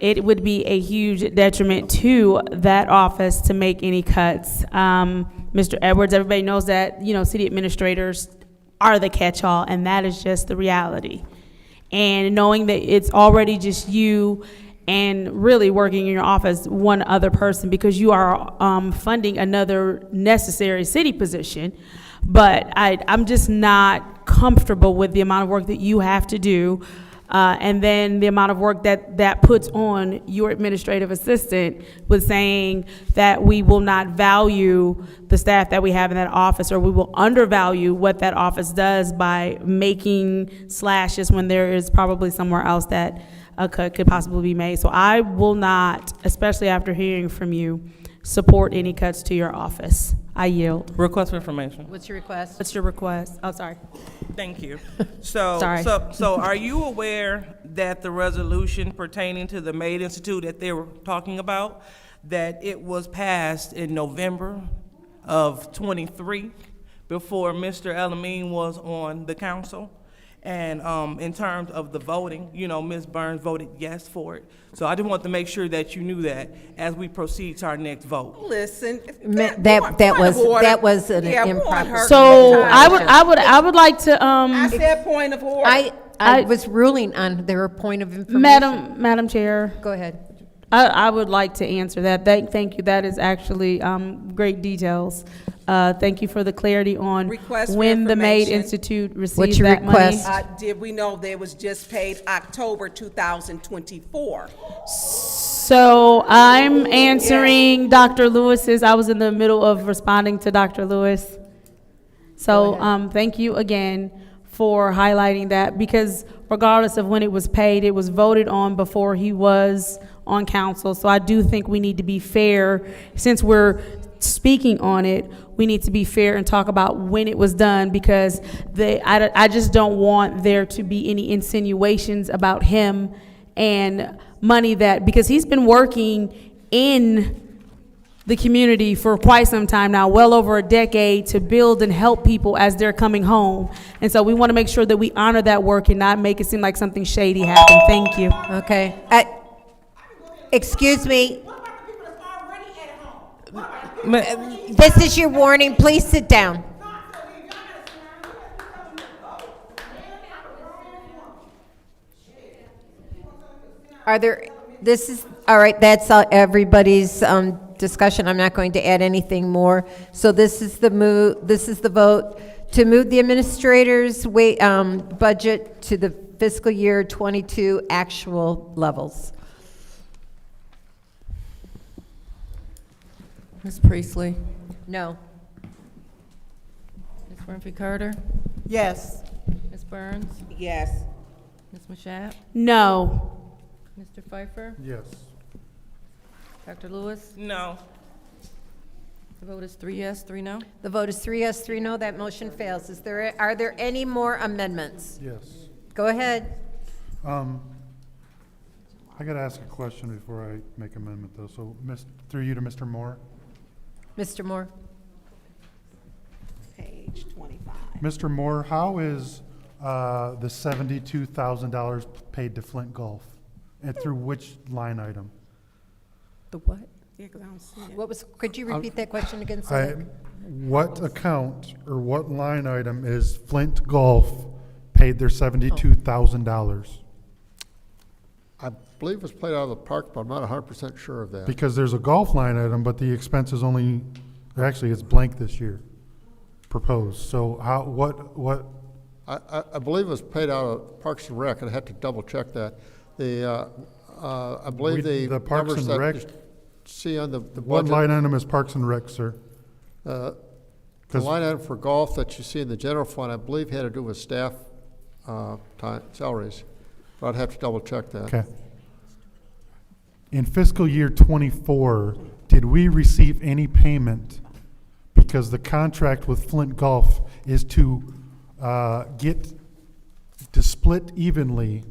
it would be a huge detriment to that office to make any cuts. Mr. Edwards, everybody knows that, you know, city administrators are the catch-all, and that is just the reality. And knowing that it's already just you and really working in your office, one other person, because you are funding another necessary city position. But I'm just not comfortable with the amount of work that you have to do, and then the amount of work that puts on your administrative assistant with saying that we will not value the staff that we have in that office, or we will undervalue what that office does by making slashes when there is probably somewhere else that a cut could possibly be made. So I will not, especially after hearing from you, support any cuts to your office. I yield. Request for information. What's your request? What's your request? Oh, sorry. Thank you. So, Sorry. so are you aware that the resolution pertaining to the Maid Institute that they were talking about, that it was passed in November of '23 before Mr. Elamine was on the council? And in terms of the voting, you know, Ms. Burns voted yes for it. So I just want to make sure that you knew that as we proceed to our next vote. Listen. That was an improper. So I would like to, I said point of order. I was ruling on their point of information. Madam Chair. Go ahead. I would like to answer that. Thank you. That is actually great details. Thank you for the clarity on Request for when the Maid information. Institute received What's your that money. request? Did we know they was just paid October 2024? So I'm answering Dr. Lewis's. I was in the middle of responding to Dr. Lewis. So thank you again for highlighting that, because regardless of when it was paid, it was voted on before he was on council. So I do think we need to be fair. Since we're speaking on it, we need to be fair and talk about when it was done, because I just don't want there to be any insinuations about him and money that, because he's been working in the community for quite some time now, well over a decade, to build and help people as they're coming home. And so we want to make sure that we honor that work and not make it seem like something shady happened. Thank you. Okay. Excuse me. This is your warning. Please sit down. All right, that's everybody's discussion. I'm not going to add anything more. So this is the vote to move the administrator's budget to the fiscal year 22 actual levels. Ms. Priestley? No. Ms. Winfrey Carter? Yes. Ms. Burns? Yes. Ms. Mashat? No. Mr. Pfeiffer? Yes. Dr. Lewis? No. The vote is 3 yes, 3 no. The vote is 3 yes, 3 no. That motion fails. Are there any more amendments? Yes. Go ahead. I got to ask a question before I make amendment, though. So, through you to Mr. Moore. Mr. Moore. Page 25. Mr. Moore, how is the $72,000 paid to Flint Golf? And through which line item? The what? Yeah, 'cause I don't see it. Could you repeat that question again? Sir? What account or what line item is Flint Golf paid their $72,000? I believe it was played out of the park, but I'm not 100% sure of that. Because there's a golf line item, but the expense is actually it's blank this year, proposed. So what? I believe it was paid out of Parks and Rec, and I had to double check that. I believe the Parks numbers and Rec. that you see on the budget. What line item is Parks and Rec, sir? The line item for golf that you see in the general fund, I believe had to do with staff salaries. But I'd have to double check that. Okay. In fiscal year 24, did we receive any payment? Because the contract with Flint Golf is to split evenly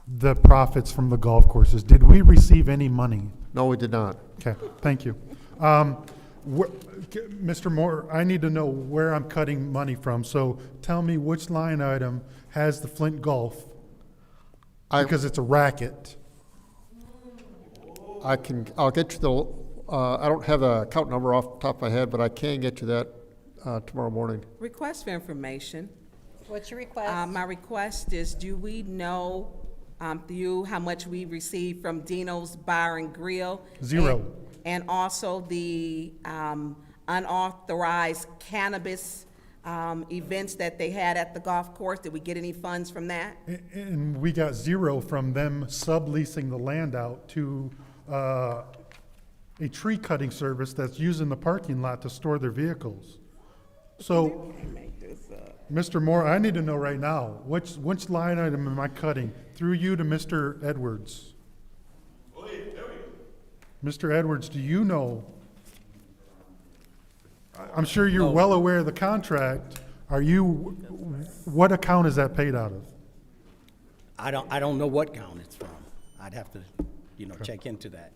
the profits from the golf courses. Did we receive any money? No, we did not. Okay, thank you. Mr. Moore, I need to know where I'm cutting money from. So tell me which line item has the Flint Golf, because it's a racket. I'll get you the, I don't have the account number off the top of my head, but I can get you that tomorrow morning. Request for information. What's your request? My request is, do we know through how much we received from Dino's Bar and Grill? Zero. And also the unauthorized cannabis events that they had at the golf course. Did we get any funds from that? And we got zero from them subleasing the land out to a tree cutting service that's using the parking lot to store their vehicles. So, Mr. Moore, I need to know right now, which line item am I cutting? Through you to Mr. Edwards. Mr. Edwards, do you know? I'm sure you're well aware of the contract. What account is that paid out of? I don't know what count it's from. I'd have to, check into that.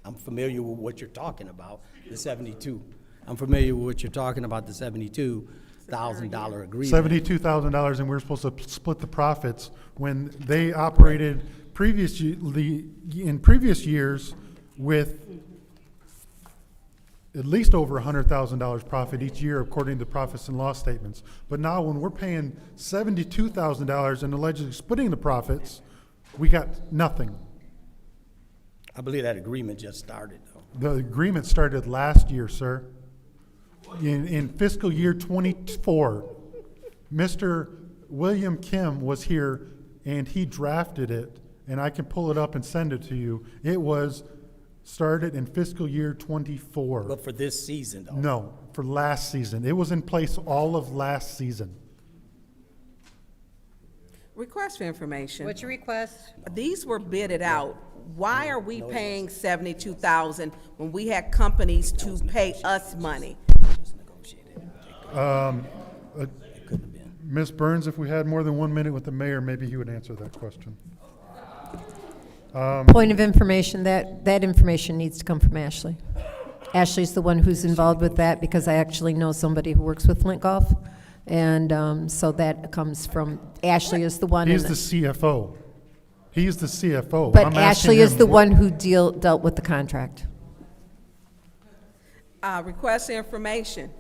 I'm familiar with what you're talking about, the 72. I'm familiar with what you're talking about, the 72. $72,000 agreement. $72,000, and we were supposed to split the profits when they operated in previous years with at least over $100,000 profit each year, according to profits and loss statements. But now, when we're paying $72,000 and allegedly splitting the profits, we got nothing. I believe that agreement just started, though. The agreement started last year, sir. In fiscal year 24, Mr. William Kim was here and he drafted it, and I can pull it up and send it to you. It was started in fiscal year 24. But for this season, though? No, for last season. It was in place all of last season. Request for information. What's your request? These were bidded out. Why are we paying $72,000 when we had companies to pay us money? Ms. Burns, if we had more than 1 minute with the mayor, maybe he would answer that question. Point of information, that information needs to come from Ashley. Ashley's the one who's involved with that, because I actually know somebody who works with Flint Golf. And so that comes from, Ashley is the one. He's the CFO. He's the CFO. But I'm asking Ashley is him the what- one who dealt with the contract. Request for information.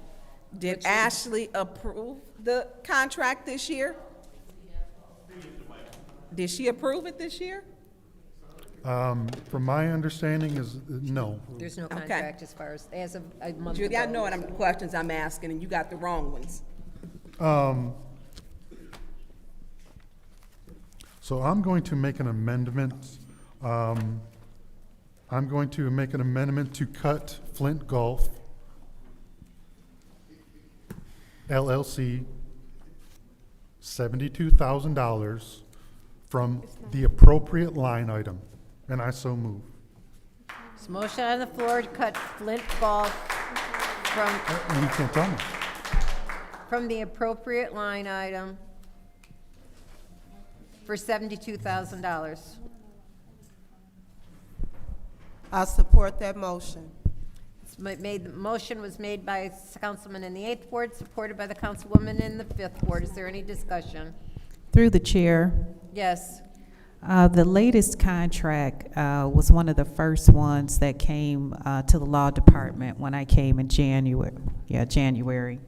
Did Ashley approve the contract this year? Did she approve it this year? From my understanding is, no. There's no contract as of a month Judy, I ago. know what questions I'm asking, and you got the wrong ones. So I'm going to make an amendment. I'm going to make an amendment to cut Flint Golf LLC $72,000 from the appropriate line item, and I so move. There's a motion on the floor to cut Flint Golf You can't tell me. from the appropriate line item for $72,000. I support that motion. The motion was made by Councilman in the 8th Ward, supported by the Councilwoman in the 5th Ward. Is there any discussion? Through the chair, Yes. the latest contract was one of the first ones that came to the law department when I came in January.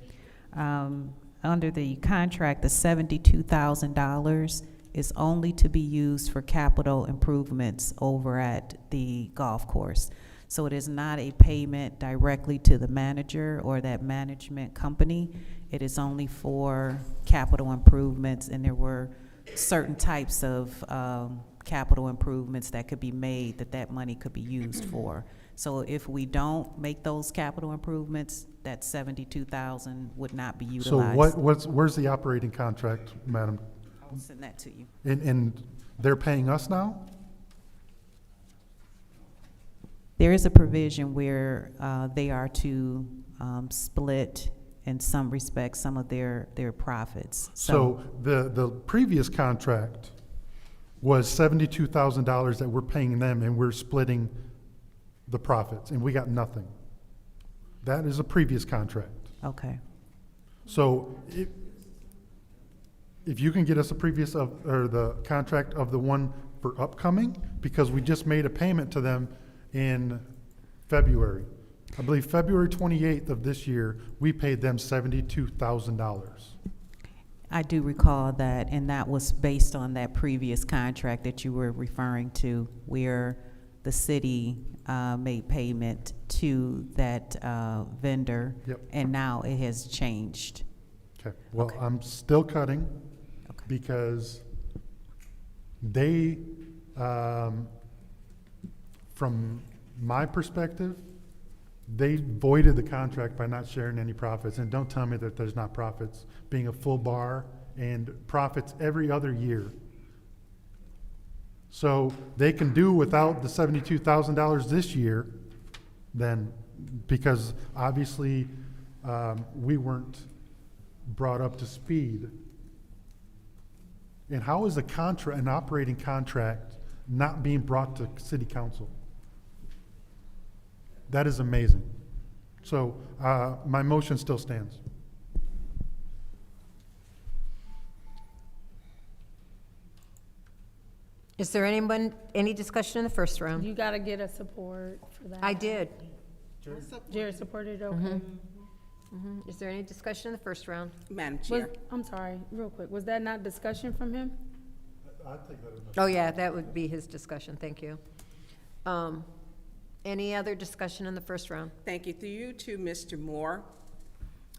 Under the contract, the $72,000 is only to be used for capital improvements over at the golf course. So it is not a payment directly to the manager or that management company. It is only for capital improvements, and there were certain types of capital improvements that could be made that money could be used for. So if we don't make those capital improvements, that $72,000 would not be utilized. So where's the operating contract, Madam? I'll send that to you. And they're paying us now? There is a provision where they are to split, in some respects, some of their profits. So the previous contract was $72,000 that we're paying them, and we're splitting the profits, and we got nothing. That is a previous contract. Okay. So if you can get us the contract of the one for upcoming, because we just made a payment to them in February. I believe February 28th of this year, we paid them $72,000. I do recall that, and that was based on that previous contract that you were referring to, where the city made payment to that vendor. Yep. And now it has changed. Okay, well, I'm still cutting because they, from my perspective, they voided the contract by not sharing any profits. And don't tell me that there's not profits, being a full bar and profits every other year. So they can do without the $72,000 this year, then, because obviously we weren't brought up to speed. And how is an operating contract not being brought to city council? That is amazing. So my motion still stands. Is there any discussion in the first round? You gotta get a support for that. I did. Jared supported, okay. Mm-hmm. Is there any discussion in the first round? Madam Was, Chair. I'm sorry, real quick, was that not discussion from him? Oh, yeah, that would be his discussion, thank you. Any other discussion in the first round? Thank you. Through you to Mr. Moore.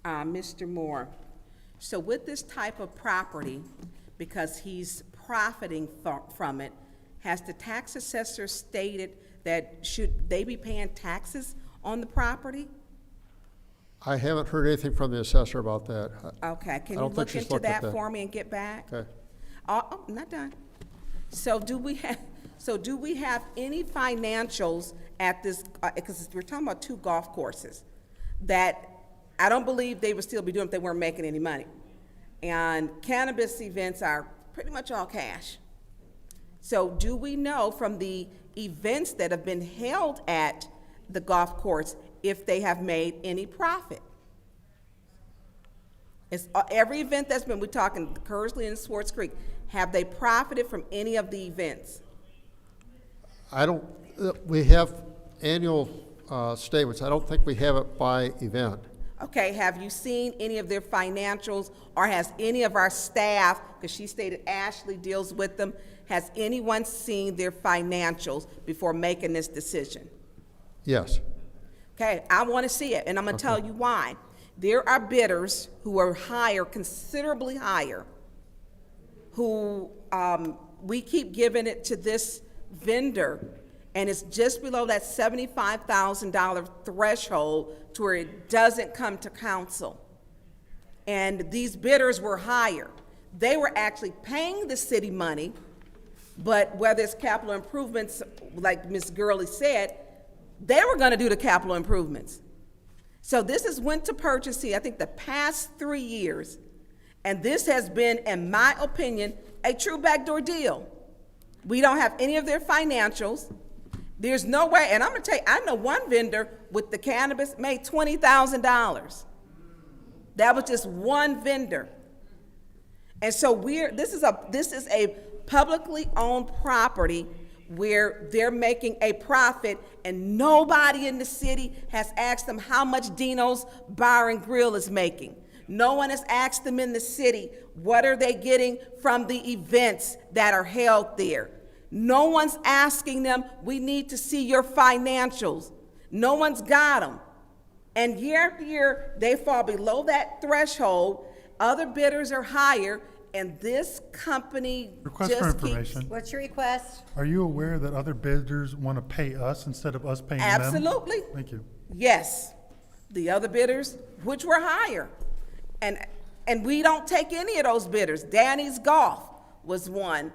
Mr. Moore, so with this type of property, because he's profiting from it, has the tax assessor stated that should they be paying taxes on the property? I haven't heard anything from the assessor about that. Okay, can I you don't think look she's into looked at that for me and get back? Okay. Oh, not done. So do we have any financials at this, because we're talking about 2 golf courses, that I don't believe they would still be doing if they weren't making any money. And cannabis events are pretty much all cash. So do we know from the events that have been held at the golf course if they have made any profit? It's every event that's been, we're talking Kersley and Swartz Creek, have they profited from any of the events? We have annual statements. I don't think we have it by event. Okay, have you seen any of their financials, or has any of our staff, because she stated Ashley deals with them, has anyone seen their financials before making this decision? Yes. Okay, I want to see it, and I'm going to tell you why. There are bidders who are higher, considerably higher, who we keep giving it to this vendor, and it's just below that $75,000 threshold to where it doesn't come to council. And these bidders were higher. They were actually paying the city money, but whether it's capital improvements, like Ms. Gurley said, they were going to do the capital improvements. So this is went to purchasing, I think, the past 3 years, and this has been, in my opinion, a true backdoor deal. We don't have any of their financials. There's no way, and I'm going to tell you, I know one vendor with the cannabis made $20,000. That was just one vendor. And so this is a publicly owned property where they're making a profit, and nobody in the city has asked them how much Dino's Bar and Grill is making. No one has asked them in the city, what are they getting from the events that are held there? No one's asking them, we need to see your financials. No one's got them. And year after year, they fall below that threshold. Other bidders are higher, and this company Request just for keeps. information. What's your request? Are you aware that other bidders want to pay us instead of us paying them? Absolutely. Thank you. Yes, the other bidders, which were higher. And we don't take any of those bidders. Danny's Golf was one.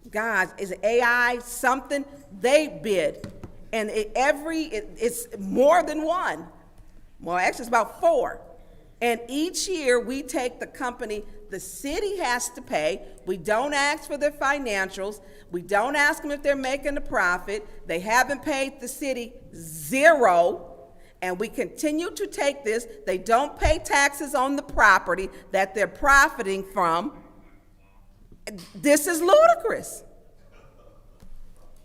God, is it AI something? They bid. And it's more than one. Well, actually, it's about 4. And each year, we take the company the city has to pay. We don't ask for their financials. We don't ask them if they're making a profit. They haven't paid the city $0. And we continue to take this. They don't pay taxes on the property that they're profiting from. This is ludicrous.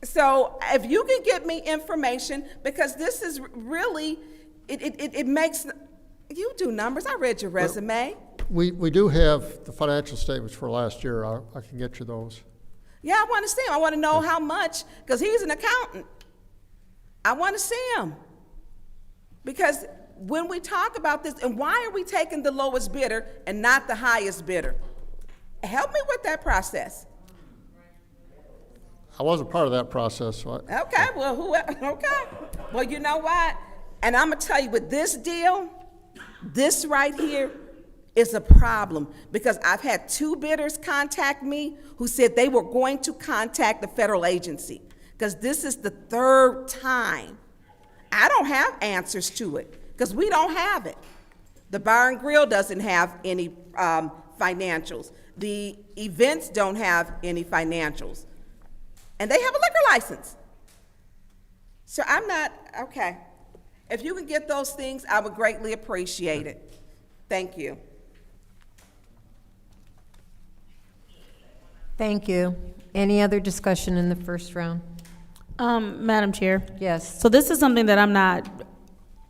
So if you can get me information, because this is really, it makes, you do numbers. I read your resume. We do have the financial statements for last year. I can get you those. Yeah, I want to see him. I want to know how much, because he's an accountant. I want to see him. Because when we talk about this, and why are we taking the lowest bidder and not the highest bidder? Help me with that process. I wasn't part of that process. So Okay, well, you know what? And I'm going to tell you, with this deal, this right here is a problem, because I've had 2 bidders contact me who said they were going to contact the federal agency, because this is the 3rd time. I don't have answers to it, because we don't have it. The Bar and Grill doesn't have any financials. The events don't have any financials. And they have a liquor license. So I'm not, okay. If you can get those things, I would greatly appreciate it. Thank you. Thank you. Any other discussion in the first round? Madam Chair. Yes. So this is something that I'm not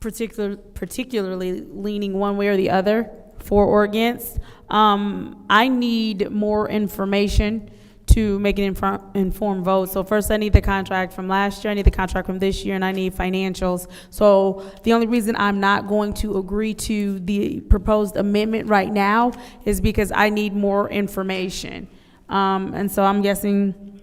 particularly leaning one way or the other for or against. I need more information to make an informed vote. So first, I need the contract from last year, I need the contract from this year, and I need financials. So the only reason I'm not going to agree to the proposed amendment right now is because I need more information. And so I'm guessing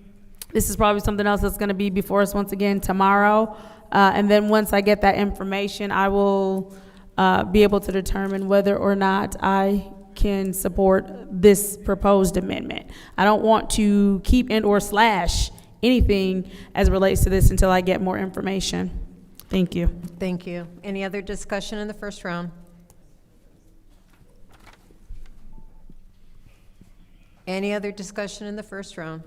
this is probably something else that's gonna be before us once again tomorrow. And then once I get that information, I will be able to determine whether or not I can support this proposed amendment. I don't want to keep and or slash anything as it relates to this until I get more information. Thank you. Thank you. Any other discussion in the first round? Any other discussion in the first round?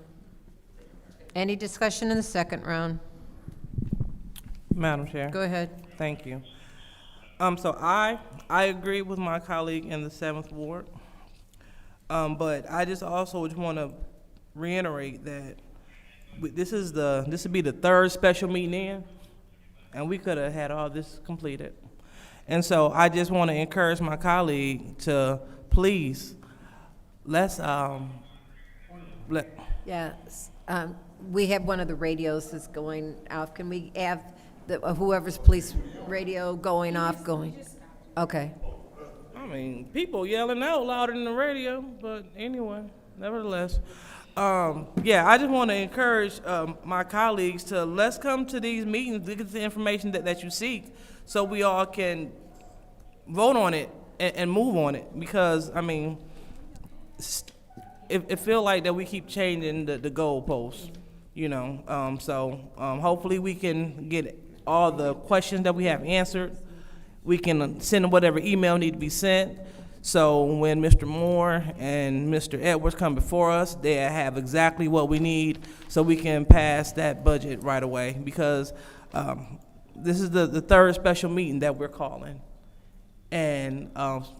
Any discussion in the second round? Madam Chair. Go ahead. Thank you. So I agree with my colleague in the 7th Ward, but I just also just want to reiterate that this would be the 3rd special meeting in, and we could have had all this completed. And so I just want to encourage my colleague to please, let's, Yes. We have one of the radios that's going off. Can we have whoever's police radio going off going? Okay. I mean, people yelling out louder than the radio, but anyway, nevertheless. Yeah, I just want to encourage my colleagues to let's come to these meetings to get the information that you seek so we all can vote on it and move on it, because, I mean, it feels like that we keep changing the goalposts, you know. So hopefully we can get all the questions that we have answered. We can send whatever email need to be sent. So when Mr. Moore and Mr. Edwards come before us, they have exactly what we need so we can pass that budget right away, because this is the 3rd special meeting that we're calling. And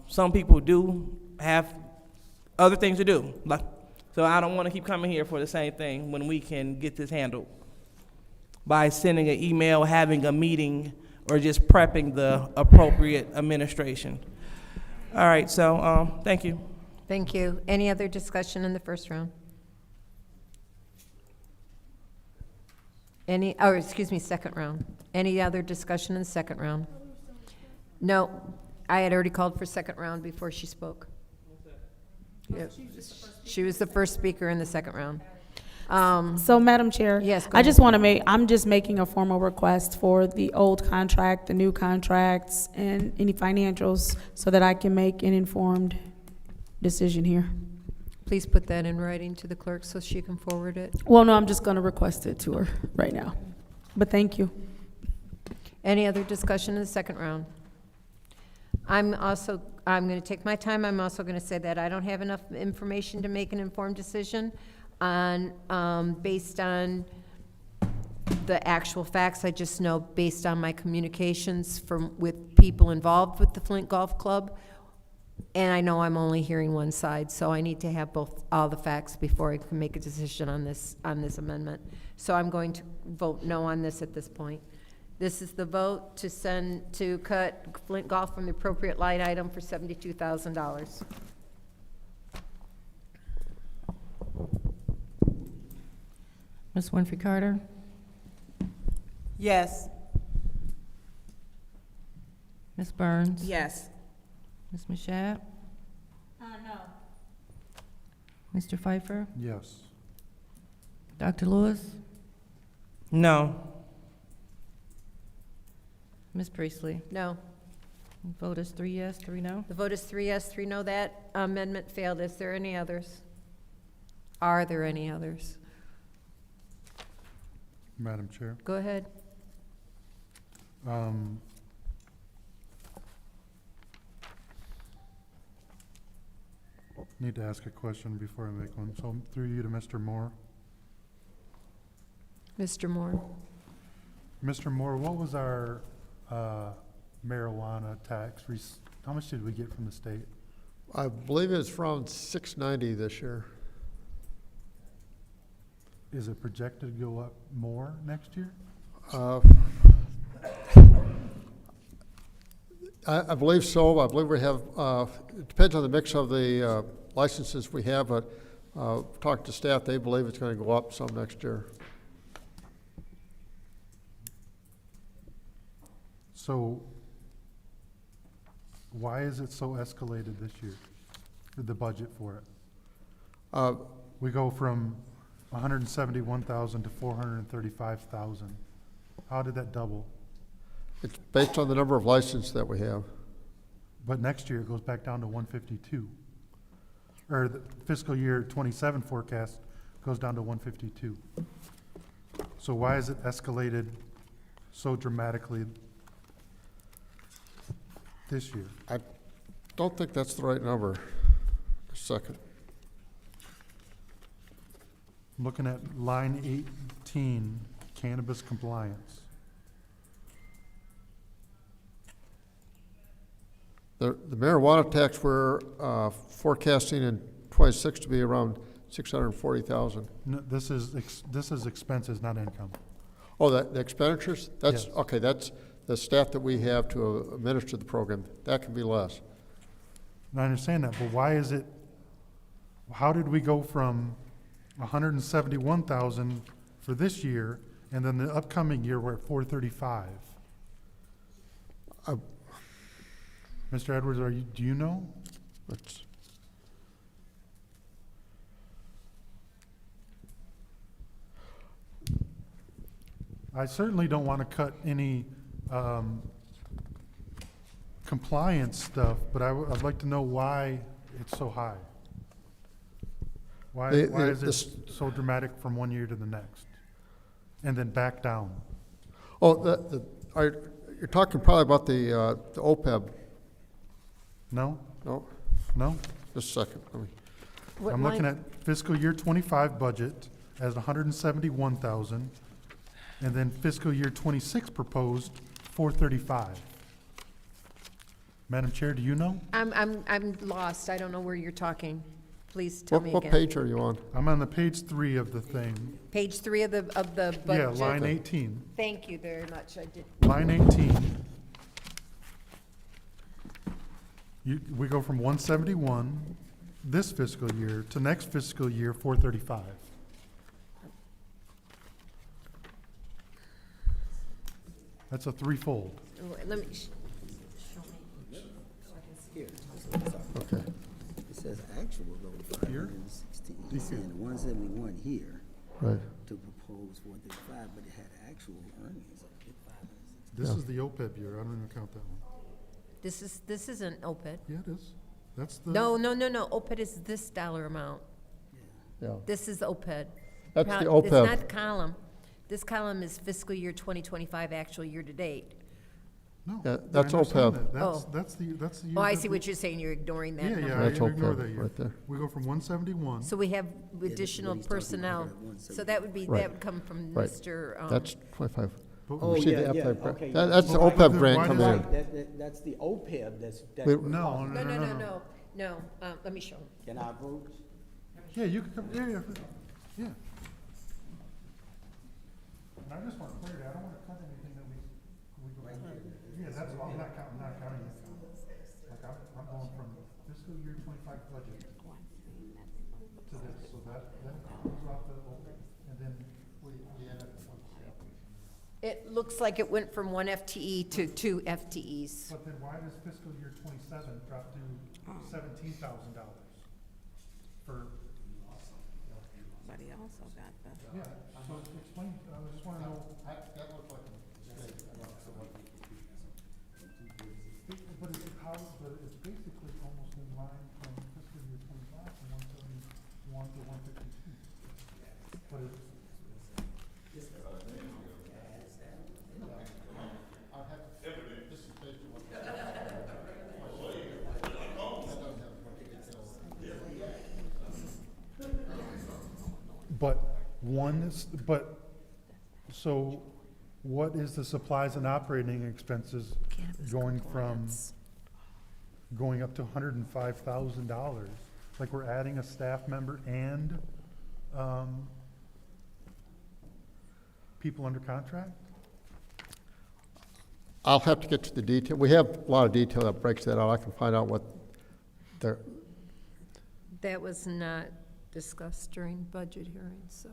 some people do have other things to do. So I don't want to keep coming here for the same thing when we can get this handled by sending an email, having a meeting, or just prepping the appropriate administration. All right, so thank you. Thank you. Any other discussion in the first round? Second round. Any other discussion in the second round? No, I had already called for second round before she spoke. Yep. She was the first speaker in the second round. So, Madam Chair, yes, I just want to I'm just making a formal request for the old contract, the new contracts, and any financials so that I can make an informed decision here. Please put that in writing to the clerk so she can forward it. Well, no, I'm just going to request it to her right now. But thank you. Any other discussion in the second round? I'm going to take my time. I'm also going to say that I don't have enough information to make an informed decision based on the actual facts. I just know based on my communications with people involved with the Flint Golf Club, and I know I'm only hearing one side, so I need to have all the facts before I can make a decision on this amendment. So I'm going to vote no on this at this point. This is the vote to cut Flint Golf from the appropriate line item for $72,000. Ms. Winfrey Carter? Yes. Ms. Burns? Yes. Ms. Mashat? No. Mr. Pfeiffer? Yes. Dr. Lewis? No. Ms. Priestley? No. Vote is 3 yes, 3 no. The vote is 3 yes, 3 no. That amendment failed. Is there any others? Are there any others? Madam Chair. Go ahead. Need to ask a question before I make one. So through you to Mr. Moore. Mr. Moore. Mr. Moore, what was our marijuana tax? How much did we get from the state? I believe it's from $6.90 this year. is it projected to go up more next year? I believe so. I believe we have, it depends on the mix of the licenses we have, but talking to staff, they believe it's going to go up some next year. So why is it so escalated this year, the budget for it? We go from 171,000 to 435,000. How did that double? It's based on the number of licenses that we have. But next year it goes back down to 152. Or the fiscal year 27 forecast goes down to 152. So why is it escalated so dramatically this year? I don't think that's the right number. A second. I'm looking at line 18, cannabis compliance. The marijuana tax we're forecasting in 26 to be around 640,000. No, this is expenses, not income. Oh, the expenditures? That's, Yes. okay, that's the staff that we have to administer the program. That can be less. And I understand that, but why is it, how did we go from 171,000 for this year, and then the upcoming year we're at 435? Mr. Edwards, do you know? I certainly don't want to cut any compliance stuff, but I'd like to know why it's so high. Why is it so dramatic from one year to the next, and then back down? Oh, you're talking probably about the OPEB. No? No? No? Just a second. I'm looking at fiscal year 25 budget as 171,000, and then fiscal year 26 proposed 435. Madam Chair, do you know? I'm lost. I don't know where you're talking. Please tell me again. What page are you on? I'm on the page 3 of the thing. Page 3 of the budget? Yeah, line 18. Thank you very much. I did. Line 18. We go from 171 this fiscal year to next fiscal year 435. That's a threefold. Let me. Here. Okay. It says actual go to 516. He's saying the 171 here. Right. To propose 435, but it had actual earnings of 560. This is the OPEB year. I don't even count that one. This isn't OPED. Yeah, it is. That's the. No. OPED is this dollar amount. Yeah. This is OPED. That's the It's OPEB. not the column. This column is fiscal year 2025 actual year to date. No. Yeah, that's I understand OPEB. that. That's the year. Oh, I that see we- what you're saying. You're ignoring that Yeah, number. yeah, That's I ignore OPEB that year. right there. We go from 171. So we have additional personnel. So that would be, Right. that would come from Right. Mr. That's 25. Oh, We received yeah, the yeah, OPEB grant. okay. That's the Well, OPEB why grant does coming it- in. That's the OPEB that's. No. Let me show him. Can I approach? Yeah, you can come. Yeah. And I just want clarity. I don't want to cut anything that we go. Yeah, that's all. I'm not counting it. Like I'm going from fiscal year 25 budget to this, so that comes off the OPEB, and then we add up the one step. It looks like it went from 1 FTE to 2 FTEs. But then why does fiscal year 27 drop to $17,000 for? But he also got the. Yeah, so explain, I just want to know. That looks like a mistake. But it's basically almost in line from fiscal year 25 from 171 to 152. But it's. So what is the supplies and operating expenses going up to $105,000? Like we're adding a staff member and people under contract? I'll have to get to the detail. We have a lot of detail that breaks that out. I can find out what the, That was not discussed during budget hearings, so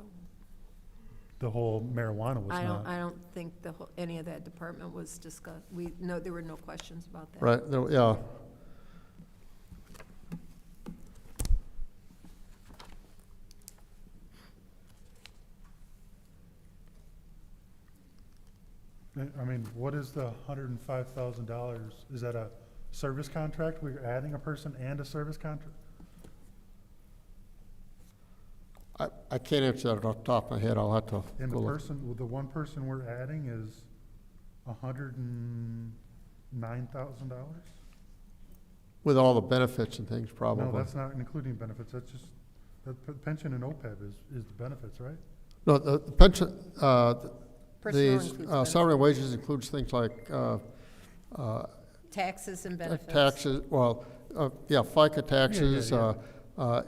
The whole marijuana was not. I don't think any of that department was discussed. There were no questions about that. right, yeah. I mean, what is the $105,000? Is that a service contract? We're adding a person and a service contract? I can't answer that off the top of my head. I'll have to And go look. the one person we're adding is $109,000? With all the benefits and things, probably. No, that's not including benefits. That's just, the pension and OPEB is the benefits, right? No, the pension, Personal the includes salary and wages includes things like Taxes and benefits. taxes, well, yeah, FICA taxes,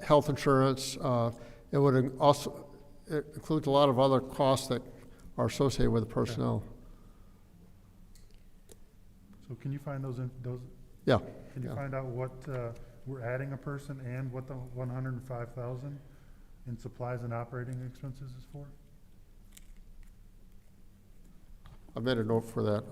health insurance. It would also, it includes a lot of other costs that are associated with the personnel. So can you find those? Yeah. Can you find out what we're adding a person and what the 105,000 in supplies and operating expenses is for? I made a note for that.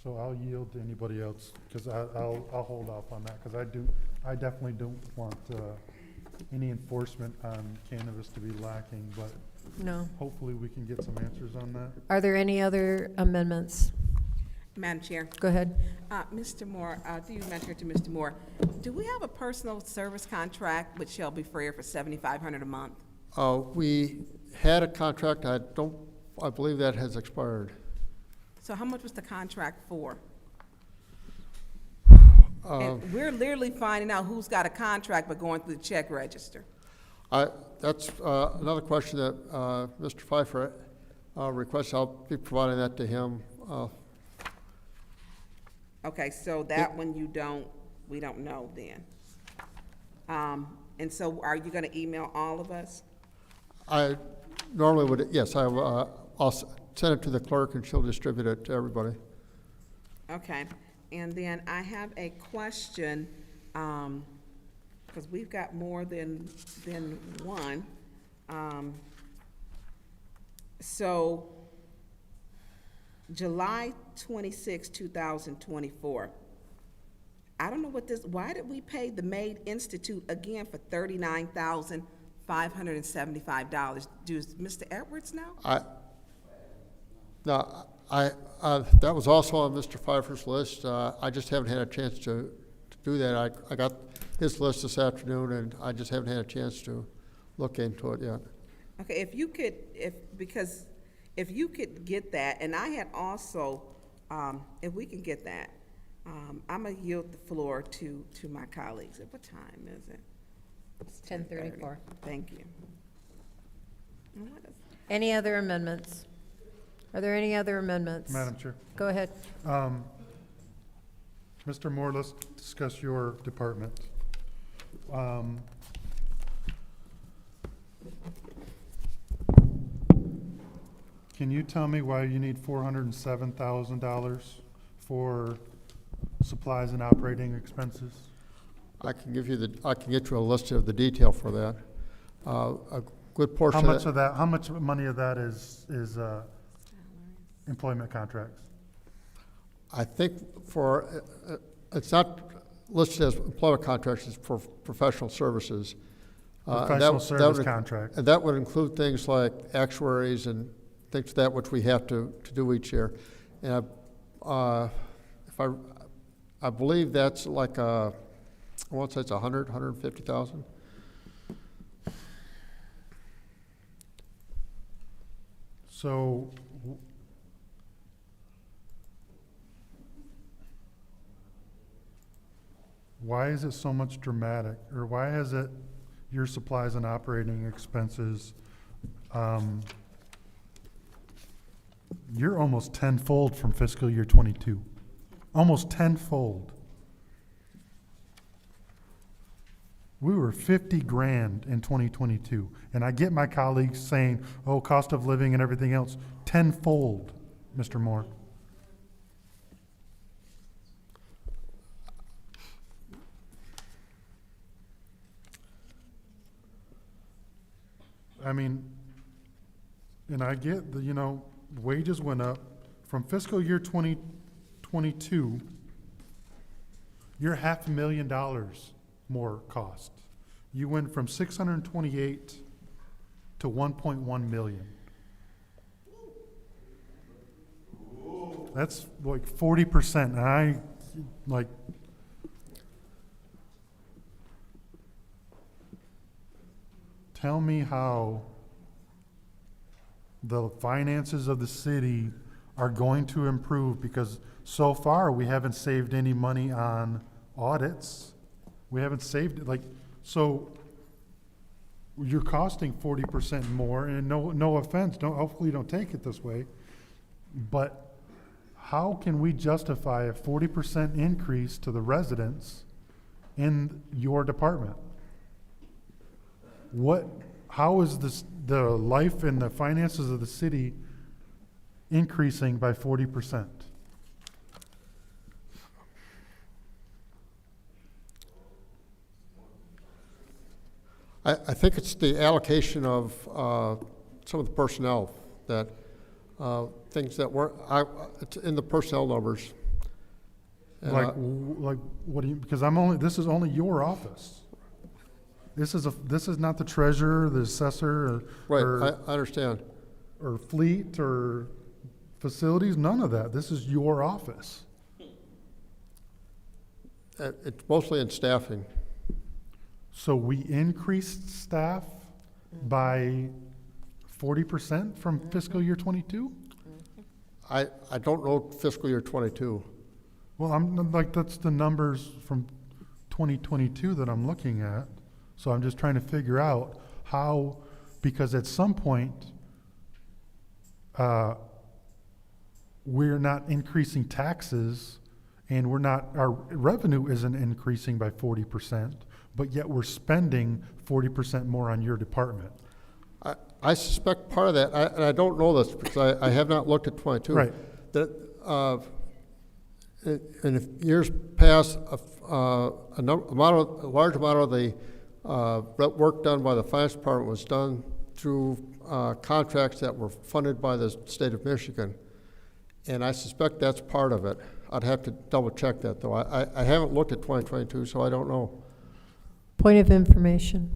So I'll yield to anybody else, because I'll hold off on that, because I definitely don't want any enforcement on cannabis to be lacking, but No. hopefully we can get some answers on that. Are there any other amendments? Madam Chair. Go ahead. Mr. Moore, do you mention to Mr. Moore, do we have a personal service contract with Shelby Freer for $7,500 a month? We had a contract. I believe that has expired. So how much was the contract for? And we're literally finding out who's got a contract by going through the check register. That's another question that Mr. Pfeiffer requested. I'll be providing that to him. Okay, so that one we don't know then. And so are you gonna email all of us? I normally would, yes, I'll send it to the clerk and she'll distribute it to everybody. Okay, and then I have a question, because we've got more than one. So, July 26, 2024. I don't know why did we pay the Maid Institute again for $39,575? Does Mr. Edwards know? No, that was also on Mr. Pfeiffer's list. I just haven't had a chance to do that. I got his list this afternoon, and I just haven't had a chance to look into it yet. Okay, if you could get that, and I had also, if we can get that, I'm gonna yield the floor to my colleagues. At what time is it? It's 10:34. Thank you. Any other amendments? Are there any other amendments? Madam Chair. Go ahead. Mr. Moore, let's discuss your department. Can you tell me why you need $407,000 for supplies and operating expenses? I can get you a list of the detail for that. A good portion. How much money of that is employment contracts? I think it's not listed as employment contracts, it's for professional services. Professional service contracts. And that would include things like actuaries and things like that, which we have to do each year. And I believe that's like I want to say it's 150,000. So why is it so much dramatic, or why is it your supplies and operating expenses, you're almost tenfold from fiscal year 22, almost tenfold. We were 50 grand in 2022. And I get my colleagues saying, oh, cost of living and everything else, tenfold, Mr. Moore. I mean, and I get the, you know, wages went up from fiscal year 2022, you're $500,000 more cost. You went from 628 to 1.1 million. That's like 40%. And I like, tell me how the finances of the city are going to improve, because so far we haven't saved any money on audits. We haven't saved it. Like, so you're costing 40% more, and no offense, hopefully you don't take it this way, but how can we justify a 40% increase to the residents in your department? How is the life and the finances of the city increasing by 40%? I think it's the allocation of some of the personnel that things that were it's in the personnel numbers. And Like what do you? Because this is only your office. This is not the treasurer, the assessor, right? I understand. Or fleet or facilities. None of that. This is your office. It's mostly in staffing. So we increased staff by 40% from fiscal year 22? I don't know fiscal year 22. Well, I'm like, that's the numbers from 2022 that I'm looking at. So I'm just trying to figure out how, because at some point, we're not increasing taxes and our revenue isn't increasing by 40%, but yet we're spending 40% more on your department. I suspect part of that, and I don't know this because I have not looked at 22. Right. That in years past, a large amount of the work done by the finance department was done through contracts that were funded by the state of Michigan, and I suspect that's part of it. I'd have to double check that though. I haven't looked at 2022, so I don't know. Point of information.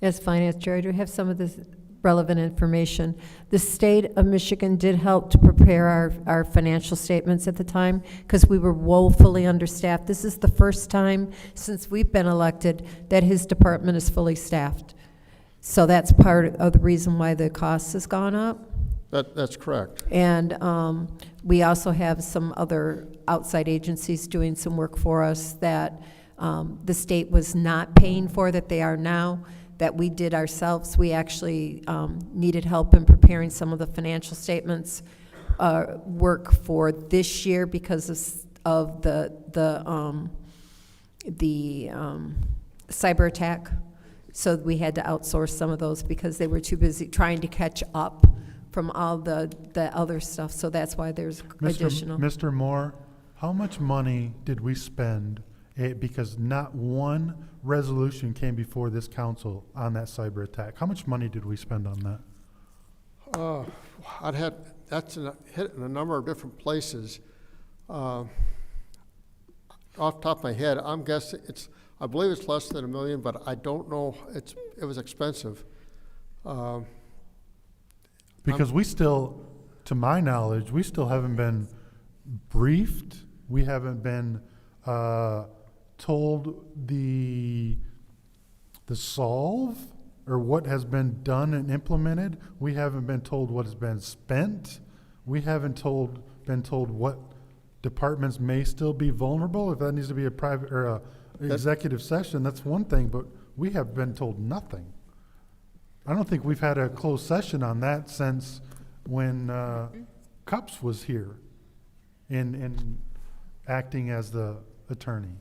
As finance chair, I do have some of this relevant information. The state of Michigan did help to prepare our financial statements at the time because we were woefully understaffed. This is the first time since we've been elected that his department is fully staffed. So that's part of the reason why the cost has gone up. That's correct. And we also have some other outside agencies doing some work for us that the state was not paying for, that they are now, that we did ourselves. We actually needed help in preparing some of the financial statements work for this year because of the cyber attack. So we had to outsource some of those because they were too busy trying to catch up from all the other stuff. So that's why there's additional. Mr. Moore, how much money did we spend? Because not one resolution came before this council on that cyber attack. How much money did we spend on that? That's hit in a number of different places. Off the top of my head, I'm guessing I believe it's less than $1 million, but I don't know. It was expensive. Because we still, to my knowledge, we still haven't been briefed. We haven't been told the solve or what has been done and implemented. We haven't been told what has been spent. We haven't been told what departments may still be vulnerable. If that needs to be a private or a executive session, that's one thing, but we have been told nothing. I don't think we've had a closed session on that since when Cups was here in acting as the attorney.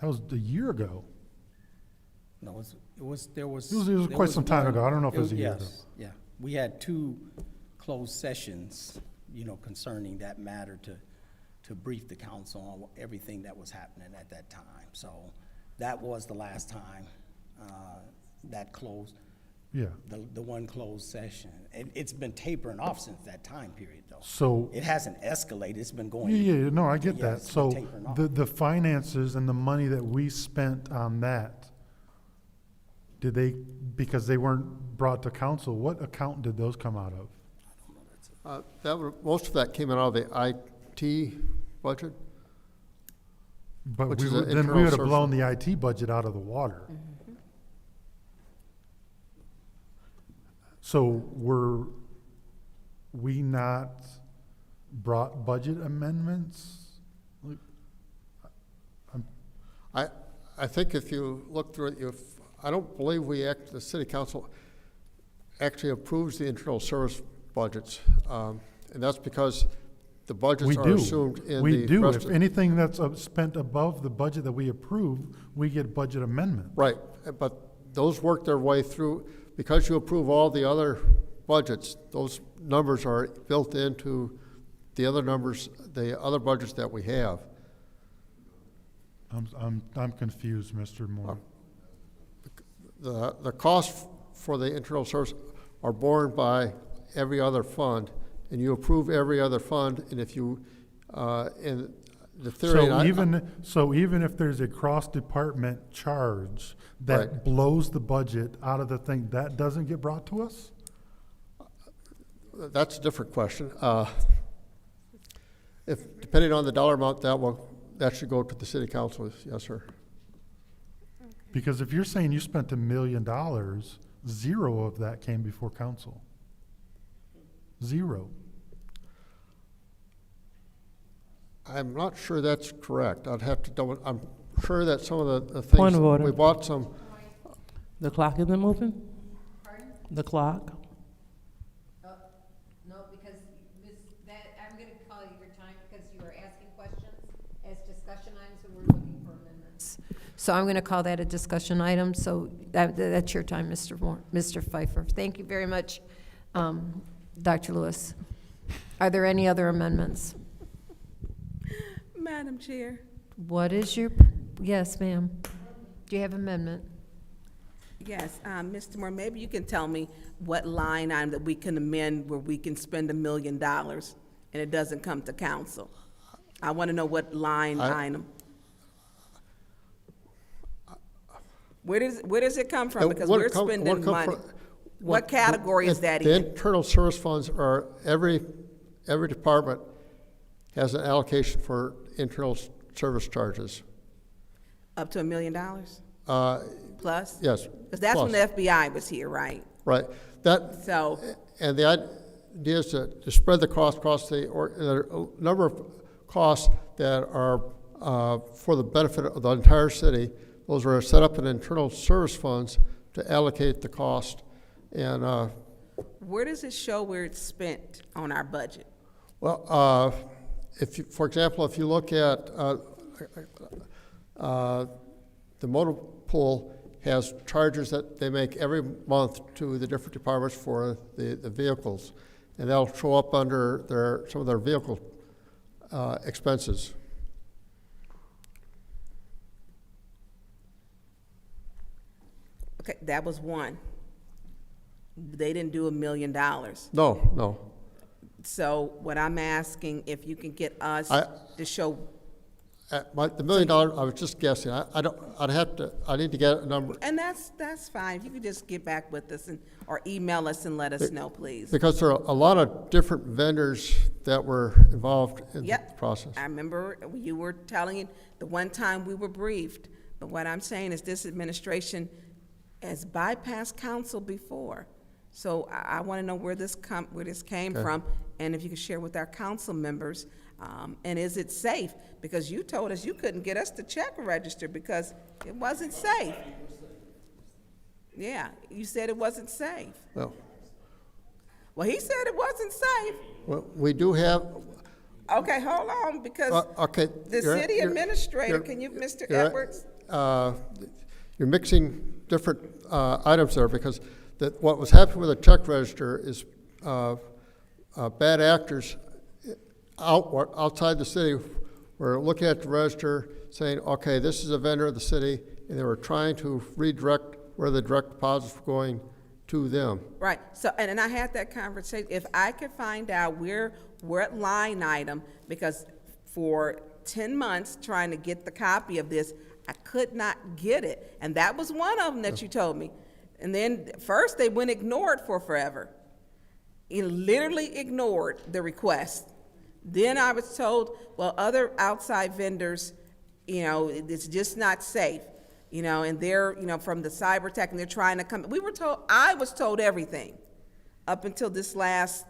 That was a year ago. No, there was. It was there quite some time one- ago. I don't know if it was a year Yes, yeah. We had 2 closed sessions, concerning that matter to brief the council on everything that was happening at that time. So that was the last time that closed. Yeah. The one closed session. It's been tapering off since that time period, though. So. It hasn't escalated. It's been going. Yeah, no, I get Yeah, that. it's been So tapering off. the finances and the money that we spent on that, because they weren't brought to council, what account did those come out of? Most of that came out of the IT budget. But Which we is would, an then we internal would have source. blown the IT budget out of the water. So were we not brought budget amendments? Like, I think if you look through it, I don't believe the city council actually approves the internal service budgets. And that's because the budgets We are do. assumed in the. We do. rest If of- anything that's spent above the budget that we approve, we get budget amendment. Right, but those work their way through, because you approve all the other budgets, those numbers are built into the other numbers, the other budgets that we have. I'm confused, Mr. Moore. The costs for the internal service are borne by every other fund, and you approve every other fund, and if you, in the theory. So even if there's a cross-department charge that Right. blows the budget out of the thing, that doesn't get brought to us? That's a different question. If, depending on the dollar amount, that should go to the city council, yes, sir. Because if you're saying you spent $1 million, 0 of that came before council. 0. I'm not sure that's correct. I'd have to double, I'm sure that some of the Point things, of order. we bought some. The clock isn't moving? The clock? No, because I'm gonna call your time because you are asking questions as discussion items and we're looking for amendments. So I'm gonna call that a discussion item, so that's your time, Mr. Moore, Mr. Pfeiffer. Thank you very much, Dr. Lewis. Are there any other amendments? Madam Chair. What is your, yes, ma'am. Do you have amendment? Yes, Mr. Moore, maybe you can tell me what line item that we can amend where we can spend $1 million and it doesn't come to council. I want to know what line item. Where does it come from? Because we're spending money. What category is that in? The internal service funds are, every department has an allocation for internal service charges. Up to $1 million? Plus? Yes. Because that's when the FBI was here, right? Right. So. And the idea is to spread the cost across there are a number of costs that are for the benefit of the entire city. Those are set up in internal service funds to allocate the cost. And where does it show where it's spent on our budget? well, for example, if you look at the motor pool has charges that they make every month to the different departments for the vehicles, and that'll show up under some of their vehicle expenses. Okay, that was one. They didn't do $1 million. No. So what I'm asking, if you can get us to show. The $1 million, I was just guessing. I need to get a number. And that's fine. If you could just get back with us or email us and let us know, please. Because there are a lot of different vendors that were involved in the process. I remember you were telling the one time we were briefed, but what I'm saying is this administration has bypassed council before. So I want to know where this came from, and if you could share with our council members, and is it safe? Because you told us you couldn't get us to check register because it wasn't safe. Yeah, you said it wasn't safe. Well, he said it wasn't safe. well, we do have. Okay, hold on, because the city administrator, can you, Mr. Edwards? You're mixing different items there, because what was happening with the check register is bad actors outside the city were looking at the register saying, okay, this is a vendor of the city, and they were trying to redirect where the direct deposits were going to them. Right, so, and I had that conversation, if I could find out what line item, because for 10 months trying to get the copy of this, I could not get it, and that was one of them that you told me. And then first they went ignored for forever. It literally ignored the request. Then I was told, well, other outside vendors, it's just not safe, and they're, from the cyber attack, and they're trying to come. I was told everything up until this last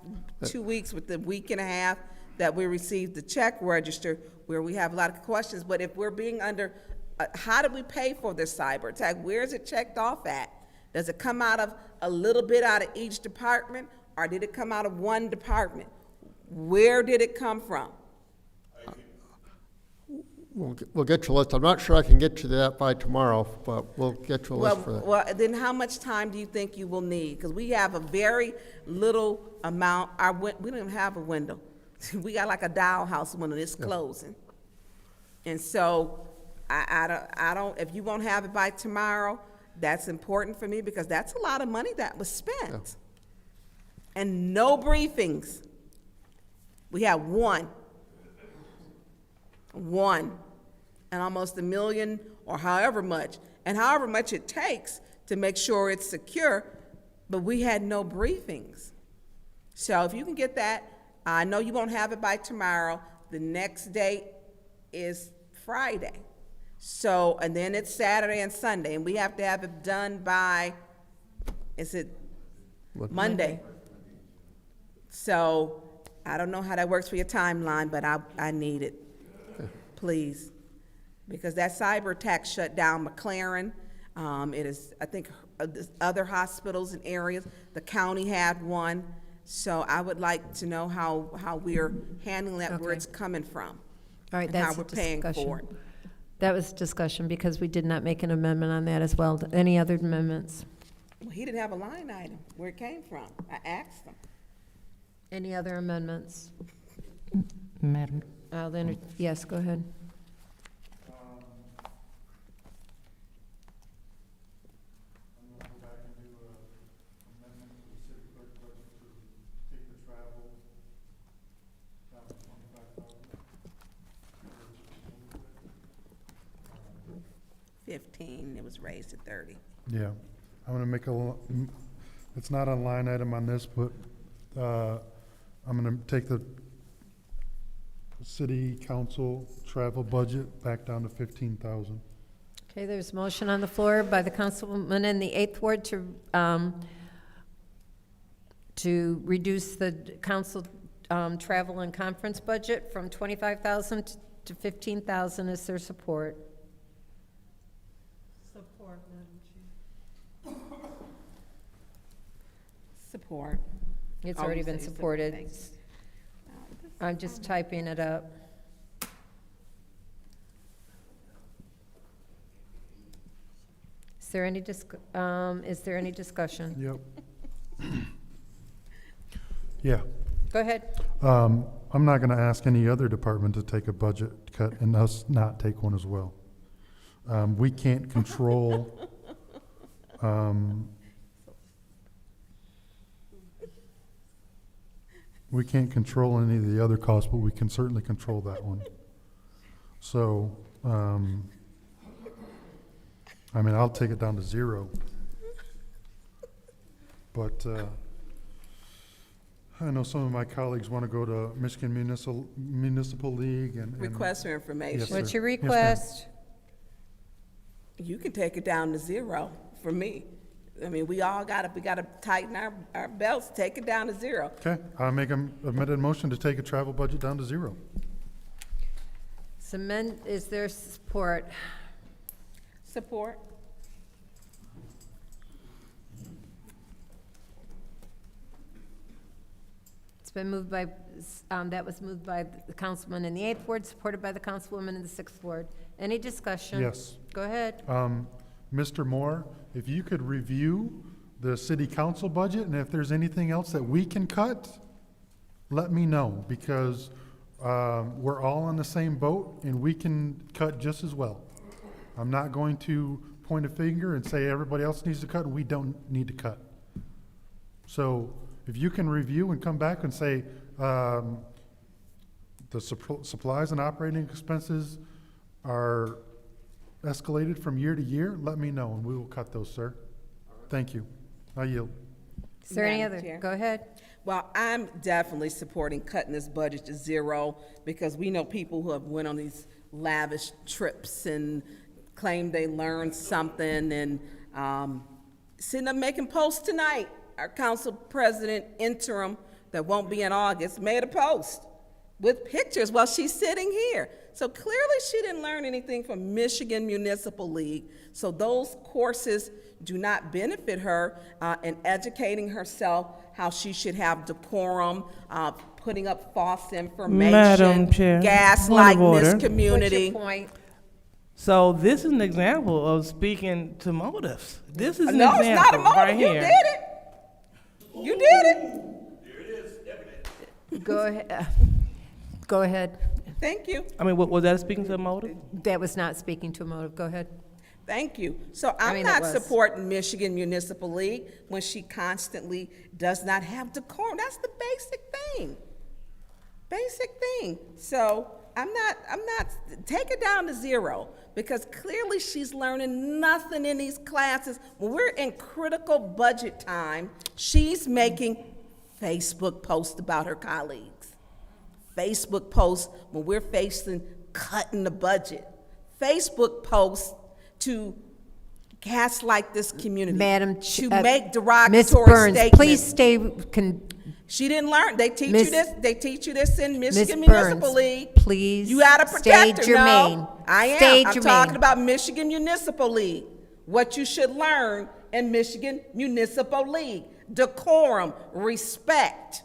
2 weeks, with the week and a half that we received the check register, where we have a lot of questions. But if we're being under, how do we pay for this cyber attack? Where is it checked off at? Does it come out of a little bit out of each department, or did it come out of one department? Where did it come from? We'll get you a list. I'm not sure I can get you that by tomorrow, but we'll get you a list for that. Well, then how much time do you think you will need? Because we have a very little amount. We don't even have a window. We got like a dollhouse window. It's closing. And so I don't, if you won't have it by tomorrow, that's important for me, because that's a lot of money that was spent. Yeah. And no briefings. We had one, and almost $1 million, or however much it takes to make sure it's secure, but we had no briefings. So if you can get that, I know you won't have it by tomorrow. The next day is Friday. So, and then it's Saturday and Sunday, and we have to have it done by, is it Monday? So, I don't know how that works for your timeline, but I need it, please. Because that cyber attack shut down McLaren. It is, I think, other hospitals and areas. The county had one. So I would like to know how we're handling that, where it's coming from. All right, and that's how we're a paying discussion. for it. That was discussion, because we did not make an amendment on that as well. Any other amendments? Well, he didn't have a line item where it came from. I asked him. Any other amendments? Madam. Yes, go ahead. $15, it was raised to $30. Yeah, I'm gonna make it's not a line item on this, but I'm gonna take the city council travel budget back down to 15,000. Okay, there's a motion on the floor by the councilwoman in the 8th Ward to reduce the council travel and conference budget from 25,000 to 15,000. Is there support? Support, Madam Chair. Support. It's Oh, already you been say supported. thanks. I'm just typing it up. Is there any discussion? Yep. Yeah. Go ahead. I'm not gonna ask any other department to take a budget cut and us not take one as well. We can't control, we can't control any of the other costs, but we can certainly control that one. So, I mean, I'll take it down to 0. But, I know some of my colleagues want to go to Michigan Municipal League and. Request for information. Yes, What's sir. your Yes, ma'am. request? You can take it down to 0 for me. I mean, we gotta tighten our belts, take it down to 0. Okay, I'll make a amended motion to take a travel budget down to 0. Is there support? Support. It's been moved by, that was moved by the councilman in the 8th Ward, supported by the councilwoman in the 6th Ward. Any discussion? Yes. Go ahead. Mr. Moore, if you could review the city council budget, and if there's anything else that we can cut, let me know, because we're all on the same boat and we can cut just as well. I'm not going to point a finger and say everybody else needs to cut and we don't need to cut. So if you can review and come back and say the supplies and operating expenses are escalated from year to year, let me know and we will cut those, sir. Thank you. I yield. Is there any Madam other? Chair. Go ahead. Well, I'm definitely supporting cutting this budget to zero because we know people who have went on these lavish trips and claim they learned something and sitting up making posts tonight. Our council president interim that won't be in August made a post with pictures while she's sitting here. So clearly she didn't learn anything from Michigan Municipal League. So those courses do not benefit her in educating herself how she should have decorum, putting up false information, Madam Chair, gaslight point of this order. community. What's your point? So this is an example of speaking to motives. This is an No, example it's not a motive. right You here. did it. You did it. Go ahead. Go ahead. Thank you. I mean, was that speaking to a motive? That was not speaking to a motive. Go ahead. Thank you. So I'm mean, it not was. supporting Michigan Municipal League when she constantly does not have decorum. That's the basic thing. Basic thing. So I'm not, take it down to zero because clearly she's learning nothing in these classes. When we're in critical budget time, she's making Facebook posts about her colleagues. Facebook posts when we're facing cutting the budget. Facebook posts to gaslight this community. Madam to Ch- make Ms. derogatory Burns, statements. please stay. She didn't learn. They teach Miss- you this. They teach you this in Michigan Ms. Municipal Burns, League. please You gotta protect stay her. germane. No, I am. Stay I'm germane. talking about Michigan Municipal League. What you should learn in Michigan Municipal League: decorum, respect,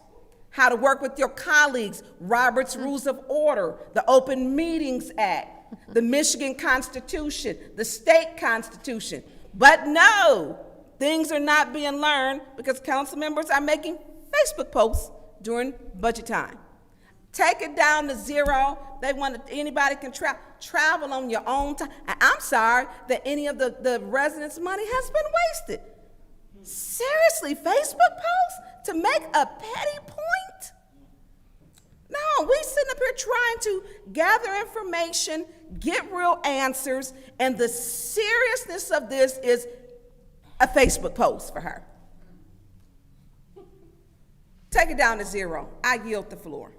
how to work with your colleagues, Robert's Rules of Order, the Open Meetings Act, the Michigan Constitution, the state constitution. But no, things are not being learned because council members are making Facebook posts during budget time. Take it down to zero. They want anybody can travel on your own time. And I'm sorry that any of the residents' money has been wasted. Seriously, Facebook posts to make a petty point? No, we sitting up here trying to gather information, get real answers, and the seriousness of this is a Facebook post for her. Take it down to zero. I yield the floor.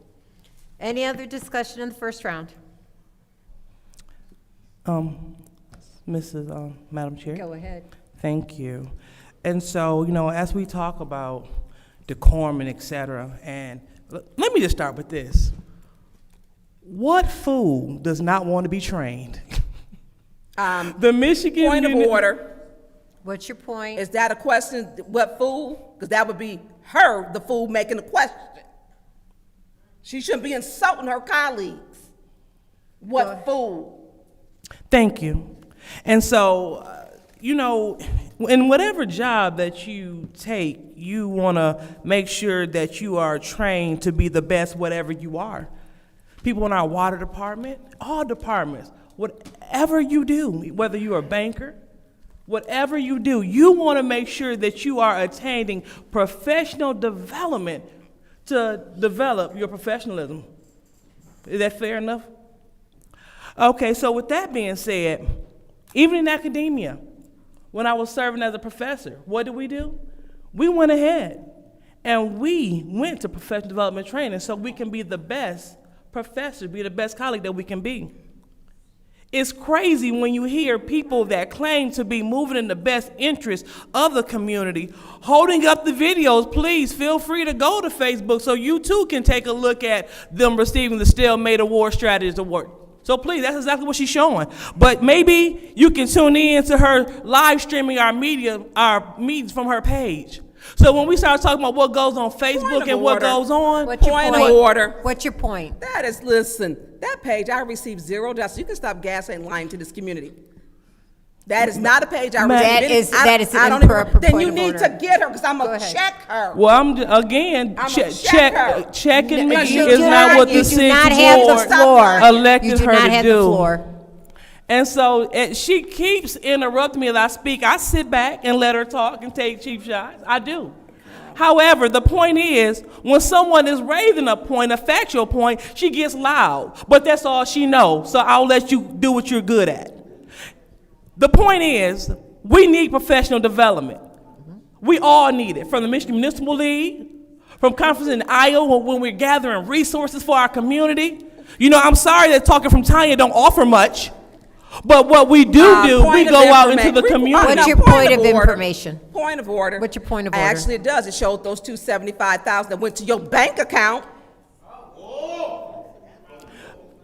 Any other discussion in the first round? Madam Chair. Go ahead. Thank you. And so, as we talk about decorum and et cetera, and let me just start with this. What fool does not want to be trained? The Michigan Point of order. What's your point? Is that a question? What fool? Because that would be her, the fool, making the question. She shouldn't be insulting her colleagues. What fool? Thank you. And so, in whatever job that you take, you want to make sure that you are trained to be the best whatever you are. People in our water department, all departments, whatever you do, whether you're a banker, whatever you do, you want to make sure that you are attaining professional development to develop your professionalism. Is that fair enough? Okay, so with that being said, even in academia, when I was serving as a professor, what did we do? We went ahead and we went to professional development training so we can be the best professor, be the best colleague that we can be. It's crazy when you hear people that claim to be moving in the best interest of the community holding up the videos. Please feel free to go to Facebook so you too can take a look at them receiving the Stalemate Award Strategist Award. So please, that's exactly what she's showing. But maybe you can tune in to her live streaming our meetings from her page. So when we start talking about what goes on Facebook and what goes on, What's your Point point? of order. What's your point? That is, listen, that page, I received $0. You can stop gaslighting and lying to this community. That is not a page I Ma'am. received. That is I an don't even- improper Then point you of need order. to get her, because I'm Go going to ahead. check her. Well, again, I'ma check her. checking me You is do not not- what you the do city not have the board floor. elected You do her not to have do. the floor. And so she keeps interrupting me as I speak. I sit back and let her talk and take cheap shots. I do. However, the point is, when someone is raising a point, a factual point, she gets loud. But that's all she knows, so I'll let you do what you're good at. The point is, we need professional development. We all need it, from the Michigan Municipal League, from conferences in Iowa when we're gathering resources for our community. You know, I'm sorry that talking from Tanya don't offer much, but what we do, we Point of go out into the information. community. What's your Point point of of order. information? Point of order. What's your point of order? Actually, it does. It showed those 275,000 that went to your bank account.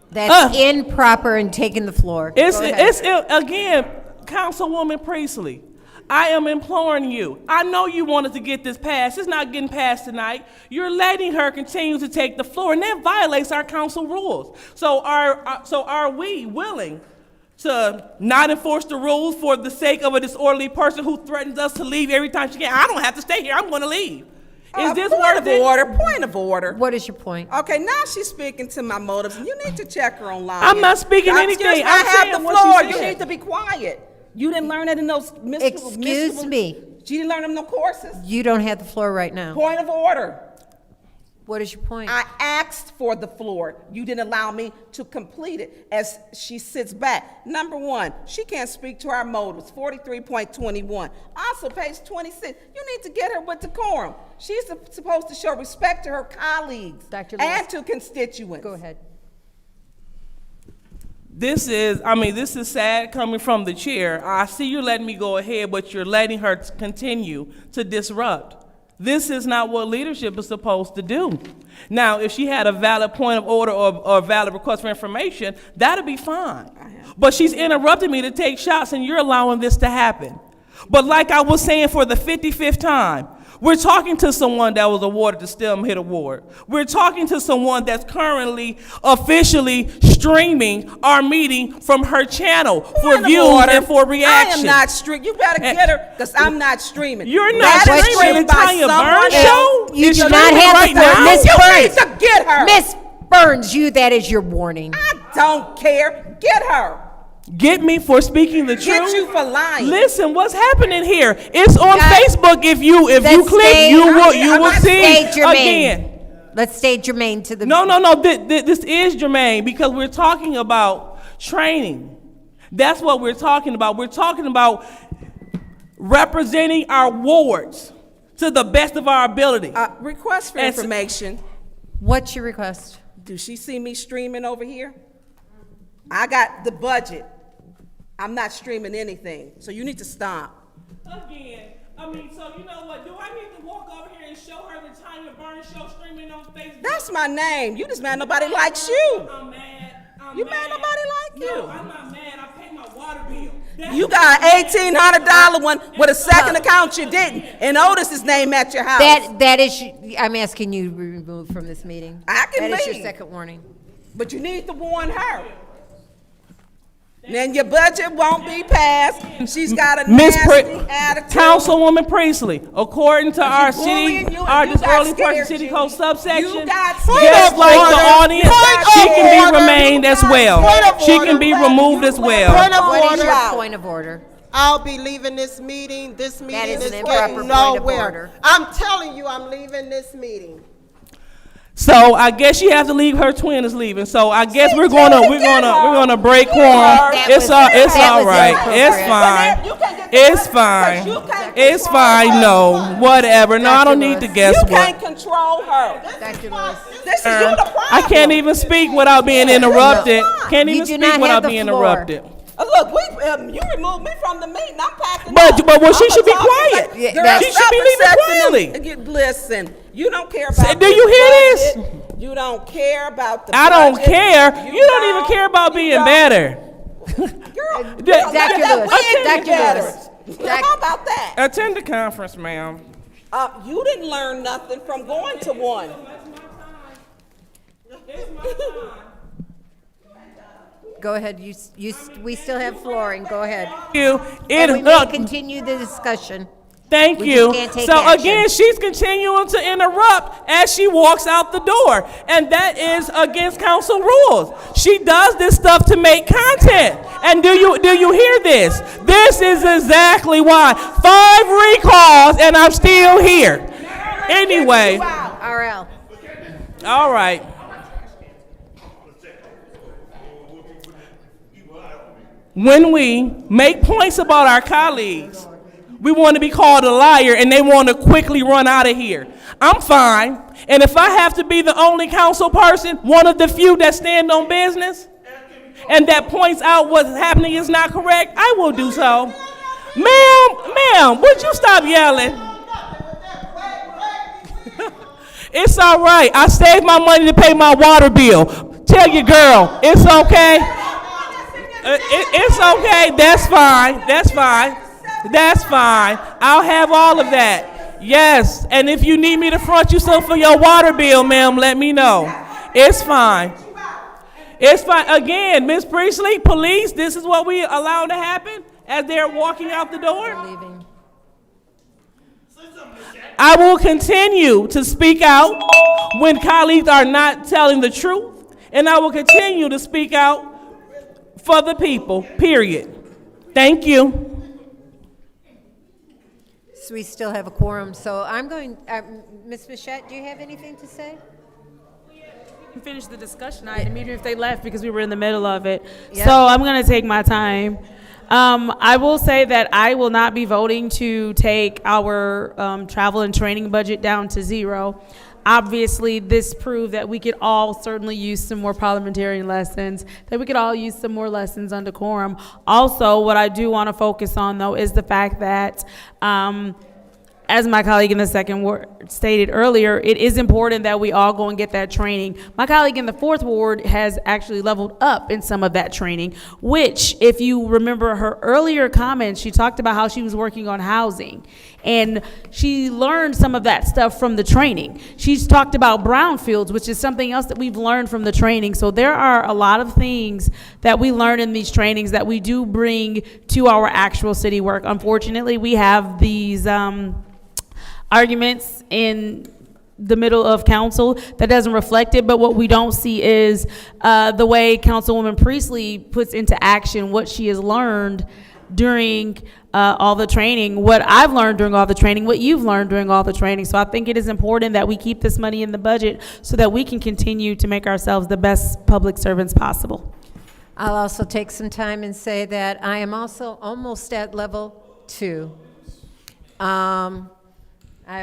That's improper and taking the floor. It's Go ahead. again, Councilwoman Priestley, I am imploring you. I know you wanted to get this passed. It's not getting passed tonight. You're letting her continue to take the floor, and that violates our council rules. So are we willing to not enforce the rules for the sake of a disorderly person who threatens us to leave every time she can? I don't have to stay here. I'm going to leave. Is this Point worth of it? order. Point of order. What is your point? Okay, now she's speaking to my motives, and you need to check her online. I'm not speaking Excuse anything. me, I'm I have saying the what she floor. said. You need to be quiet. You didn't learn that in those Excuse me. She didn't learn them in no courses. You don't have the floor right now. Point of order. What is your point? I asked for the floor. You didn't allow me to complete it as she sits back. Number one, she can't speak to our motives, 43.21. Also, page 26, you need to get her with decorum. She's supposed to show respect to her colleagues Dr. Lewis. and to constituents. Go ahead. This is sad coming from the chair. I see you letting me go ahead, but you're letting her continue to disrupt. This is not what leadership is supposed to do. Now, if she had a valid point of order or a valid request for information, that'd be fine. But she's interrupting me to take shots, and you're allowing this to happen. But like I was saying for the 55th time, we're talking to someone that was awarded the STEM Hit Award. We're talking to someone that's currently officially streaming our meeting from her channel for views and for reactions. I am not streaming. You better get her, because I'm not streaming. You're not That is streaming the by Tanya someone Burns else. show? You It's do not streaming have right the floor. now? Miss You Burns. need to get her. Miss Burns, that is your warning. I don't care. Get her. Get me for speaking the truth? Get you for lying. Listen, what's happening here? It's on Guys, Facebook. If you let's click, stay- you will see Stay germane. again. Let's stay germane to the. No. This is germane because we're talking about training. That's what we're talking about. We're talking about representing our wards to the best of our ability. Request for information. What's your request? Do she see me streaming over here? I got the budget. I'm not streaming anything, so you need to stop. Again, so you know what? Do I need to walk over here and show her the Tanya Burns show streaming on Facebook? That's my name. You just mad nobody likes you. I'm mad. You mad nobody like you. No, I'm not mad. I pay my water bill. You got an $1,800 one with a second account you didn't, and Otis's name at your house. That is. I'm asking you to be removed from this meeting. I can That is leave. your second warning. But you need to warn her. Then your budget won't be passed. She's got a nasty attitude. Councilwoman Priestley, according to our bullying city, you, our and you got disorderly person scared, city Judy. code subsection, You got just scared. like Point the of audience, order. she can be Point of remained as well. order. She can be removed as well. What is your point of order? I'll be leaving this meeting. This meeting is is an improper getting point of nowhere. order. I'm telling you, I'm leaving this meeting. So I guess she has to leave. Her twin is leaving. So I guess we're gonna break quorum. It's all right. It's fine. It's fine. No, whatever. No, I don't need to guess You can't what. control her. This is you the problem. I can't even speak without being interrupted. Can't You even do speak not have without the being floor. interrupted. Look, you removed me from the meeting. I'm packing But up. well, she I'ma should be talk quiet. to Yeah, Girl, that's- She should be stop leaving accepting quietly. them. Listen, you don't care about. Do you hear this? budget. You don't care about the. I don't budget. care. You don't even care about You being don't. better. Girl, Dr. that Lewis. wig Dr. better. Lewis. How about that? Attend the conference, ma'am. You didn't learn nothing from going to one. Go ahead, we still have flooring, go ahead. You, And we may continue the discussion. Thank We you. just can't take So action. again, she's continuing to interrupt as she walks out the door, and that is against council rules. She does this stuff to make content. And do you hear this? This is exactly why. 5 recalls, and I'm still here. Anyway. RL. All right. When we make points about our colleagues, we want to be called a liar, and they want to quickly run out of here. I'm fine. And if I have to be the only council person, one of the few that stand on business, and that points out what's happening is not correct, I will do so. Ma'am, would you stop yelling? It's all right. I saved my money to pay my water bill. Tell your girl, it's okay. It's okay. That's fine. That's fine. That's fine. I'll have all of that. Yes. And if you need me to front you some for your water bill, ma'am, let me know. It's fine. It's fine. Again, Miss Priestley, police, this is what we allow to happen as they're walking out the door. I will continue to speak out when colleagues are not telling the truth, and I will continue to speak out for the people, period. Thank you. So we still have a quorum, so I'm going, Ms. Bichette, do you have anything to say? Finish the discussion item, even if they left, because we were in the middle of it. Yep. So I'm going to take my time. I will say that I will not be voting to take our travel and training budget down to 0. Obviously, this proved that we could all certainly use some more parliamentarian lessons, that we could all use some more lessons on decorum. Also, what I do want to focus on, though, is the fact that as my colleague in the second ward stated earlier, it is important that we all go and get that training. My colleague in the fourth ward has actually leveled up in some of that training, which, if you remember her earlier comments, she talked about how she was working on housing. And she learned some of that stuff from the training. She's talked about brownfields, which is something else that we've learned from the training. So there are a lot of things that we learn in these trainings that we do bring to our actual city work. Unfortunately, we have these arguments in the middle of council that doesn't reflect it, but what we don't see is the way Councilwoman Priestley puts into action what she has learned during all the training, what I've learned during all the training, what you've learned during all the training. So I think it is important that we keep this money in the budget so that we can continue to make ourselves the best public servants possible. I'll also take some time and say that I am also almost at level 2.